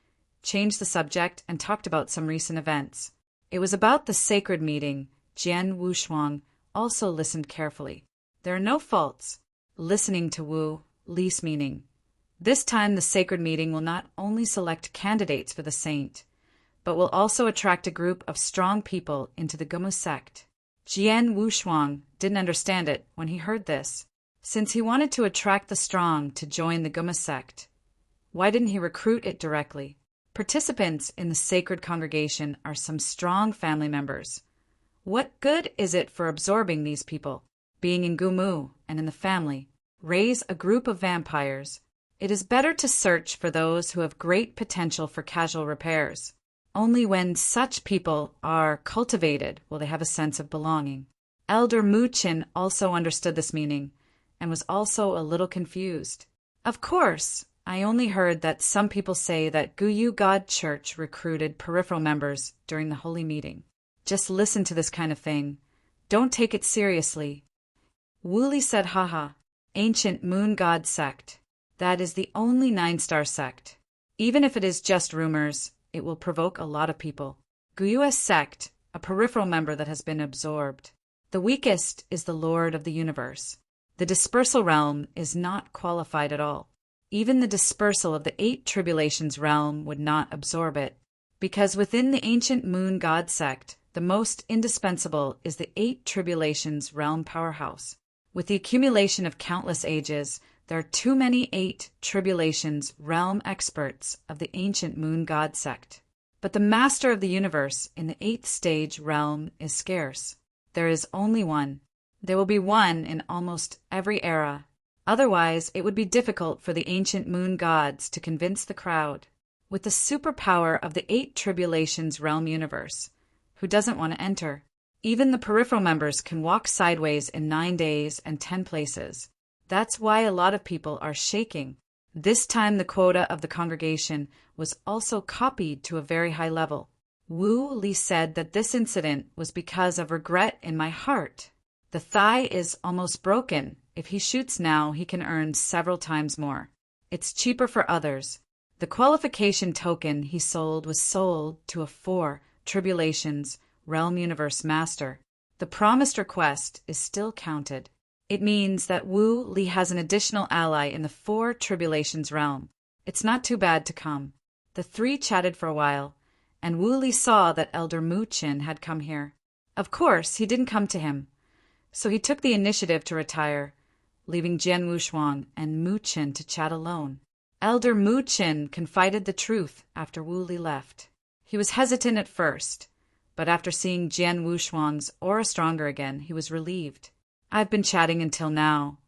changed the subject, and talked about some recent events. It was about the sacred meeting. Jian Wushuang also listened carefully. There are no faults. Listening to Wu Li's meaning. This time the sacred meeting will not only select candidates for the saint, but will also attract a group of strong people into the Gemu sect. Jian Wushuang didn't understand it when he heard this. Since he wanted to attract the strong to join the Gemu sect, why didn't he recruit it directly? Participants in the sacred congregation are some strong family members. What good is it for absorbing these people? Being in Gumu and in the family, raise a group of vampires. It is better to search for those who have great potential for casual repairs. Only when such people are cultivated will they have a sense of belonging. Elder Muchin also understood this meaning and was also a little confused. Of course, I only heard that some people say that Guyu God Church recruited peripheral members during the holy meeting. Just listen to this kind of thing. Don't take it seriously. Wooly said, haha, ancient moon god sect. That is the only 9-star sect. Even if it is just rumors, it will provoke a lot of people. Guyu's sect, a peripheral member that has been absorbed. The weakest is the Lord of the Universe. The dispersal realm is not qualified at all. Even the dispersal of the 8 tribulations realm would not absorb it, because within the ancient moon god sect, the most indispensable is the 8 tribulations realm powerhouse. With the accumulation of countless ages, there are too many 8 tribulations realm experts of the ancient moon god sect. But the master of the universe in the 8th stage realm is scarce. There is only one. There will be one in almost every era. Otherwise, it would be difficult for the ancient moon gods to convince the crowd. With the superpower of the 8 tribulations realm universe, who doesn't want to enter? Even the peripheral members can walk sideways in 9 days and 10 places. That's why a lot of people are shaking. This time the quota of the congregation was also copied to a very high level. Wu Li said that this incident was because of regret in my heart. The thigh is almost broken. If he shoots now, he can earn several times more. It's cheaper for others. The qualification token he sold was sold to a 4 tribulations realm universe master. The promised request is still counted. It means that Wu Li has an additional ally in the 4 tribulations realm. It's not too bad to come. The 3 chatted for a while, and Wu Li saw that Elder Muchin had come here. Of course, he didn't come to him, so he took the initiative to retire, leaving Jian Wushuang and Muchin to chat alone. Elder Muchin confided the truth after Wu Li left. He was hesitant at first, but after seeing Jian Wushuang's aura stronger again, he was relieved. I've been chatting until now,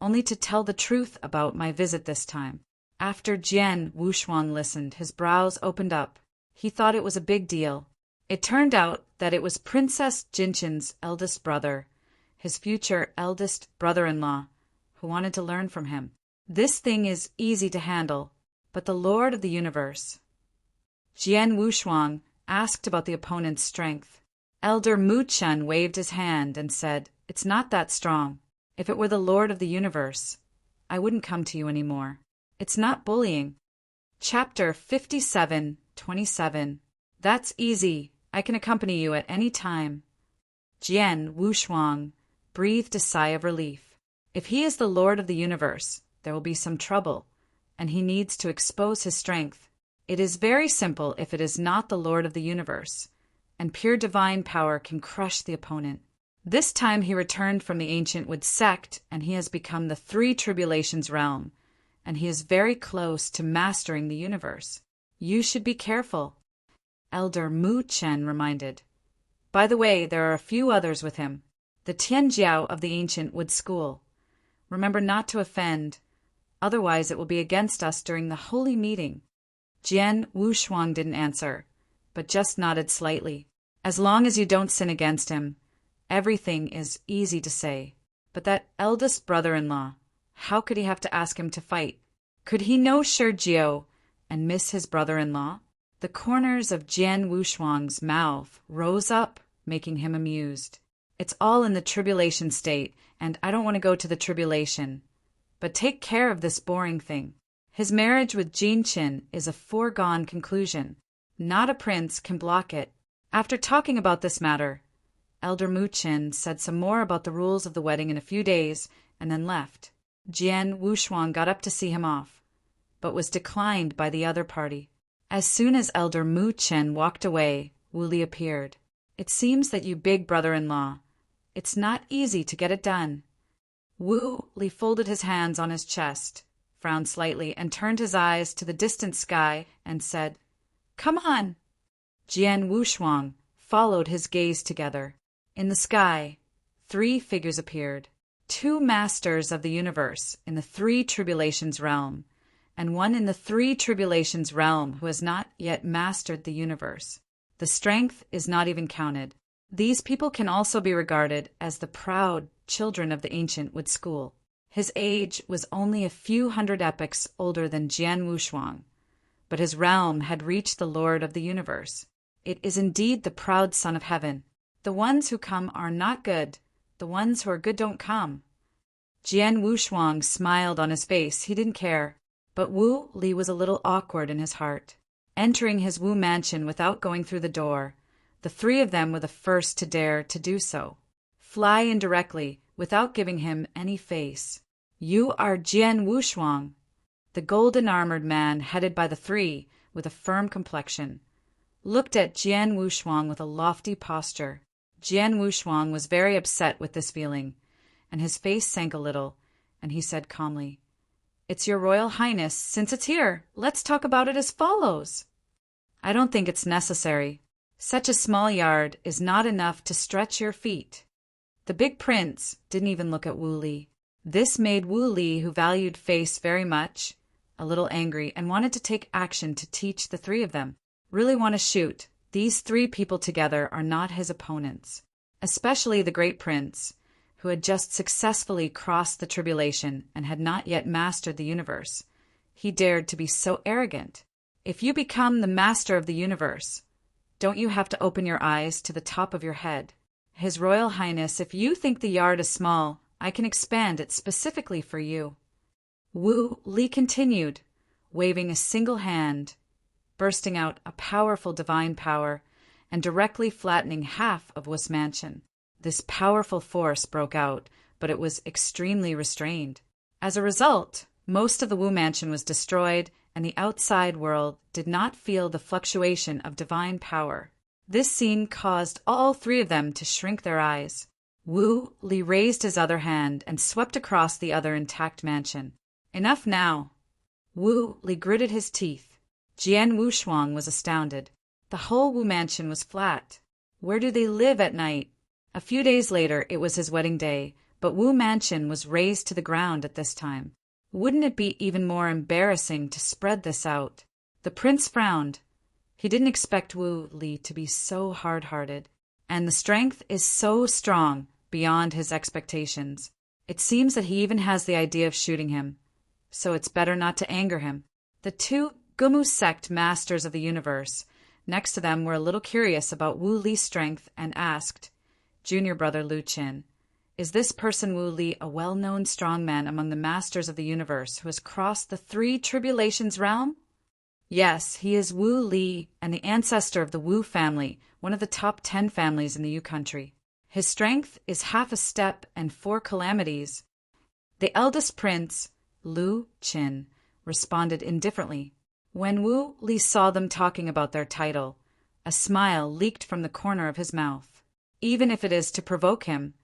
only to tell the truth about my visit this time. After Jian Wushuang listened, his brows opened up. He thought it was a big deal. It turned out that it was Princess Jinchen's eldest brother, his future eldest brother-in-law, who wanted to learn from him. This thing is easy to handle, but the Lord of the Universe. Jian Wushuang asked about the opponent's strength. Elder Muchen waved his hand and said, "It's not that strong. If it were the Lord of the Universe, I wouldn't come to you anymore. It's not bullying." Chapter 57:27. That's easy. I can accompany you at any time. Jian Wushuang breathed a sigh of relief. If he is the Lord of the Universe, there will be some trouble, and he needs to expose his strength. It is very simple if it is not the Lord of the Universe, and pure divine power can crush the opponent. This time he returned from the Ancient Wood sect, and he has become the 3 tribulations realm, and he is very close to mastering the universe. You should be careful. Elder Mu Chen reminded. By the way, there are a few others with him. The Tianjiao of the Ancient Wood School. Remember not to offend, otherwise it will be against us during the holy meeting. Jian Wushuang didn't answer, but just nodded slightly. As long as you don't sin against him, everything is easy to say. But that eldest brother-in-law, how could he have to ask him to fight? Could he know Shirjiao and miss his brother-in-law? The corners of Jian Wushuang's mouth rose up, making him amused. It's all in the tribulation state, and I don't want to go to the tribulation. But take care of this boring thing. His marriage with Jin Qin is a foregone conclusion. Not a prince can block it. After talking about this matter, Elder Mu Qin said some more about the rules of the wedding in a few days and then left. Jian Wushuang got up to see him off, but was declined by the other party. As soon as Elder Mu Qin walked away, Wu Li appeared. It seems that you big brother-in-law. It's not easy to get it done. Wu Li folded his hands on his chest, frowned slightly, and turned his eyes to the distant sky and said, "Come on." Jian Wushuang followed his gaze together. In the sky, 3 figures appeared. 2 masters of the universe in the 3 tribulations realm, and one in the 3 tribulations realm who has not yet mastered the universe. The strength is not even counted. These people can also be regarded as the proud children of the ancient wood school. His age was only a few hundred epochs older than Jian Wushuang, but his realm had reached the Lord of the universe. It is indeed the proud son of heaven. The ones who come are not good. The ones who are good don't come. Jian Wushuang smiled on his face. He didn't care. But Wu Li was a little awkward in his heart. Entering his Wu mansion without going through the door, the 3 of them were the first to dare to do so. Fly in directly, without giving him any face. You are Jian Wushuang, the golden-armored man headed by the 3, with a firm complexion, looked at Jian Wushuang with a lofty posture. Jian Wushuang was very upset with this feeling, and his face sank a little, and he said calmly, "It's your Royal Highness. Since it's here, let's talk about it as follows." "I don't think it's necessary. Such a small yard is not enough to stretch your feet." The big prince didn't even look at Wu Li. This made Wu Li, who valued face very much, a little angry and wanted to take action to teach the 3 of them. Really want to shoot. These 3 people together are not his opponents, especially the great prince, who had just successfully crossed the tribulation and had not yet mastered the universe. He dared to be so arrogant. If you become the master of the universe, don't you have to open your eyes to the top of your head? His Royal Highness, if you think the yard is small, I can expand it specifically for you. Wu Li continued, waving a single hand, bursting out a powerful divine power, and directly flattening half of Wu's mansion. This powerful force broke out, but it was extremely restrained. As a result, most of the Wu mansion was destroyed, and the outside world did not feel the fluctuation of divine power. This scene caused all 3 of them to shrink their eyes. Wu Li raised his other hand and swept across the other intact mansion. Enough now. Wu Li gritted his teeth. Jian Wushuang was astounded. The whole Wu mansion was flat. Where do they live at night? A few days later it was his wedding day, but Wu mansion was razed to the ground at this time. Wouldn't it be even more embarrassing to spread this out? The prince frowned. He didn't expect Wu Li to be so hard-hearted. And the strength is so strong, beyond his expectations. It seems that he even has the idea of shooting him. So it's better not to anger him. The 2 Gumu sect masters of the universe next to them were a little curious about Wu Li's strength and asked, "Junior brother Lu Qin, is this person Wu Li a well-known strongman among the masters of the universe who has crossed the 3 tribulations realm?" "Yes, he is Wu Li and the ancestor of the Wu family, one of the top 10 families in the Yu country. His strength is half a step and 4 calamities." The eldest prince, Lu Qin, responded indifferently. When Wu Li saw them talking about their title, a smile leaked from the corner of his mouth. Even if it is to provoke him,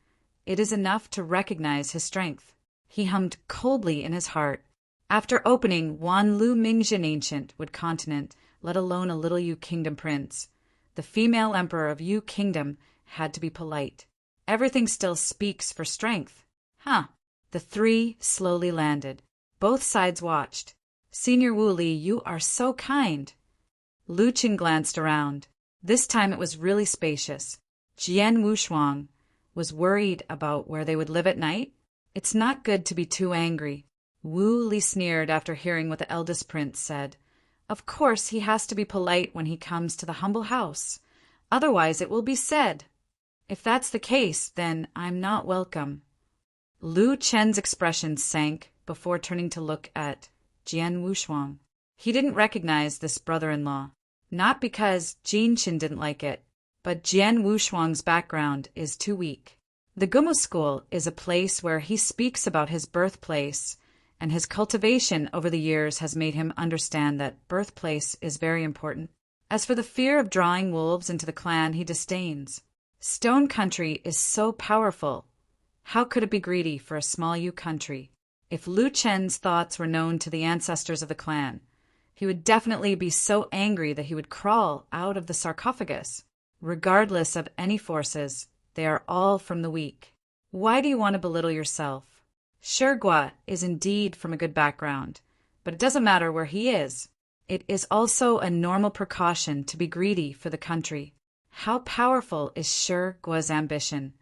it is enough to recognize his strength. He hummed coldly in his heart. After opening Wan Lu Mingjin ancient Wood continent, let alone a little Yu kingdom prince, the female emperor of Yu kingdom had to be polite. Everything still speaks for strength. Huh. The 3 slowly landed. Both sides watched. "Senior Wu Li, you are so kind." Lu Qin glanced around. This time it was really spacious. Jian Wushuang was worried about where they would live at night. It's not good to be too angry. Wu Li sneered after hearing what the eldest prince said. Of course he has to be polite when he comes to the humble house. Otherwise it will be said. If that's the case, then I'm not welcome. Lu Chen's expression sank before turning to look at Jian Wushuang. He didn't recognize this brother-in-law. Not because Jin Qin didn't like it, but Jian Wushuang's background is too weak. The Gumu school is a place where he speaks about his birthplace, and his cultivation over the years has made him understand that birthplace is very important. As for the fear of drawing wolves into the clan, he disdains. Stone country is so powerful. How could it be greedy for a small Yu country? If Lu Chen's thoughts were known to the ancestors of the clan, he would definitely be so angry that he would crawl out of the sarcophagus. Regardless of any forces, They are all from the weak. Why do you want to belittle yourself? Shirgwa is indeed from a good background, but it doesn't matter where he is. It is also a normal precaution to be greedy for the country. How powerful is Shirgwa's ambition?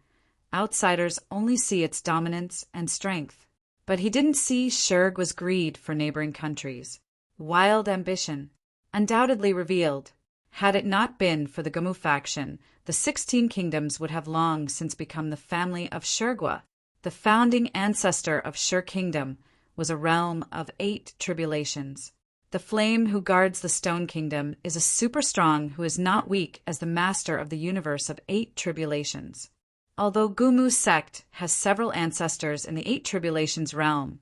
Outsiders only see its dominance and strength. But he didn't see Shirgwa's greed for neighboring countries. Wild ambition, undoubtedly revealed. Had it not been for the Gumu faction, the 16 kingdoms would have long since become the family of Shirgwa. The founding ancestor of Shir Kingdom was a realm of 8 tribulations. The flame who guards the Stone Kingdom is a super strong who is not weak as the master of the universe of 8 tribulations. Although Gumu's sect has several ancestors in the 8 tribulations realm,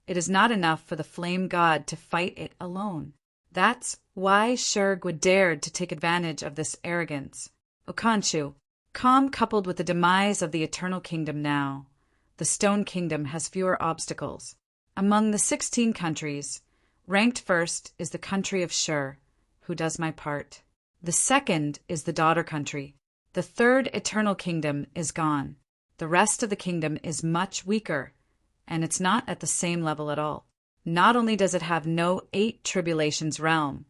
it is not enough for the flame god to fight it alone. That's why Shirgwa dared to take advantage of this arrogance. Okanshu, calm coupled with the demise of the Eternal Kingdom now, the Stone Kingdom has fewer obstacles. Among the 16 countries, ranked first is the country of Shir, who does my part. The second is the daughter country. The third Eternal Kingdom is gone. The rest of the kingdom is much weaker, and it's not at the same level at all. Not only does it have no 8 tribulations realm,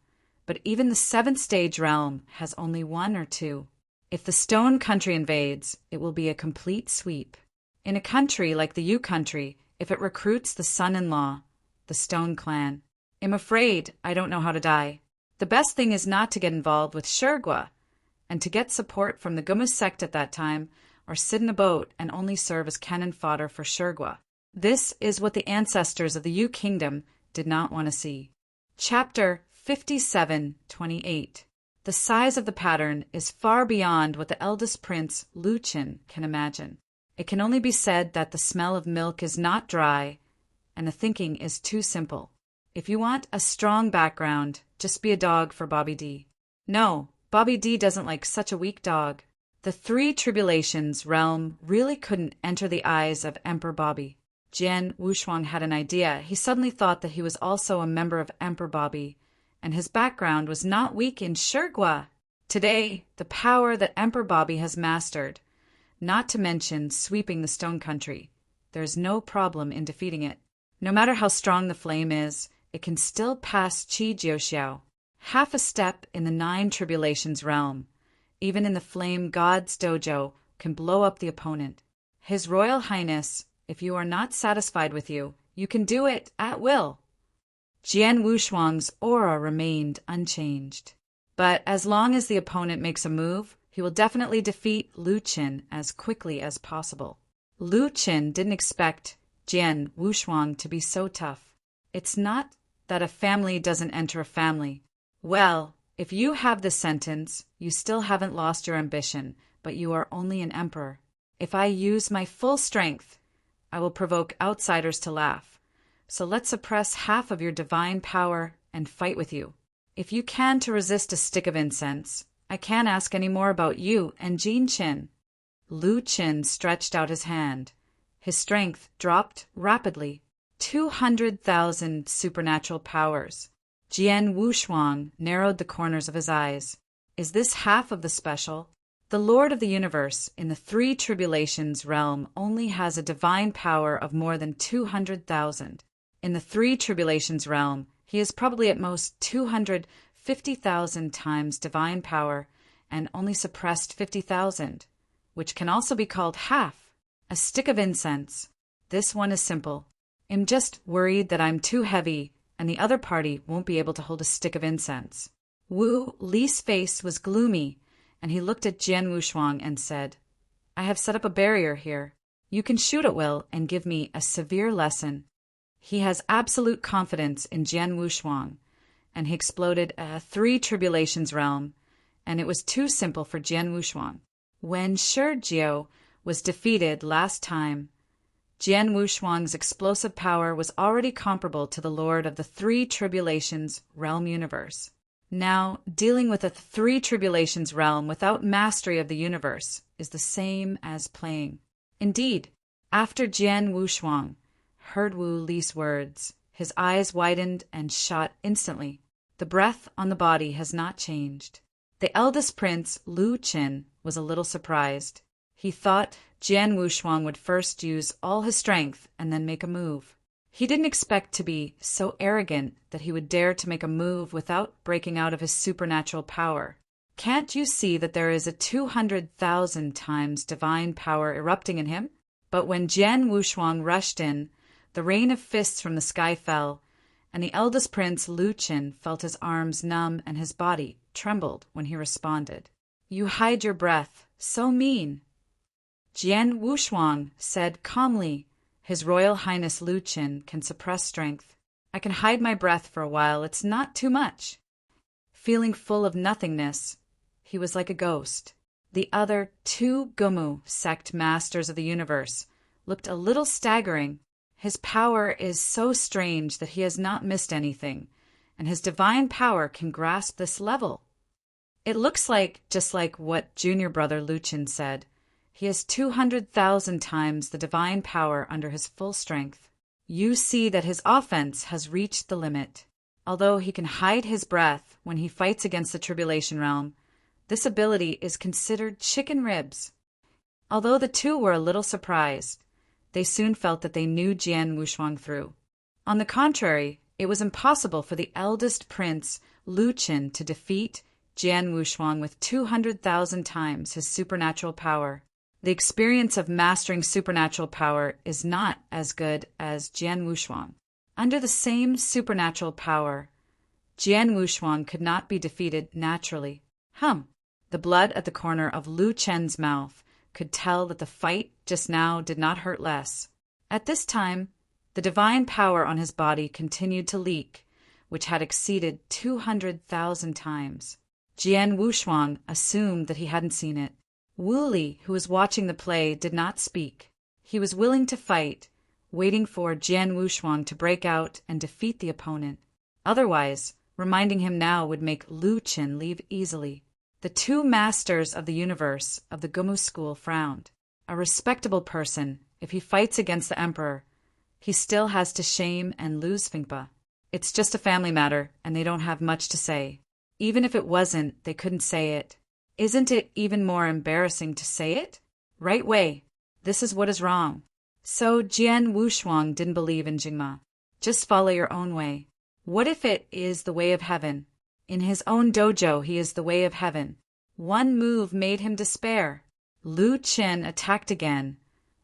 but even the 7th stage realm has only 1 or 2. If the Stone Country invades, it will be a complete sweep. In a country like the U country, if it recruits the son-in-law, the Stone Clan, I'm afraid I don't know how to die. The best thing is not to get involved with Shirgwa, and to get support from the Gumu sect at that time, or sit in a boat and only serve as cannon fodder for Shirgwa. This is what the ancestors of the U Kingdom did not want to see. Chapter 57:28. The size of the pattern is far beyond what the eldest prince, Luchin, can imagine. It can only be said that the smell of milk is not dry, and the thinking is too simple. If you want a strong background, just be a dog for Bobby D. No, Bobby D doesn't like such a weak dog. The 3 tribulations realm really couldn't enter the eyes of Emperor Bobby. Jian Wushuang had an idea. He suddenly thought that he was also a member of Emperor Bobby, and his background was not weak in Shirgwa. Today, the power that Emperor Bobby has mastered, not to mention sweeping the Stone Country, there's no problem in defeating it. No matter how strong the flame is, it can still pass Qi Jiuxiao. Half a step in the 9 tribulations realm, even in the flame god's dojo, can blow up the opponent. His Royal Highness, if you are not satisfied with you, you can do it at will. Jian Wushuang's aura remained unchanged. But as long as the opponent makes a move, he will definitely defeat Luchin as quickly as possible. Luchin didn't expect Jian Wushuang to be so tough. It's not that a family doesn't enter a family. Well, if you have this sentence, you still haven't lost your ambition, but you are only an emperor. If I use my full strength, I will provoke outsiders to laugh. So let's suppress half of your divine power and fight with you. If you can to resist a stick of incense, I can't ask any more about you and Jin Qin. Lu Qin stretched out his hand. His strength dropped rapidly. 200,000 supernatural powers. Jian Wushuang narrowed the corners of his eyes. Is this half of the special? The Lord of the Universe in the 3 tribulations realm only has a divine power of more than 200,000. In the 3 tribulations realm, he is probably at most 250,000 times divine power and only suppressed 50,000, which can also be called half. A stick of incense. This one is simple. I'm just worried that I'm too heavy and the other party won't be able to hold a stick of incense. Wu Li's face was gloomy, and he looked at Jian Wushuang and said, I have set up a barrier here. You can shoot at will and give me a severe lesson. He has absolute confidence in Jian Wushuang, and he exploded a 3 tribulations realm, and it was too simple for Jian Wushuang. When Shirjiao was defeated last time, Jian Wushuang's explosive power was already comparable to the Lord of the 3 tribulations realm universe. Now, dealing with a 3 tribulations realm without mastery of the universe is the same as playing. Indeed, after Jian Wushuang heard Wu Li's words, his eyes widened and shot instantly. The breath on the body has not changed. The eldest prince, Lu Qin, was a little surprised. He thought Jian Wushuang would first use all his strength and then make a move. He didn't expect to be so arrogant that he would dare to make a move without breaking out of his supernatural power. Can't you see that there is a 200,000 times divine power erupting in him? But when Jian Wushuang rushed in, the rain of fists from the sky fell, and the eldest prince, Lu Qin, felt his arms numb and his body trembled when he responded. "You hide your breath. So mean." Jian Wushuang said calmly, "His Royal Highness Lu Qin can suppress strength. I can hide my breath for a while. It's not too much." Feeling full of nothingness, he was like a ghost. The other two Gumu sect masters of the universe looked a little staggering. His power is so strange that he has not missed anything, and his divine power can grasp this level. It looks like, just like what junior brother Lu Qin said, he has 200,000 times the divine power under his full strength. You see that his offense has reached the limit. Although he can hide his breath when he fights against the Tribulation Realm, this ability is considered chicken ribs. Although the two were a little surprised, they soon felt that they knew Jian Wushuang through. On the contrary, it was impossible for the eldest prince, Lu Qin, to defeat Jian Wushuang with 200,000 times his supernatural power. The experience of mastering supernatural power is not as good as Jian Wushuang. Under the same supernatural power, Jian Wushuang could not be defeated naturally. The blood at the corner of Lu Chen's mouth could tell that the fight just now did not hurt less. At this time, the divine power on his body continued to leak, which had exceeded 200,000 times. Jian Wushuang assumed that he hadn't seen it. Wu Li, who was watching the play, did not speak. He was willing to fight, waiting for Jian Wushuang to break out and defeat the opponent. Otherwise, reminding him now would make Lu Qin leave easily. The two masters of the universe of the Gumu school frowned. A respectable person, if he fights against the emperor, he still has to shame and lose Fingpa. It's just a family matter, and they don't have much to say. Even if it wasn't, they couldn't say it. Isn't it even more embarrassing to say it? Right way. This is what is wrong. So Jian Wushuang didn't believe in Jingma. Just follow your own way. What if it is the way of heaven? In his own dojo, he is the way of heaven. One move made him despair. Lu Qin attacked again,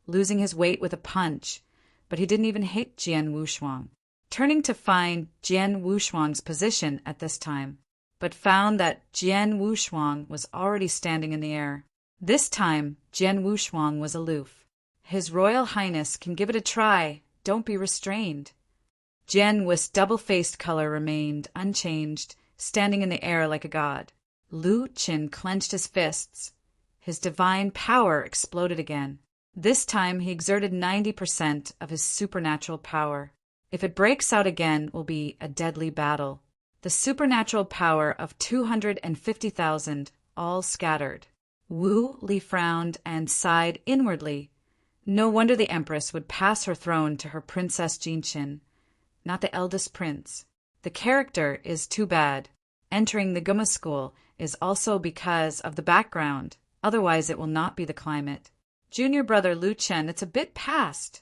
losing his weight with a punch, but he didn't even hit Jian Wushuang. Turning to find Jian Wushuang's position at this time, but found that Jian Wushuang was already standing in the air. This time, Jian Wushuang was aloof. His Royal Highness can give it a try. Don't be restrained. Jian Wu's double-faced color remained unchanged, standing in the air like a god. Lu Qin clenched his fists. His divine power exploded again. This time he exerted 90% of his supernatural power. If it breaks out again, it will be a deadly battle. The supernatural power of 250,000 all scattered. Wu Li frowned and sighed inwardly. No wonder the Empress would pass her throne to her Princess Jinqin, not the eldest prince. The character is too bad. Entering the Gumma school is also because of the background. Otherwise it will not be the climate. Junior brother Lu Chen, it's a bit past.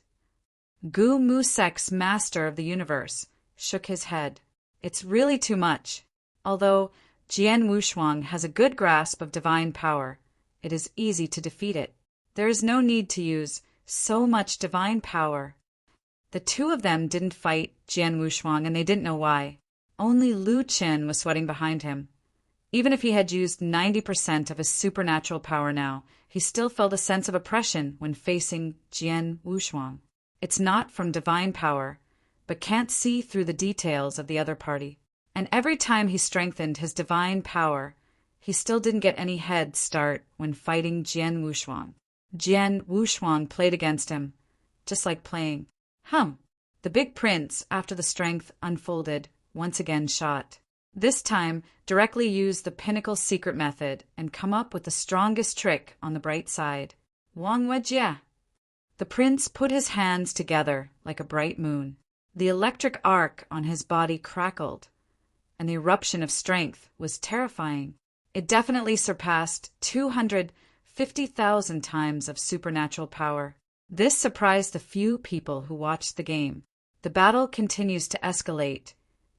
Gu Musek's master of the universe shook his head. It's really too much. Although Jian Wushuang has a good grasp of divine power, it is easy to defeat it. There is no need to use so much divine power. The two of them didn't fight Jian Wushuang, and they didn't know why. Only Lu Qin was sweating behind him. Even if he had used 90% of his supernatural power now, he still felt a sense of oppression when facing Jian Wushuang. It's not from divine power, but can't see through the details of the other party. And every time he strengthened his divine power, he still didn't get any head start when fighting Jian Wushuang. Jian Wushuang played against him, just like playing. The big prince, after the strength unfolded, once again shot. This time, directly used the pinnacle secret method and come up with the strongest trick on the bright side. Wang Wejia. The prince put his hands together like a bright moon. The electric arc on his body crackled, and the eruption of strength was terrifying. It definitely surpassed 50,000 times of supernatural power. This surprised the few people who watched the game. The battle continues to escalate,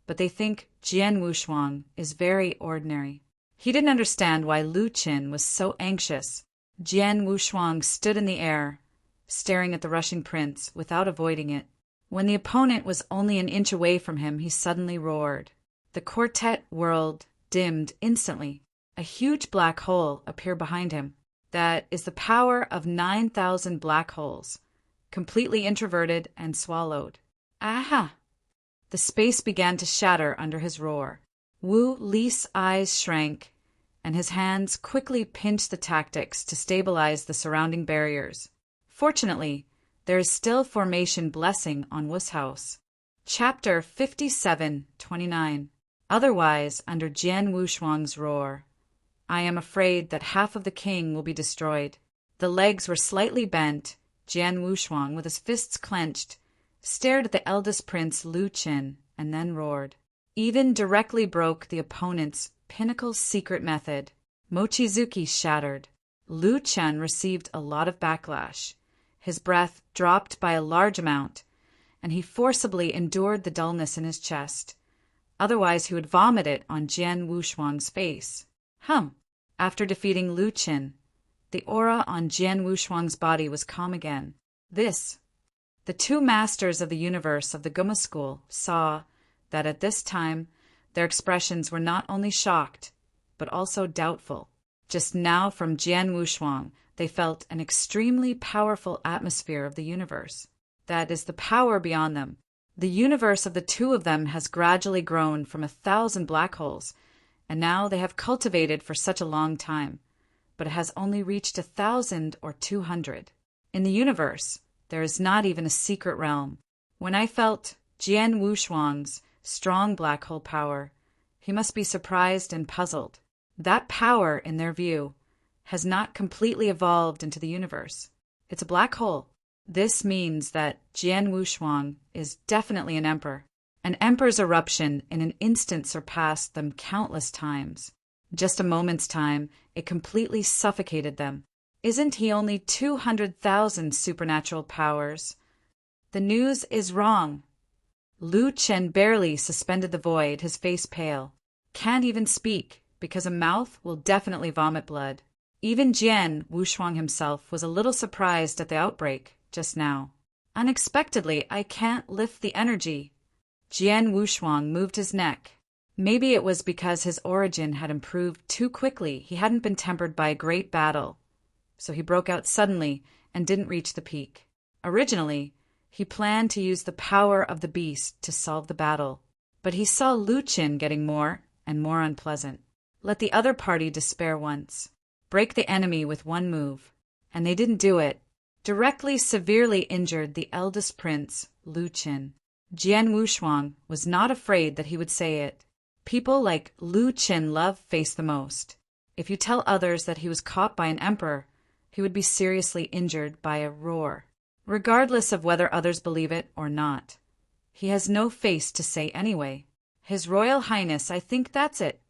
but they think Jian Wushuang is very ordinary. He didn't understand why Lu Qin was so anxious. Jian Wushuang stood in the air, staring at the rushing prince without avoiding it. When the opponent was only an inch away from him, he suddenly roared. The quartet world dimmed instantly. A huge black hole appeared behind him. That is the power of 9,000 black holes, completely introverted and swallowed. Aha! The space began to shatter under his roar. Wu Li's eyes shrank, and his hands quickly pinched the tactics to stabilize the surrounding barriers. Fortunately, there is still formation blessing on Wu's house. Chapter 57:29. Otherwise, under Jian Wushuang's roar, I am afraid that half of the king will be destroyed. The legs were slightly bent. Jian Wushuang, with his fists clenched, stared at the eldest prince Lu Qin and then roared. Even directly broke the opponent's pinnacle secret method. Mochizuki shattered. Lu Qin received a lot of backlash. His breath dropped by a large amount, and he forcibly endured the dullness in his chest. Otherwise he would vomit it on Jian Wushuang's face. After defeating Lu Qin, the aura on Jian Wushuang's body was calm again. The two masters of the universe of the Guma school saw that at this time their expressions were not only shocked, but also doubtful. Just now from Jian Wushuang, they felt an extremely powerful atmosphere of the universe. That is the power beyond them. The universe of the two of them has gradually grown from 1,000 black holes, and now they have cultivated for such a long time, but it has only reached 1,000 or 200. In the universe, there is not even a secret realm. When I felt Jian Wushuang's strong black hole power, he must be surprised and puzzled. That power, in their view, has not completely evolved into the universe. It's a black hole. This means that Jian Wushuang is definitely an emperor. An emperor's eruption in an instant surpassed them countless times. Just a moment's time, it completely suffocated them. Isn't he only 200,000 supernatural powers? The news is wrong. Lu Qin barely suspended the void, his face pale. Can't even speak, because a mouth will definitely vomit blood. Even Jian Wushuang himself was a little surprised at the outbreak just now. Unexpectedly, I can't lift the energy. Jian Wushuang moved his neck. Maybe it was because his origin had improved too quickly. He hadn't been tempered by a great battle, so he broke out suddenly and didn't reach the peak. Originally, he planned to use the power of the beast to solve the battle, but he saw Lu Qin getting more and more unpleasant. Let the other party despair once. Break the enemy with one move. And they didn't do it. Directly severely injured the eldest prince, Lu Qin. Jian Wushuang was not afraid that he would say it. People like Lu Qin love face the most. If you tell others that he was caught by an emperor, he would be seriously injured by a roar, regardless of whether others believe it or not. He has no face to say anyway. His Royal Highness, I think that's it.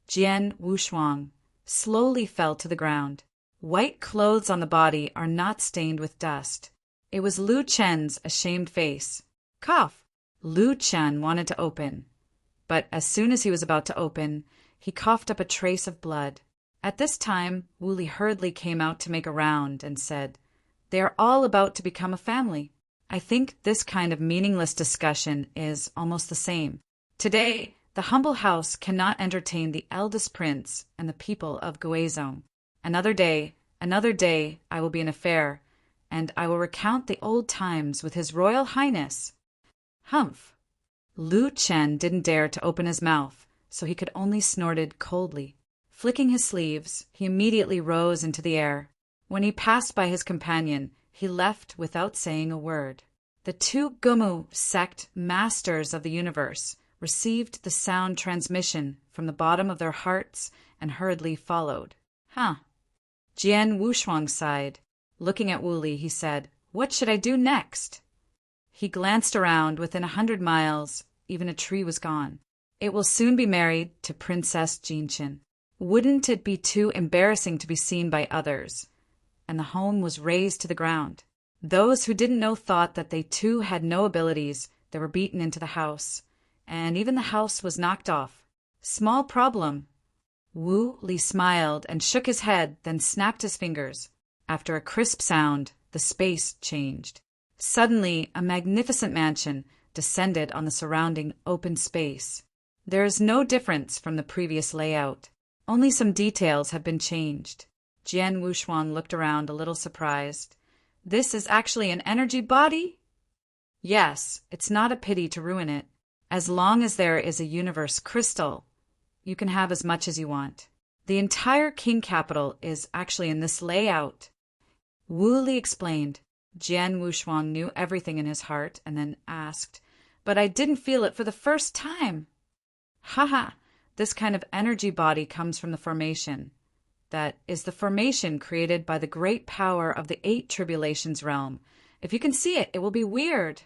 Jian Wushuang slowly fell to the ground. White clothes on the body are not stained with dust. It was Lu Qin's ashamed face. Cough! Lu Qin wanted to open, but as soon as he was about to open, he coughed up a trace of blood. At this time, Wu Li hurriedly came out to make a round and said, "They are all about to become a family." I think this kind of meaningless discussion is almost the same. Today, the humble house cannot entertain the eldest prince and the people of Guizhong. Another day, I will be in a fair, and I will recount the old times with His Royal Highness. Humph! Lu Qin didn't dare to open his mouth, so he could only snorted coldly. Flicking his sleeves, he immediately rose into the air. When he passed by his companion, he left without saying a word. The two Gumu sect masters of the universe received the sound transmission from the bottom of their hearts and hurriedly followed. Jian Wushuang sighed. Looking at Wu Li, he said, "What should I do next?" He glanced around. Within 100 miles, even a tree was gone. It will soon be married to Princess Jinqin. Wouldn't it be too embarrassing to be seen by others? And the home was razed to the ground. Those who didn't know thought that they too had no abilities. They were beaten into the house, and even the house was knocked off. Small problem. Wu Li smiled and shook his head, then snapped his fingers. After a crisp sound, the space changed. Suddenly, a magnificent mansion descended on the surrounding open space. There is no difference from the previous layout. Only some details have been changed. Jian Wuxuan looked around a little surprised. This is actually an energy body? Yes, it's not a pity to ruin it. As long as there is a universe crystal, you can have as much as you want. The entire king capital is actually in this layout. Wu Li explained. Jian Wuxuan knew everything in his heart and then asked, "But I didn't feel it for the first time." Haha, this kind of energy body comes from the formation. That is the formation created by the great power of the 8 tribulations realm. If you can see it, it will be weird.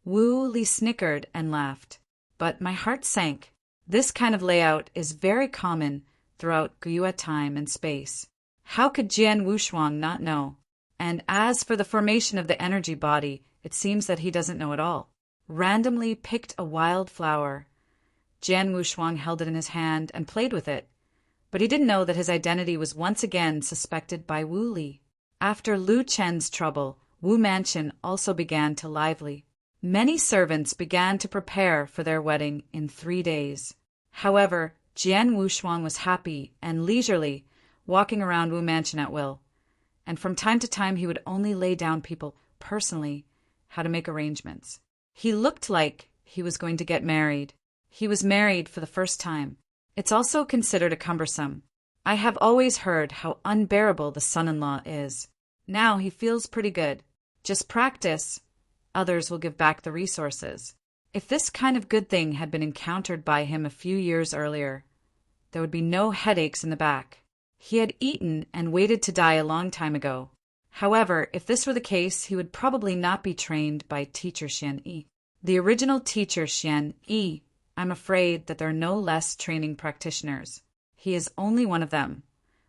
Wu Li snickered and laughed. But my heart sank. This kind of layout is very common throughout Gyua time and space. How could Jian Wuxuan not know? And as for the formation of the energy body, it seems that he doesn't know at all. Randomly picked a wild flower. Jian Wuxuan held it in his hand and played with it. But he didn't know that his identity was once again suspected by Wu Li. After Lu Chen's trouble, Wu Mansion also began to lively. Many servants began to prepare for their wedding in 3 days. However, Jian Wuxuan was happy and leisurely, walking around Wu Mansion at will. And from time to time he would only lay down people personally how to make arrangements. He looked like he was going to get married. He was married for the first time. It's also considered a cumbersome. I have always heard how unbearable the son-in-law is. Now he feels pretty good. Just practice. Others will give back the resources. If this kind of good thing had been encountered by him a few years earlier, there would be no headaches in the back. He had eaten and waited to die a long time ago. However, if this were the case, he would probably not be trained by teacher Xian Yi. The original teacher Xian Yi, I'm afraid that there are no less training practitioners. He is only one of them.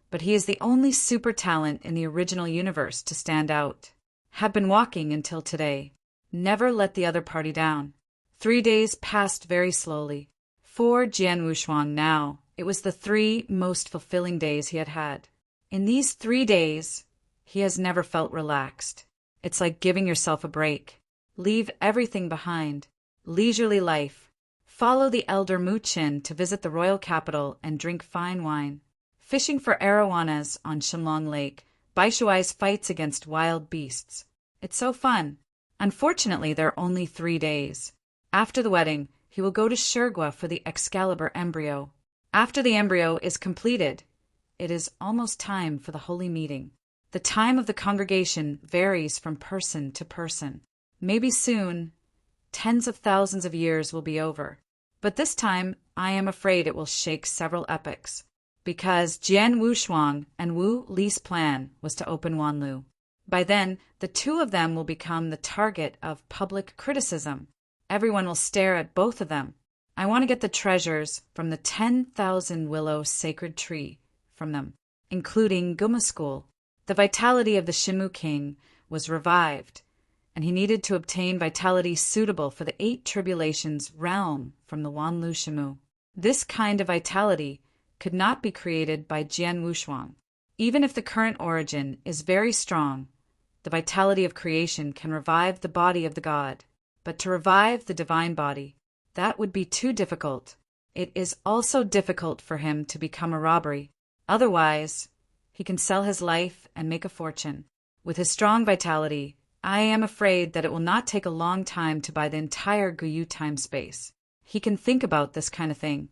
But he is the only super talent in the original universe to stand out. Have been walking until today. Never let the other party down. 3 days passed very slowly. For Jian Wuxuan now, it was the 3 most fulfilling days he had had. In these 3 days, he has never felt relaxed. It's like giving yourself a break. Leave everything behind. Leisurely life. Follow the elder Mu Qin to visit the royal capital and drink fine wine. Fishing for arowanas on Shenlong Lake. Baishuai's fights against wild beasts. It's so fun. Unfortunately, there are only 3 days. After the wedding, he will go to Shurgua for the Excalibur embryo. After the embryo is completed, it is almost time for the holy meeting. The time of the congregation varies from person to person. Maybe soon, tens of thousands of years will be over. But this time, I am afraid it will shake several epochs. Because Jian Wuxuan and Wu Li's plan was to open Wanlu. By then, the 2 of them will become the target of public criticism. Everyone will stare at both of them. I want to get the treasures from the 10,000 willow sacred tree from them, including Guma School. The vitality of the Shimu King was revived, and he needed to obtain vitality suitable for the 8 tribulations realm from the Wanlu Shimu. This kind of vitality could not be created by Jian Wuxuan. Even if the current origin is very strong, the vitality of creation can revive the body of the god. But to revive the divine body, that would be too difficult. It is also difficult for him to become a robbery. Otherwise, he can sell his life and make a fortune. With his strong vitality, I am afraid that it will not take a long time to buy the entire Guyu time space. He can think about this kind of thing.